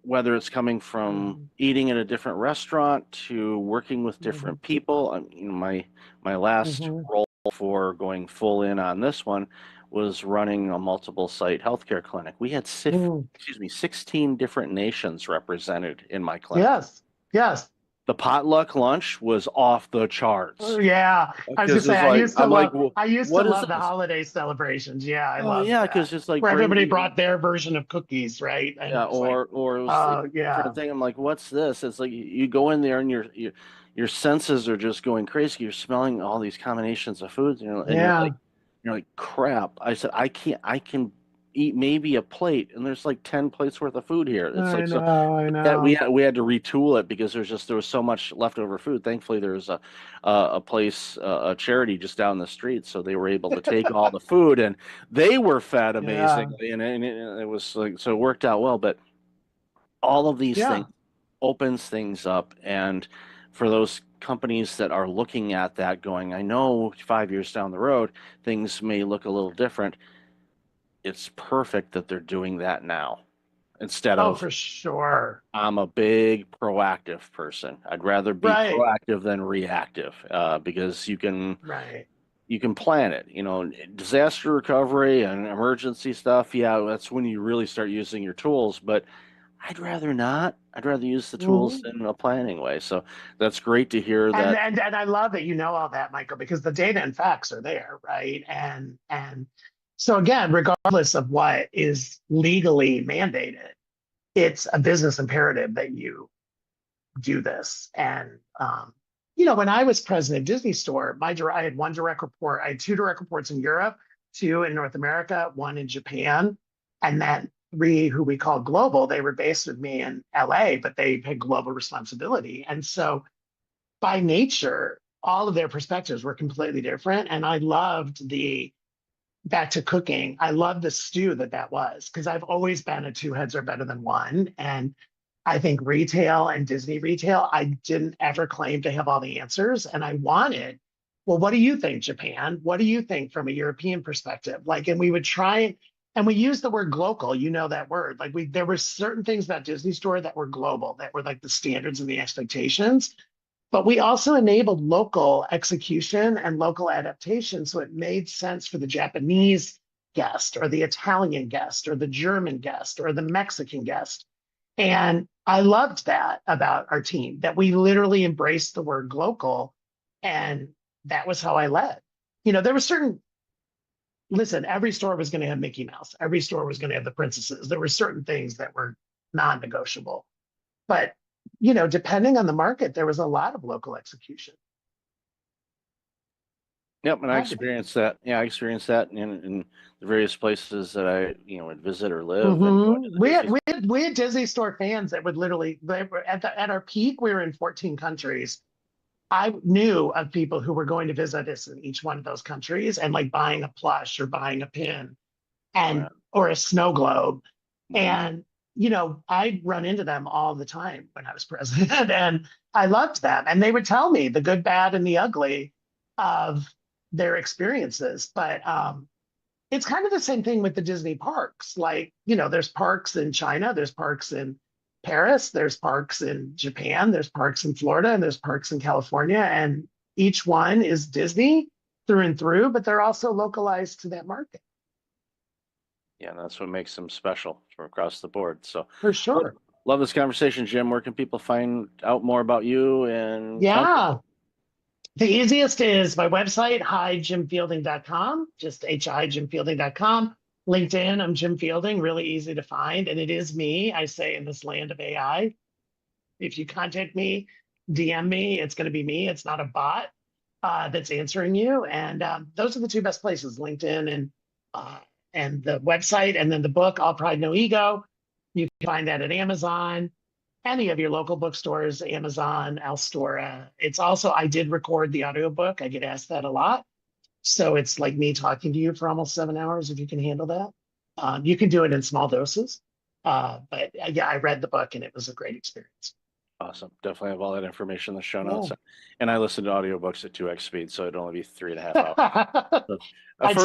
whether it's coming from eating in a different restaurant to working with different people. My last role for going full in on this one was running a multiple site healthcare clinic. We had 16 different nations represented in my clinic. Yes. The potluck lunch was off the charts. Yeah. I was just saying, I used to love the this? holiday celebrations. Yeah, I love because it's like where everybody brought their version of cookies, right? And yeah, or it was different thing. I'm like, what's this? It's like you go in there and your senses are just going crazy. You're smelling all these combinations of foods, and you're like, crap. I said, I can eat maybe a plate, and there's like 10 plates worth of food here. It's I know. Yeah, we had to retool it because there was so much leftover food. Thankfully, there was a place, a charity just down the street, so they were able to take all the food, and they were fed amazingly, and it was like, so it worked out well. But all of these things opens things up, and for those companies that are looking at that going, I know 5 years down the road things may look a little different, it's perfect that they're doing that now instead of, for sure, I'm a big proactive person. I'd rather be proactive than reactive, because you can plan it. Disaster recovery and emergency stuff, that's when you really start using your tools, but I'd rather not. I'd rather use the tools in a planning way. So that's great to hear that. And I love that you know all that, Michael, because the data and facts are there, right? And so again, regardless of what is legally mandated, it's a business imperative that you do this. And when I was president of Disney Store, I had one direct report. I had 2 direct reports in Europe, 2 in North America, 1 in Japan, and then 3 who we call global. They were based with me in LA, but they had global responsibility. And so by nature, all of their perspectives were completely different. And I loved back to cooking, I loved the stew that was, because I've always been a 2 heads are better than 1. And I think retail and Disney retail, I didn't ever claim to have all the answers. And I wanted, well, what do you think, Japan? What do you think from a European perspective? And we would try, and we use the word global, that word. There were certain things about Disney Store that were global, that were like the standards and the expectations, but we also enabled local execution and local adaptation. So it made sense for the Japanese guest or the Italian guest or the German guest or the Mexican guest. And I loved that about our team, that we literally embraced the word local. And that was how I led. There were listen, every store was going to have Mickey Mouse. Every store was going to have the princesses. There were certain things that were non-negotiable. But, depending on the market, there was a lot of local execution. Yep, and I experienced that. Yeah, I experienced that in the various places that I, would visit or live. And we had Disney Store fans that would literally, they were at our peak, we were in 14 countries. I knew of people who were going to visit us in each one of those countries and like buying a plush or buying a pin and or a snow globe. And I'd run into them all the time when I was president, and I loved them. And they would tell me the good, bad, and the ugly of their experiences. But it's kind of the same thing with the Disney parks. Like, there's parks in China, there's parks in Paris, there's parks in Japan, there's parks in Florida, and there's parks in California. And each one is Disney through and through, but they're also localized to that market. Yeah, that's what makes them special from across the board. So for sure. Love this conversation, Jim. Where can people find out more about you? And the easiest is my website, hijimfielding.com, just hijimfielding.com. LinkedIn, I'm Jim Fielding, really easy to find. And it is me, I say, in this land of AI. If you contact me, DM me, it's going to be me. It's not a bot that's answering you. And those are the two best places, LinkedIn and the website. And then the book, All Pride, No Ego. You can find that at Amazon, any of your local bookstores, Amazon, Alstora. It's also, I did record the audiobook. I get asked that a lot. So it's like me talking to you for almost 7 hours, if you can handle that. You can do it in small doses. But yeah, I read the book and it was a great experience. Awesome. Definitely have all that information in the show notes. And I listen to audiobooks at 2x speed, so it'd only be 3.5 hours. So, I'd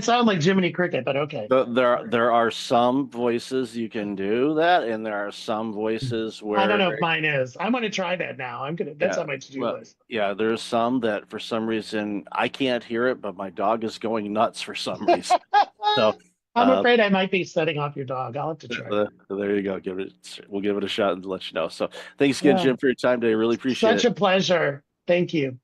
sound like Jiminy Cricket, but okay. There are some voices you can do that, and there are some voices where I don't know if mine is. I'm gonna try that now. That's on my to-do list. Yeah, there's some that for some reason I can't hear it, but my dog is going nuts for some reason. So I'm afraid I might be setting off your dog. I'll have to try. There you go. We'll give it a shot and let you know. So thanks again, Jim, for your time today. Really appreciate it. Such a pleasure. Thank you.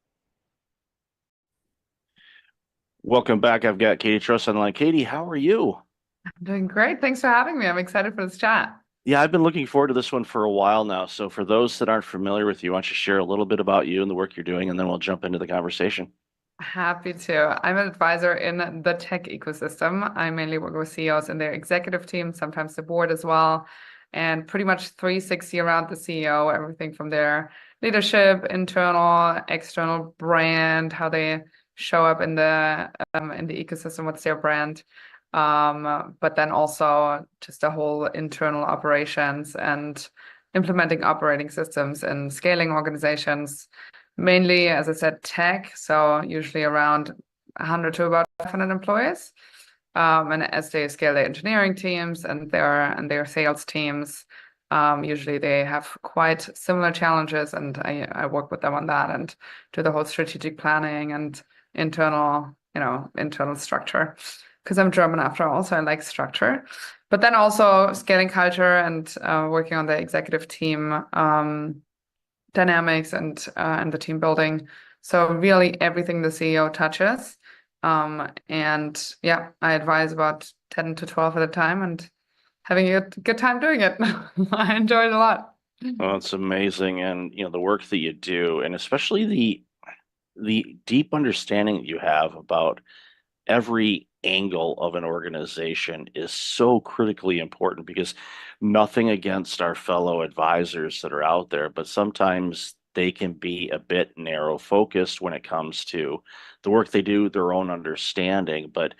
Welcome back. I've got Katie Truss on the line. Katie, how are you? I'm doing great. Thanks for having me. I'm excited for this chat. Yeah, I've been looking forward to this one for a while now. So for those that aren't familiar with you, why don't you share a little bit about you and the work you're doing, and then we'll jump into the conversation. Happy to. I'm an advisor in the tech ecosystem. I mainly work with CEOs and their executive team, sometimes the board as well, and pretty much 360 around the CEO, everything from their leadership, internal, external brand, how they show up in the ecosystem, what's their brand, but then also just the whole internal operations and implementing operating systems and scaling organizations. Mainly, as I said, tech, so usually around 100 to about 500 employees. And as they scale their engineering teams and their sales teams, usually they have quite similar challenges, and I work with them on that and do the whole strategic planning and internal structure. Because I'm German after all, so I like structure. But then also scaling culture and working on the executive team dynamics and the team building. So really everything the CEO touches. And yeah, I advise about 10 to 12 at a time and having a good time doing it. I enjoy it a lot. Well, it's amazing. And, the work that you do, and especially the deep understanding that you have about every angle of an organization is so critically important, because nothing against our fellow advisors that are out there, but sometimes they can be a bit narrow focused when it comes to the work they do, their own understanding. But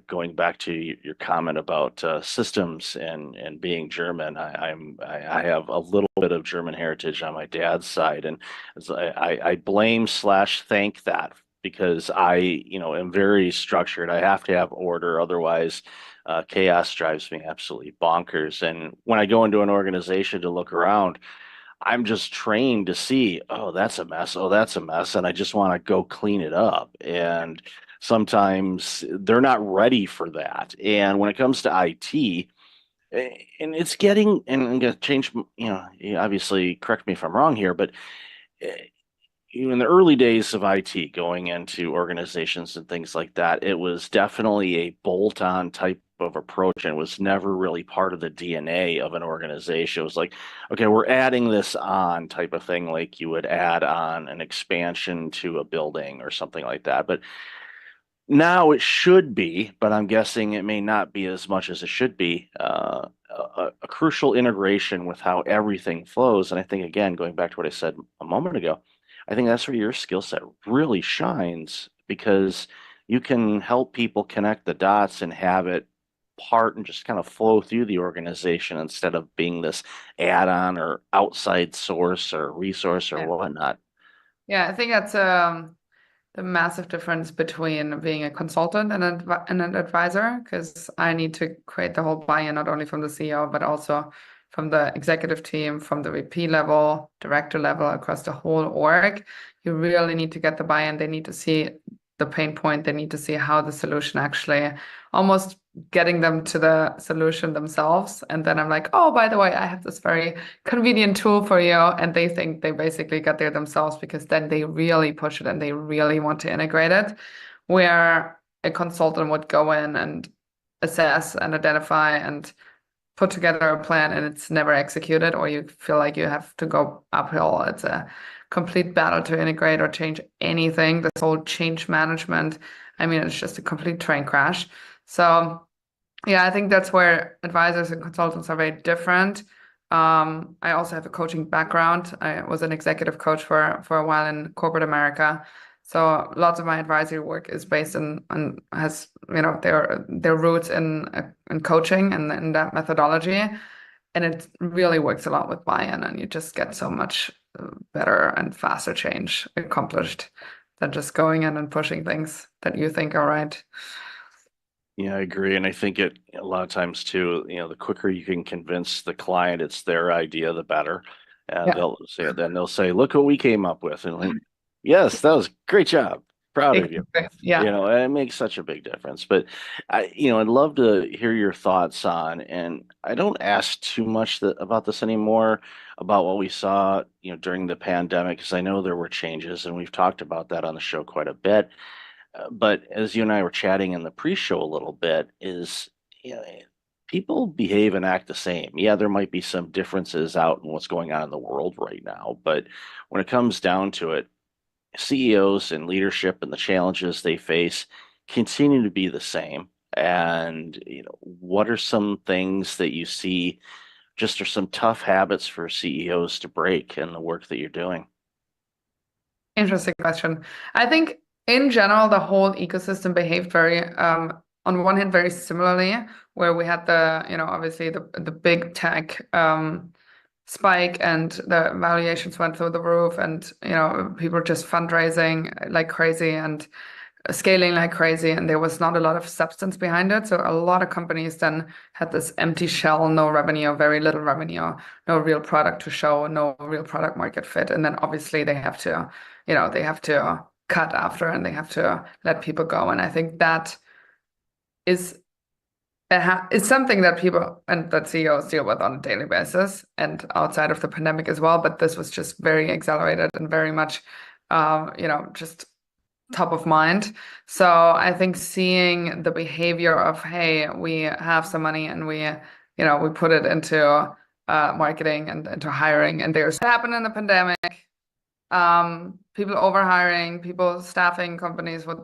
going back to your comment about systems and being German, I have a little bit of German heritage on my dad's side, and I blame/thank that, because I, am very structured. I have to have order, otherwise chaos drives me absolutely bonkers. And when I go into an organization to look around, I'm just trained to see, oh, that's a mess. Oh, that's a mess. And I just want to go clean it up. And sometimes they're not ready for that. And when it comes to IT, and it's getting, and I'm going to change, you obviously correct me if I'm wrong here, but in the early days of IT, going into organizations and things like that, it was definitely a bolt-on type of approach, and it was never really part of the DNA of an organization. It was like, okay, we're adding this on type of thing, like you would add on an expansion to a building or something like that. But now it should be, but I'm guessing it may not be as much as it should be, a crucial integration with how everything flows. And I think, again, going back to what I said a moment ago, I think that's where your skill set really shines, because you can help people connect the dots and have it part and just kind of flow through the organization instead of being this add-on or outside source or resource or Yeah. whatnot. Yeah, I think that's the massive difference between being a consultant and an advisor, because I need to create the whole buy-in, not only from the CEO, but also from the executive team, from the VP level, director level, across the whole org. You really need to get the buy-in. They need to see the pain point. They need to see how the solution actually, almost getting them to the solution themselves. And then I'm like, oh, by the way, I have this very convenient tool for you. And they think they basically got there themselves, because then they really push it and they really want to integrate it. Where a consultant would go in and assess and identify and put together a plan, and it's never executed, or you feel like you have to go uphill. It's a complete battle to integrate or change anything. This whole change management, I mean, it's just a complete train crash. So yeah, I think that's where advisors and consultants are very different. I also have a coaching background. I was an executive coach for a while in corporate America. So lots of my advisory work is based on has, you know, their roots in coaching and in that methodology. And it really works a lot with buy-in, and you just get so much better and faster change accomplished than just going in and pushing things that you think are right. Yeah, I agree. And I think it a lot of times too, you know, the quicker you can convince the client it's their idea, the better. And Yeah. they'll say, look what we came up with. And like, yes, that was great job. Proud of you. Yeah. You know, and it makes such a big difference. But I'd love to hear your thoughts on, and I don't ask too much about this anymore, about what we saw, during the pandemic, because I know there were changes, and we've talked about that on the show quite a bit. But as you and I were chatting in the pre-show a little bit, people behave and act the same. Yeah, there might be some differences out in what's going on in the world right now, but when it comes down to it, CEOs and leadership and the challenges they face continue to be the same. And what are some things that you see just are some tough habits for CEOs to break in the work that you're doing? Interesting question. I think in general, the whole ecosystem behaved very, on one hand, very similarly, where we had obviously the big tech spike, and the valuations went through the roof, and people were just fundraising like crazy and scaling like crazy, and there was not a lot of substance behind it. So a lot of companies then had this empty shell, no revenue, very little revenue, no real product to show, no real product market fit. And then obviously they have to cut after, and they have to let people go. And I think that is something that people and that CEOs deal with on a daily basis and outside of the pandemic as well. But this was just very accelerated and very much, just top of mind. So I think seeing the behavior of, hey, we have some money and we put it into marketing and into hiring, and there's what happened in the pandemic. People overhiring, people staffing companies with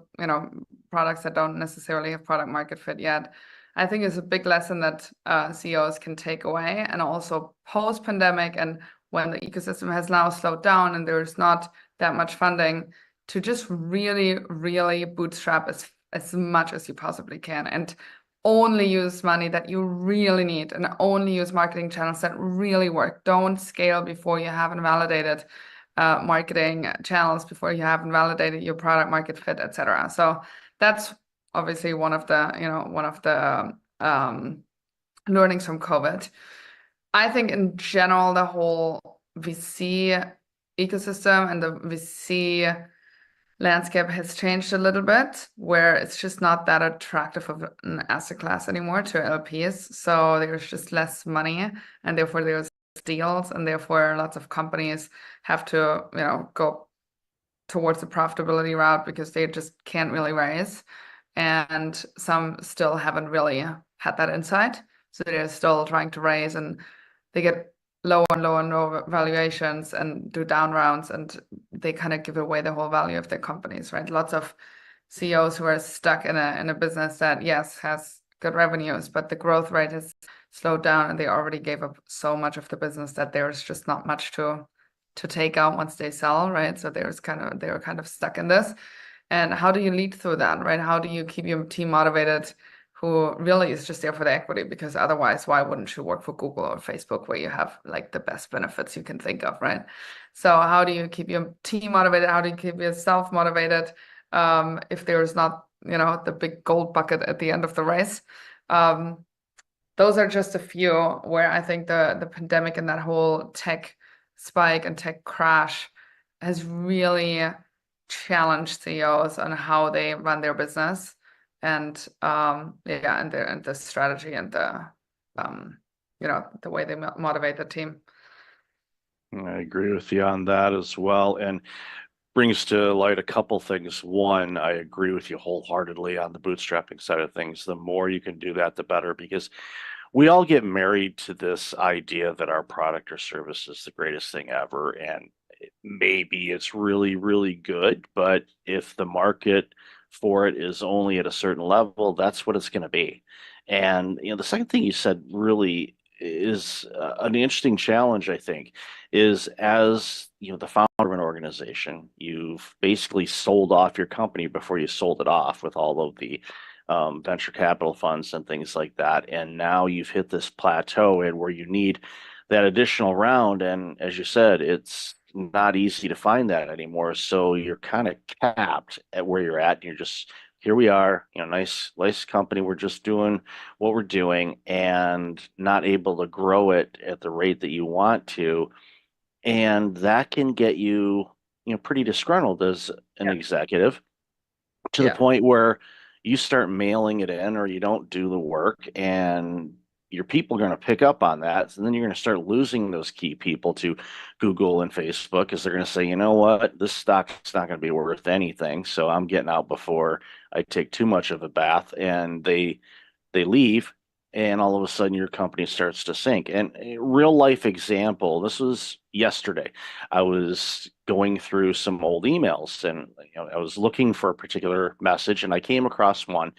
products that don't necessarily have product market fit yet. I think is a big lesson that CEOs can take away. And also post-pandemic, and when the ecosystem has now slowed down and there's not that much funding, to just really, really bootstrap as much as you possibly can, and only use money that you really need, and only use marketing channels that really work. Don't scale before you haven't validated marketing channels, before you haven't validated your product market fit, etc. So that's obviously one of the learnings from COVID. I think in general, the whole VC ecosystem and the VC landscape has changed a little bit, where it's just not that attractive of an asset class anymore to LPs. So there's just less money, and therefore there's deals, and therefore lots of companies have to go towards the profitability route because they just can't really raise, and some still haven't really had that insight, so they're still trying to raise, and they get low and low valuations and do down rounds, and they kind of give away the whole value of their companies, right? Lots of CEOs who are stuck in a business that, yes, has good revenues, but the growth rate has slowed down, and they already gave up so much of the business that there's just not much to to take out once they sell, right? So they were kind of stuck in this. And how do you lead through that, right? How do you keep your team motivated who really is just there for the equity? Because otherwise, why wouldn't you work for Google or Facebook where you have like the best benefits you can think of, right? So how do you keep your team motivated? How do you keep yourself motivated if there's not, the big gold bucket at the end of the race? Those are just a few where I think the pandemic and that whole tech spike and tech crash has really challenged CEOs on how they run their business and and the strategy and the way they motivate the team. I agree with you on that as well, and brings to light a couple things. One, I agree with you wholeheartedly on the bootstrapping side of things. The more you can do that, the better, because we all get married to this idea that our product or service is the greatest thing ever, and maybe it's really, really good, but if the market for it is only at a certain level, that's what it's going to be. And the second thing you said really is an interesting challenge, I think, is as the founder of an organization, you've basically sold off your company before you sold it off with all of the venture capital funds and things like that. And now you've hit this plateau and where you need that additional round. And as you said, it's not easy to find that anymore. So you're kind of capped at where you're at. And you're just, here we are, nice company. We're just doing what we're doing and not able to grow it at the rate that you want to. And that can get you, pretty disgruntled as an executive to the point where you start mailing it in or you don't do the work, and your people are going to pick up on that. And then you're going to start losing those key people to Google and Facebook because they're going to say, you know what, this stock's not going to be worth anything. So I'm getting out before I take too much of a bath. And they leave, and all of a sudden your company starts to sink. And a real life example, this was yesterday. I was going through some old emails, and I was looking for a particular message, and I came across one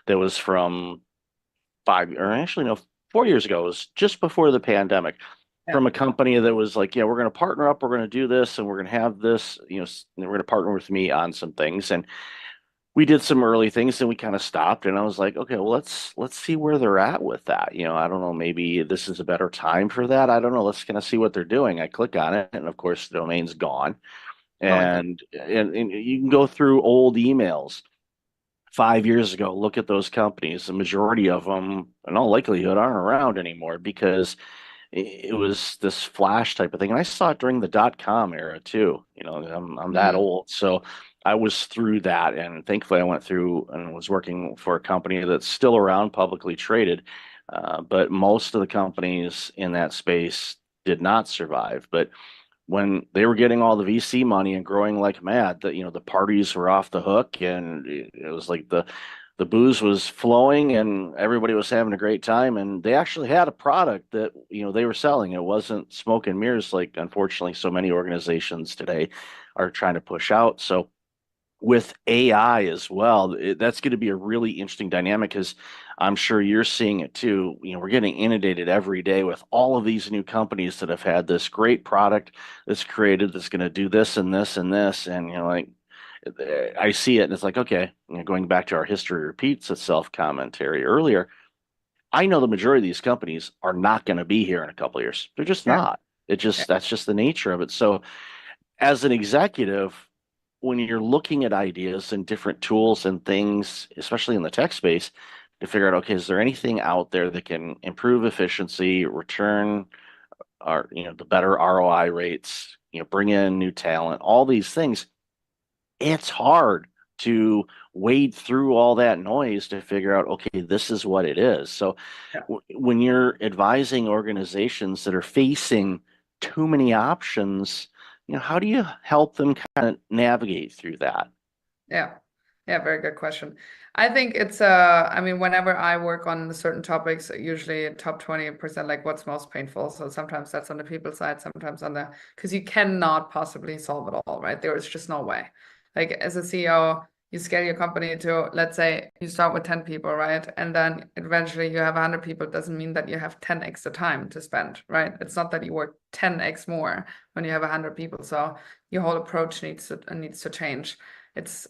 that was from 4 years ago. It was just before the pandemic, from a company that was like, we're going to partner up, we're going to do this, and we're going to have this, and we're going to partner with me on some things. And we did some early things, and we kind of stopped, and I was like, okay, well, let's see where they're at with that. I don't know, maybe this is a better time for that. I don't know. Let's kind of see what they're doing. I click on it, and of course the domain's gone. And you can go through old emails 5 years ago, look at those companies. The majority of them, in all likelihood, aren't around anymore because it was this flash type of thing. And I saw it during the .com era too. I'm that old. So I was through that. And thankfully I went through and was working for a company that's still around, publicly traded. But most of the companies in that space did not survive. But when they were getting all the VC money and growing like mad, that the parties were off the hook, and it was like the booze was flowing and everybody was having a great time, and they actually had a product that they were selling. It wasn't smoke and mirrors like unfortunately so many organizations today are trying to push out. So with AI as well, that's going to be a really interesting dynamic, because I'm sure you're seeing it too. We're getting inundated every day with all of these new companies that have had this great product that's created that's going to do this and this and this. And, I see it and it's like, okay, going back to our history repeats itself commentary earlier, I know the majority of these companies are not going to be here in a couple of years. They're just not. That's just the nature of it. So as an executive, when you're looking at ideas and different tools and things, especially in the tech space, to figure out, okay, is there anything out there that can improve efficiency, return our, the better ROI rates, bring in new talent, all these things. It's hard to wade through all that noise to figure out, okay, this is what it is. So when you're advising organizations that are facing too many options, how do you help them kind of navigate through that? Yeah, very good question. I think it's whenever I work on certain topics, usually top 20%, like what's most painful. So sometimes that's on the people side, sometimes because you cannot possibly solve it all, right? There is just no way. Like as a CEO, you scale your company to, let's say you start with 10 people, right? And then eventually you have 100 people. It doesn't mean that you have 10 extra time to spend, right? It's not that you work 10x more when you have 100 people. So your whole approach needs to change. It's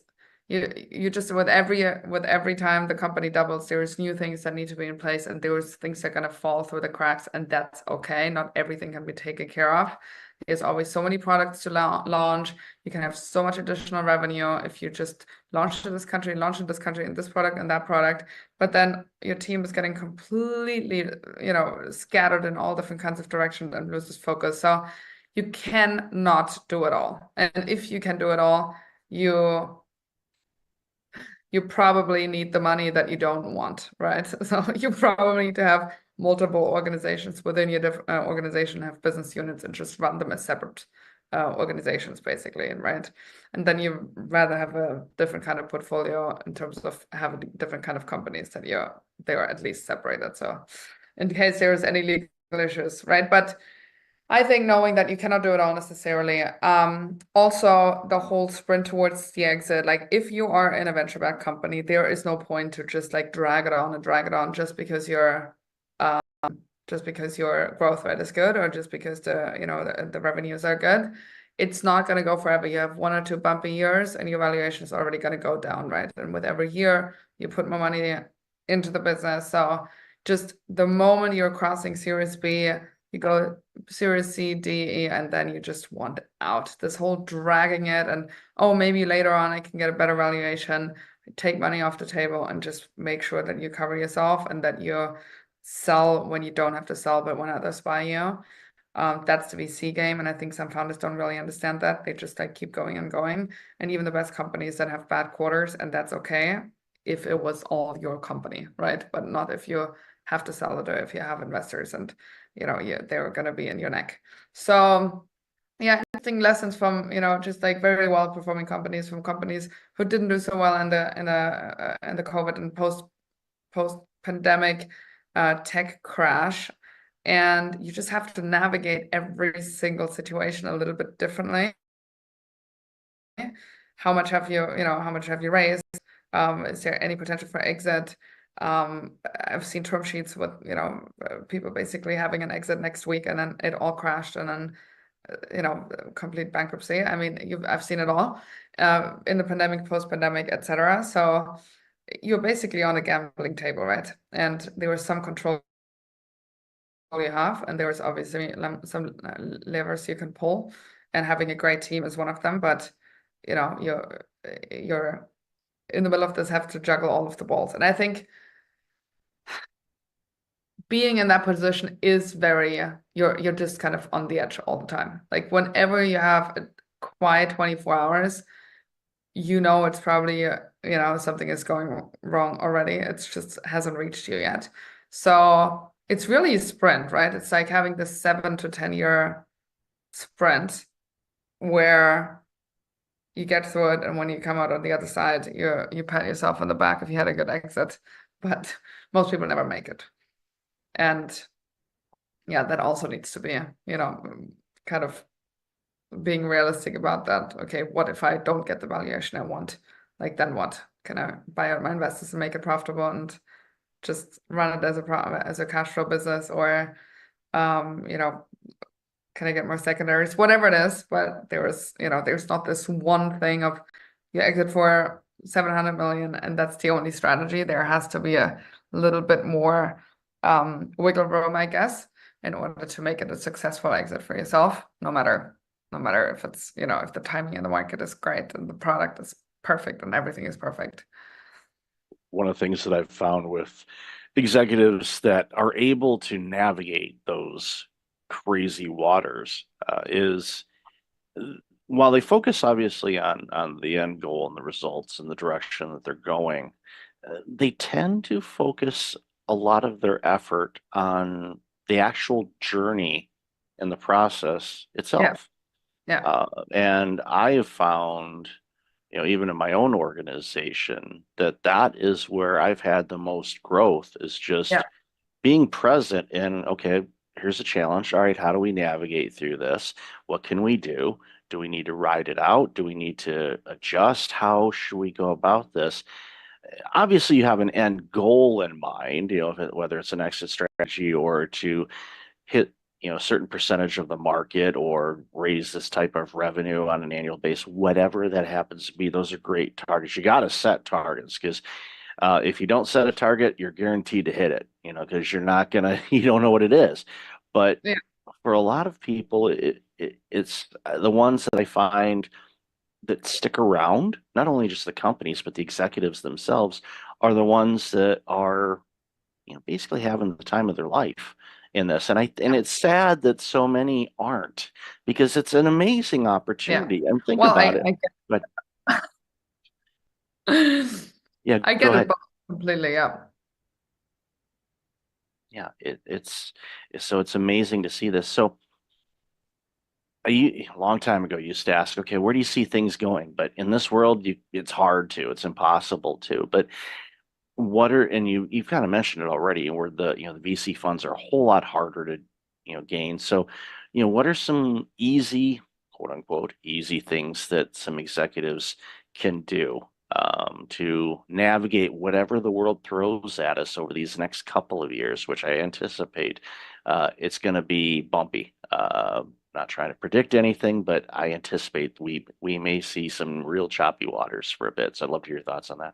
you just with every time the company doubles, there's new things that need to be in place, and there's things that are gonna fall through the cracks, and that's okay. Not everything can be taken care of. There's always so many products to launch. You can have so much additional revenue if you just launch in this country, and this product and that product. But then your team is getting completely, scattered in all different kinds of directions and loses focus. So you cannot do it all. And if you can do it all, you probably need the money that you don't want, right? So you probably need to have multiple organizations within your organization, have business units, and just run them as separate organizations, basically, right? And then you rather have a different kind of portfolio in terms of having different kind of companies that they are at least separated. So in case there's any legal issues, right? But I think knowing that you cannot do it all necessarily. Also, the whole sprint towards the exit, like if you are in a venture-backed company, there is no point to just like drag it on just because your growth rate is good, or just because the revenues are good. It's not going to go forever. You have 1 or 2 bumpy years, and your valuation is already going to go down, right? And with every year, you put more money into the business. So just the moment you're crossing Series B, you go Series C, D, E, and then you just want out. This whole dragging it and, maybe later on I can get a better valuation, take money off the table, and just make sure that you cover yourself and that you sell when you don't have to sell, but when others buy you. That's the VC game. And I think some founders don't really understand that. They just like keep going and going. And even the best companies that have bad quarters, and that's okay if it was all your company, right? But not if you have to sell it, or if you have investors and they're going to be in your neck. So yeah, interesting lessons from just like very well performing companies, from companies who didn't do so well in the COVID and post pandemic tech crash. And you just have to navigate every single situation a little bit differently. How much have you raised? Is there any potential for exit? I've seen term sheets with people basically having an exit next week, and then it all crashed, and then complete bankruptcy. I mean, I've seen it all in the pandemic, post-pandemic, etc. So you're basically on a gambling table, right? And there was some control you have, and there was obviously some levers you can pull, and having a great team is one of them. But you're in the middle of this, have to juggle all of the balls, and I think being in that position is very you're just kind of on the edge all the time. Like whenever you have a quiet 24 hours, it's probably something is going wrong already. It's just hasn't reached you yet. So it's really a sprint, right? It's like having this 7 to 10 year sprint where you get through it, and when you come out on the other side, you pat yourself on the back if you had a good exit. But most people never make it. And yeah, that also needs to be, kind of being realistic about that. Okay, what if I don't get the valuation I want? Like, then what? Can I buy out my investors and make it profitable and just run it as a cash flow business? Or, can I get more secondaries? Whatever it is, but there's not this one thing of you exit for 700 million and that's the only strategy. There has to be a little bit more wiggle room, I guess, in order to make it a successful exit for yourself, no matter if it's, if the timing in the market is great and the product is perfect and everything is perfect. One of the things that I've found with executives that are able to navigate those crazy waters is, while they focus obviously on the end goal and the results and the direction that they're going, they tend to focus a lot of their effort on the actual journey and the process itself. Yeah. And I have found, even in my own organization, that is where I've had the most growth, is just being present in, okay, here's a challenge. All right, how do we navigate through this? What can we do? Do we need to ride it out? Do we need to adjust? How should we go about this? Obviously, you have an end goal in mind, whether it's an exit strategy or to hit, a certain percentage of the market or raise this type of revenue on an annual basis, whatever that happens to be. Those are great targets. You got to set targets, because if you don't set a target, you're guaranteed to hit it, because you don't know what it is. But Yeah. for a lot of people, it's the ones that I find that stick around, not only just the companies, but the executives themselves, are the ones that are, basically having the time of their life in this. And it's sad that so many aren't, because it's an amazing opportunity. And think Well, about it. I But get, yeah, I go get it ahead. both completely. Yeah. Yeah, it's so it's amazing to see this. So a long time ago, you used to ask, okay, where do you see things going? But in this world, it's hard to, it's impossible to. But you've kind of mentioned it already, where the VC funds are a whole lot harder to gain. So, what are some easy, quote unquote, easy things that some executives can do to navigate whatever the world throws at us over these next couple of years, which I anticipate it's going to be bumpy. Not trying to predict anything, but I anticipate we may see some real choppy waters for a bit. So I'd love to hear your thoughts on that.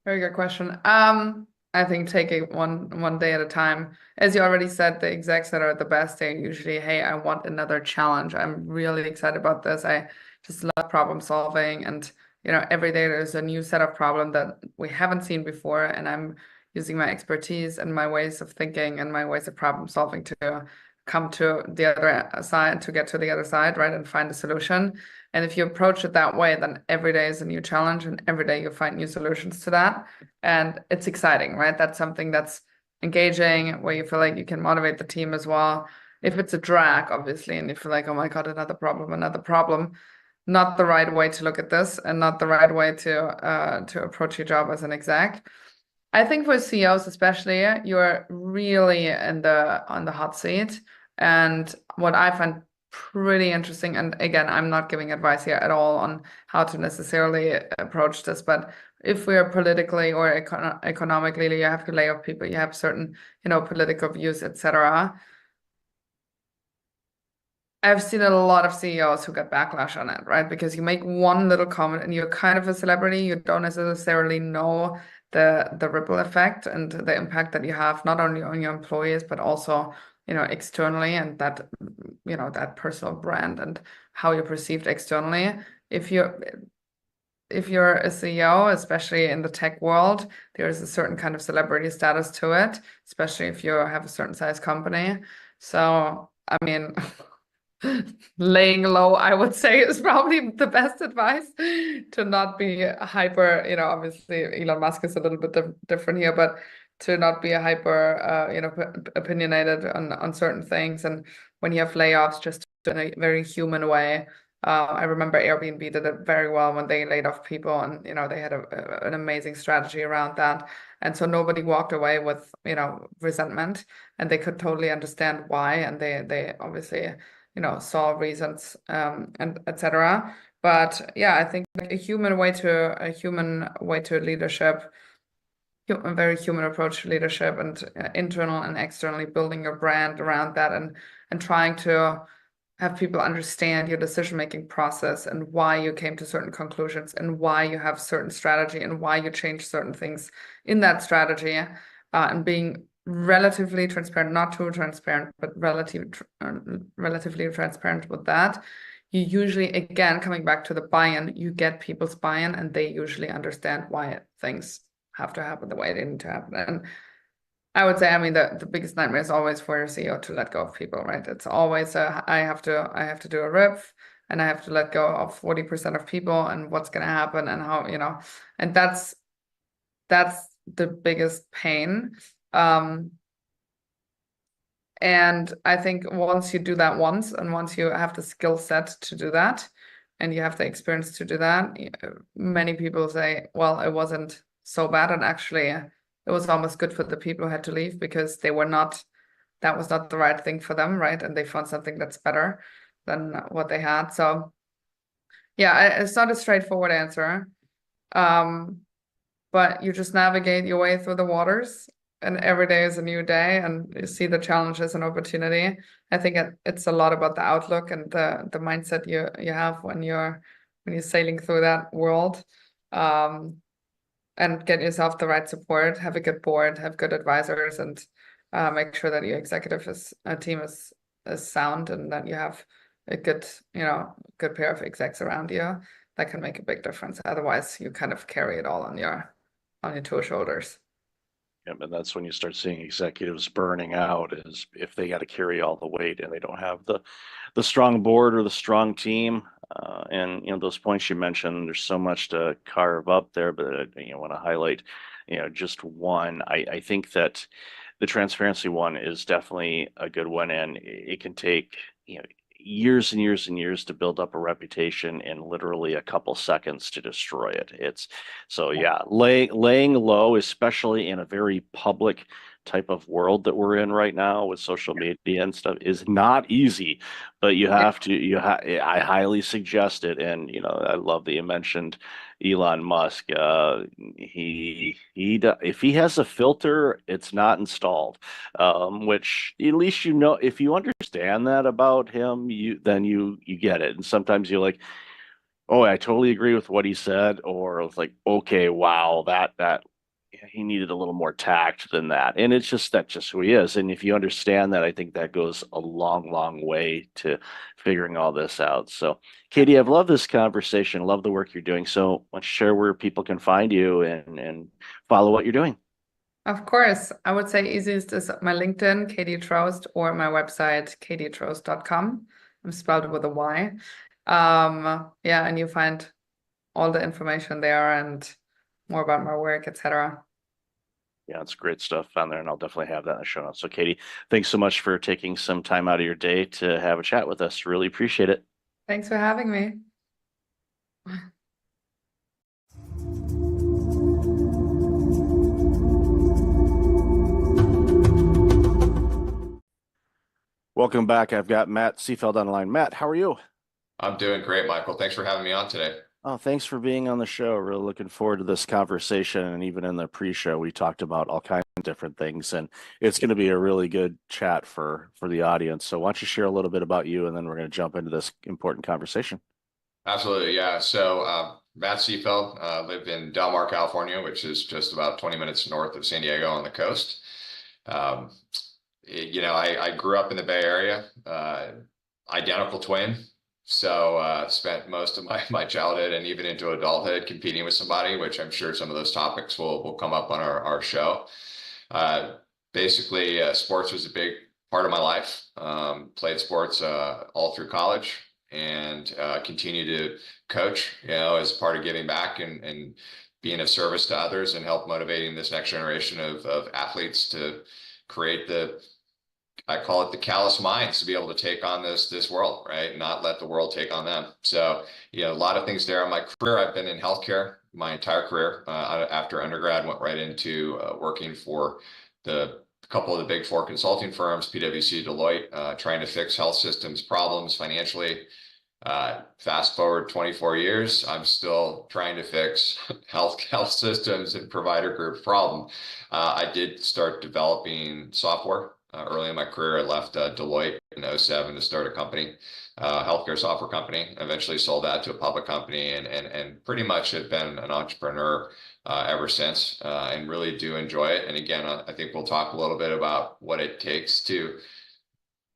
Very good question. I think take it one day at a time. As you already said, the execs that are the best, they're usually, hey, I want another challenge. I'm really excited about this. I just love problem solving, and every day there's a new set of problem that we haven't seen before, and I'm using my expertise and my ways of thinking and my ways of problem solving to come to the other side, to get to the other side, right, and find a solution. And if you approach it that way, then every day is a new challenge, and every day you find new solutions to that. And it's exciting, right? That's something that's engaging, where you feel like you can motivate the team as well. If it's a drag, obviously, and you feel like, oh my God, another problem, not the right way to look at this, and not the right way to approach your job as an exec. I think for CEOs especially, you're really on the hot seat. And what I find pretty interesting, and again, I'm not giving advice here at all on how to necessarily approach this, but if we are politically or economically, you have to lay off people, you have certain, political views, etc. I've seen a lot of CEOs who get backlash on it, right? Because you make one little comment and you're kind of a celebrity, you don't necessarily know the ripple effect and the impact that you have, not only on your employees, but also externally, and that that personal brand and how you're perceived externally. If you're a CEO, especially in the tech world, there is a certain kind of celebrity status to it, especially if you have a certain size company. So I mean, laying low, I would say, is probably the best advice, to not be hyper, obviously Elon Musk is a little bit different here, but to not be a hyper, opinionated on certain things. And when you have layoffs, just in a very human way. I remember Airbnb did it very well when they laid off people, and they had an amazing strategy around that. And so nobody walked away with resentment, and they could totally understand why, and they obviously saw reasons, and etc. But yeah, I think a human way to leadership, a very human approach to leadership, and internal and externally building your brand around that, and trying to have people understand your decision-making process and why you came to certain conclusions and why you have certain strategy and why you change certain things in that strategy, and being relatively transparent, not too transparent, but relatively transparent with that. You usually, again, coming back to the buy-in, you get people's buy-in, and they usually understand why things have to happen the way they need to happen. And I would say, I mean, the biggest nightmare is always for your CEO to let go of people, right? It's always I have to do a RIF, and I have to let go of 40% of people, and what's going to happen, and how, and that's the biggest pain. And I think once you do that once, and once you have the skill set to do that, and you have the experience to do that, many people say, well, it wasn't so bad, and actually it was almost good for the people who had to leave, because that was not the right thing for them, right? And they found something that's better. than what they had. So yeah, it's not a straightforward answer. But you just navigate your way through the waters, and every day is a new day, and you see the challenges and opportunity. I think it's a lot about the outlook and the mindset you have when you're sailing through that world. And get yourself the right support, have a good board, have good advisors, and make sure that your executive team is sound, and that you have a good pair of execs around you that can make a big difference. Otherwise, you kind of carry it all on your two shoulders. Yeah, and that's when you start seeing executives burning out, is if they got to carry all the weight and they don't have the strong board or the strong team. And those points you mentioned, there's so much to carve up there, but I want to highlight just one. I think that the transparency one is definitely a good one, and it can take years and years and years to build up a reputation, and literally a couple seconds to destroy it. Laying low, especially in a very public type of world that we're in right now with social media and stuff, is not easy, but you have to, I highly suggest it. And, I love that you mentioned Elon Musk. If he has a filter, it's not installed, which at least, if you understand that about him, then you get it. And sometimes you're like, oh, I totally agree with what he said, or it's like, okay, wow, that he needed a little more tact than that. And that's just who he is. And if you understand that, I think that goes a long, long way to figuring all this out. So, Katie, I've loved this conversation. Love the work you're doing. So let's share where people can find you and follow what you're doing. Of course, I would say easiest is my LinkedIn, Katie Trost, or my website, katietrost.com. I'm spelled with a Y. And you find all the information there and more about my work, etc. Yeah, it's great stuff on there, and I'll definitely have that in the show notes. So, Katie, thanks so much for taking some time out of your day to have a chat with us. Really appreciate it. Thanks for having me. Welcome back. I've got Matt Seefeld on the line. Matt, how are you? I'm doing great, Michael. Thanks for having me on today. Oh, thanks for being on the show. Really looking forward to this conversation. And even in the pre-show, we talked about all kinds of different things, and it's going to be a really good chat for the audience. So why don't you share a little bit about you, and then we're going to jump into this important conversation. Absolutely. Yeah. So Matt Seefeld, live in Del Mar, California, which is just about 20 minutes north of San Diego on the coast. I grew up in the Bay Area, identical twin. So spent most of my childhood and even into adulthood competing with somebody, which I'm sure some of those topics will come up on our show. Basically, sports was a big part of my life. Played sports all through college, and continue to coach, as part of giving back and being of service to others, and help motivating this next generation of athletes to create I call it the callous minds, to be able to take on this world, right? Not let the world take on them. So, a lot of things there. In my career, I've been in healthcare my entire career. After undergrad, went right into working for a couple of the big four consulting firms, PwC, Deloitte, trying to fix health systems problems financially. Fast forward 24 years, I'm still trying to fix health systems and provider group problem. I did start developing software. Early in my career, I left Deloitte in 2007 to start a company, healthcare software company. Eventually sold that to a public company, and pretty much have been an entrepreneur ever since, and really do enjoy it. And again, I think we'll talk a little bit about what it takes to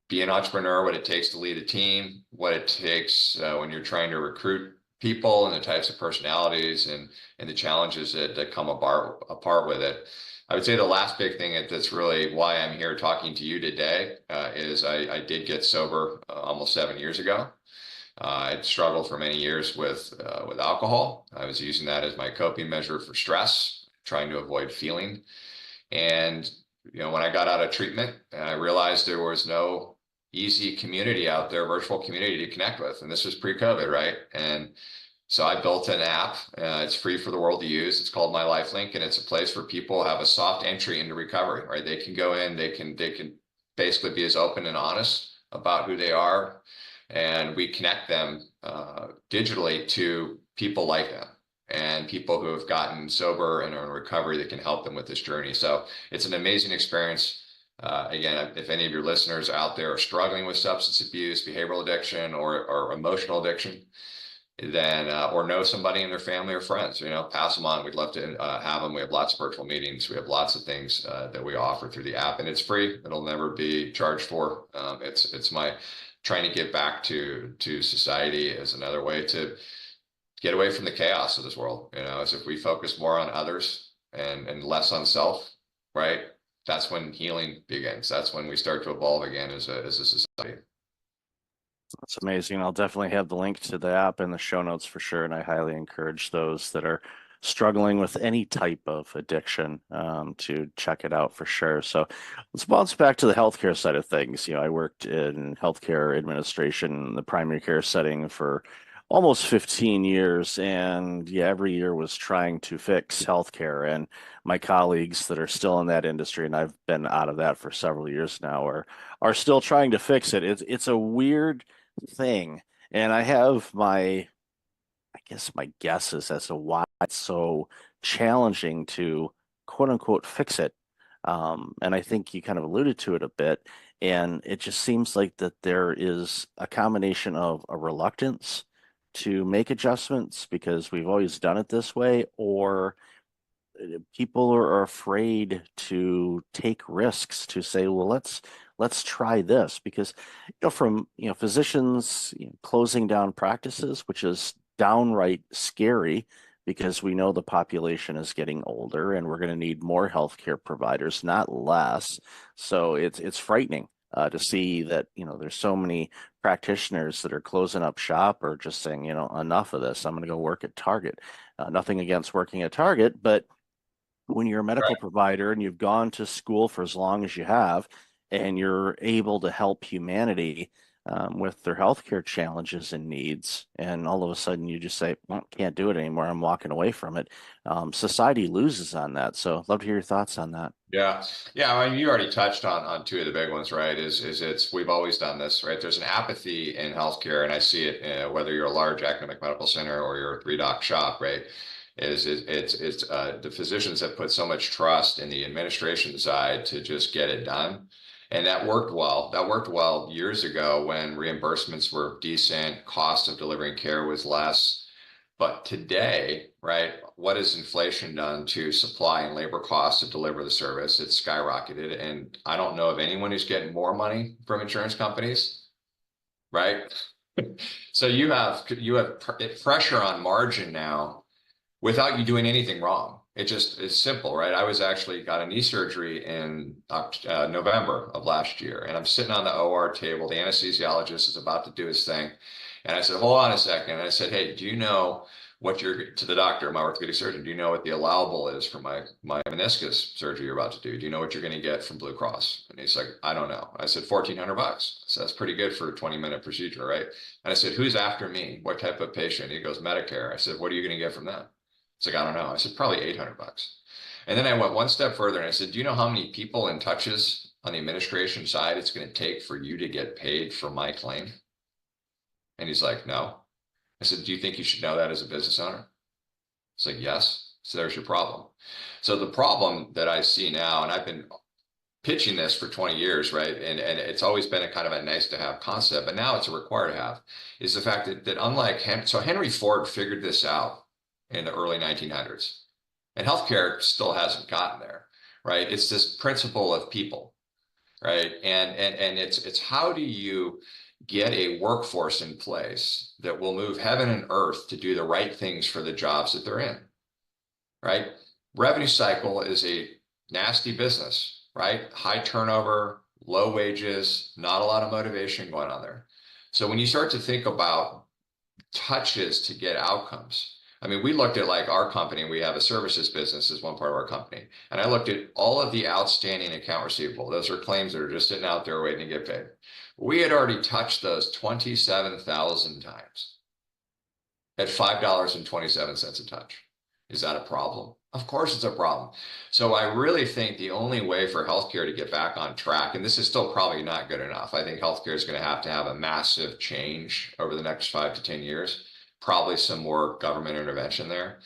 be an entrepreneur, what it takes to lead a team, what it takes when you're trying to recruit people, and the types of personalities and the challenges that come apart with it. I would say the last big thing that's really why I'm here talking to you today is I did get sober almost 7 years ago. I'd struggled for many years with alcohol. I was using that as my coping measure for stress, trying to avoid feeling. And when I got out of treatment, I realized there was no easy community out there, virtual community to connect with. And this was pre-COVID, right? And so I built an app. It's free for the world to use. It's called My Life Link, and it's a place where people have a soft entry into recovery, right? They can go in, they can basically be as open and honest about who they are, and we connect them digitally to people like them and people who have gotten sober and are in recovery that can help them with this journey. So it's an amazing experience. Again, if any of your listeners out there are struggling with substance abuse, behavioral addiction, or emotional addiction, then or know somebody in their family or friends, pass them on. We'd love to have them. We have lots of virtual meetings. We have lots of things that we offer through the app, and it's free. It'll never be charged for. It's my trying to give back to society as another way to get away from the chaos of this world. As if we focus more on others and less on self, right? That's when healing begins. That's when we start to evolve again as a society. That's amazing. I'll definitely have the link to the app in the show notes for sure. And I highly encourage those that are struggling with any type of addiction to check it out for sure. So let's bounce back to the healthcare side of things. I worked in healthcare administration, the primary care setting for almost 15 years. And every year was trying to fix healthcare. And my colleagues that are still in that industry, and I've been out of that for several years now, are still trying to fix it. It's a weird thing. And I have my guesses as to why it's so challenging to quote unquote fix it. And I think you kind of alluded to it a bit. And it just seems like that there is a combination of a reluctance to make adjustments because we've always done it this way, or people are afraid to take risks to say, well, let's try this, because from physicians closing down practices, which is downright scary because we know the population is getting older and we're going to need more healthcare providers, not less. So it's frightening to see that there's so many practitioners that are closing up shop or just saying enough of this. I'm going to go work at Target. Nothing against working at Target, but when you're a medical provider and you've gone to school for as long as you have, and you're able to help humanity with their healthcare challenges and needs, and all of a sudden you just say, well, can't do it anymore, I'm walking away from it. Society loses on that. So I'd love to hear your thoughts on that. Yeah. I mean, you already touched on two of the big ones, right? We've always done this, right? There's an apathy in healthcare, and I see it whether you're a large academic medical center or you're a 3-doc shop, right? It's the physicians have put so much trust in the administration side to just get it done. And that worked well. That worked well years ago when reimbursements were decent, cost of delivering care was less. But today, right, what has inflation done to supply and labor costs to deliver the service? It's skyrocketed. And I don't know of anyone who's getting more money from insurance companies, right? So you have pressure on margin now without you doing anything wrong. It's simple, right? I was actually got a knee surgery in November of last year, and I'm sitting on the OR table. The anesthesiologist is about to do his thing. And I said, hold on a second. And I said, hey, do you know to the doctor, my orthopedic surgeon, do you know what the allowable is for my meniscus surgery you're about to do? Do you know what you're going to get from Blue Cross? And he's like, I don't know. I said, $1,400. So that's pretty good for a 20-minute procedure, right? And I said, who's after me? What type of patient? He goes, Medicare. I said, what are you going to get from that? It's like, I don't know. I said, probably $800. And then I went one step further and I said, do you know how many people and touches on the administration side it's going to take for you to get paid for my claim? And he's like, no. I said, do you think you should know that as a business owner? It's like, yes. So there's your problem. So the problem that I see now, and I've been pitching this for 20 years, right? And it's always been a kind of a nice to have concept, but now it's a required to have, is the fact that unlike Henry Ford figured this out in the early 1900s, and healthcare still hasn't gotten there, right? It's this principle of people, right? And it's how do you get a workforce in place that will move heaven and earth to do the right things for the jobs that they're in, right? Revenue cycle is a nasty business, right? High turnover, low wages, not a lot of motivation going on there. So when you start to think about touches to get outcomes, I mean, we looked at like our company, we have a services business as one part of our company. And I looked at all of the outstanding account receivable. Those are claims that are just sitting out there waiting to get paid. We had already touched those 27,000 times at $5.27 a touch. Is that a problem? Of course it's a problem. So I really think the only way for healthcare to get back on track, and this is still probably not good enough. I think healthcare is going to have a massive change over the next 5 to 10 years, probably some more government intervention there.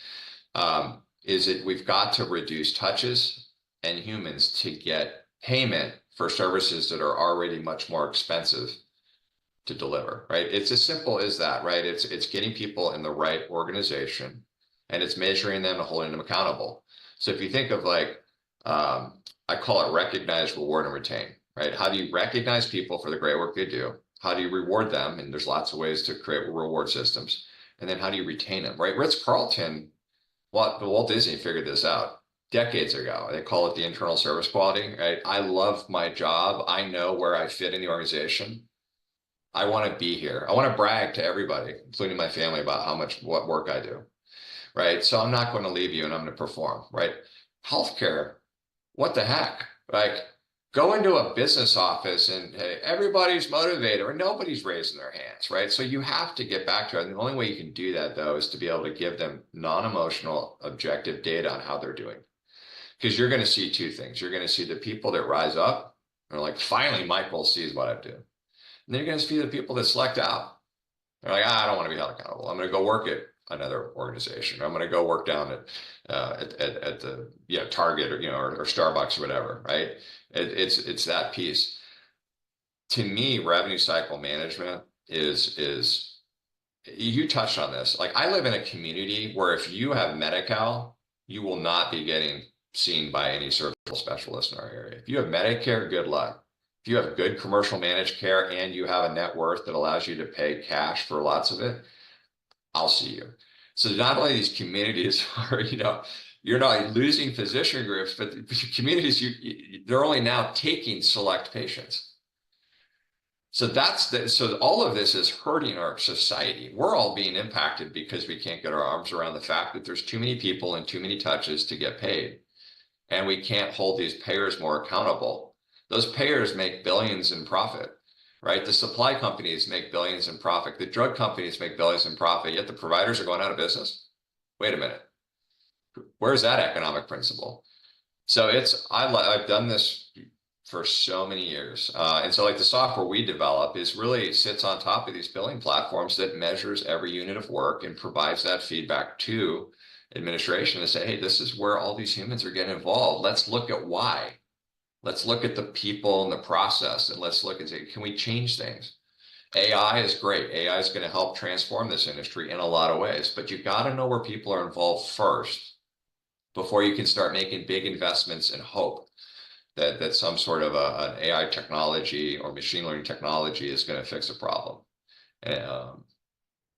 We've got to reduce touches and humans to get payment for services that are already much more expensive to deliver, right? It's as simple as that, right? It's getting people in the right organization, and it's measuring them and holding them accountable. So if you think of like, I call it recognize, reward, and retain, right? How do you recognize people for the great work they do? How do you reward them? And there's lots of ways to create reward systems. And then how do you retain them, right? Ritz-Carlton, Walt Disney figured this out decades ago. They call it the internal service quality, right? I love my job. I know where I fit in the organization. I want to be here. I want to brag to everybody, including my family, about what work I do, right? So I'm not going to leave you and I'm going to perform, right? Healthcare, what the heck? Like, go into a business office and hey, everybody's motivated or nobody's raising their hands, right? So you have to get back to it. And the only way you can do that, though, is to be able to give them non-emotional, objective data on how they're doing. Because you're going to see two things. You're going to see the people that rise up and are like, finally, Michael sees what I do. And then you're going to see the people that select out. They're like, I don't want to be held accountable. I'm going to go work at another organization. Or I'm going to go work down at the Target or Starbucks or whatever, right? It's that piece. To me, revenue cycle management is you touched on this. Like, I live in a community where if you have Medi-Cal, you will not be getting seen by any surgical specialist in our area. If you have Medicare, good luck. If you have good commercial managed care and you have a net worth that allows you to pay cash for lots of it, I'll see you. So not only these communities are, you're not losing physician groups, but the communities, they're only now taking select patients. So so all of this is hurting our society. We're all being impacted because we can't get our arms around the fact that there's too many people and too many touches to get paid. And we can't hold these payers more accountable. Those payers make billions in profit, right? The supply companies make billions in profit. The drug companies make billions in profit, yet the providers are going out of business. Wait a minute. Where's that economic principle? So I've done this for so many years. And so like the software we develop really sits on top of these billing platforms that measures every unit of work and provides that feedback to administration to say, hey, this is where all these humans are getting involved. Let's look at why. Let's look at the people and the process, and let's look and say, can we change things? AI is great. AI is going to help transform this industry in a lot of ways, but you've got to know where people are involved first before you can start making big investments and hope that some sort of an AI technology or machine learning technology is going to fix a problem.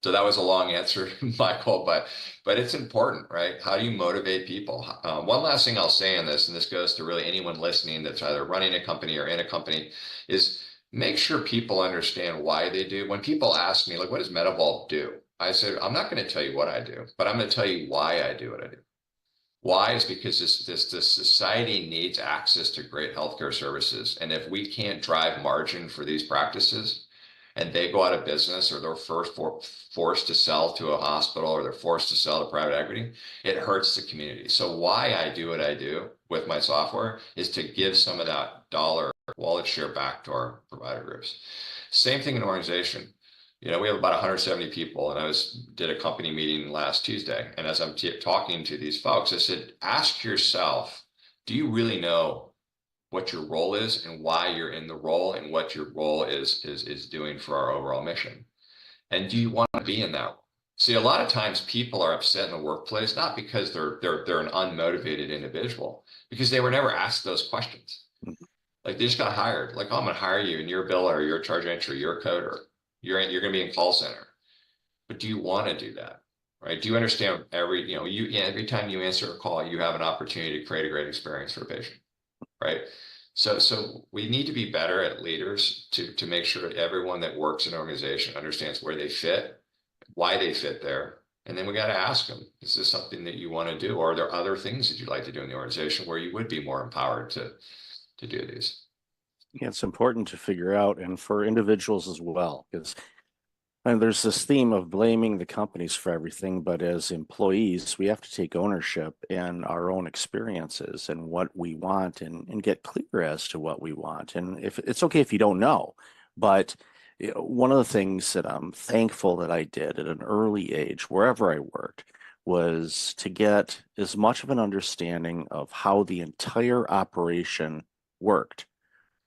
So that was a long answer, Michael, but it's important, right? How do you motivate people? One last thing I'll say on this, and this goes to really anyone listening that's either running a company or in a company, is make sure people understand why they do. When people ask me, like, what does Medivault do? I say, I'm not going to tell you what I do, but I'm going to tell you why I do what I do. Why is because this society needs access to great healthcare services. And if we can't drive margin for these practices, and they go out of business, or they're forced to sell to a hospital, or they're forced to sell to private equity, it hurts the community. So why I do what I do with my software is to give some of that dollar wallet share back to our provider groups. Same thing in organization. We have about 170 people, and I did a company meeting last Tuesday. And as I'm talking to these folks, I said, ask yourself, do you really know what your role is and why you're in the role and what your role is doing for our overall mission? And do you want to be in that? See, a lot of times people are upset in the workplace, not because they're an unmotivated individual, because they were never asked those questions. Like, they just got hired. Like, oh, I'm going to hire you, and you're a biller, or you're a charge entry, you're a coder, you're going to be in call center. But do you want to do that? Right? Do you understand every time you answer a call, you have an opportunity to create a great experience for a patient? Right. So we need to be better at leaders to make sure that everyone that works in an organization understands where they fit, why they fit there. And then we got to ask them, is this something that you want to do? Or are there other things that you'd like to do in the organization where you would be more empowered to do these? Yeah, it's important to figure out, and for individuals as well, because And there's this theme of blaming the companies for everything, but as employees, we have to take ownership in our own experiences and what we want and get clear as to what we want. And if it's okay if you don't know, but one of the things that I'm thankful that I did at an early age, wherever I worked, was to get as much of an understanding of how the entire operation worked.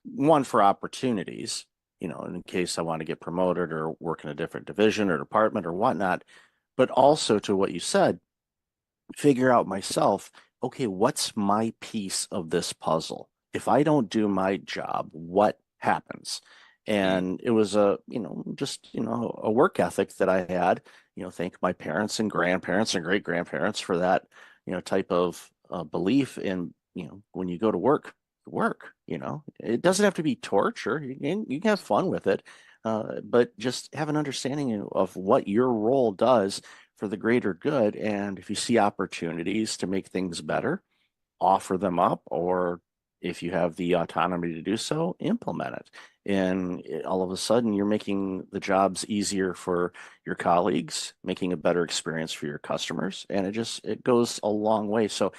One, for opportunities, in case I want to get promoted or work in a different division or department or whatnot, but also to what you said, figure out myself, okay, what's my piece of this puzzle? If I don't do my job, what happens? And it was a work ethic that I had, thank my parents and grandparents and great grandparents for that, type of belief in, when you go to work, it doesn't have to be torture. You can have fun with it, but just have an understanding of what your role does for the greater good. And if you see opportunities to make things better, offer them up, or if you have the autonomy to do so, implement it. And all of a sudden, you're making the jobs easier for your colleagues, making a better experience for your customers, and it goes a long way. So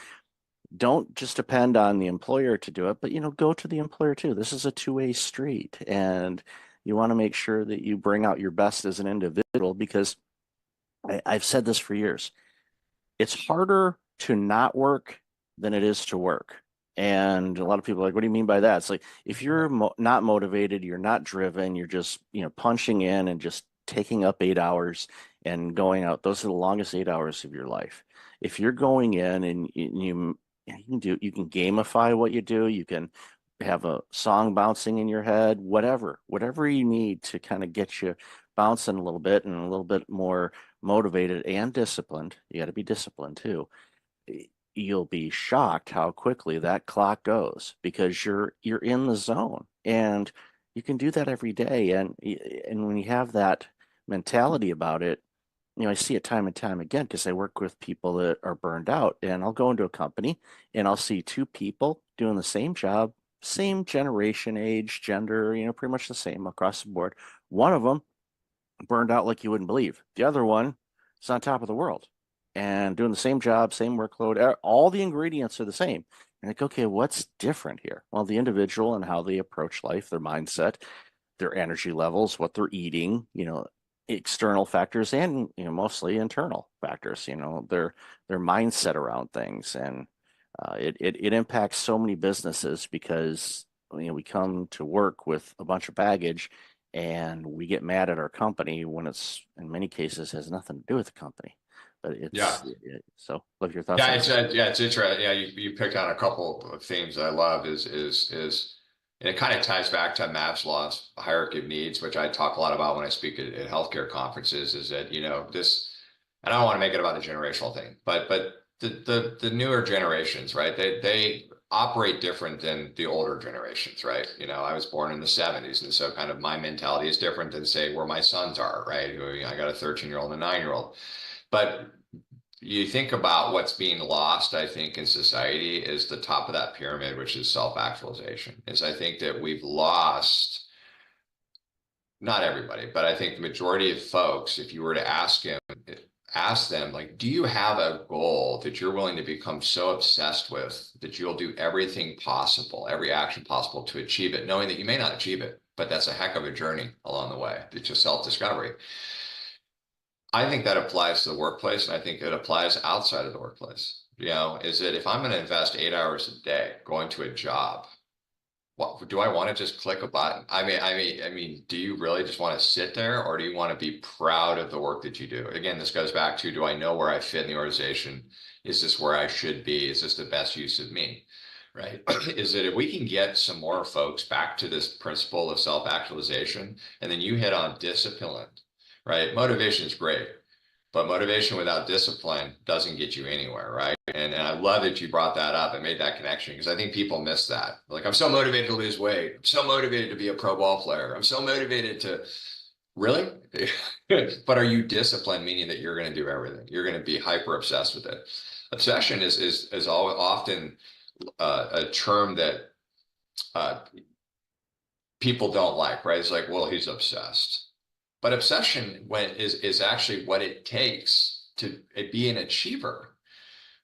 don't just depend on the employer to do it, but go to the employer too. This is a two-way street, and you want to make sure that you bring out your best as an individual, because I've said this for years. It's harder to not work than it is to work. And a lot of people are like, what do you mean by that? It's like, if you're not motivated, you're not driven, you're just, punching in and just taking up 8 hours and going out. Those are the longest 8 hours of your life. If you're going in and you can gamify what you do, you can have a song bouncing in your head, whatever you need to kind of get you bouncing a little bit and a little bit more motivated and disciplined. You got to be disciplined too. You'll be shocked how quickly that clock goes, because you're in the zone, and you can do that every day. And when you have that mentality about it, I see it time and time again, because I work with people that are burned out, and I'll go into a company and I'll see two people doing the same job, same generation, age, gender, pretty much the same across the board. One of them burned out like you wouldn't believe. The other one is on top of the world and doing the same job, same workload. All the ingredients are the same. And like, okay, what's different here? Well, the individual and how they approach life, their mindset, their energy levels, what they're eating, external factors, and mostly internal factors, their mindset around things. And it impacts so many businesses, because we come to work with a bunch of baggage, and we get mad at our company when it's, in many cases, has nothing to do with the company. But so love your thoughts. Yeah, it's interesting. Yeah, you picked on a couple of themes that I love. And it kind of ties back to Maslow's hierarchy of needs, which I talk a lot about when I speak at healthcare conferences. Is that this, and I don't want to make it about a generational thing, but the newer generations, right? They operate different than the older generations, right? I was born in the 70s, and so kind of my mentality is different than, say, where my sons are, right? I got a 13-year-old and a 9-year-old. But you think about what's being lost, I think, in society is the top of that pyramid, which is self-actualization. I think that we've lost, not everybody, but I think the majority of folks, if you were to ask them, like, do you have a goal that you're willing to become so obsessed with that you'll do everything possible, every action possible to achieve it, knowing that you may not achieve it, but that's a heck of a journey along the way. It's just self-discovery. I think that applies to the workplace, and I think it applies outside of the workplace. Is that if I'm going to invest 8 hours a day going to a job, what do I want to just click a button? I mean, do you really just want to sit there, or do you want to be proud of the work that you do? Again, this goes back to, do I know where I fit in the organization? Is this where I should be? Is this the best use of me? Right? Is that if we can get some more folks back to this principle of self-actualization, and then you hit on discipline, right? Motivation is great, but motivation without discipline doesn't get you anywhere, right? And I love that you brought that up and made that connection, because I think people miss that. Like, I'm so motivated to lose weight. I'm so motivated to be a pro ball player. I'm so motivated to, really? But are you disciplined, meaning that you're going to do everything? You're going to be hyper obsessed with it. Obsession is often a term that people don't like, right? It's like, well, he's obsessed. But obsession is actually what it takes to be an achiever,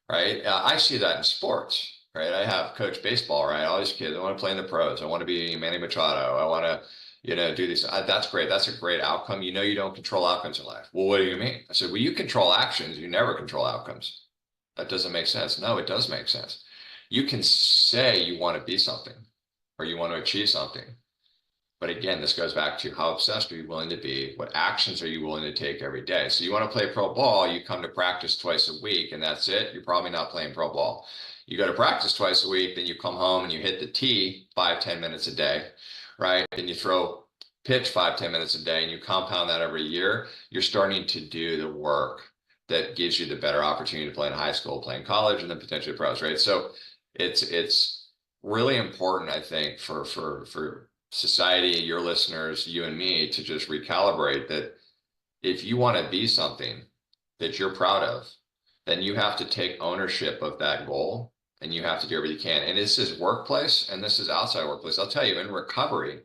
right? I see that in sports, right? I have coached baseball, right? All these kids, I want to play in the pros. I want to be Manny Machado. I want to, do these. That's great. That's a great outcome. You don't control outcomes in life. Well, what do you mean? I said, well, you control actions. You never control outcomes. That doesn't make sense. No, it does make sense. You can say you want to be something or you want to achieve something. But again, this goes back to how obsessed are you willing to be? What actions are you willing to take every day? So you want to play pro ball, you come to practice twice a week and that's it. You're probably not playing pro ball. You go to practice twice a week, then you come home and you hit the tee 5-10 minutes a day, right? Then you throw pitch 5-10 minutes a day and you compound that every year. You're starting to do the work that gives you the better opportunity to play in high school, play in college, and then potentially pros, right? So it's really important, I think, for society, your listeners, you and me, to just recalibrate that if you want to be something that you're proud of, then you have to take ownership of that goal and you have to do everything you can. And this is workplace and this is outside workplace. I'll tell you, in recovery,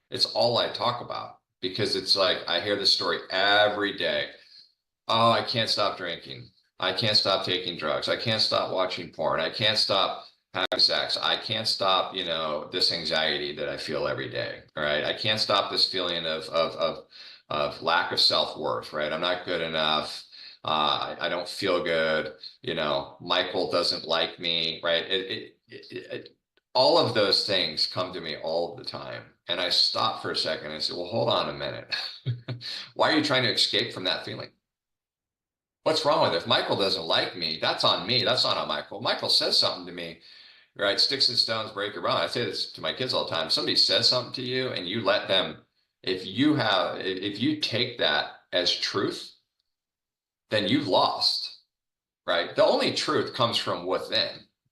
it's all I talk about because it's like I hear this story every day. Oh, I can't stop drinking. I can't stop taking drugs. I can't stop watching porn. I can't stop having sex. I can't stop, this anxiety that I feel every day. All right. I can't stop this feeling of lack of self-worth, right? I'm not good enough. I don't feel good. Michael doesn't like me, right? All of those things come to me all the time. And I stop for a second and say, well, hold on a minute. Why are you trying to escape from that feeling? What's wrong with it? If Michael doesn't like me, that's on me. That's not on Michael. Michael says something to me, right? Sticks and stones break your bone. I say this to my kids all the time. Somebody says something to you and you let them, if you take that as truth, then you've lost, right? The only truth comes from within.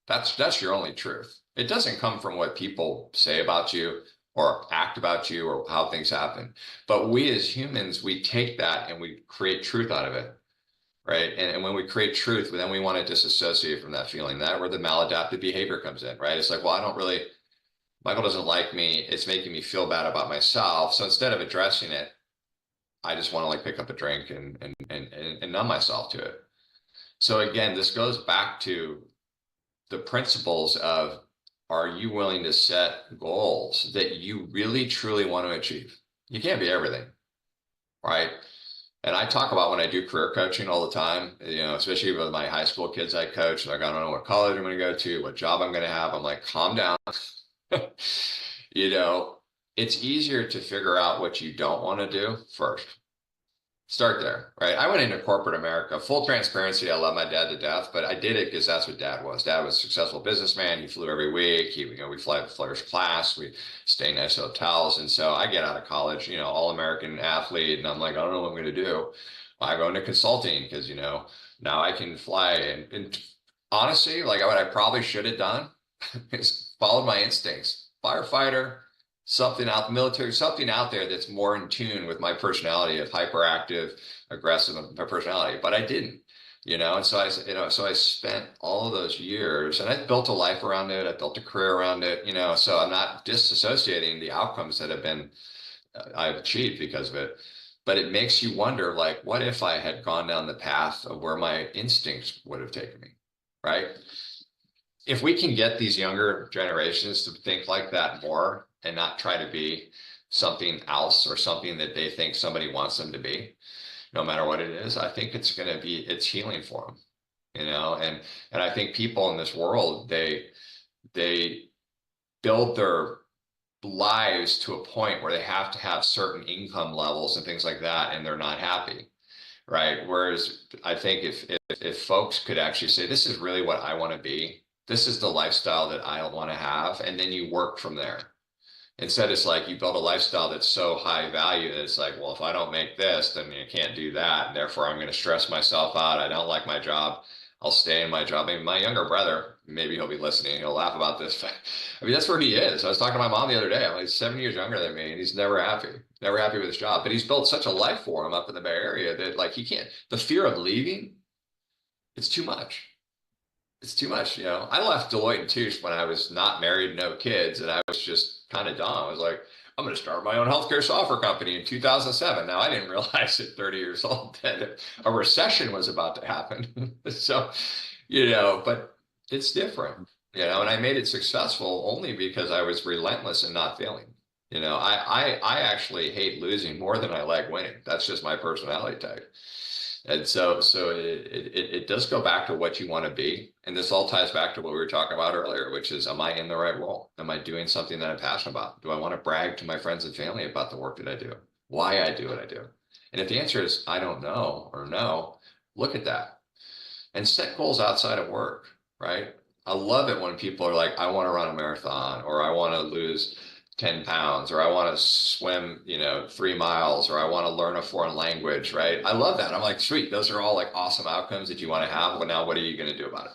That's your only truth. It doesn't come from what people say about you or act about you or how things happen. But we as humans, we take that and we create truth out of it. Right. And when we create truth, then we want to disassociate from that feeling, that where the maladaptive behavior comes in, right? It's like, well, Michael doesn't like me. It's making me feel bad about myself. So instead of addressing it, I just want to pick up a drink and numb myself to it. So again, this goes back to the principles of, are you willing to set goals that you really, truly want to achieve? You can't be everything, right? And I talk about when I do career coaching all the time, especially with my high school kids I coach, like, I don't know what college I'm going to go to, what job I'm going to have. I'm like, calm down. It's easier to figure out what you don't want to do first. Start there, right? I went into corporate America, full transparency. I love my dad to death, but I did it because that's what dad was. Dad was a successful businessman. He flew every week. We fly first class. We stay in nice hotels. And so I get out of college, all American athlete. And I'm like, I don't know what I'm going to do. I go into consulting because, now I can fly. And honestly, what I probably should have done is followed my instincts. Firefighter, something out the military, something out there that's more in tune with my personality of hyperactive, aggressive personality, but I didn't, and so I spent all of those years and I built a life around it. I built a career around it, so I'm not disassociating the outcomes that I've achieved because of it, but it makes you wonder, what if I had gone down the path of where my instincts would have taken me, right? If we can get these younger generations to think like that more, and not try to be something else or something that they think somebody wants them to be, no matter what it is, I think it's healing for them, and I think people in this world, they build their lives to a point where they have to have certain income levels and things like that, and they're not happy, right? Whereas I think if folks could actually say, this is really what I want to be, this is the lifestyle that I want to have, and then you work from there. Instead, it's like you build a lifestyle that's so high value that it's like, well, if I don't make this, then you can't do that. And therefore, I'm going to stress myself out. I don't like my job. I'll stay in my job. Maybe my younger brother, maybe he'll be listening. He'll laugh about this. But that's where he is. I was talking to my mom the other day. I'm like 7 years younger than me, and he's never happy with his job. But he's built such a life for him up in the Bay Area that he can't. The fear of leaving, it's too much. it's too much. I left Deloitte and Touche when I was not married, no kids, and I was just kind of dumb. I was like, I'm going to start my own healthcare software company in 2007. Now, I didn't realize at 30 years old that a recession was about to happen. So, but it's different, and I made it successful only because I was relentless and not failing. I actually hate losing more than I like winning. That's just my personality type. And so it does go back to what you want to be. And this all ties back to what we were talking about earlier, which is, am I in the right role? Am I doing something that I'm passionate about? Do I want to brag to my friends and family about the work that I do? Why I do what I do? And if the answer is, I don't know, or no, look at that and set goals outside of work, right? I love it when people are like, I want to run a marathon, or I want to lose 10 pounds, or I want to swim, 3 miles, or I want to learn a foreign language, right? I love that. I'm like, sweet, those are all like awesome outcomes that you want to have. Well, now what are you going to do about it?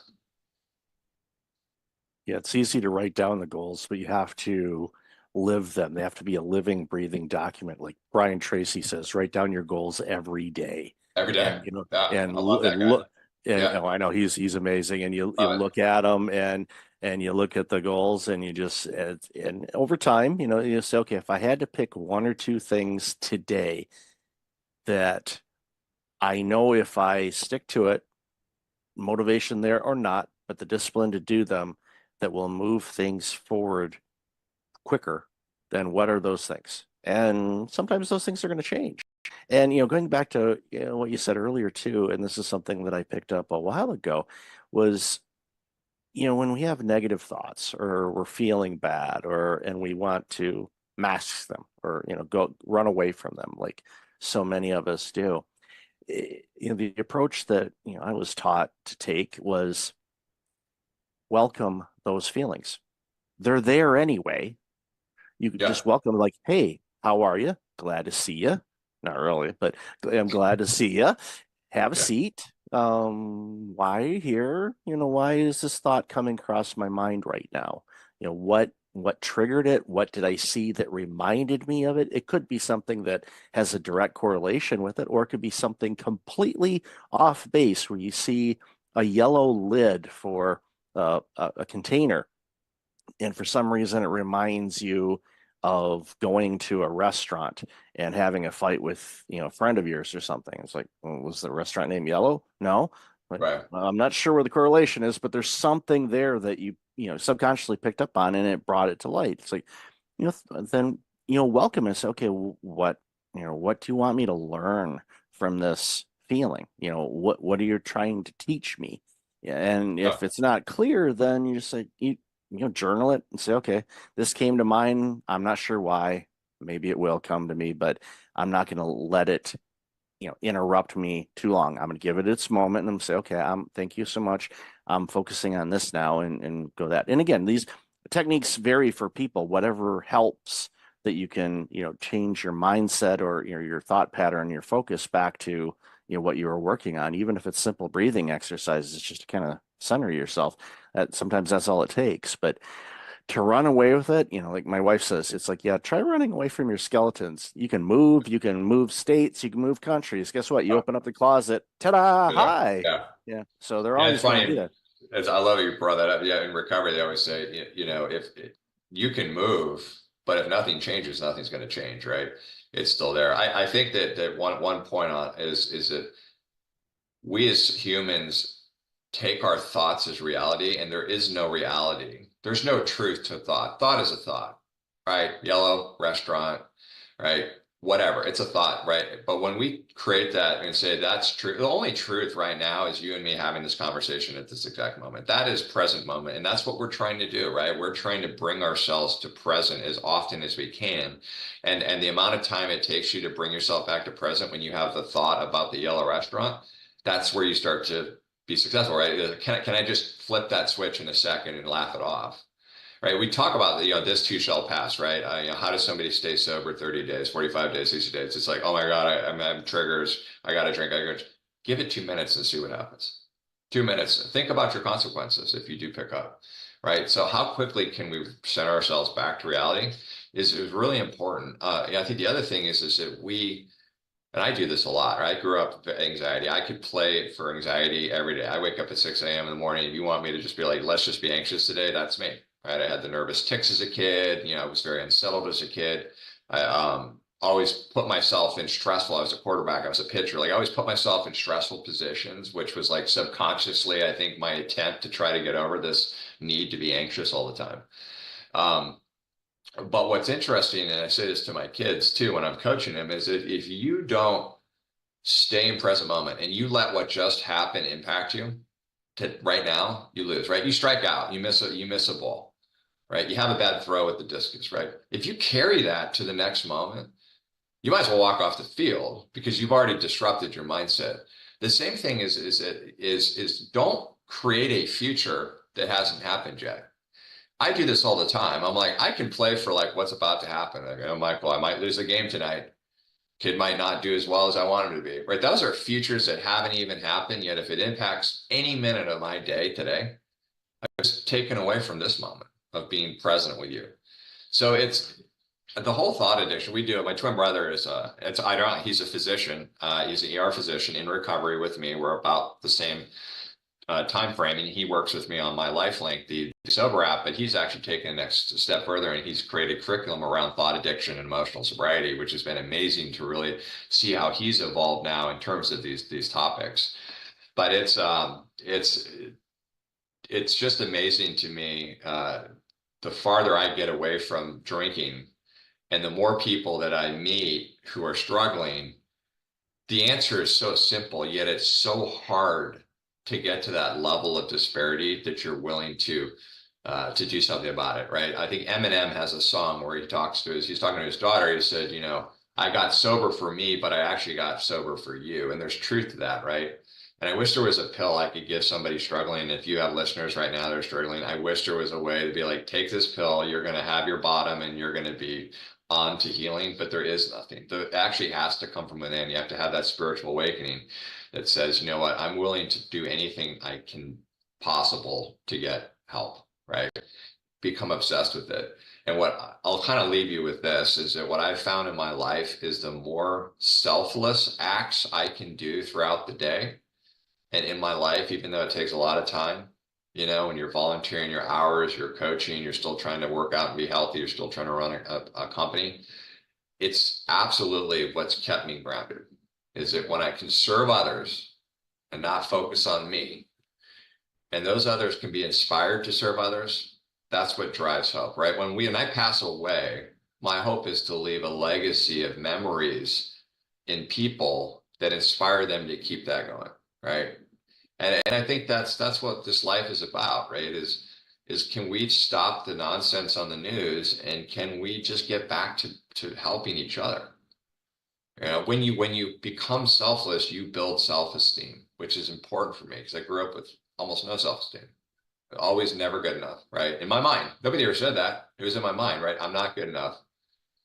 Yeah, it's easy to write down the goals, but you have to live them. They have to be a living, breathing document. Like Brian Tracy says, write down your goals every day. Every day. And, Yeah, and I love that guy. look, and Yeah. I know he's amazing. And you look at them and you look at the goals, and you just, and over time, you say, okay, if I had to pick one or two things today that I know if I stick to it, motivation there or not, but the discipline to do them, that will move things forward quicker, then what are those things? And sometimes those things are going to change. And going back to what you said earlier too, and this is something that I picked up a while ago, was when we have negative thoughts, or we're feeling bad, and we want to mask them, or go run away from them, like so many of us do. The approach that I was taught to take was welcome those feelings. They're there anyway. You could just welcome, like, hey, how are you? Glad to see you. Not really, but I'm glad to see you. Have a seat. Why are you here? Why is this thought coming across my mind right now? What triggered it? What did I see that reminded me of it? It could be something that has a direct correlation with it, or it could be something completely off base, where you see a yellow lid for a container, and for some reason it reminds you of going to a restaurant and having a fight with a friend of yours or something. It's like, well, was the restaurant name Yellow? No. Right. I'm not sure where the correlation is, but there's something there that you subconsciously picked up on, and it brought it to light. It's like, then welcome and say, okay, what do you want me to learn from this feeling? What are you trying to teach me? And if it's not clear, then you just say, journal it and say, okay, this came to mind. I'm not sure why. Maybe it will come to me, but I'm not going to let it, interrupt me too long. I'm going to give it its moment and say, okay, thank you so much. I'm focusing on this now, and go that. And again, these techniques vary for people. Whatever helps that you can, change your mindset, or your thought pattern, your focus back to what you were working on. Even if it's simple breathing exercises, just to kind of center yourself. Sometimes that's all it takes. But to run away with it, like my wife says, it's like, yeah, try running away from your skeletons. You can move states, you can move countries. Guess what? You open up the closet, ta-da, hi. Yeah. So they're always going to do that. I love you brought that up. Yeah, in recovery, they always say, if you can move, but if nothing changes, nothing's going to change, right? It's still there. I think that one point on is that we as humans take our thoughts as reality, and there is no reality. There's no truth to thought. Thought is a thought, right? Yellow, restaurant, right? Whatever, it's a thought, right? But when we create that and say that's true, the only truth right now is you and me having this conversation at this exact moment. That is present moment. And that's what we're trying to do, right? We're trying to bring ourselves to present as often as we can. And the amount of time it takes you to bring yourself back to present when you have the thought about the yellow restaurant, that's where you start to be successful, right? Can I just flip that switch in a second and laugh it off? Right. We talk about, this too shall pass, right? How does somebody stay sober 30 days, 45 days, 60 days? It's like, oh my God, I'm having triggers. I got to drink. Give it 2 minutes and see what happens. 2 minutes. Think about your consequences if you do pick up, right? So how quickly can we send ourselves back to reality is really important. I think the other thing is that and I do this a lot, right? I grew up with anxiety. I could play for anxiety every day. I wake up at 6 a.m. in the morning. If you want me to just be like, let's just be anxious today, that's me, right? I had the nervous tics as a kid. I was very unsettled as a kid. I always put myself in stressful. I was a quarterback. I was a pitcher. Like I always put myself in stressful positions, which was like subconsciously, I think, my attempt to try to get over this need to be anxious all the time. But what's interesting, and I say this to my kids too when I'm coaching them, is that if you don't stay in present moment and you let what just happened impact you to right now, you lose, right? You strike out, you miss a ball, right? You have a bad throw at the discus, right? If you carry that to the next moment, you might as well walk off the field because you've already disrupted your mindset. The same thing is don't create a future that hasn't happened yet. I do this all the time. I'm like, I can play for like what's about to happen. I'm like, well, I might lose a game tonight. Kid might not do as well as I want him to be, right? Those are futures that haven't even happened yet. If it impacts any minute of my day today, I'm just taken away from this moment of being present with you. So it's the whole thought addiction. We do it. My twin brother is he's a physician. He's an ER physician in recovery with me. We're about the same time frame, and he works with me on my LifeLink, the sober app, but he's actually taken the next step further, and he's created curriculum around thought addiction and emotional sobriety, which has been amazing to really see how he's evolved now in terms of these topics. But it's just amazing to me, the farther I get away from drinking and the more people that I meet who are struggling. The answer is so simple, yet it's so hard to get to that level of disparity that you're willing to do something about it, right? I think Eminem has a song where he's talking to his daughter. He said, I got sober for me, but I actually got sober for you. And there's truth to that, right? And I wish there was a pill I could give somebody struggling. If you have listeners right now that are struggling, I wish there was a way to be like, take this pill, you're going to have your bottom and you're going to be on to healing, but there is nothing. It actually has to come from within. You have to have that spiritual awakening that says, you know what, I'm willing to do anything I can possible to get help, right? Become obsessed with it. And what I'll kind of leave you with this is that what I've found in my life is the more selfless acts I can do throughout the day and in my life, even though it takes a lot of time, when you're volunteering your hours, you're coaching, you're still trying to work out and be healthy, you're still trying to run a company. It's absolutely what's kept me grounded, is that when I can serve others and not focus on me, and those others can be inspired to serve others, that's what drives hope, right? When I pass away, my hope is to leave a legacy of memories in people that inspire them to keep that going, right? And I think that's what this life is about, right? Is can we stop the nonsense on the news and can we just get back to helping each other? When you become selfless, you build self-esteem, which is important for me because I grew up with almost no self-esteem. Always never good enough, right? In my mind, nobody ever said that. It was in my mind, right? I'm not good enough.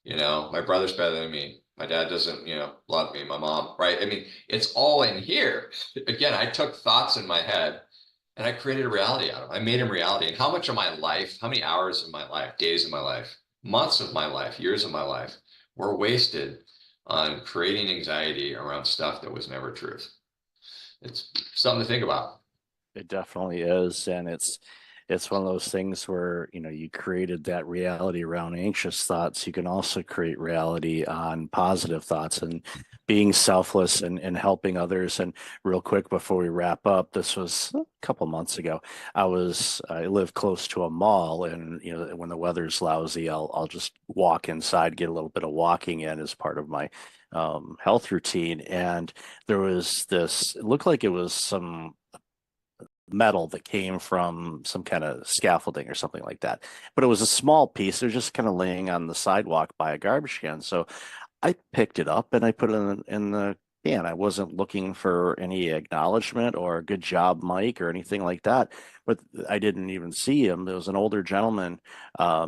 My brother's better than me. My dad doesn't, love me. My mom, right? I mean, it's all in here. Again, I took thoughts in my head and I created a reality out of them. I made them reality. And how much of my life, how many hours of my life, days of my life, months of my life, years of my life were wasted on creating anxiety around stuff that was never truth. It's something to think about. It definitely is. And it's one of those things where, you created that reality around anxious thoughts. You can also create reality on positive thoughts and being selfless and helping others. And real quick before we wrap up, this was a couple months ago. I live close to a mall, and when the weather's lousy, I'll just walk inside, get a little bit of walking in as part of my health routine. And there was this, it looked like it was some metal that came from some kind of scaffolding or something like that, but it was a small piece. They're just kind of laying on the sidewalk by a garbage can. So I picked it up and I put it in the can. I wasn't looking for any acknowledgement or good job, Mike, or anything like that, but I didn't even see him. There was an older gentleman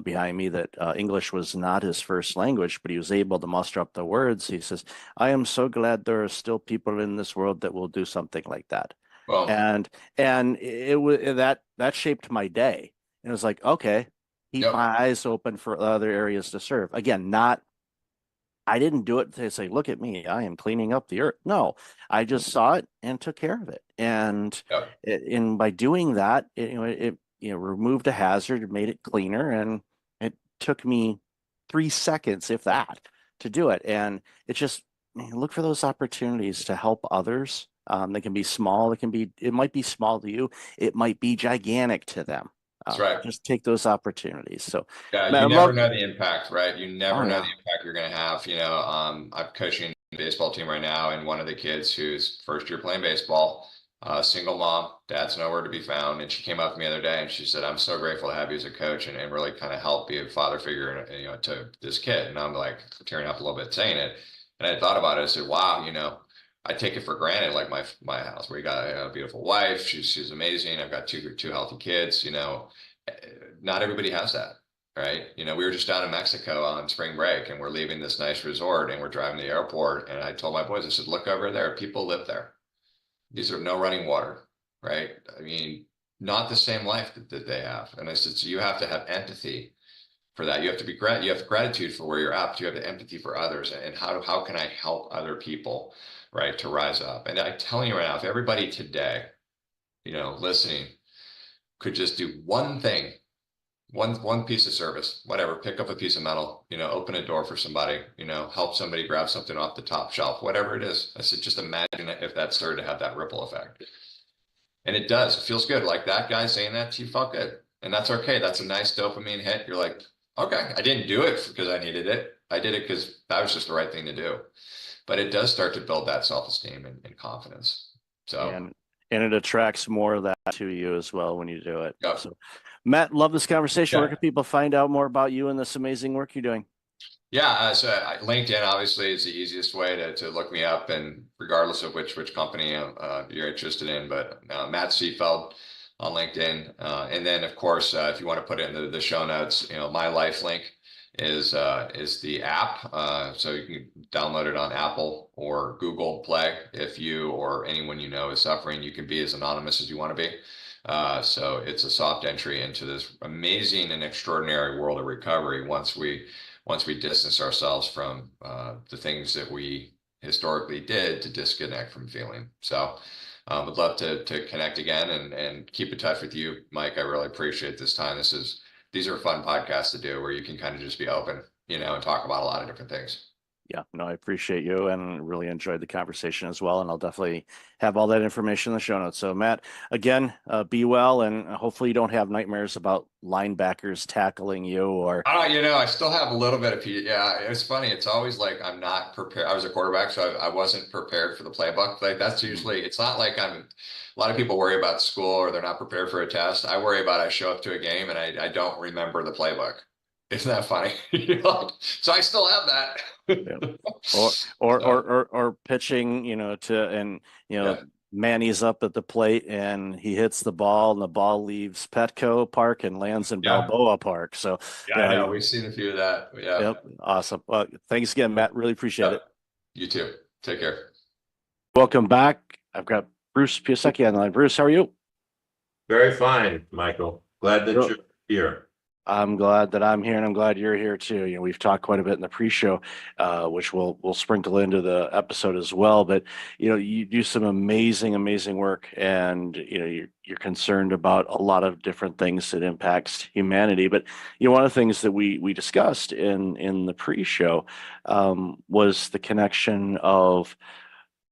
behind me that English was not his first language, but he was able to muster up the words. He says, "I am so glad there are still people in this world that will do something like that." Well, and it was that shaped my day. And it was like, okay, keep my eyes open for other areas to serve. Again, I didn't do it to say, look at me, I am cleaning up the earth. No, I just saw it and took care of it. And and by doing that, it removed a hazard, it made it cleaner, and it took me 3 seconds, if that, to do it. And it's just look for those opportunities to help others. They can be small. It might be small to you. It might be gigantic to them. That's right. Just take those opportunities. So yeah, Matt, you never know the impact, right? You never Oh, know yeah. the impact you're going to have. I'm coaching a baseball team right now, and one of the kids who's first year playing baseball, single mom, dad's nowhere to be found. And she came up to me the other day and she said, I'm so grateful to have you as a coach and really kind of help be a father figure, to this kid. And I'm like tearing up a little bit saying it. And I thought about it. I said, wow, I take it for granted, like my house, where you got a beautiful wife. She's amazing. I've got two healthy kids. Not everybody has that, right? We were just down in Mexico on spring break, and we're leaving this nice resort, and we're driving to the airport. And I told my boys, I said, look over there. People live there. These are no running water, right? I mean, not the same life that they have. And I said, so you have to have empathy for that. You have to you have gratitude for where you're at, but you have the empathy for others. And how can I help other people, right, to rise up? And I'm telling you right now, if everybody today, listening, could just do one thing, one piece of service, whatever, pick up a piece of metal, open a door for somebody, help somebody grab something off the top shelf, whatever it is. I said, just imagine if that started to have that ripple effect. And it does. It feels good. Like that guy saying that to you felt good. And that's okay. That's a nice dopamine hit. You're like, okay, I didn't do it because I needed it. I did it because that was just the right thing to do. But it does start to build that self-esteem and confidence. So and it attracts more of that to you as well when you do it. Yep. So Matt, love this conversation. Yeah. Where can people find out more about you and this amazing work you're doing? Yeah, so LinkedIn obviously is the easiest way to look me up, and regardless of which company you're interested in, but Matt Seefeld on LinkedIn. And then of course, if you want to put it in the show notes, My Life Link is the app. So you can download it on Apple or Google Play. If you or anyone is suffering, you can be as anonymous as you want to be. So it's a soft entry into this amazing and extraordinary world of recovery once we distance ourselves from the things that we historically did to disconnect from feeling. So would love to connect again and keep in touch with you, Mike. I really appreciate this time. These are fun podcasts to do where you can kind of just be open, and talk about a lot of different things. Yeah, no, I appreciate you and really enjoyed the conversation as well. And I'll definitely have all that information in the show notes. So Matt, again, be well, and hopefully you don't have nightmares about linebackers tackling you or. I still have a little bit of, yeah, it's funny. It's always like, I'm not prepared. I was a quarterback, so I wasn't prepared for the playbook. Like that's usually, it's not like a lot of people worry about school or they're not prepared for a test. I worry about, I show up to a game and I don't remember the playbook. Isn't that funny? So I still have that. Or pitching, Manny's up at the plate and he hits the ball and the ball leaves Petco Park and lands in Balboa Park. So I know we've seen a few of that. Yeah. Yep. Awesome. Well, thanks again, Matt. Really appreciate it. You too. Take care. Welcome back. I've got Bruce Piasecki on the line. Bruce, how are you? Very fine, Michael. Glad that you're here. I'm glad that I'm here, and I'm glad you're here too. We've talked quite a bit in the pre-show, which we'll sprinkle into the episode as well. But you do some amazing work, and you're concerned about a lot of different things that impacts humanity. But one of the things that we discussed in the pre-show was the connection of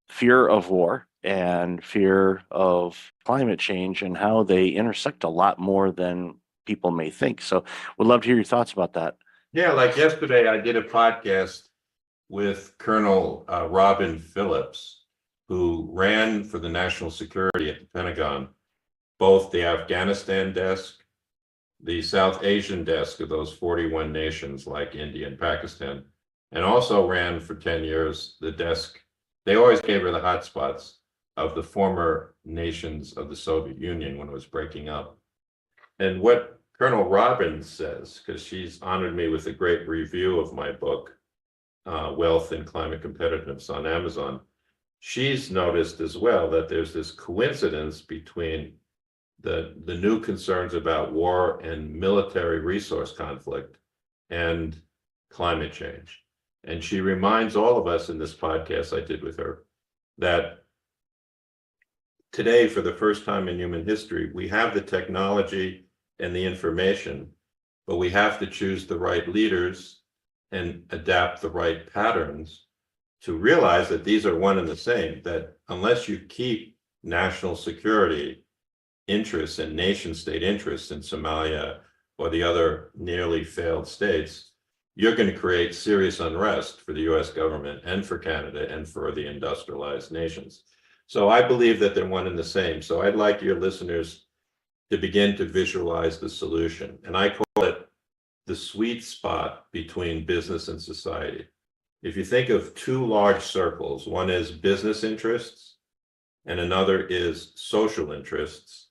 fear of war and fear of climate change and how they intersect a lot more than people may think. So would love to hear your thoughts about that. Yeah, like yesterday I did a podcast with Colonel Robin Phillips, who ran for the national security at the Pentagon, both the Afghanistan desk, the South Asian desk of those 41 nations like India and Pakistan, and also ran for 10 years the desk. They always gave her the hotspots of the former nations of the Soviet Union when it was breaking up. And what Colonel Robbins says, because she's honored me with a great review of my book, Wealth and Climate Competitiveness on Amazon, she's noticed as well that there's this coincidence between the new concerns about war and military resource conflict and climate change. And she reminds all of us in this podcast I did with her that today, for the first time in human history, we have the technology and the information, but we have to choose the right leaders and adapt the right patterns to realize that these are one and the same, that unless you keep national security interests and nation state interests in Somalia or the other nearly failed states, you're going to create serious unrest for the US government and for Canada and for the industrialized nations. So I believe that they're one and the same. So I'd like your listeners to begin to visualize the solution. And I call it the sweet spot between business and society. If you think of two large circles, one is business interests and another is social interests.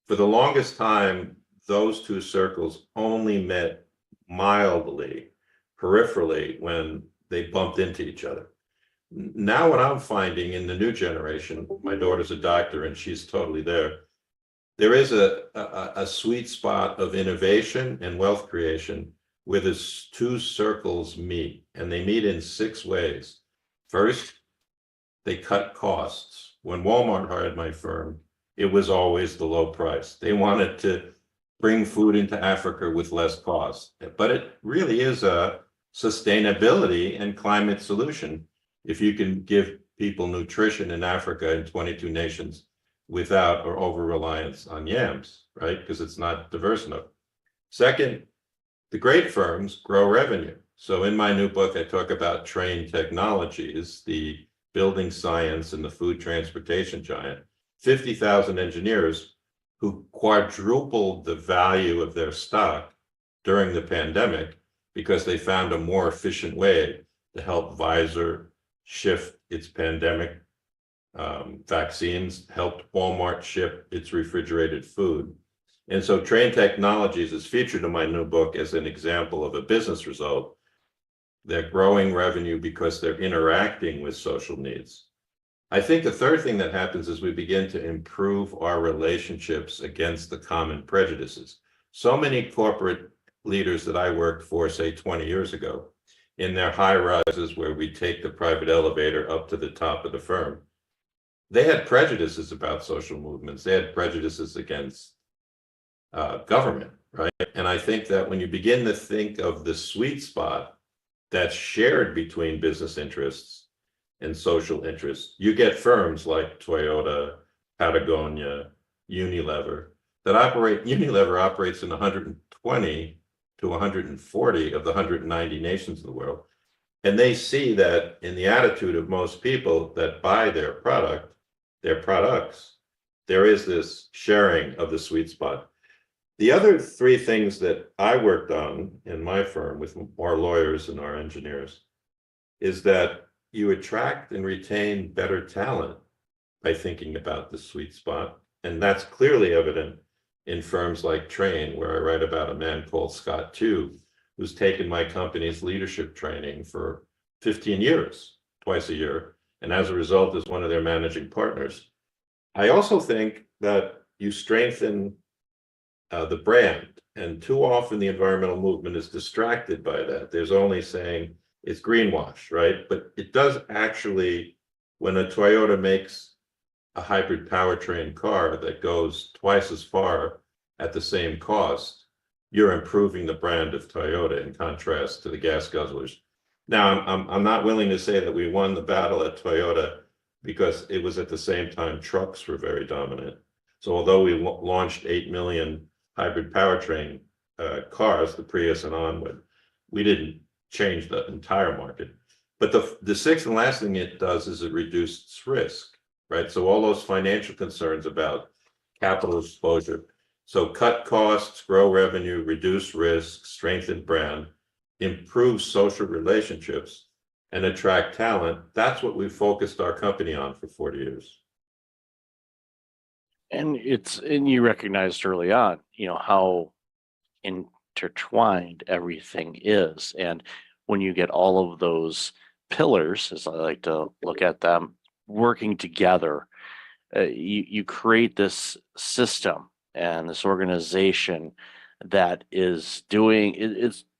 For the longest time, those two circles only met mildly, peripherally, when they bumped into each other. Now what I'm finding in the new generation, my daughter's a doctor and she's totally there is a sweet spot of innovation and wealth creation where the two circles meet, and they meet in 6 ways. First, they cut costs. When Walmart hired my firm, it was always the low price. They wanted to bring food into Africa with less cost, but it really is a sustainability and climate solution if you can give people nutrition in Africa in 22 nations without or over reliance on yams, right? Because it's not diverse enough. Second, the great firms grow revenue. So in my new book, I talk about Trane Technologies, the building science and the food transportation giant, 50,000 engineers who quadrupled the value of their stock during the pandemic because they found a more efficient way to help Pfizer shift its pandemic vaccines, helped Walmart ship its refrigerated food. And so Trane Technologies is featured in my new book as an example of a business result. They're growing revenue because they're interacting with social needs. I think the third thing that happens is we begin to improve our relationships against the common prejudices. So many corporate leaders that I worked for, say 20 years ago, in their high rises where we take the private elevator up to the top of the firm, they had prejudices about social movements. They had prejudices against government, right? And I think that when you begin to think of the sweet spot that's shared between business interests and social interests, you get firms like Toyota, Patagonia, Unilever that operate. Unilever operates in 120 to 140 of the 190 nations in the world. And they see that in the attitude of most people that buy their products, there is this sharing of the sweet spot. The other 3 things that I worked on in my firm with our lawyers and our engineers is that you attract and retain better talent by thinking about the sweet spot. And that's clearly evident in firms like Trane, where I write about a man called Scott Tew, who's taken my company's leadership training for 15 years, twice a year, and as a result is one of their managing partners. I also think that you strengthen the brand, and too often the environmental movement is distracted by that. There's only saying it's greenwash, right? But it does actually, when a Toyota makes a hybrid powertrain car that goes twice as far at the same cost, you're improving the brand of Toyota in contrast to the gas guzzlers. Now, I'm not willing to say that we won the battle at Toyota because it was at the same time trucks were very dominant. So although we launched 8 million hybrid powertrain cars, the Prius and onward, we didn't change the entire market. But the sixth and last thing it does is it reduces risk, right? So all those financial concerns about capital exposure. So cut costs, grow revenue, reduce risk, strengthen brand, improve social relationships, and attract talent. That's what we focused our company on for 40 years. And you recognized early on, how intertwined everything is. And when you get all of those pillars, as I like to look at them, working together, you create this system and this organization that is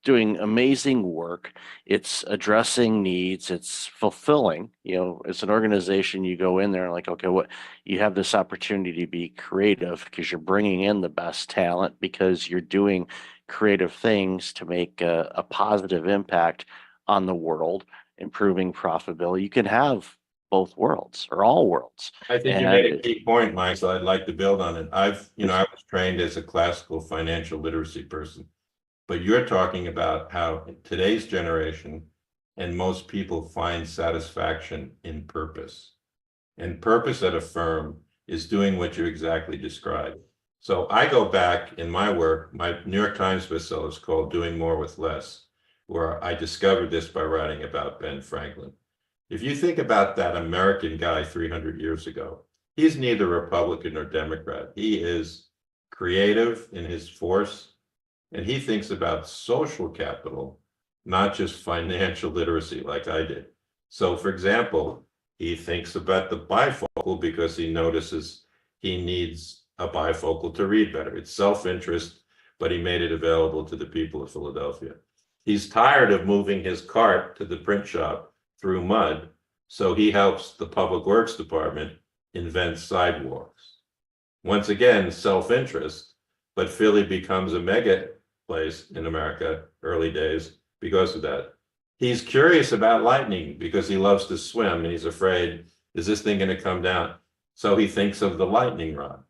doing amazing work. It's addressing needs. It's fulfilling. You know, it's an organization, you go in there and like, okay, what, you have this opportunity to be creative because you're bringing in the best talent, because you're doing creative things to make a positive impact on the world, improving profitability. You can have both worlds or all worlds. I think you made a key point, Mike, so I'd like to build on it. I was trained as a classical financial literacy person, but you're talking about how today's generation and most people find satisfaction in purpose. And purpose at a firm is doing what you exactly described. So I go back in my work, my New York Times bestseller is called Doing More with Less, where I discovered this by writing about Ben Franklin. If you think about that American guy 300 years ago, he's neither Republican nor Democrat. He is creative in his force, and he thinks about social capital, not just financial literacy like I did. So, for example, he thinks about the bifocal because he notices he needs a bifocal to read better. It's self-interest, but he made it available to the people of Philadelphia. He's tired of moving his cart to the print shop through mud, so he helps the Public Works Department invent sidewalks. Once again, self-interest, but Philly becomes a mega place in America, early days, because of that. He's curious about lightning because he loves to swim and he's afraid, is this thing going to come down? So he thinks of the lightning rod.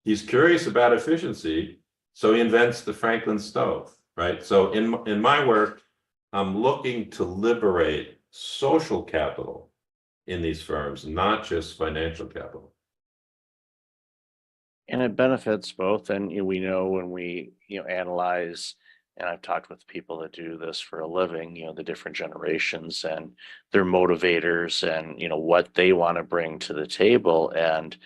He's curious about efficiency, so he invents the Franklin stove, right? So in my work, I'm looking to liberate social capital in these firms, not just financial capital. And it benefits both. And we know when we analyze, and I've talked with people that do this for a living, the different generations and their motivators and what they want to bring to the table. And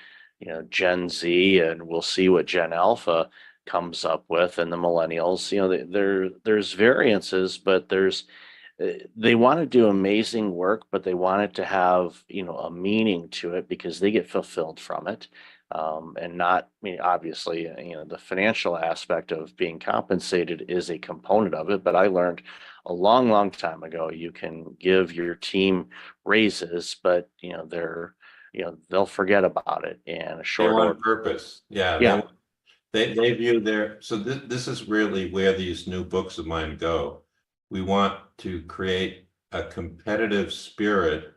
Gen Z, and we'll see what Gen Alpha comes up with, and the millennials, there's variances, but they want to do amazing work, but they want it to have a meaning to it because they get fulfilled from it. And not, obviously, the financial aspect of being compensated is a component of it. But I learned a long, long time ago, you can give your team raises, but they'll forget about it in a short order. order. Purpose, yeah. Yeah. They view so this is really where these new books of mine go. We want to create a competitive spirit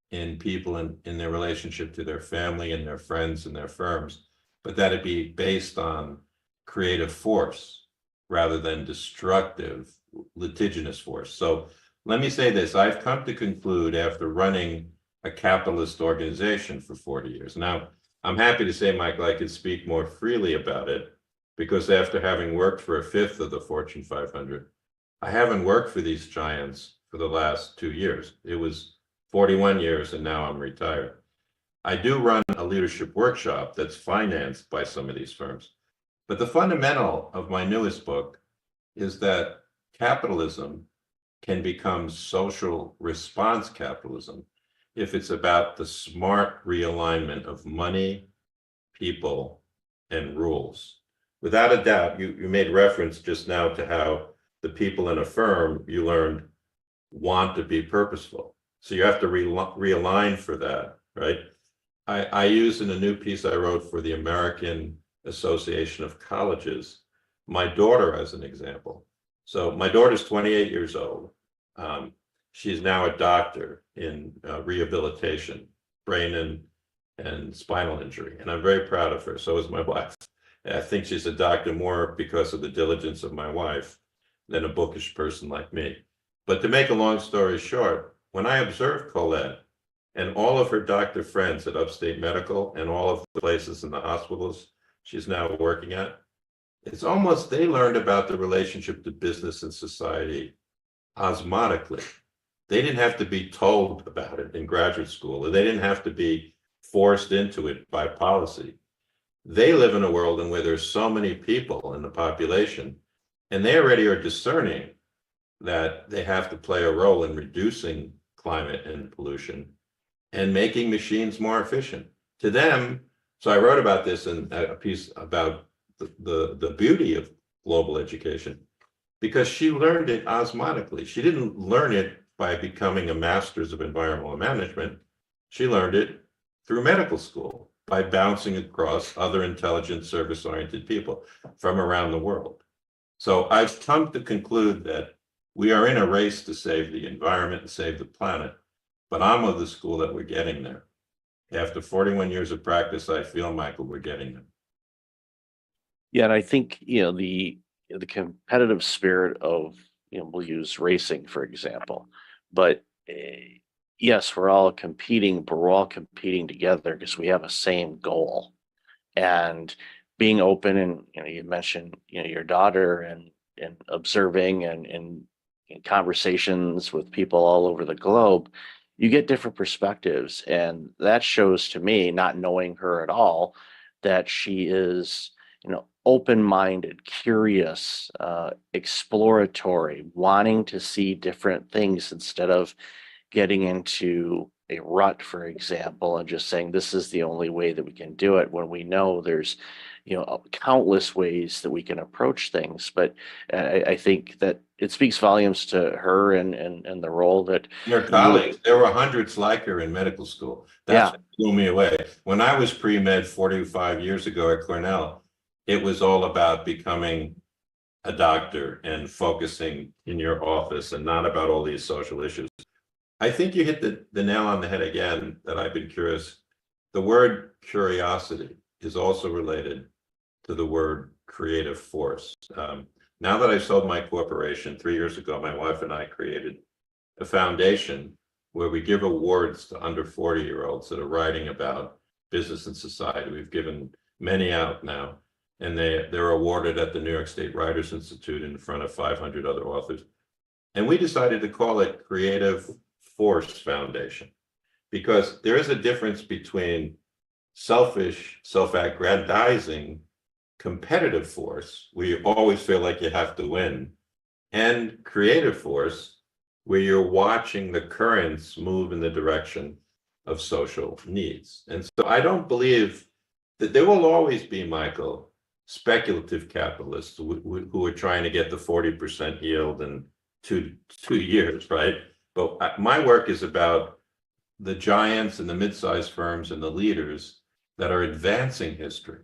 in people in their relationship to their family and their friends and their firms, but that it be based on creative force rather than destructive, litigious force. So let me say this, I've come to conclude after running a capitalist organization for 40 years. Now, I'm happy to say, Michael, I could speak more freely about it because after having worked for a fifth of the Fortune 500, I haven't worked for these giants for the last 2 years. It was 41 years and now I'm retired. I do run a leadership workshop that's financed by some of these firms. But the fundamental of my newest book is that capitalism can become social response capitalism if it's about the smart realignment of money, people, and rules. Without a doubt, you made reference just now to how the people in a firm you learned want to be purposeful. So you have to realign for that, right? I use in a new piece I wrote for the American Association of Colleges, my daughter as an example. So my daughter's 28 years old. She's now a doctor in rehabilitation, brain and spinal injury. And I'm very proud of her. So is my wife. I think she's a doctor more because of the diligence of my wife than a bookish person like me. But to make a long story short, when I observed Colette and all of her doctor friends at Upstate Medical and all of the places in the hospitals she's now working at, it's almost they learned about the relationship to business and society osmotically. They didn't have to be told about it in graduate school, or they didn't have to be forced into it by policy. They live in a world in where there's so many people in the population, and they already are discerning that they have to play a role in reducing climate and pollution and making machines more efficient. To them, so I wrote about this in a piece about the beauty of global education. because she learned it osmotically. She didn't learn it by becoming a master's of environmental management. She learned it through medical school by bouncing across other intelligent, service-oriented people from around the world. So I've come to conclude that we are in a race to save the environment and save the planet, but I'm of the school that we're getting there. After 41 years of practice, I feel, Michael, we're getting there. Yeah, and I think, the competitive spirit of, we'll use racing, for example, but yes, we're all competing, but we're all competing together because we have a same goal. And being open, and you mentioned, your daughter, and observing and in conversations with people all over the globe, you get different perspectives. And that shows to me, not knowing her at all, that she is, open-minded, curious, exploratory, wanting to see different things instead of getting into a rut, for example, and just saying this is the only way that we can do it, when we know there's countless ways that we can approach things. But I think that it speaks volumes to her and the role that Her colleagues, there were hundreds like her in medical school. That's what blew me away. When I was pre-med 45 years ago at Cornell, it was all about becoming a doctor and focusing in your office and not about all these social issues. I think you hit the nail on the head again, that I've been curious. The word curiosity is also related to the word creative force. Now that I sold my corporation 3 years ago, my wife and I created a foundation where we give awards to under 40-year-olds that are writing about business and society. We've given many out now, and they're awarded at the New York State Writers Institute in front of 500 other authors. And we decided to call it Creative Force Foundation, because there is a difference between selfish, self-aggrandizing, competitive force, where you always feel like you have to win, and creative force, where you're watching the currents move in the direction of social needs. And so I don't believe that there will always be, Michael, speculative capitalists who are trying to get the 40% yield in two years, right? But my work is about the giants and the mid-sized firms and the leaders that are advancing history.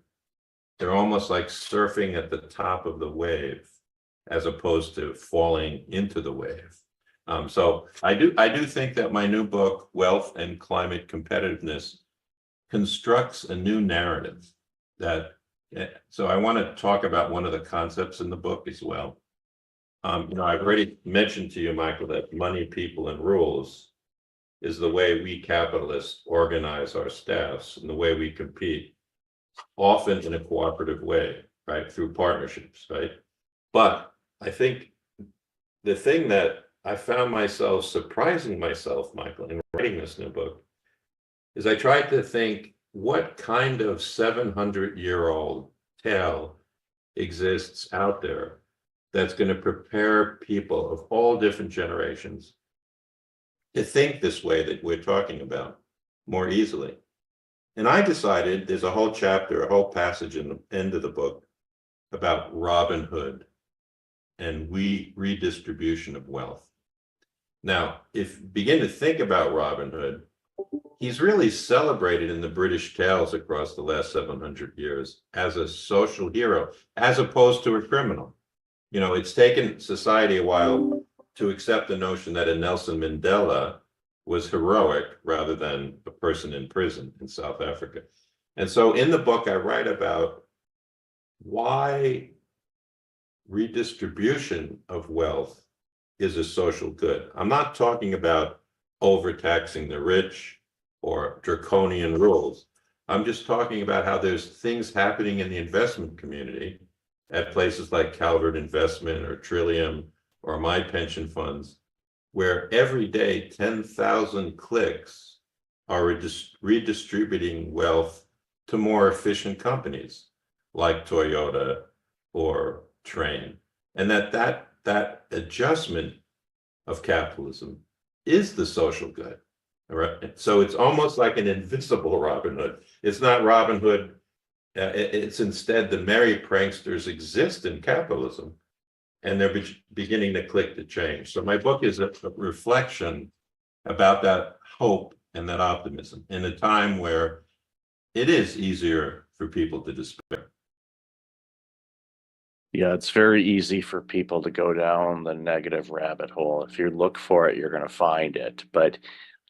They're almost like surfing at the top of the wave, as opposed to falling into the wave. So I do think that my new book, Wealth and Climate Competitiveness, constructs a new narrative that, so I want to talk about one of the concepts in the book as well. I've already mentioned to you, Michael, that money, people, and rules is the way we capitalists organize our staffs and the way we compete, often in a cooperative way, right, through partnerships, right? But I think the thing that I found myself surprising myself, Michael, in writing this new book, is I tried to think, what kind of 700-year-old tale exists out there that's going to prepare people of all different generations to think this way that we're talking about more easily. And I decided there's a whole chapter, a whole passage in the end of the book about Robin Hood and redistribution of wealth. Now, if you begin to think about Robin Hood, he's really celebrated in the British tales across the last 700 years as a social hero, as opposed to a criminal. It's taken society a while to accept the notion that a Nelson Mandela was heroic rather than a person in prison in South Africa. And so in the book, I write about why redistribution of wealth is a social good. I'm not talking about overtaxing the rich or draconian rules. I'm just talking about how there's things happening in the investment community at places like Calvert Investment or Trillium or my pension funds, where every day 10,000 clicks are redistributing wealth to more efficient companies like Toyota or Train. And that adjustment of capitalism is the social good. All right. So it's almost like an invisible Robin Hood. It's not Robin Hood. It's instead the merry pranksters exist in capitalism, and they're beginning to click the change. So my book is a reflection about that hope and that optimism in a time where it is easier for people to despair. Yeah, it's very easy for people to go down the negative rabbit hole. If you look for it, you're going to find it. But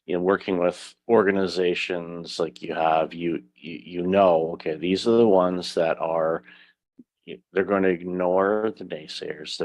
working with organizations like you have, you know, okay, these are the ones that are, they're going to ignore the naysayers.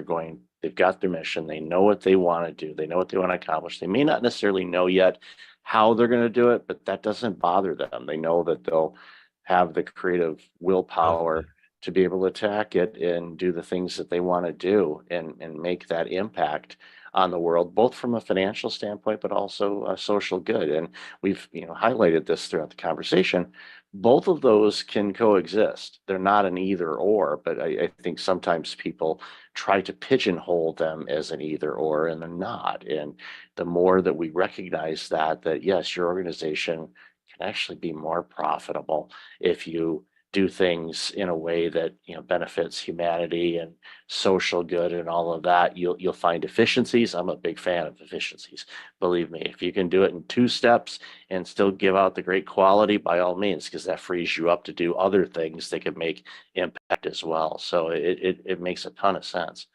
They've got their mission. They know what they want to do. They know what they want to accomplish. They may not necessarily know yet how they're going to do it, but that doesn't bother them. They know that they'll have the creative willpower to be able to attack it and do the things that they want to do and make that impact on the world, both from a financial standpoint, but also a social good. And we've highlighted this throughout the conversation. Both of those can coexist. They're not an either or, but I think sometimes people try to pigeonhole them as an either or, and they're not. And the more that we recognize that yes, your organization can actually be more profitable if you do things in a way that benefits humanity and social good and all of that, you'll find efficiencies. I'm a big fan of efficiencies. Believe me, if you can do it in 2 steps and still give out the great quality, by all means, because that frees you up to do other things that can make impact as well. So it makes a ton of sense.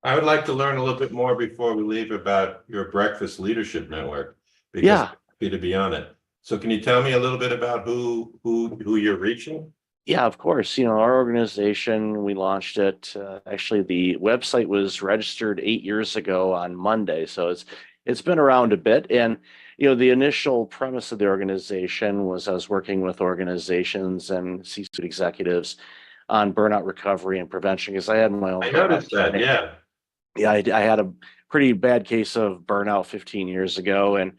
I would like to learn a little bit more before we leave about your Breakfast Leadership Network, because Yeah. I'm happy to be on it. So can you tell me a little bit about who you're reaching? Yeah, of course. Our organization, we launched it. Actually, the website was registered 8 years ago on Monday, so it's been around a bit. And the initial premise of the organization was I was working with organizations and C-suite executives on burnout recovery and prevention, because I had my own. I noticed that. journey. Yeah. Yeah, I had a pretty bad case of burnout 15 years ago, and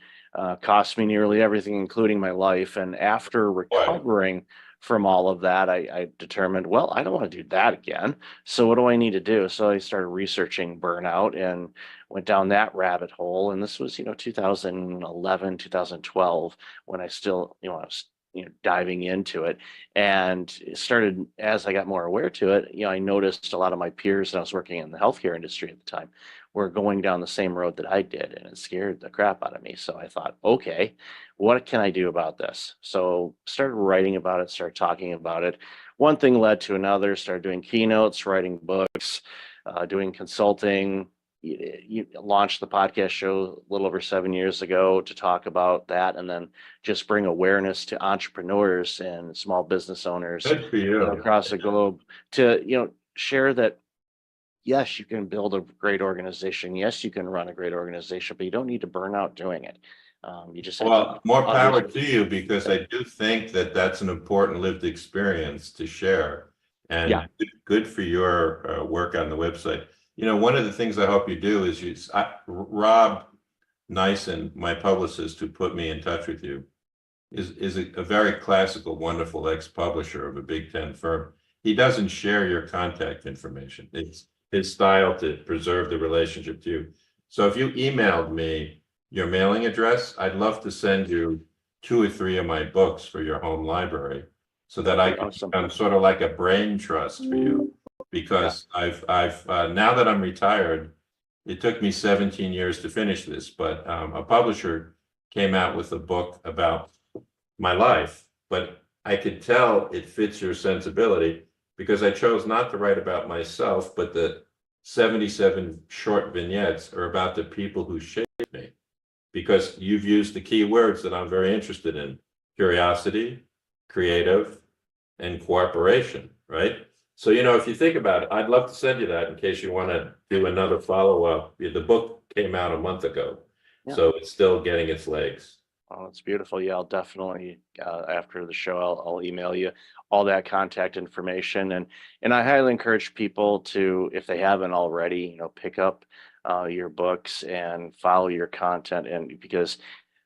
cost me nearly everything, including my life. And after recovering from all of that, I determined, well, I don't want to do that again. So what do I need to do? So I started researching burnout and went down that rabbit hole. And this was, 2011, 2012, when I still, I was, diving into it. And it started, as I got more aware to it, I noticed a lot of my peers, and I was working in the healthcare industry at the time, were going down the same road that I did, and it scared the crap out of me. So I thought, okay, what can I do about this? So started writing about it, started talking about it. One thing led to another, started doing keynotes, writing books, doing consulting. You launched the podcast show a little over 7 years ago to talk about that, and then just bring awareness to entrepreneurs and small business owners Good for you. across the globe to share that yes, you can build a great organization. Yes, you can run a great organization, but you don't need to burn out doing it. You just have Well, to more power to you, because I do think that that's an important lived experience to share. And Yeah. good for your work on the website. One of the things I hope you do is Rob Nyson, my publicist who put me in touch with you, is a very classical, wonderful ex-publisher of a Big Ten firm. He doesn't share your contact information. It's his style to preserve the relationship to you. So if you emailed me your mailing address, I'd love to send you 2 or 3 of my books for your home library, so that I can Awesome. become sort of like a brain trust for you. Because I've now that I'm retired, it took me 17 years to finish this, but a publisher came out with a book about my life, but I could tell it fits your sensibility, because I chose not to write about myself, but the 77 short vignettes are about the people who shaped me, because you've used the key words that I'm very interested in: curiosity, creative, and cooperation, right? So, if you think about it, I'd love to send you that in case you want to do another follow-up. The book came out a month ago, Yeah. so it's still getting its legs. Oh, it's beautiful. Yeah, I'll definitely after the show, I'll email you all that contact information, and I highly encourage people to, if they haven't already, pick up your books and follow your content, and because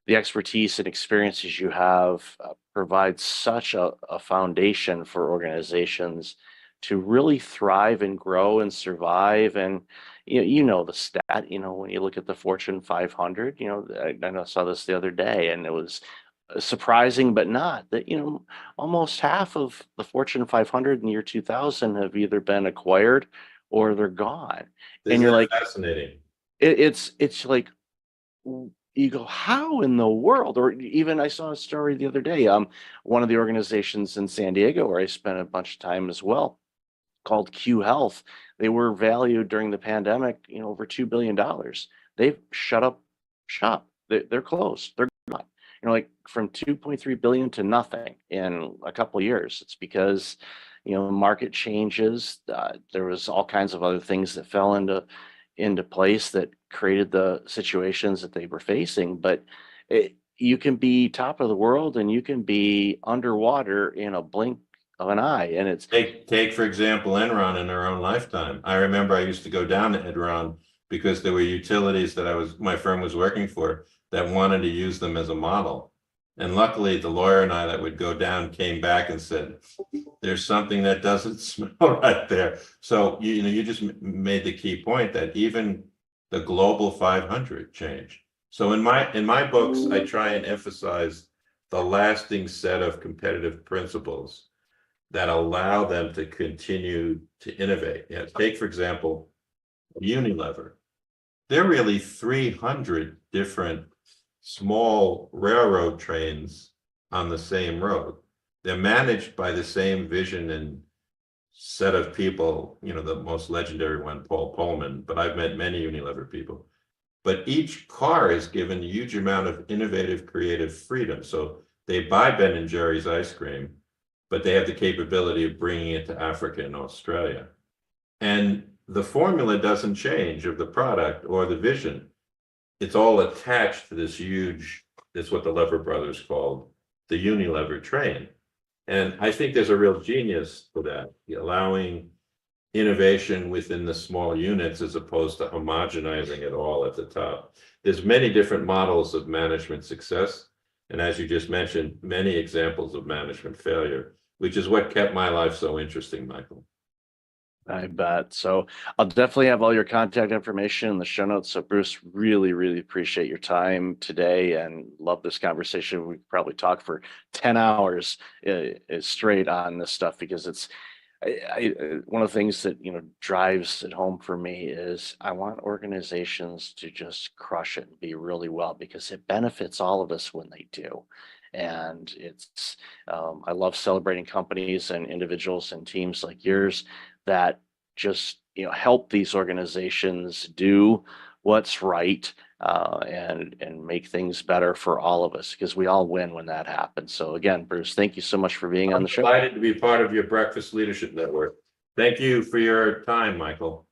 the expertise and experiences you have provides such a foundation for organizations to really thrive and grow and survive. And the stat, when you look at the Fortune 500, I saw this the other day, and it was surprising, but not that, almost half of the Fortune 500 in the year 2000 have either been acquired or they're gone. Isn't And you're that like, fascinating? it's like, you go, how in the world? Or even I saw a story the other day, one of the organizations in San Diego where I spent a bunch of time as well, called Q Health. They were valued during the pandemic, over $2 billion. They've shut up shop. They're closed. They're gone. Like from 2.3 billion to nothing in a couple of years. It's because, market changes. There was all kinds of other things that fell into place that created the situations that they were facing. But you can be top of the world and you can be underwater in a blink of an eye. And it's Take for example, Enron in their own lifetime. I remember I used to go down to Enron because there were utilities that my firm was working for that wanted to use them as a model. And luckily, the lawyer and I that would go down came back and said, there's something that doesn't smell right there. So, you just made the key point that even the global 500 changed. So in my books, I try and emphasize the lasting set of competitive principles that allow them to continue to innovate. Take, for example, Unilever. There are really 300 different small railroad trains on the same road. They're managed by the same vision and set of people, the most legendary one, Paul Pullman, but I've met many Unilever people. But each car is given a huge amount of innovative, creative freedom. So they buy Ben & Jerry's ice cream, but they have the capability of bringing it to Africa and Australia. And the formula doesn't change of the product or the vision. It's all attached to this huge, that's what the Lever brothers called the Unilever train. And I think there's a real genius to that, allowing innovation within the small units as opposed to homogenizing it all at the top. There's many different models of management success. And as you just mentioned, many examples of management failure, which is what kept my life so interesting, Michael. I bet. So I'll definitely have all your contact information in the show notes. So Bruce, really, really appreciate your time today and love this conversation. We could probably talk for 10 hours straight on this stuff because it's one of the things that, drives it home for me is I want organizations to just crush it and be really well because it benefits all of us when they do. And it's, I love celebrating companies and individuals and teams like yours that just, help these organizations do what's right and make things better for all of us because we all win when that happens. So again, Bruce, thank you so much for being on the show. I'm delighted to be part of your Breakfast Leadership Network. Thank you for your time, Michael.